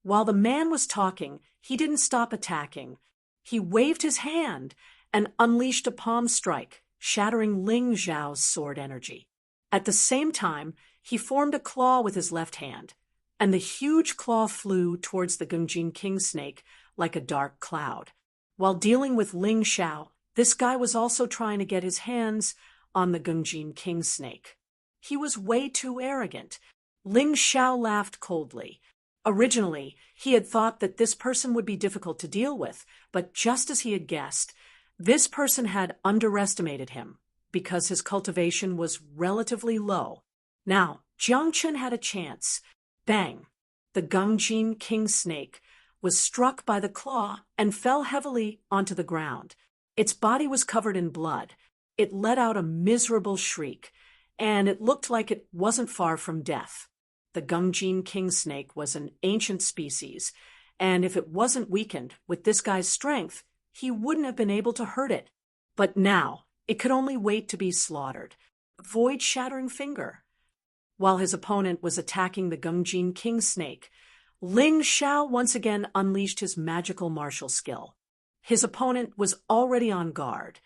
While the man was talking, he didn't stop attacking. He waved his hand and unleashed a palm strike, shattering Ling Zhao's sword energy. At the same time, he formed a claw with his left hand, and the huge claw flew towards the Gungjin King snake like a dark cloud. While dealing with Ling Zhao, this guy was also trying to get his hands on the Gungjin King snake. He was way too arrogant. Ling Zhao laughed coldly. Originally, he had thought that this person would be difficult to deal with, but just as he had guessed, this person had underestimated him because his cultivation was relatively low. Now, Jiang Chun had a chance. Bang! The Gungjin King snake was struck by the claw and fell heavily onto the ground. Its body was covered in blood. It let out a miserable shriek, and it looked like it wasn't far from death. The Gungjin King snake was an ancient species, and if it wasn't weakened with this guy's strength, he wouldn't have been able to hurt it. But now, it could only wait to be slaughtered. Void-shattering finger. While his opponent was attacking the Gungjin King snake, Ling Zhao once again unleashed his magical martial skill. His opponent was already on guard,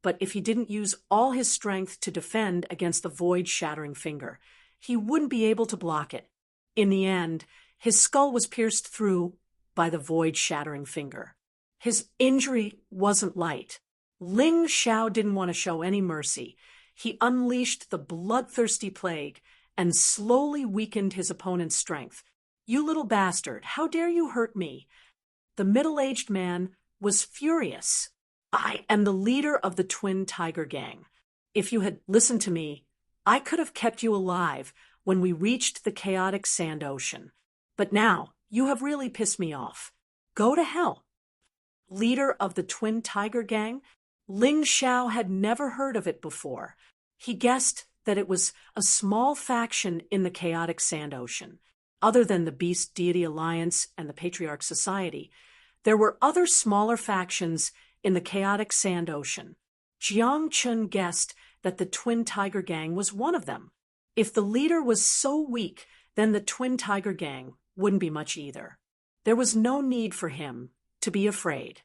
but if he didn't use all his strength to defend against the void-shattering finger, he wouldn't be able to block it. In the end, his skull was pierced through by the void-shattering finger. His injury wasn't light. Ling Zhao didn't want to show any mercy. He unleashed the bloodthirsty plague and slowly weakened his opponent's strength. "You little bastard, how dare you hurt me?" The middle-aged man was furious. "I am the leader of the Twin Tiger Gang. If you had listened to me, I could have kept you alive when we reached the chaotic sand ocean. But now, you have really pissed me off. Go to hell." Leader of the Twin Tiger Gang? Ling Zhao had never heard of it before. He guessed that it was a small faction in the chaotic sand ocean. Other than the Beast Deity Alliance and the Patriarch Society, there were other smaller factions in the chaotic sand ocean. Jiang Chun guessed that the Twin Tiger Gang was one of them. If the leader was so weak, then the Twin Tiger Gang wouldn't be much either. There was no need for him to be afraid.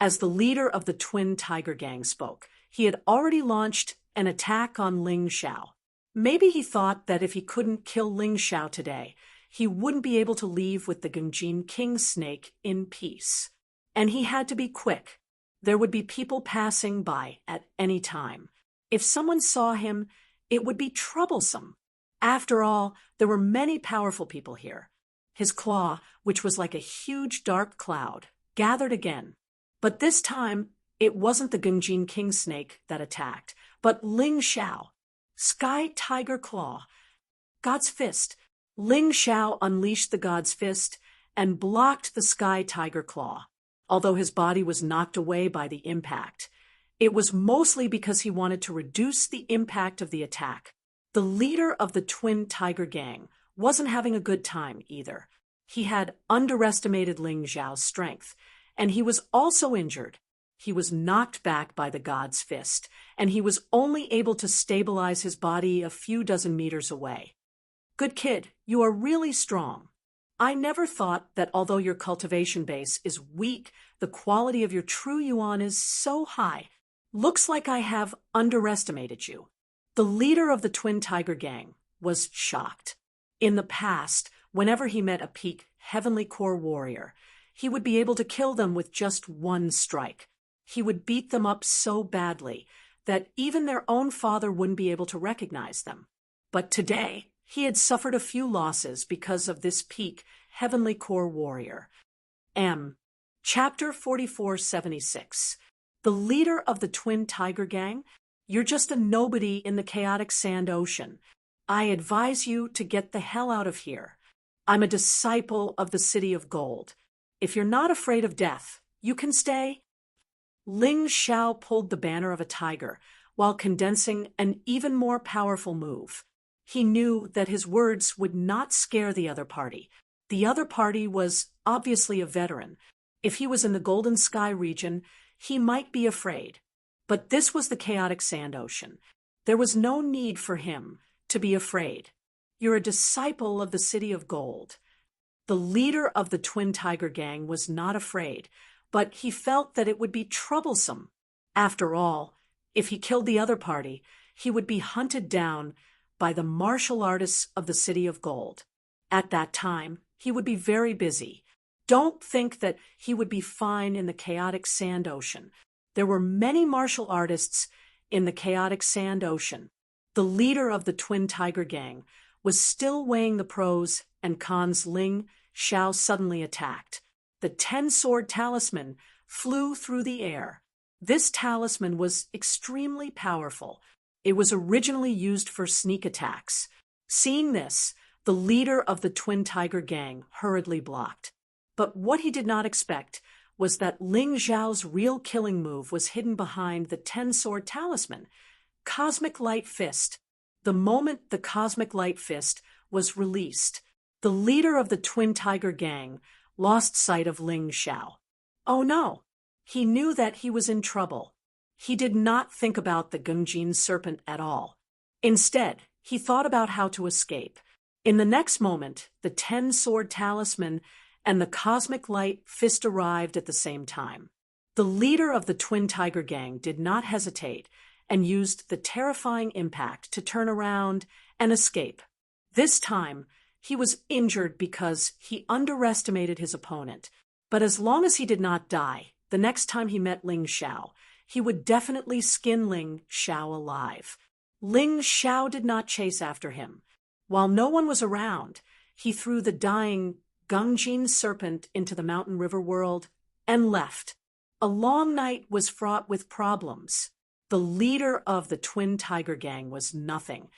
As the leader of the Twin Tiger Gang spoke, he had already launched an attack on Ling Zhao. Maybe he thought that if he couldn't kill Ling Zhao today, he wouldn't be able to leave with the Gungjin King snake in peace. And he had to be quick. There would be people passing by at any time. If someone saw him, it would be troublesome. After all, there were many powerful people here. His claw, which was like a huge dark cloud, gathered again. But this time, it wasn't the Gungjin King snake that attacked, but Ling Zhao. Sky Tiger Claw. God's Fist. Ling Zhao unleashed the God's Fist and blocked the Sky Tiger Claw. Although his body was knocked away by the impact, it was mostly because he wanted to reduce the impact of the attack. The leader of the Twin Tiger Gang wasn't having a good time either. He had underestimated Ling Zhao's strength, and he was also injured. He was knocked back by the God's Fist, and he was only able to stabilize his body a few dozen meters away. "Good kid, you are really strong. I never thought that although your cultivation base is weak, the quality of your true yuan is so high. Looks like I have underestimated you." The leader of the Twin Tiger Gang was shocked. In the past, whenever he met a peak Heavenly Core warrior, he would be able to kill them with just one strike. He would beat them up so badly that even their own father wouldn't be able to recognize them. But today, he had suffered a few losses because of this peak heavenly core warrior. Chapter 4476. The leader of the Twin Tiger Gang? You're just a nobody in the chaotic sand ocean. I advise you to get the hell out of here. I'm a disciple of the City of Gold. If you're not afraid of death, you can stay. Ling Xiao pulled the banner of a tiger while condensing an even more powerful move. He knew that his words would not scare the other party. The other party was obviously a veteran. If he was in the Golden Sky region, he might be afraid. But this was the chaotic sand ocean. There was no need for him to be afraid. You're a disciple of the City of Gold. The leader of the Twin Tiger Gang was not afraid, but he felt that it would be troublesome. After all, if he killed the other party, he would be hunted down by the martial artists of the City of Gold. At that time, he would be very busy. Don't think that he would be fine in the chaotic sand ocean. There were many martial artists in the chaotic sand ocean. The leader of the Twin Tiger Gang was still weighing the pros and cons. Ling Xiao suddenly attacked. The 10-sword talisman flew through the air. This talisman was extremely powerful. It was originally used for sneak attacks. Seeing this, the leader of the Twin Tiger Gang hurriedly blocked. But what he did not expect was that Ling Xiao's real killing move was hidden behind the 10-sword talisman. Cosmic Light Fist. The moment the Cosmic Light Fist was released, the leader of the Twin Tiger Gang lost sight of Ling Xiao. Oh no! He knew that he was in trouble. He did not think about the Gungjin serpent at all. Instead, he thought about how to escape. In the next moment, the 10-sword talisman and the Cosmic Light Fist arrived at the same time. The leader of the Twin Tiger Gang did not hesitate and used the terrifying impact to turn around and escape. This time, he was injured because he underestimated his opponent. But as long as he did not die, the next time he met Ling Xiao, he would definitely skin Ling Xiao alive. Ling Xiao did not chase after him. While no one was around, he threw the dying Gungjin serpent into the mountain river world and left. A long night was fraught with problems. The leader of the Twin Tiger Gang was nothing,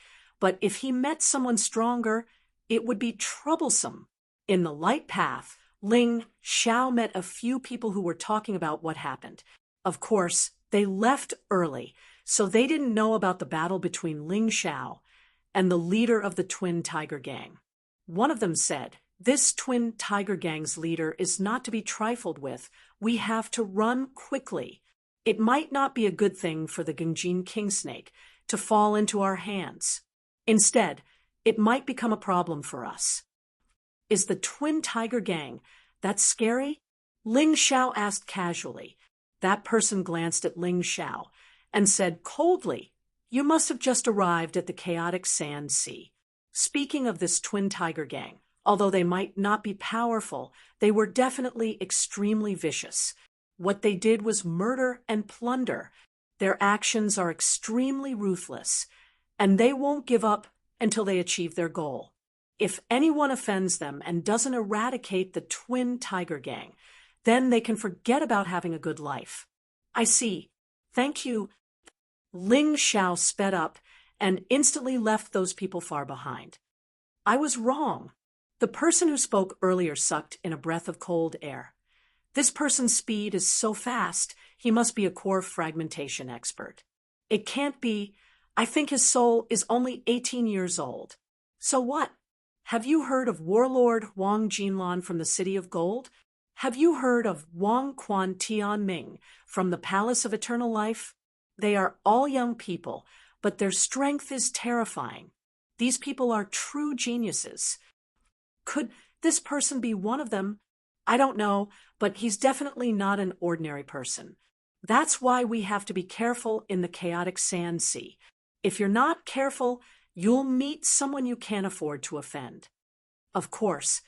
but if he met someone stronger, it would be troublesome. In the light path, Ling Xiao met a few people who were talking about what happened. Of course, they left early, so they didn't know about the battle between Ling Xiao and the leader of the Twin Tiger Gang. One of them said, "This Twin Tiger Gang's leader is not to be trifled with. We have to run quickly. It might not be a good thing for the Gungjin King Snake to fall into our hands. Instead, it might become a problem for us." "Is the Twin Tiger Gang that scary?" Ling Xiao asked casually. That person glanced at Ling Xiao and said coldly, "You must have just arrived at the chaotic sand sea." Speaking of this Twin Tiger Gang, although they might not be powerful, they were definitely extremely vicious. What they did was murder and plunder. Their actions are extremely ruthless, and they won't give up until they achieve their goal. If anyone offends them and doesn't eradicate the Twin Tiger Gang, then they can forget about having a good life. "I see. Thank you." Ling Xiao sped up and instantly left those people far behind. "I was wrong." The person who spoke earlier sucked in a breath of cold air. "This person's speed is so fast, he must be a core fragmentation expert. It can't be. I think his soul is only 18 years old. So what? Have you heard of Warlord Wang Jinlan from the City of Gold? Have you heard of Wang Quan Tianming from the Palace of Eternal Life? They are all young people, but their strength is terrifying. These people are true geniuses. Could this person be one of them? I don't know, but he's definitely not an ordinary person. That's why we have to be careful in the chaotic sand sea. If you're not careful, you'll meet someone you can't afford to offend." Of course,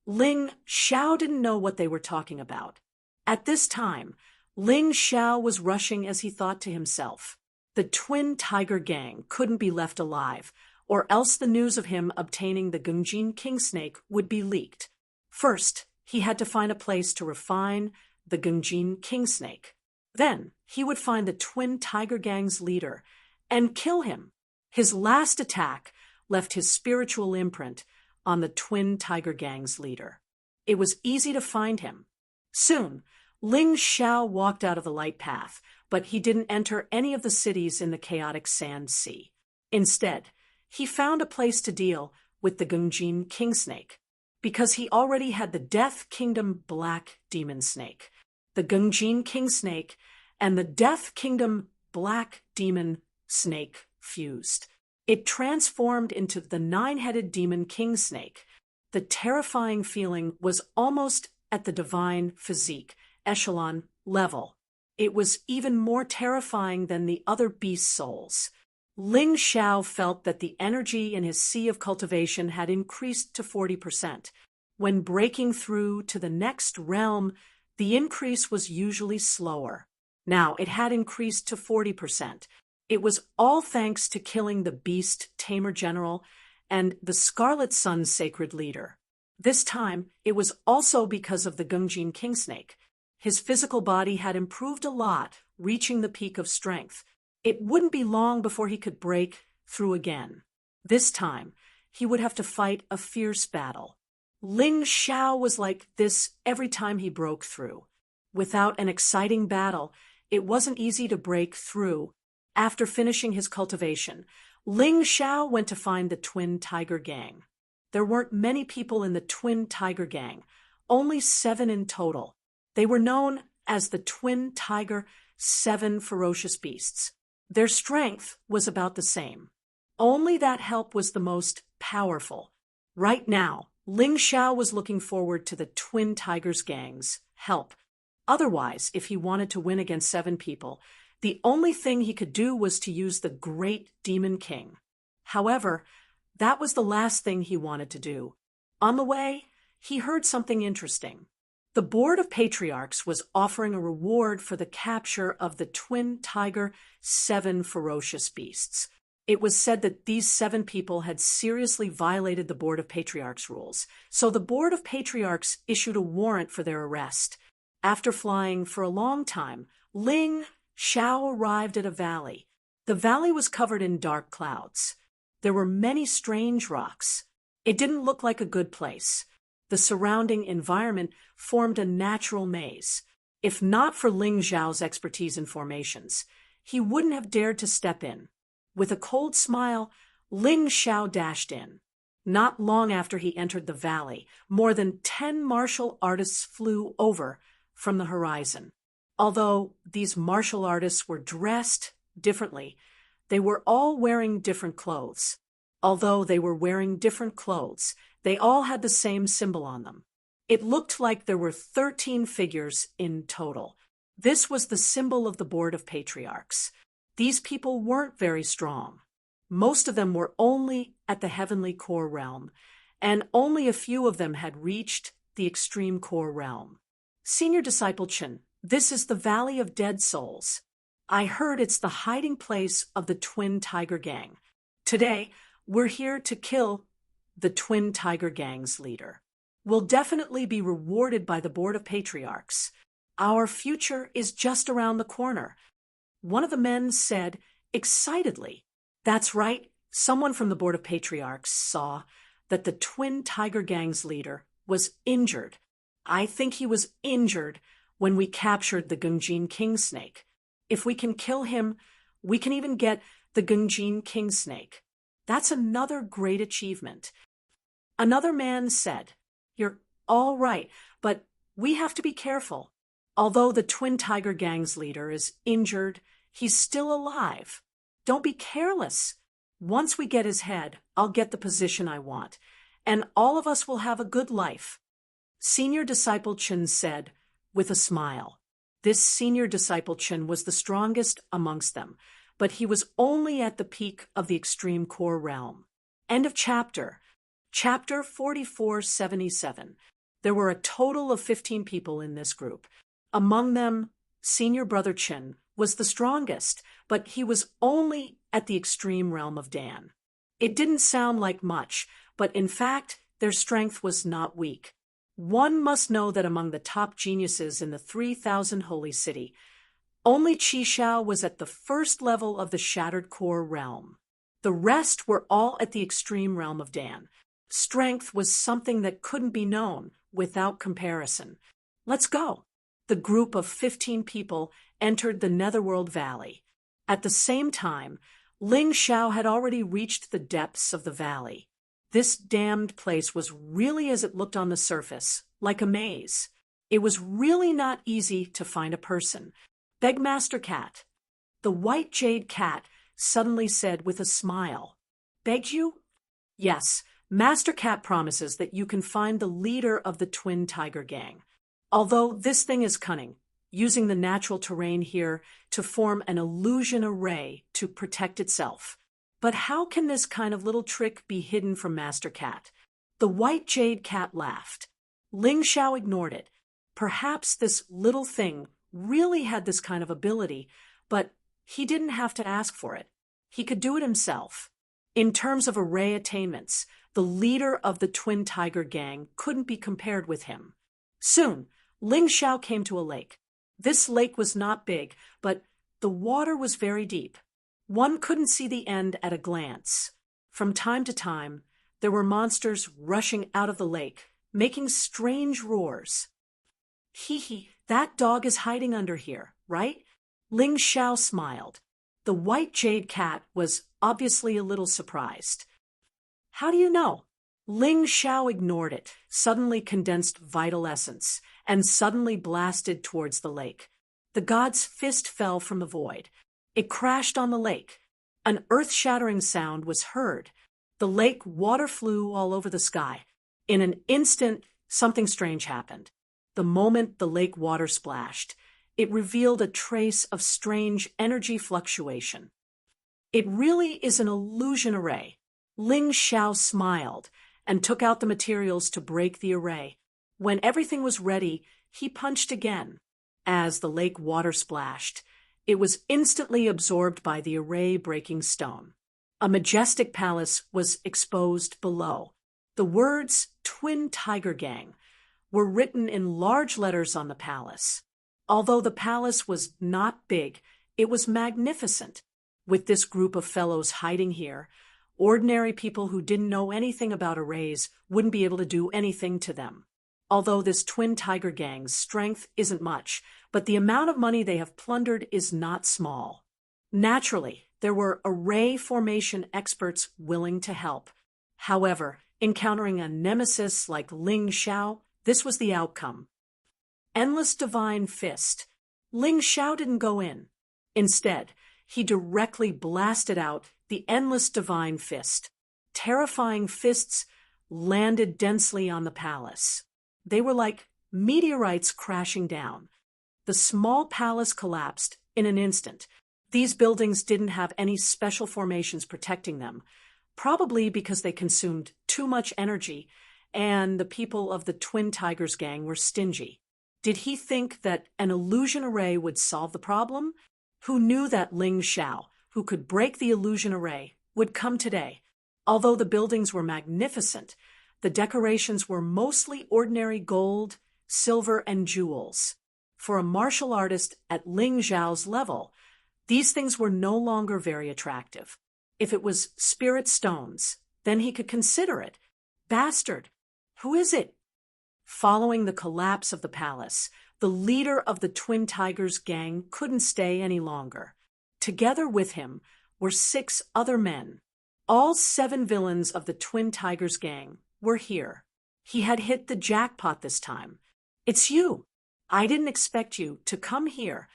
Ling Xiao didn't know what they were talking about. At this time, Ling Xiao was rushing as he thought to himself, the twin tiger gang couldn't be left alive, or else the news of him obtaining the Gungjin king snake would be leaked. First, he had to find a place to refine the Gungjin king snake. Then, he would find the twin tiger gang's leader and kill him. His last attack left his spiritual imprint on the twin tiger gang's leader. It was easy to find him. Soon, Ling Xiao walked out of the light path, but he didn't enter any of the cities in the chaotic sand sea. Instead, he found a place to deal with the Gungjin king snake, because he already had the Death Kingdom Black Demon Snake. The Gungjin king snake and the Death Kingdom Black Demon Snake fused. It transformed into the nine-headed demon king snake. The terrifying feeling was almost at the divine physique echelon level. It was even more terrifying than the other beast souls. Ling Xiao felt that the energy in his sea of cultivation had increased to 40%. When breaking through to the next realm, the increase was usually slower. Now it had increased to 40%. It was all thanks to killing the beast tamer general and the Scarlet Sun's sacred leader. This time, it was also because of the Gungjin king snake. His physical body had improved a lot, reaching the peak of strength. It wouldn't be long before he could break through again. This time, he would have to fight a fierce battle. Ling Xiao was like this every time he broke through. Without an exciting battle, it wasn't easy to break through. After finishing his cultivation, Ling Xiao went to find the Twin Tiger Gang. There weren't many people in the Twin Tiger Gang, only 7 in total. They were known as the Twin Tiger 7 Ferocious Beasts. Their strength was about the same. Only that help was the most powerful. Right now, Ling Xiao was looking forward to the Twin Tigers Gang's help. Otherwise, if he wanted to win against 7 people, the only thing he could do was to use the Great Demon King. However, that was the last thing he wanted to do. On the way, he heard something interesting. The Board of Patriarchs was offering a reward for the capture of the Twin Tiger 7 Ferocious Beasts. It was said that these 7 people had seriously violated the Board of Patriarchs rules, so the Board of Patriarchs issued a warrant for their arrest. After flying for a long time, Ling Xiao arrived at a valley. The valley was covered in dark clouds. There were many strange rocks. It didn't look like a good place. The surrounding environment formed a natural maze. If not for Ling Xiao's expertise in formations, he wouldn't have dared to step in. With a cold smile, Ling Xiao dashed in. Not long after he entered the valley, more than 10 martial artists flew over from the horizon. Although these martial artists were dressed differently, they were all wearing different clothes. Although they were wearing different clothes, they all had the same symbol on them. It looked like there were 13 figures in total. This was the symbol of the Board of Patriarchs. These people weren't very strong. Most of them were only at the Heavenly Core Realm, and only a few of them had reached the Extreme Core Realm. Senior Disciple Chen, this is the Valley of Dead Souls. I heard it's the hiding place of the Twin Tiger Gang. Today, we're here to kill the Twin Tiger Gang's leader. We'll definitely be rewarded by the Board of Patriarchs. Our future is just around the corner. One of the men said excitedly. That's right, someone from the Board of Patriarchs saw that the Twin Tiger Gang's leader was injured. I think he was injured when we captured the Gungjin King Snake. If we can kill him, we can even get the Gungjin King Snake. That's another great achievement. Another man said, You're all right, but we have to be careful. Although the Twin Tiger Gang's leader is injured, he's still alive. Don't be careless. Once we get his head, I'll get the position I want, and all of us will have a good life. Senior Disciple Chen said, with a smile. This Senior Disciple Chen was the strongest amongst them, but he was only at the peak of the Extreme Core Realm. End of chapter. Chapter 4477. There were a total of 15 people in this group. Among them, senior brother Chin was the strongest, but he was only at the extreme realm of Dan. It didn't sound like much, but in fact, their strength was not weak. One must know that among the top geniuses in the 3,000 Holy City, only Qi Xiao was at the first level of the Shattered Core realm. The rest were all at the extreme realm of Dan. Strength was something that couldn't be known without comparison. Let's go. The group of 15 people entered the Netherworld Valley. At the same time, Ling Xiao had already reached the depths of the valley. This damned place was really as it looked on the surface, like a maze. It was really not easy to find a person. Beg Master Cat. The white jade cat suddenly said with a smile. Begged you? Yes, Master Cat promises that you can find the leader of the Twin Tiger Gang. Although this thing is cunning, using the natural terrain here to form an illusion array to protect itself. But how can this kind of little trick be hidden from Master Cat? The white jade cat laughed. Ling Xiao ignored it. Perhaps this little thing really had this kind of ability, but he didn't have to ask for it. He could do it himself. In terms of array attainments, the leader of the Twin Tiger Gang couldn't be compared with him. Soon, Ling Xiao came to a lake. This lake was not big, but the water was very deep. One couldn't see the end at a glance. From time to time, there were monsters rushing out of the lake, making strange roars. Hee, that dog is hiding under here, right? Ling Xiao smiled. The white jade cat was obviously a little surprised. How do you know? Ling Xiao ignored it, suddenly condensed vital essence, and suddenly blasted towards the lake. The god's fist fell from the void. It crashed on the lake. An earth-shattering sound was heard. The lake water flew all over the sky. In an instant, something strange happened. The moment the lake water splashed, it revealed a trace of strange energy fluctuation. It really is an illusion array. Ling Xiao smiled and took out the materials to break the array. When everything was ready, he punched again. As the lake water splashed, it was instantly absorbed by the array-breaking stone. A majestic palace was exposed below. The words Twin Tiger Gang were written in large letters on the palace. Although the palace was not big, it was magnificent. With this group of fellows hiding here, ordinary people who didn't know anything about arrays wouldn't be able to do anything to them. Although this Twin Tiger Gang's strength isn't much, but the amount of money they have plundered is not small. Naturally, there were array formation experts willing to help. However, encountering a nemesis like Ling Xiao, this was the outcome. Endless Divine Fist. Ling Xiao didn't go in. Instead, he directly blasted out the Endless Divine Fist. Terrifying fists landed densely on the palace. They were like meteorites crashing down. The small palace collapsed in an instant. These buildings didn't have any special formations protecting them, probably because they consumed too much energy, and the people of the Twin Tigers Gang were stingy. Did he think that an illusion array would solve the problem? Who knew that Ling Xiao, who could break the illusion array, would come today? Although the buildings were magnificent, the decorations were mostly ordinary gold, silver, and jewels. For a martial artist at Ling Xiao's level, these things were no longer very attractive. If it was spirit stones, then he could consider it. Bastard! Who is it? Following the collapse of the palace, the leader of the Twin Tigers Gang couldn't stay any longer. Together with him were 6 other men. All 7 villains of the Twin Tigers Gang were here. He had hit the jackpot this time. It's you. I didn't expect you to come here.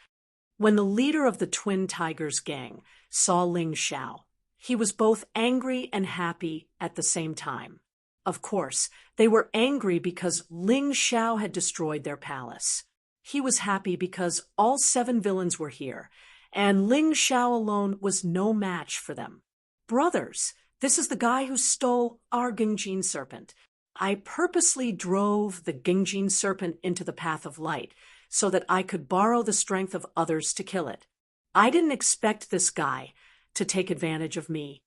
When the leader of the Twin Tigers Gang saw Ling Xiao, he was both angry and happy at the same time. Of course, they were angry because Ling Xiao had destroyed their palace. He was happy because all 7 villains were here, and Ling Xiao alone was no match for them. Brothers, this is the guy who stole our Gengjin serpent. I purposely drove the Gingjin serpent into the path of light so that I could borrow the strength of others to kill it. I didn't expect this guy to take advantage of me.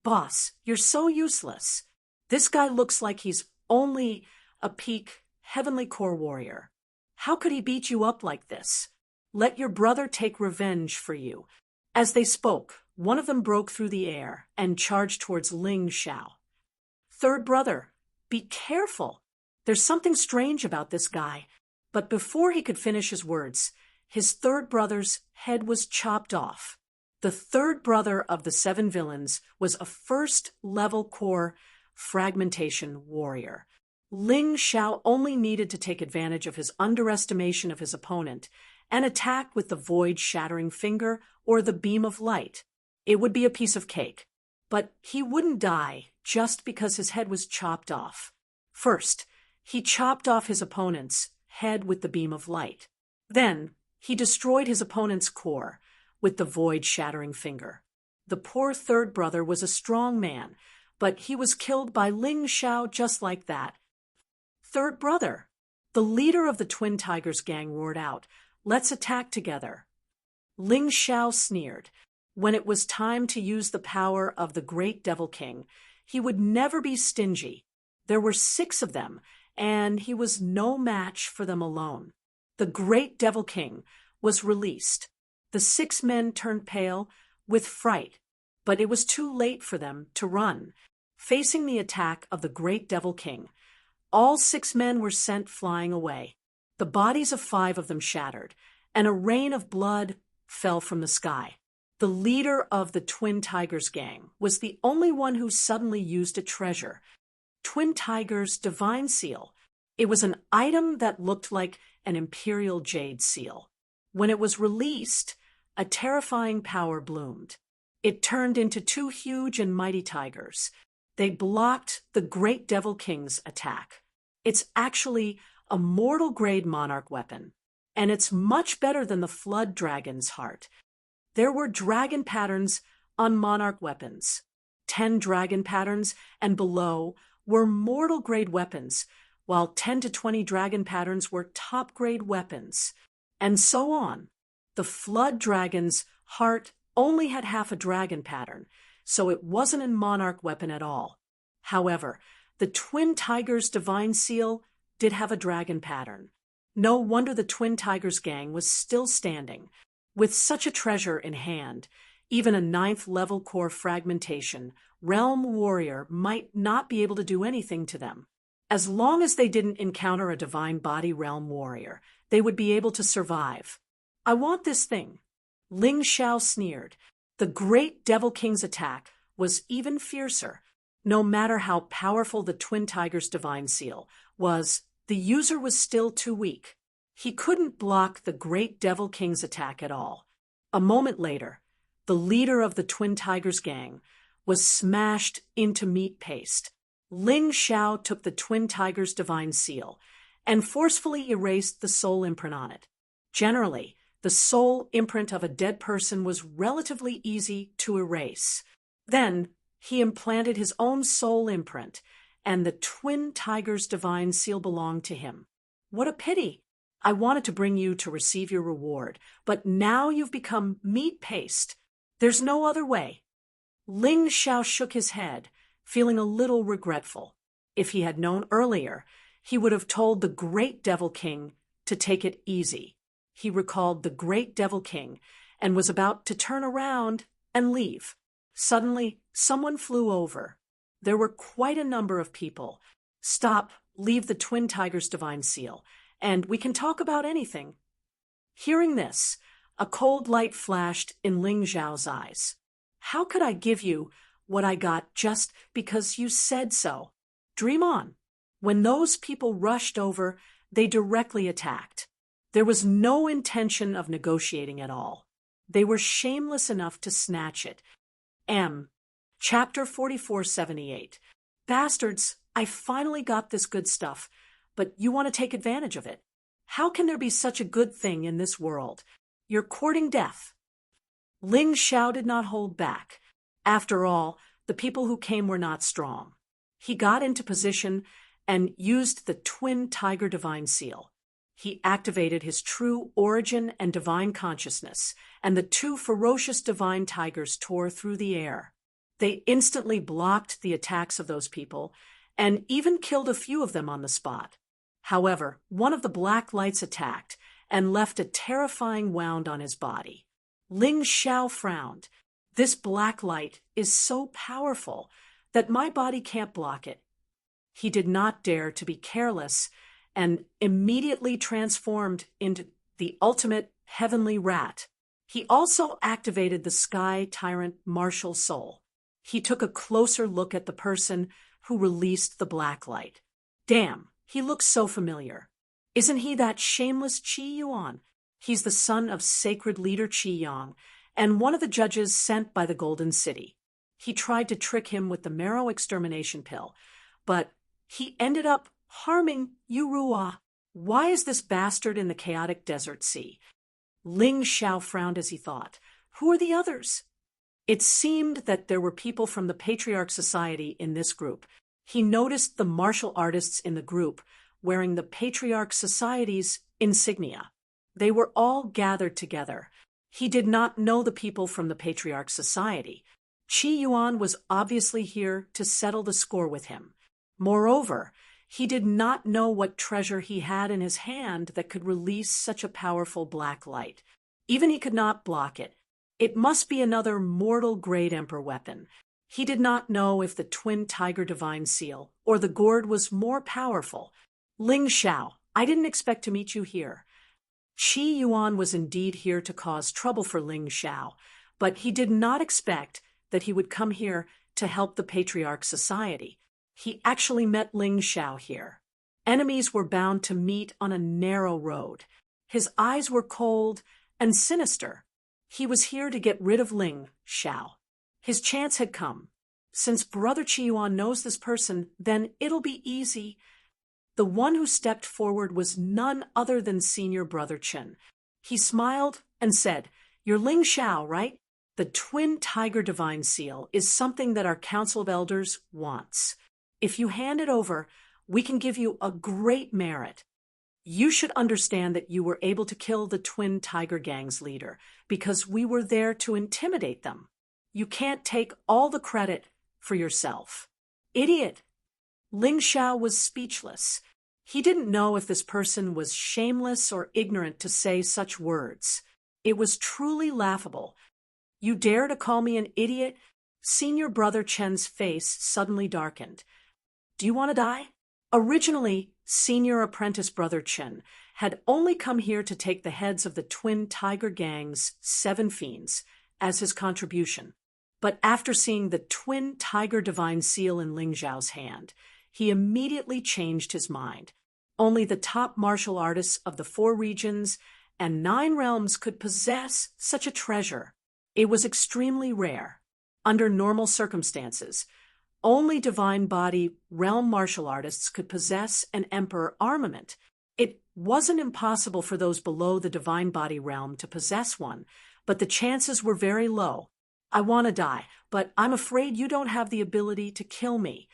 Boss, you're so useless. This guy looks like he's only a peak heavenly core warrior. How could he beat you up like this? Let your brother take revenge for you. As they spoke, one of them broke through the air and charged towards Ling Xiao. Third brother, be careful. There's something strange about this guy. But before he could finish his words, his third brother's head was chopped off. The third brother of the 7 villains was a first-level core fragmentation warrior. Ling Xiao only needed to take advantage of his underestimation of his opponent and attack with the void-shattering finger or the beam of light. It would be a piece of cake. But he wouldn't die just because his head was chopped off. First, he chopped off his opponent's head with the beam of light. Then, he destroyed his opponent's core with the void-shattering finger. The poor third brother was a strong man, but he was killed by Ling Xiao just like that. Third brother, the leader of the Twin Tigers gang roared out, "Let's attack together." Ling Xiao sneered. When it was time to use the power of the Great Devil King, he would never be stingy. There were 6 of them, and he was no match for them alone. The Great Devil King was released. The 6 men turned pale with fright, but it was too late for them to run. Facing the attack of the Great Devil King, all 6 men were sent flying away. The bodies of 5 of them shattered, and a rain of blood fell from the sky. The leader of the Twin Tigers gang was the only one who suddenly used a treasure. Twin Tigers' divine seal. It was an item that looked like an imperial jade seal. When it was released, a terrifying power bloomed. It turned into 2 huge and mighty tigers. They blocked the Great Devil King's attack. It's actually a mortal-grade monarch weapon, and it's much better than the Flood Dragon's heart. There were dragon patterns on monarch weapons. 10 dragon patterns and below were mortal-grade weapons, while 10 to 20 dragon patterns were top-grade weapons, and so on. The Flood Dragon's heart only had half a dragon pattern, so it wasn't a monarch weapon at all. However, the Twin Tigers' divine seal did have a dragon pattern. No wonder the Twin Tigers gang was still standing. With such a treasure in hand, even a 9th-level core fragmentation realm warrior might not be able to do anything to them. As long as they didn't encounter a divine body realm warrior, they would be able to survive. I want this thing. Ling Xiao sneered. The Great Devil King's attack was even fiercer. No matter how powerful the Twin Tigers' divine seal was, the user was still too weak. He couldn't block the Great Devil King's attack at all. A moment later, the leader of the Twin Tigers gang was smashed into meat paste. Ling Xiao took the Twin Tigers' divine seal and forcefully erased the soul imprint on it. Generally, the soul imprint of a dead person was relatively easy to erase. Then, he implanted his own soul imprint, and the Twin Tigers' divine seal belonged to him. What a pity! I wanted to bring you to receive your reward, but now you've become meat paste. There's no other way. Ling Xiao shook his head, feeling a little regretful. If he had known earlier, he would have told the Great Devil King to take it easy. He recalled the Great Devil King and was about to turn around and leave. Suddenly, someone flew over. There were quite a number of people. Stop, leave the Twin Tigers' divine seal, and we can talk about anything. Hearing this, a cold light flashed in Ling Xiao's eyes. How could I give you what I got just because you said so? Dream on. When those people rushed over, they directly attacked. There was no intention of negotiating at all. They were shameless enough to snatch it. Chapter 4478. Bastards, I finally got this good stuff, but you want to take advantage of it. How can there be such a good thing in this world? You're courting death. Ling Xiao did not hold back. After all, the people who came were not strong. He got into position and used the twin tiger divine seal. He activated his true origin and divine consciousness, and the two ferocious divine tigers tore through the air. They instantly blocked the attacks of those people, and even killed a few of them on the spot. However, one of the black lights attacked and left a terrifying wound on his body. Ling Xiao frowned. This black light is so powerful that my body can't block it. He did not dare to be careless and immediately transformed into the ultimate heavenly rat. He also activated the Sky Tyrant Martial Soul. He took a closer look at the person who released the black light. Damn, he looks so familiar. Isn't he that shameless Qi Yuan? He's the son of sacred leader Qi Yang, and one of the judges sent by the Golden City. He tried to trick him with the marrow extermination pill, but he ended up harming Yurua. Why is this bastard in the chaotic desert sea? Ling Xiao frowned as he thought. Who are the others? It seemed that there were people from the Patriarch Society in this group. He noticed the martial artists in the group wearing the Patriarch Society's insignia. They were all gathered together. He did not know the people from the Patriarch Society. Qi Yuan was obviously here to settle the score with him. Moreover, he did not know what treasure he had in his hand that could release such a powerful black light. Even he could not block it. It must be another mortal Great Emperor weapon. He did not know if the Twin Tiger Divine Seal or the gourd was more powerful. Ling Xiao, I didn't expect to meet you here. Qi Yuan was indeed here to cause trouble for Ling Xiao, but he did not expect that he would come here to help the Patriarch Society. He actually met Ling Xiao here. Enemies were bound to meet on a narrow road. His eyes were cold and sinister. He was here to get rid of Ling Xiao. His chance had come. Since Brother Qi Yuan knows this person, then it'll be easy. The one who stepped forward was none other than Senior Brother Chen. He smiled and said, "You're Ling Xiao, right? The Twin Tiger Divine Seal is something that our Council of Elders wants. If you hand it over, we can give you a great merit. You should understand that you were able to kill the Twin Tiger Gang's leader because we were there to intimidate them. You can't take all the credit for yourself." Idiot! Ling Xiao was speechless. He didn't know if this person was shameless or ignorant to say such words. It was truly laughable. You dare to call me an idiot? Senior Brother Chen's face suddenly darkened. Do you want to die? Originally, Senior Apprentice Brother Chen had only come here to take the heads of the Twin Tiger Gang's 7 fiends as his contribution. But after seeing the Twin Tiger Divine Seal in Ling Xiao's hand, he immediately changed his mind. Only the top martial artists of the 4 regions and 9 realms could possess such a treasure. It was extremely rare. Under normal circumstances, only Divine Body realm martial artists could possess an Emperor armament. It wasn't impossible for those below the Divine Body realm to possess one, but the chances were very low. I want to die, but I'm afraid you don't have the ability to kill me.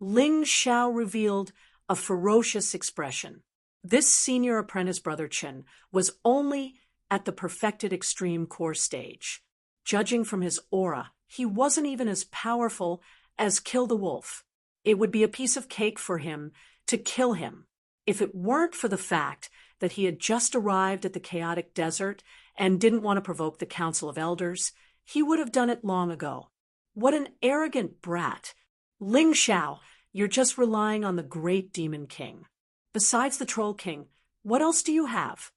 Ling Xiao revealed a ferocious expression. This Senior Apprentice Brother Chen was only at the perfected extreme core stage. Judging from his aura, he wasn't even as powerful as Kill the Wolf. It would be a piece of cake for him to kill him. If it weren't for the fact that he had just arrived at the chaotic desert and didn't want to provoke the Council of Elders, he would have done it long ago. What an arrogant brat. Ling Xiao, you're just relying on the great Demon King. Besides the Troll King, what else do you have?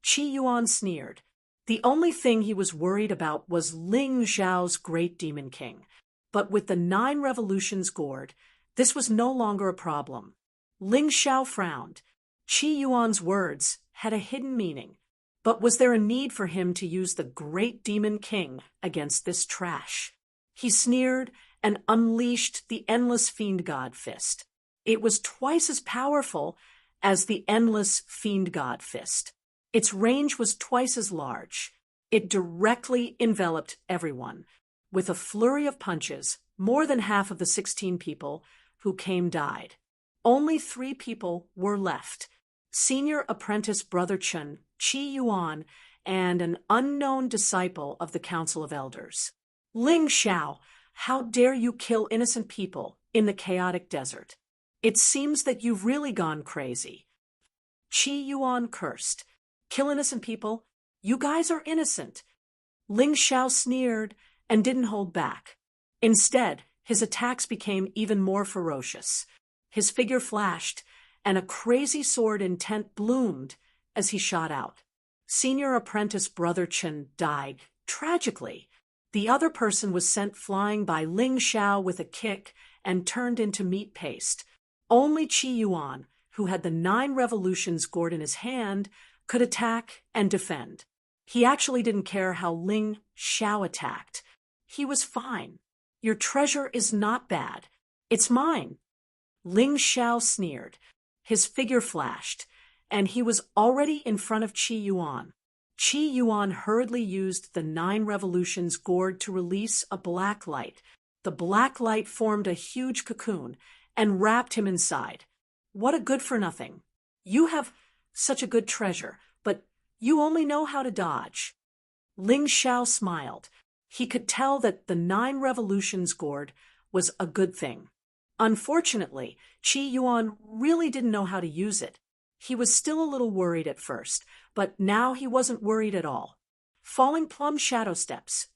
Qi Yuan sneered. The only thing he was worried about was Ling Xiao's great Demon King. But with the 9 Revolutions gourd, this was no longer a problem. Ling Xiao frowned. Qi Yuan's words had a hidden meaning. But was there a need for him to use the great Demon King against this trash? He sneered and unleashed the endless Fiend God Fist. It was twice as powerful as the endless Fiend God Fist. Its range was twice as large. It directly enveloped everyone. With a flurry of punches, more than half of the 16 people who came died. Only 3 people were left: senior apprentice Brother Chun, Qi Yuan, and an unknown disciple of the Council of Elders. Ling Xiao, how dare you kill innocent people in the chaotic desert? It seems that you've really gone crazy. Qi Yuan cursed. Kill innocent people? You guys are innocent. Ling Xiao sneered and didn't hold back. Instead, his attacks became even more ferocious. His figure flashed, and a crazy sword intent bloomed as he shot out. Senior apprentice Brother Chen died tragically. The other person was sent flying by Ling Xiao with a kick and turned into meat paste. Only Qi Yuan, who had the 9 revolutions gourd in his hand, could attack and defend. He actually didn't care how Ling Xiao attacked. He was fine. Your treasure is not bad. It's mine. Ling Xiao sneered. His figure flashed, and he was already in front of Qi Yuan. Qi Yuan hurriedly used the 9 revolutions gourd to release a black light. The black light formed a huge cocoon and wrapped him inside. What a good-for-nothing. You have such a good treasure, but you only know how to dodge. Ling Xiao smiled. He could tell that the 9 revolutions gourd was a good thing. Unfortunately, Qi Yuan really didn't know how to use it. He was still a little worried at first, but now he wasn't worried at all. Falling plum shadow steps.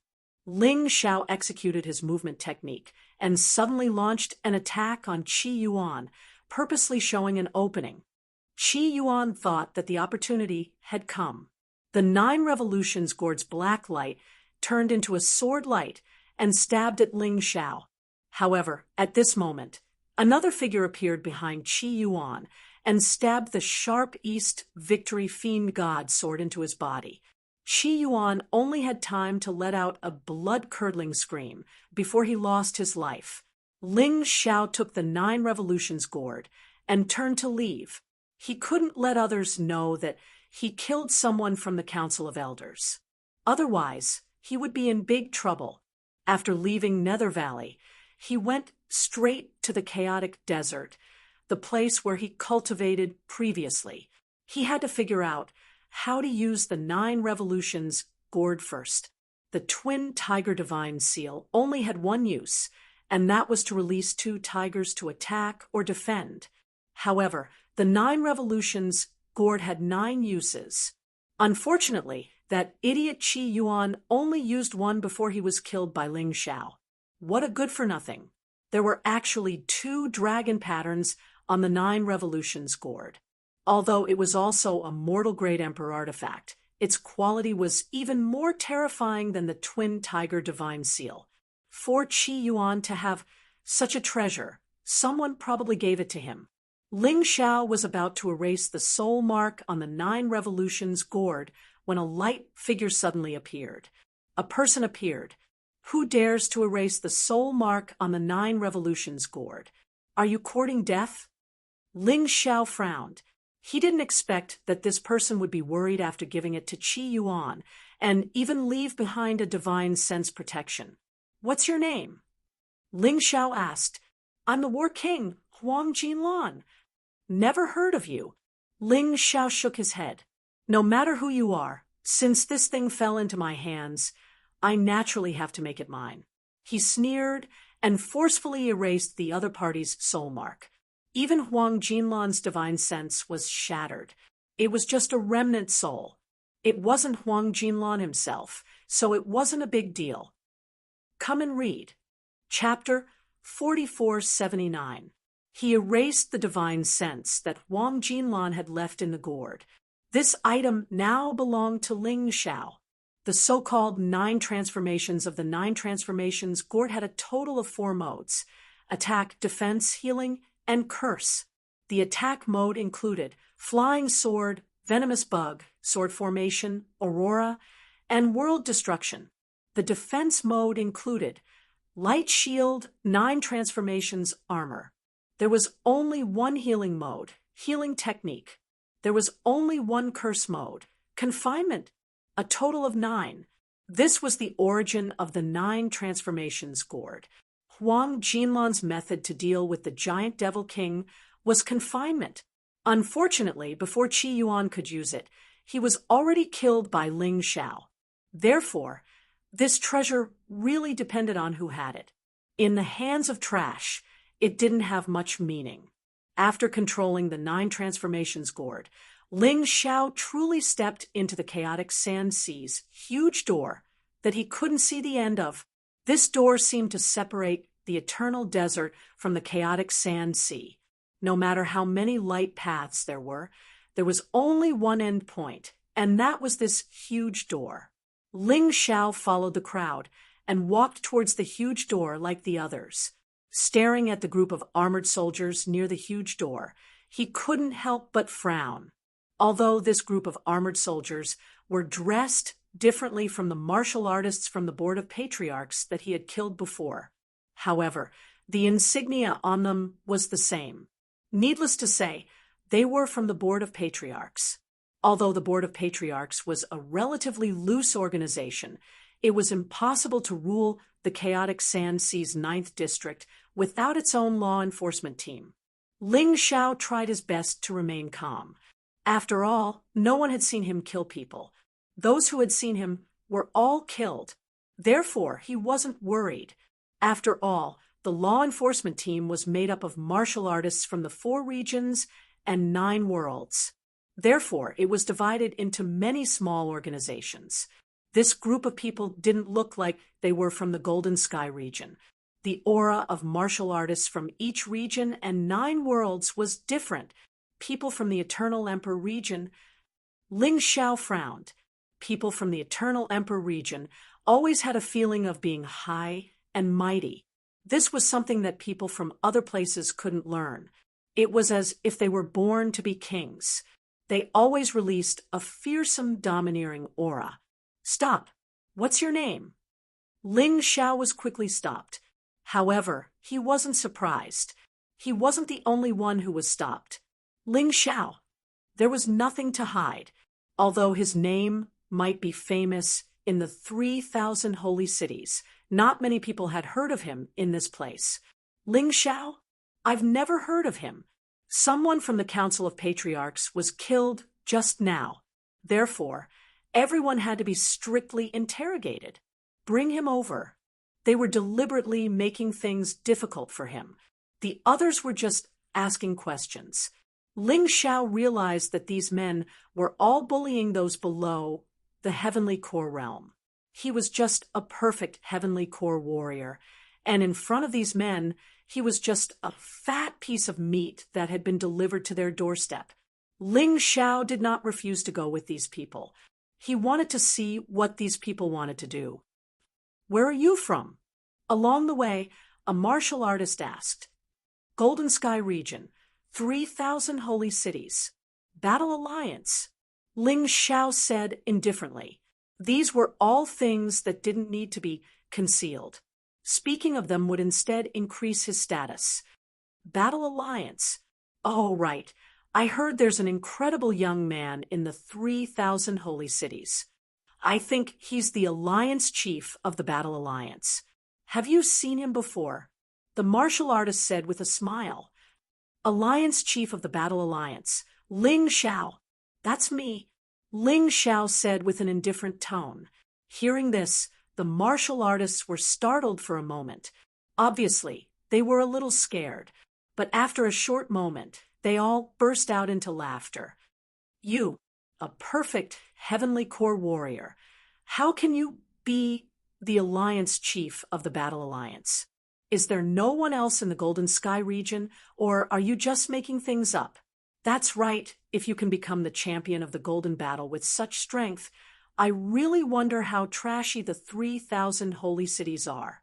Ling Xiao executed his movement technique and suddenly launched an attack on Qi Yuan, purposely showing an opening. Qi Yuan thought that the opportunity had come. The 9 revolutions gourd's black light turned into a sword light and stabbed at Ling Xiao. However, at this moment, another figure appeared behind Qi Yuan and stabbed the sharp East Victory Fiend God sword into his body. Qi Yuan only had time to let out a blood-curdling scream before he lost his life. Ling Xiao took the 9 revolutions gourd and turned to leave. He couldn't let others know that he killed someone from the Council of Elders. Otherwise, he would be in big trouble. After leaving Nether Valley, he went straight to the chaotic desert, the place where he cultivated previously. He had to figure out how to use the 9 revolutions gourd first. The twin tiger divine seal only had one use, and that was to release 2 tigers to attack or defend. However, the 9 revolutions gourd had 9 uses. Unfortunately, that idiot Qi Yuan only used one before he was killed by Ling Xiao. What a good-for-nothing. There were actually 2 dragon patterns on the 9 revolutions gourd. Although it was also a mortal-grade Emperor artifact, its quality was even more terrifying than the twin tiger divine seal. For Qi Yuan to have such a treasure, someone probably gave it to him. Ling Xiao was about to erase the soul mark on the 9 revolutions gourd when a light figure suddenly appeared. A person appeared. Who dares to erase the soul mark on the 9 revolutions gourd? Are you courting death? Ling Xiao frowned. He didn't expect that this person would be worried after giving it to Qi Yuan and even leave behind a divine sense protection. What's your name? Ling Xiao asked. I'm the War King, Huang Jinlan. Never heard of you. Ling Xiao shook his head. No matter who you are, since this thing fell into my hands, I naturally have to make it mine. He sneered and forcefully erased the other party's soul mark. Even Huang Jinlan's divine sense was shattered. It was just a remnant soul. It wasn't Huang Jinlan himself, so it wasn't a big deal. Come and read. Chapter 4479. He erased the divine sense that Huang Jinlan had left in the gourd. This item now belonged to Ling Xiao. The so-called 9 transformations of the 9 transformations gourd had a total of 4 modes: attack, defense, healing, and curse. The attack mode included flying sword, venomous bug, sword formation, aurora, and world destruction. The defense mode included light shield, 9 transformations, armor. There was only one healing mode, healing technique. There was only one curse mode, confinement, a total of 9. This was the origin of the 9 transformations gourd. Huang Jinlan's method to deal with the giant devil king was confinement. Unfortunately, before Qi Yuan could use it, he was already killed by Ling Xiao. Therefore, this treasure really depended on who had it. In the hands of trash, it didn't have much meaning. After controlling the 9 transformations gourd, Ling Xiao truly stepped into the chaotic sand sea's huge door that he couldn't see the end of. This door seemed to separate the eternal desert from the chaotic sand sea. No matter how many light paths there was only one end point, and that was this huge door. Ling Xiao followed the crowd and walked towards the huge door like the others. Staring at the group of armored soldiers near the huge door, he couldn't help but frown. Although this group of armored soldiers were dressed differently from the martial artists from the Board of Patriarchs that he had killed before. However, the insignia on them was the same. Needless to say, they were from the Board of Patriarchs. Although the Board of Patriarchs was a relatively loose organization, it was impossible to rule the chaotic Sand Sea's 9th district without its own law enforcement team. Ling Xiao tried his best to remain calm. After all, no one had seen him kill people. Those who had seen him were all killed. Therefore, he wasn't worried. After all, the law enforcement team was made up of martial artists from the 4 regions and 9 worlds. Therefore, it was divided into many small organizations. This group of people didn't look like they were from the Golden Sky region. The aura of martial artists from each region and 9 worlds was different. People from the Eternal Emperor region. Ling Xiao frowned. People from the Eternal Emperor region always had a feeling of being high and mighty. This was something that people from other places couldn't learn. It was as if they were born to be kings. They always released a fearsome, domineering aura. "Stop! What's your name?" Ling Xiao was quickly stopped. However, he wasn't surprised. He wasn't the only one who was stopped. Ling Xiao. There was nothing to hide. Although his name might be famous in the 3,000 holy cities, not many people had heard of him in this place. Ling Xiao? I've never heard of him. Someone from the Council of Patriarchs was killed just now. Therefore, everyone had to be strictly interrogated. Bring him over. They were deliberately making things difficult for him. The others were just asking questions. Ling Xiao realized that these men were all bullying those below the Heavenly Core realm. He was just a perfect Heavenly Core warrior, and in front of these men, he was just a fat piece of meat that had been delivered to their doorstep. Ling Xiao did not refuse to go with these people. He wanted to see what these people wanted to do. "Where are you from?" Along the way, a martial artist asked. "Golden Sky region, 3,000 holy cities. Battle Alliance." Ling Xiao said indifferently. These were all things that didn't need to be concealed. Speaking of them would instead increase his status. Battle Alliance. Oh, right. I heard there's an incredible young man in the 3,000 holy cities. I think he's the Alliance Chief of the Battle Alliance. Have you seen him before? The martial artist said with a smile. Alliance Chief of the Battle Alliance. Ling Xiao. That's me. Ling Xiao said with an indifferent tone. Hearing this, the martial artists were startled for a moment. Obviously, they were a little scared, but after a short moment, they all burst out into laughter. "You, a perfect Heavenly Core warrior. How can you be the Alliance Chief of the Battle Alliance? Is there no one else in the Golden Sky region, or are you just making things up?" "That's right. If you can become the champion of the Golden Battle with such strength, I really wonder how trashy the 3,000 holy cities are."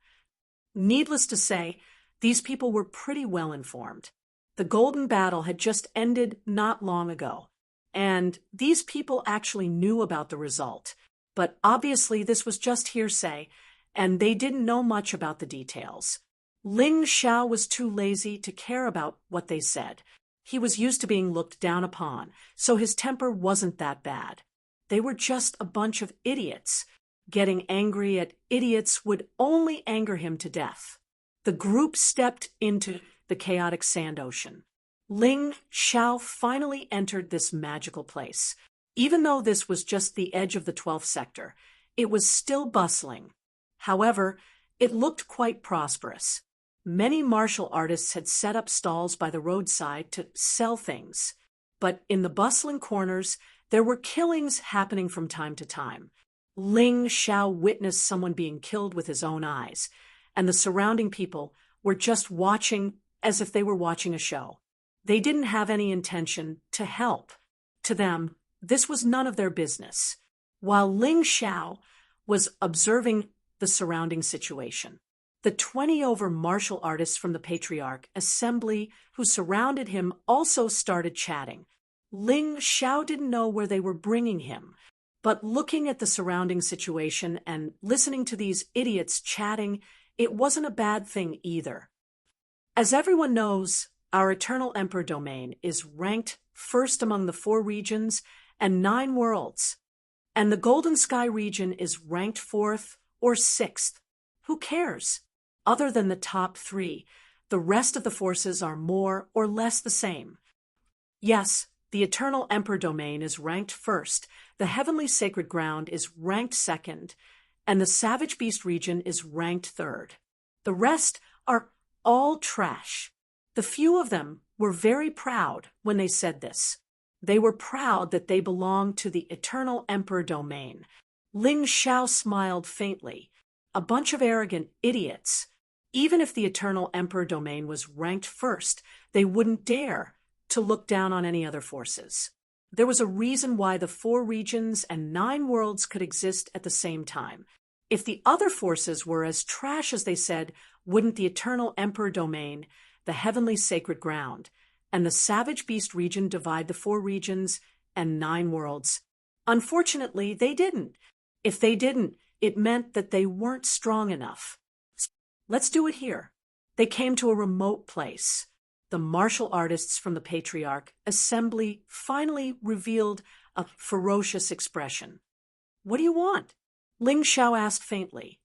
Needless to say, these people were pretty well informed. The Golden Battle had just ended not long ago, and these people actually knew about the result. But obviously this was just hearsay, and they didn't know much about the details. Ling Xiao was too lazy to care about what they said. He was used to being looked down upon, so his temper wasn't that bad. They were just a bunch of idiots. Getting angry at idiots would only anger him to death. The group stepped into the chaotic sand ocean. Ling Xiao finally entered this magical place. Even though this was just the edge of the 12th sector, it was still bustling. However, it looked quite prosperous. Many martial artists had set up stalls by the roadside to sell things. But in the bustling corners, there were killings happening from time to time. Ling Xiao witnessed someone being killed with his own eyes, and the surrounding people were just watching as if they were watching a show. They didn't have any intention to help. To them, this was none of their business, while Ling Xiao was observing the surrounding situation. The 20 over martial artists from the Patriarch Assembly who surrounded him also started chatting. Ling Xiao didn't know where they were bringing him, but looking at the surrounding situation and listening to these idiots chatting, it wasn't a bad thing either. As everyone knows, our Eternal Emperor domain is ranked first among the 4 regions and 9 worlds, and the Golden Sky region is ranked 4th or 6th. Who cares? Other than the top 3, the rest of the forces are more or less the same. Yes, the Eternal Emperor domain is ranked 1st, the Heavenly Sacred Ground is ranked 2nd, and the Savage Beast region is ranked 3rd. The rest are all trash. The few of them were very proud when they said this. They were proud that they belonged to the Eternal Emperor domain. Ling Xiao smiled faintly. A bunch of arrogant idiots. Even if the Eternal Emperor domain was ranked 1st, they wouldn't dare to look down on any other forces. There was a reason why the 4 regions and 9 worlds could exist at the same time. If the other forces were as trash as they said, wouldn't the Eternal Emperor domain, the Heavenly Sacred Ground, and the Savage Beast region divide the 4 regions and 9 worlds? Unfortunately, they didn't. If they didn't, it meant that they weren't strong enough. Let's do it here. They came to a remote place. The martial artists from the Patriarch Assembly finally revealed a ferocious expression. What do you want? Ling Xiao asked faintly.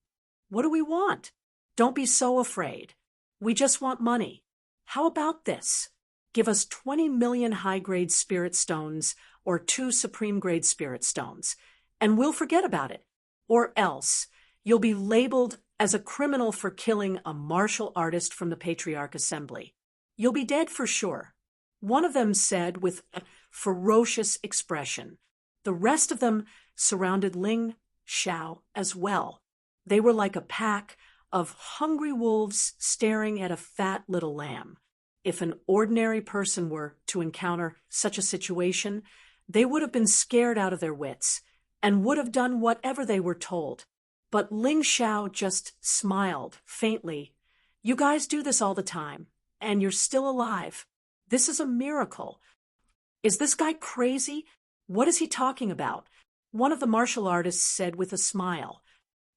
What do we want? Don't be so afraid. We just want money. How about this? Give us 20 million high-grade spirit stones or 2 supreme-grade spirit stones, and we'll forget about it. Or else, you'll be labeled as a criminal for killing a martial artist from the Patriarch Assembly. You'll be dead for sure. One of them said with a ferocious expression. The rest of them surrounded Ling Xiao as well. They were like a pack of hungry wolves staring at a fat little lamb. If an ordinary person were to encounter such a situation, they would have been scared out of their wits and would have done whatever they were told. But Ling Xiao just smiled faintly. You guys do this all the time, and you're still alive. This is a miracle. Is this guy crazy? What is he talking about? One of the martial artists said with a smile.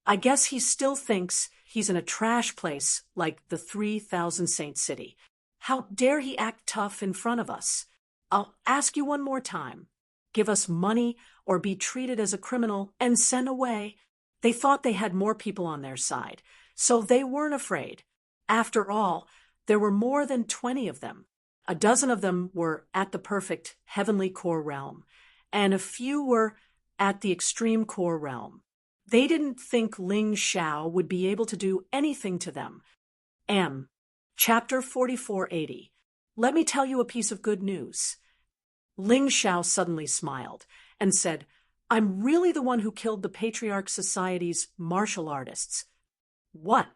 I guess he still thinks he's in a trash place like the 3,000 Saint City. How dare he act tough in front of us? I'll ask you one more time. Give us money or be treated as a criminal and sent away. They thought they had more people on their side, so they weren't afraid. After all, there were more than 20 of them. A dozen of them were at the perfect heavenly core realm, and a few were at the extreme core realm. They didn't think Ling Xiao would be able to do anything to them. Chapter 4480. Let me tell you a piece of good news. Ling Xiao suddenly smiled and said, I'm really the one who killed the Patriarch Society's martial artists. What?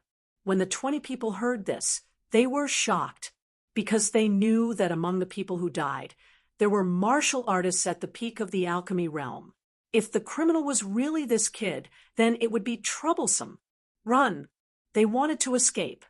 When the 20 people heard this, they were shocked, because they knew that among the people who died, there were martial artists at the peak of the alchemy realm. If the criminal was really this kid, then it would be troublesome. Run! They wanted to escape,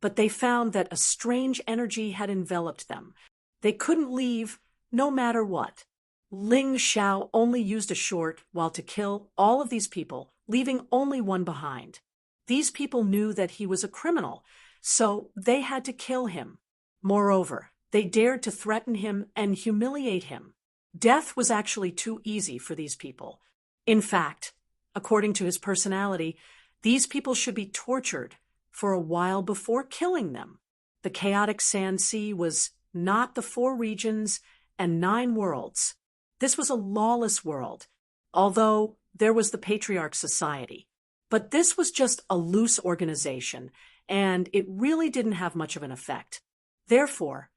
but they found that a strange energy had enveloped them. They couldn't leave, no matter what. Ling Xiao only used a short while to kill all of these people, leaving only one behind. These people knew that he was a criminal, so they had to kill him. Moreover, they dared to threaten him and humiliate him. Death was actually too easy for these people. In fact, according to his personality, these people should be tortured for a while before killing them. The chaotic sand sea was not the 4 regions and 9 worlds. This was a lawless world, although there was the Patriarch Society. But this was just a loose organization, and it really didn't have much of an effect. Therefore,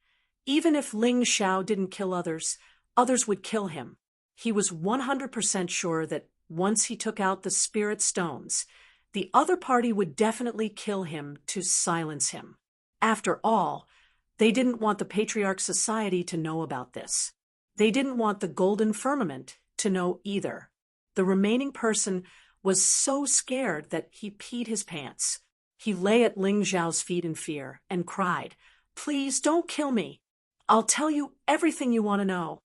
even if Ling Xiao didn't kill others, others would kill him. He was 100% sure that once he took out the spirit stones, the other party would definitely kill him to silence him. After all, they didn't want the Patriarch Society to know about this. They didn't want the Golden Firmament to know either. The remaining person was so scared that he peed his pants. He lay at Ling Xiao's feet in fear and cried, "Please don't kill me. I'll tell you everything you want to know."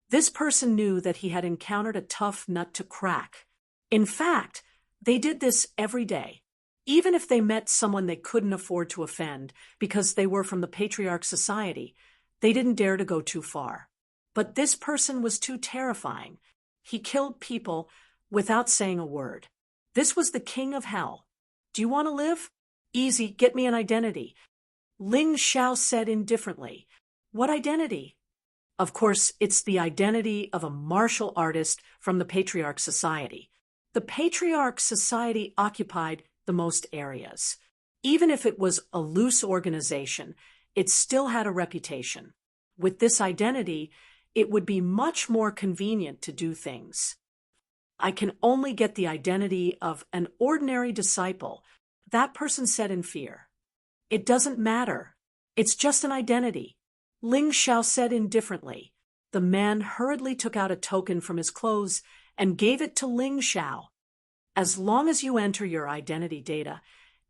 This person knew that he had encountered a tough nut to crack. In fact, they did this every day. Even if they met someone they couldn't afford to offend because they were from the Patriarch Society, they didn't dare to go too far. But this person was too terrifying. He killed people without saying a word. This was the king of hell. "Do you want to live? Easy, get me an identity." Ling Xiao said indifferently. "What identity?" Of course, it's the identity of a martial artist from the Patriarch Society. The Patriarch Society occupied the most areas. Even if it was a loose organization, it still had a reputation. With this identity, it would be much more convenient to do things. "I can only get the identity of an ordinary disciple," that person said in fear. "It doesn't matter. It's just an identity," Ling Xiao said indifferently. The man hurriedly took out a token from his clothes and gave it to Ling Xiao. "As long as you enter your identity data,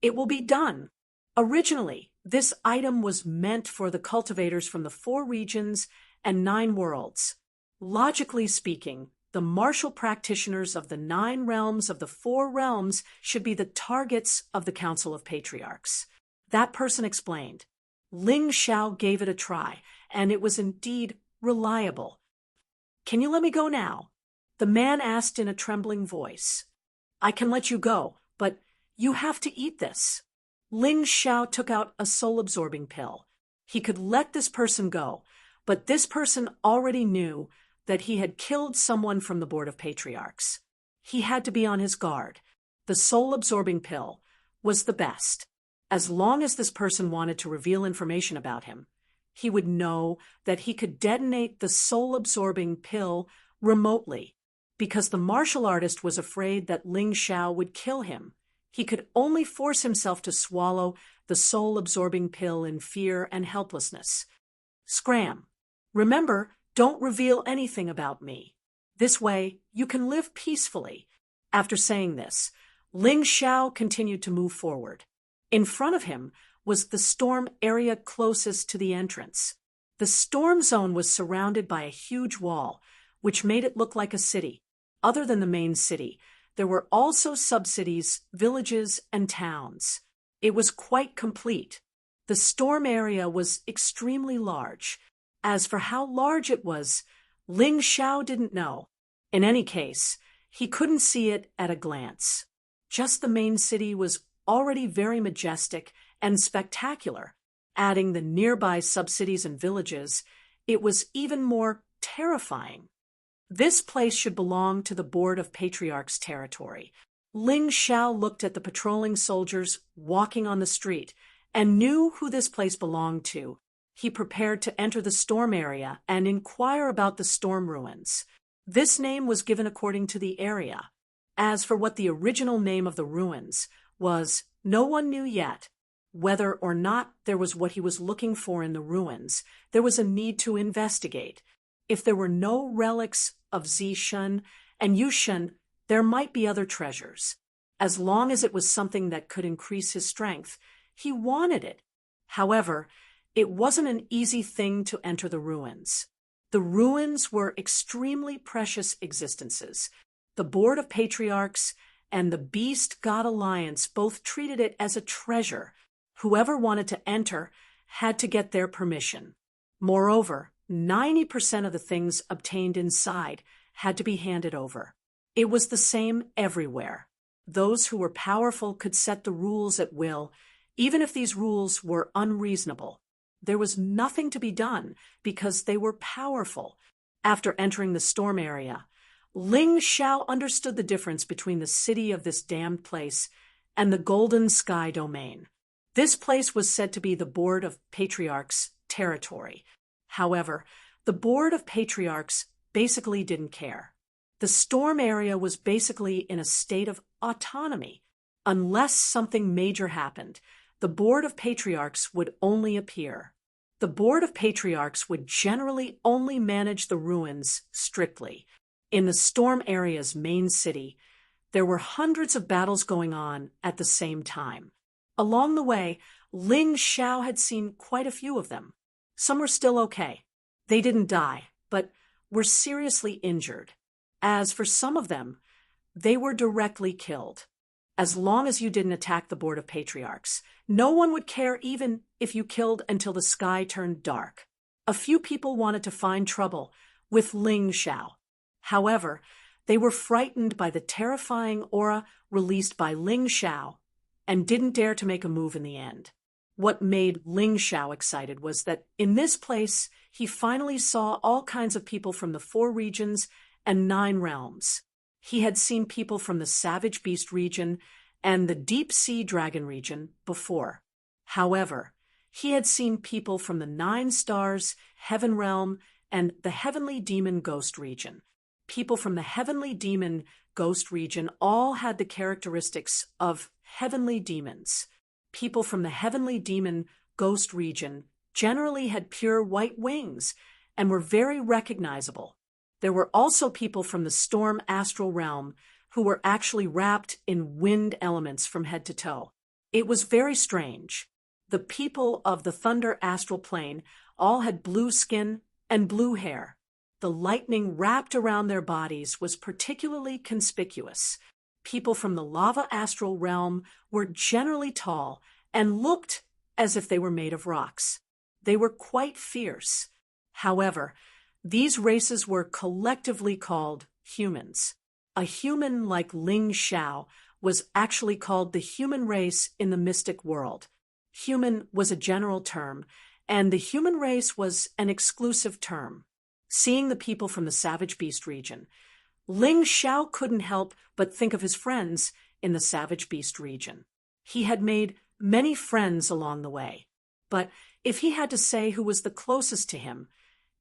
it will be done." Originally, this item was meant for the cultivators from the 4 regions and 9 worlds. Logically speaking, the martial practitioners of the 9 realms of the 4 realms should be the targets of the Council of Patriarchs. That person explained. Ling Xiao gave it a try, and it was indeed reliable. "Can you let me go now?" the man asked in a trembling voice. "I can let you go, but you have to eat this." Ling Xiao took out a soul-absorbing pill. He could let this person go, but this person already knew that he had killed someone from the Board of Patriarchs. He had to be on his guard. The soul-absorbing pill was the best. As long as this person wanted to reveal information about him, he would know that he could detonate the soul-absorbing pill remotely. Because the martial artist was afraid that Ling Xiao would kill him, he could only force himself to swallow the soul-absorbing pill in fear and helplessness. "Scram. Remember, don't reveal anything about me. This way, you can live peacefully." After saying this, Ling Xiao continued to move forward. In front of him was the storm area closest to the entrance. The storm zone was surrounded by a huge wall, which made it look like a city. Other than the main city, there were also sub-cities, villages, and towns. It was quite complete. The storm area was extremely large. As for how large it was, Ling Xiao didn't know. In any case, he couldn't see it at a glance. Just the main city was already very majestic and spectacular. Adding the nearby sub-cities and villages, it was even more terrifying. This place should belong to the Board of Patriarchs territory. Ling Xiao looked at the patrolling soldiers walking on the street and knew who this place belonged to. He prepared to enter the storm area and inquire about the storm ruins. This name was given according to the area. As for what the original name of the ruins was, no one knew yet. Whether or not there was what he was looking for in the ruins, there was a need to investigate. If there were no relics of Zishun and Yushun, there might be other treasures. As long as it was something that could increase his strength, he wanted it. However, it wasn't an easy thing to enter the ruins. The ruins were extremely precious existences. The Board of Patriarchs and the Beast God Alliance both treated it as a treasure. Whoever wanted to enter had to get their permission. Moreover, 90% of the things obtained inside had to be handed over. It was the same everywhere. Those who were powerful could set the rules at will, even if these rules were unreasonable. there was nothing to be done because they were powerful. After entering the storm area, Ling Xiao understood the difference between the city of this damned place and the Golden Sky Domain. This place was said to be the Board of Patriarchs' territory. However, the Board of Patriarchs basically didn't care. The storm area was basically in a state of autonomy. Unless something major happened, the Board of Patriarchs would only appear. The Board of Patriarchs would generally only manage the ruins strictly. In the storm area's main city, there were hundreds of battles going on at the same time. Along the way, Ling Xiao had seen quite a few of them. Some were still okay. They didn't die, but were seriously injured. As for some of them, they were directly killed. As long as you didn't attack the Board of Patriarchs, no one would care even if you killed until the sky turned dark. A few people wanted to find trouble with Ling Xiao. However, they were frightened by the terrifying aura released by Ling Xiao and didn't dare to make a move in the end. What made Ling Xiao excited was that in this place, he finally saw all kinds of people from the 4 regions and 9 realms. He had seen people from the Savage Beast region and the Deep Sea Dragon region before. However, he had seen people from the 9 Stars, Heaven Realm, and the Heavenly Demon Ghost region. People from the Heavenly Demon Ghost region all had the characteristics of heavenly demons. People from the Heavenly Demon Ghost region generally had pure white wings and were very recognizable. There were also people from the Storm Astral Realm who were actually wrapped in wind elements from head to toe. It was very strange. The people of the Thunder Astral Plane all had blue skin and blue hair. The lightning wrapped around their bodies was particularly conspicuous. People from the Lava Astral Realm were generally tall and looked as if they were made of rocks. They were quite fierce. However, these races were collectively called humans. A human like Ling Xiao was actually called the human race in the mystic world. Human was a general term, and the human race was an exclusive term. Seeing the people from the Savage Beast region, Ling Xiao couldn't help but think of his friends in the Savage Beast region. He had made many friends along the way, but if he had to say who was the closest to him,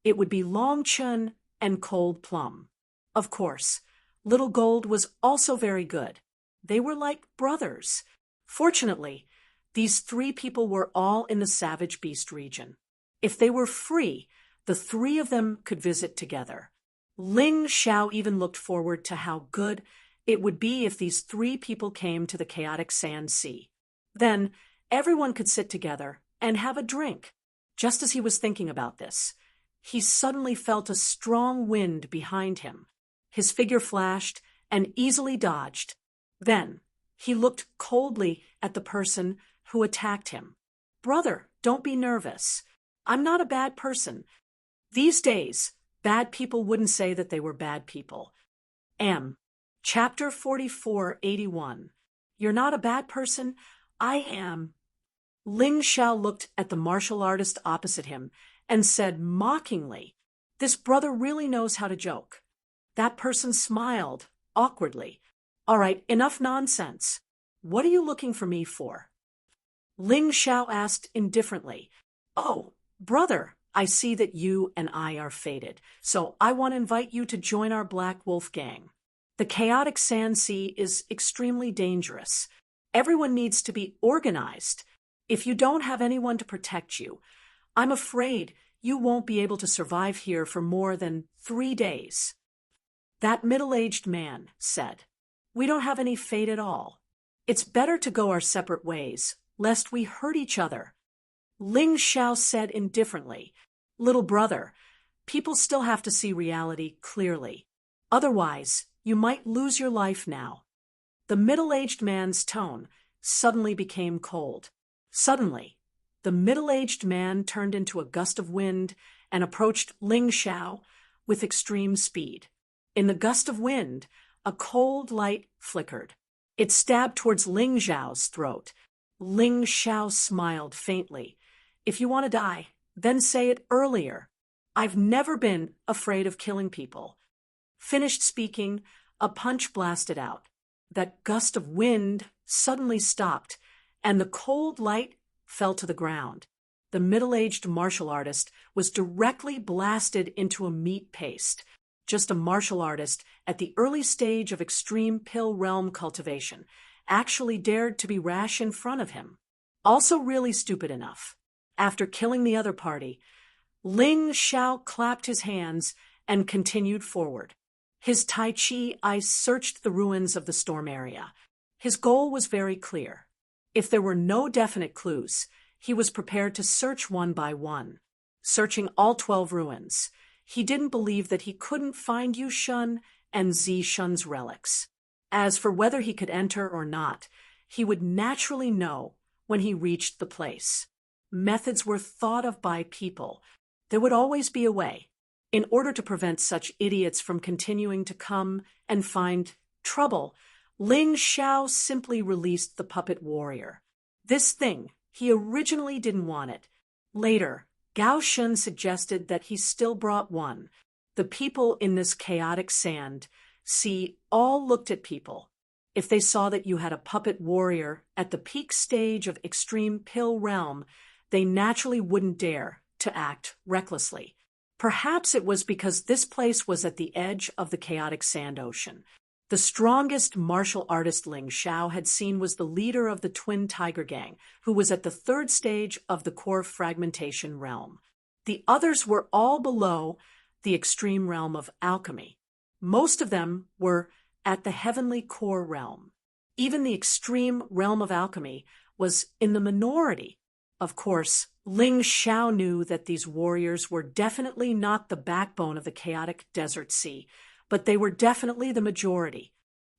it would be Long Chun and Cold Plum. Of course, Little Gold was also very good. They were like brothers. Fortunately, these 3 people were all in the Savage Beast region. If they were free, the 3 of them could visit together. Ling Xiao even looked forward to how good it would be if these 3 people came to the Chaotic Sand Sea. Then everyone could sit together and have a drink. Just as he was thinking about this, he suddenly felt a strong wind behind him. His figure flashed and easily dodged. Then he looked coldly at the person who attacked him. "Brother, don't be nervous. I'm not a bad person." These days, bad people wouldn't say that they were bad people. Chapter 4481. You're not a bad person? I am. Ling Xiao looked at the martial artist opposite him and said mockingly, "This brother really knows how to joke." That person smiled awkwardly. "All right, enough nonsense. What are you looking for me for?" Ling Xiao asked indifferently. "Oh, brother, I see that you and I are fated, so I want to invite you to join our Black Wolf gang. The Chaotic Sand Sea is extremely dangerous. Everyone needs to be organized. If you don't have anyone to protect you, I'm afraid you won't be able to survive here for more than 3 days." That middle-aged man said, "We don't have any fate at all. It's better to go our separate ways, lest we hurt each other." Ling Xiao said indifferently, "Little brother, people still have to see reality clearly. Otherwise, you might lose your life now." The middle-aged man's tone suddenly became cold. Suddenly, the middle-aged man turned into a gust of wind and approached Ling Xiao with extreme speed. In the gust of wind, a cold light flickered. It stabbed towards Ling Xiao's throat. Ling Xiao smiled faintly. "If you want to die, Then say it earlier. I've never been afraid of killing people. Finished speaking, a punch blasted out. That gust of wind suddenly stopped, and the cold light fell to the ground. The middle-aged martial artist was directly blasted into a meat paste. Just a martial artist at the early stage of extreme pill realm cultivation actually dared to be rash in front of him. Also really stupid enough. After killing the other party, Ling Xiao clapped his hands and continued forward. His Tai Chi eyes searched the ruins of the storm area. His goal was very clear. If there were no definite clues, he was prepared to search one by one. Searching all 12 ruins, he didn't believe that he couldn't find Yu Shun and Zi Shun's relics. As for whether he could enter or not, he would naturally know when he reached the place. Methods were thought of by people. There would always be a way. In order to prevent such idiots from continuing to come and find trouble, Ling Xiao simply released the puppet warrior. This thing, he originally didn't want it. Later, Gao Shun suggested that he still brought one. The people in this chaotic sand, all looked at people. If they saw that you had a puppet warrior at the peak stage of extreme pill realm, they naturally wouldn't dare to act recklessly. Perhaps it was because this place was at the edge of the chaotic sand ocean. The strongest martial artist Ling Xiao had seen was the leader of the Twin Tiger Gang, who was at the third stage of the core fragmentation realm. The others were all below the extreme realm of alchemy. Most of them were at the heavenly core realm. Even the extreme realm of alchemy was in the minority. Of course, Ling Xiao knew that these warriors were definitely not the backbone of the chaotic desert sea, but they were definitely the majority.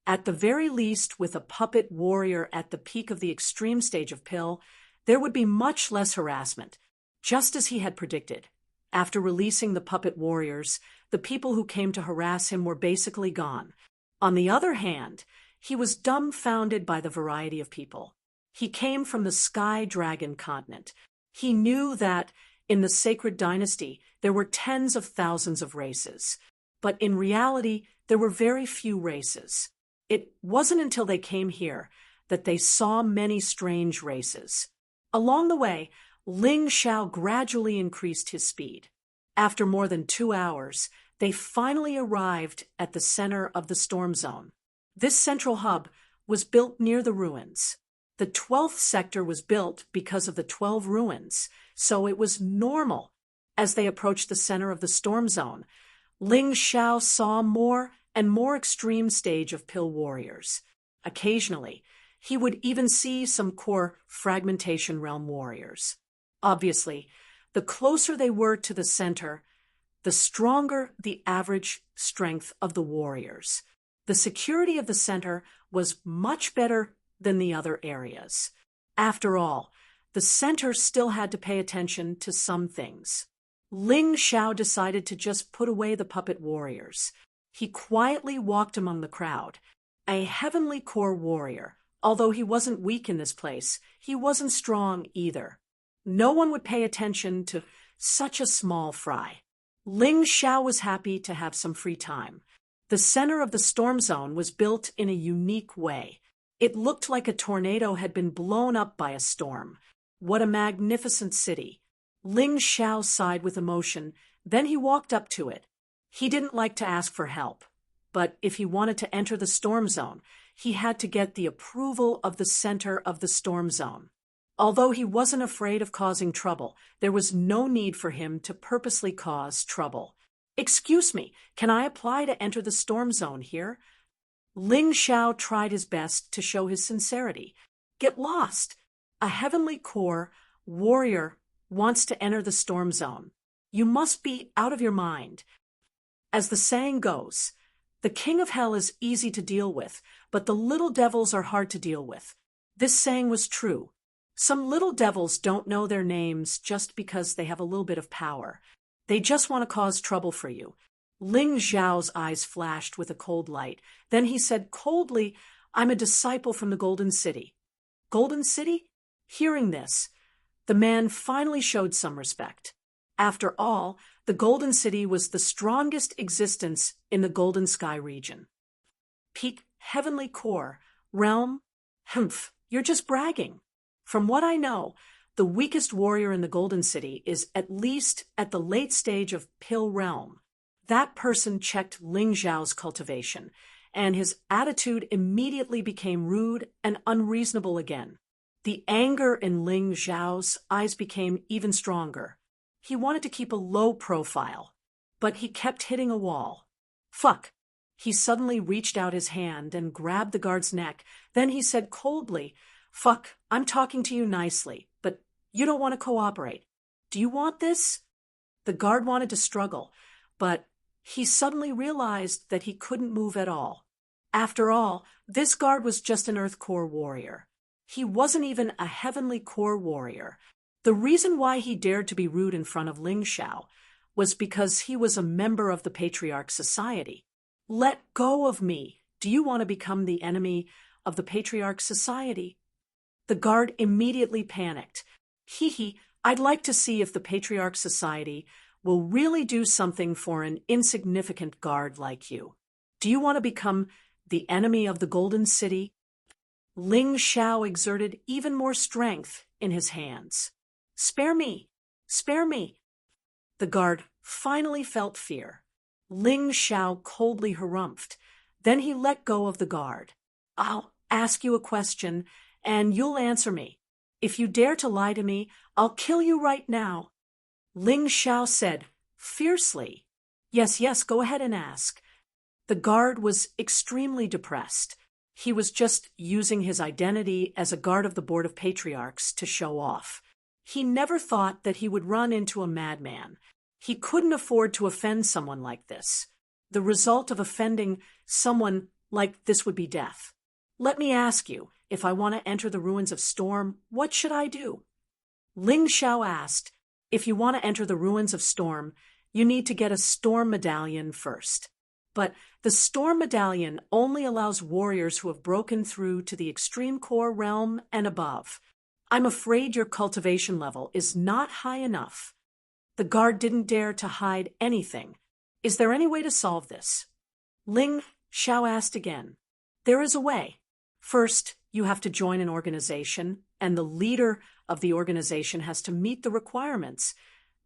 At the very least, with a puppet warrior at the peak of the extreme stage of pill, there would be much less harassment, just as he had predicted. After releasing the puppet warriors, the people who came to harass him were basically gone. On the other hand, he was dumbfounded by the variety of people. He came from the Sky Dragon continent. He knew that in the Sacred Dynasty there were tens of thousands of races, but in reality there were very few races. It wasn't until they came here that they saw many strange races. Along the way, Ling Xiao gradually increased his speed. After more than 2 hours, they finally arrived at the center of the storm zone. This central hub was built near the ruins. The 12th sector was built because of the 12 ruins, so it was normal. As they approached the center of the storm zone, Ling Xiao saw more and more extreme stage of pill warriors. Occasionally, he would even see some core fragmentation realm warriors. Obviously, the closer they were to the center, the stronger the average strength of the warriors. The security of the center was much better than the other areas. After all, the center still had to pay attention to some things. Ling Xiao decided to just put away the puppet warriors. He quietly walked among the crowd. A heavenly core warrior. Although he wasn't weak in this place, he wasn't strong either. No one would pay attention to such a small fry. Ling Xiao was happy to have some free time. The center of the storm zone was built in a unique way. It looked like a tornado had been blown up by a storm. What a magnificent city! Ling Xiao sighed with emotion, then he walked up to it. He didn't like to ask for help, but if he wanted to enter the storm zone, he had to get the approval of the center of the storm zone. Although he wasn't afraid of causing trouble, there was no need for him to purposely cause trouble. "Excuse me, can I apply to enter the storm zone here?" Ling Xiao tried his best to show his sincerity. "Get lost! A heavenly core warrior wants to enter the storm zone. You must be out of your mind." As the saying goes, the king of hell is easy to deal with, but the little devils are hard to deal with. This saying was true. Some little devils don't know their names just because they have a little bit of power. They just want to cause trouble for you. Ling Xiao's eyes flashed with a cold light. Then he said coldly, "I'm a disciple from the Golden City." "Golden City?" Hearing this, the man finally showed some respect. After all, the Golden City was the strongest existence in the Golden Sky region. Peak Heavenly Core, Realm? Humph, you're just bragging. From what I know, the weakest warrior in the Golden City is at least at the late stage of Pill Realm. That person checked Ling Zhao's cultivation, and his attitude immediately became rude and unreasonable again. The anger in Ling Zhao's eyes became even stronger. He wanted to keep a low profile, but he kept hitting a wall. Fuck! He suddenly reached out his hand and grabbed the guard's neck. Then he said coldly, "Fuck, I'm talking to you nicely, but you don't want to cooperate. Do you want this?" The guard wanted to struggle, but he suddenly realized that he couldn't move at all. After all, this guard was just an Earth Core warrior. He wasn't even a Heavenly Core warrior. The reason why he dared to be rude in front of Ling Zhao was because he was a member of the Patriarch Society. "Let go of me. Do you want to become the enemy of the Patriarch Society?" The guard immediately panicked. Hee, I'd like to see if the Patriarch Society will really do something for an insignificant guard like you. Do you want to become the enemy of the Golden City? Ling Zhao exerted even more strength in his hands. "Spare me! Spare me!" The guard finally felt fear. Ling Zhao coldly harumphed. Then he let go of the guard. "I'll ask you a question, and you'll answer me. If you dare to lie to me, I'll kill you right now." Ling Zhao said fiercely. Yes, go ahead and ask." The guard was extremely depressed. He was just using his identity as a guard of the Board of Patriarchs to show off. He never thought that he would run into a madman. He couldn't afford to offend someone like this. The result of offending someone like this would be death. "Let me ask you, if I want to enter the ruins of Storm, what should I do?" Ling Zhao asked, "If you want to enter the ruins of Storm, you need to get a Storm Medallion first. But the Storm Medallion only allows warriors who have broken through to the Extreme Core realm and above. I'm afraid your cultivation level is not high enough." The guard didn't dare to hide anything. "Is there any way to solve this?" Ling Zhao asked again. "There is a way. First, you have to join an organization, and the leader of the organization has to meet the requirements.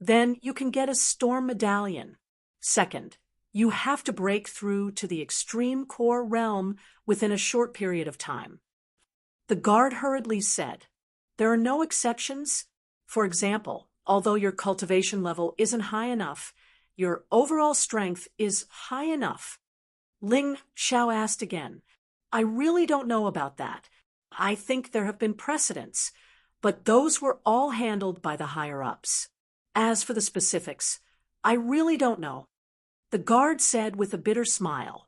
Then you can get a Storm Medallion. Second, you have to break through to the Extreme Core realm within a short period of time." The guard hurriedly said, "There are no exceptions. For example, although your cultivation level isn't high enough, your overall strength is high enough." Ling Zhao asked again, "I really don't know about that. I think there have been precedents, but those were all handled by the higher-ups. As for the specifics, I really don't know." The guard said with a bitter smile,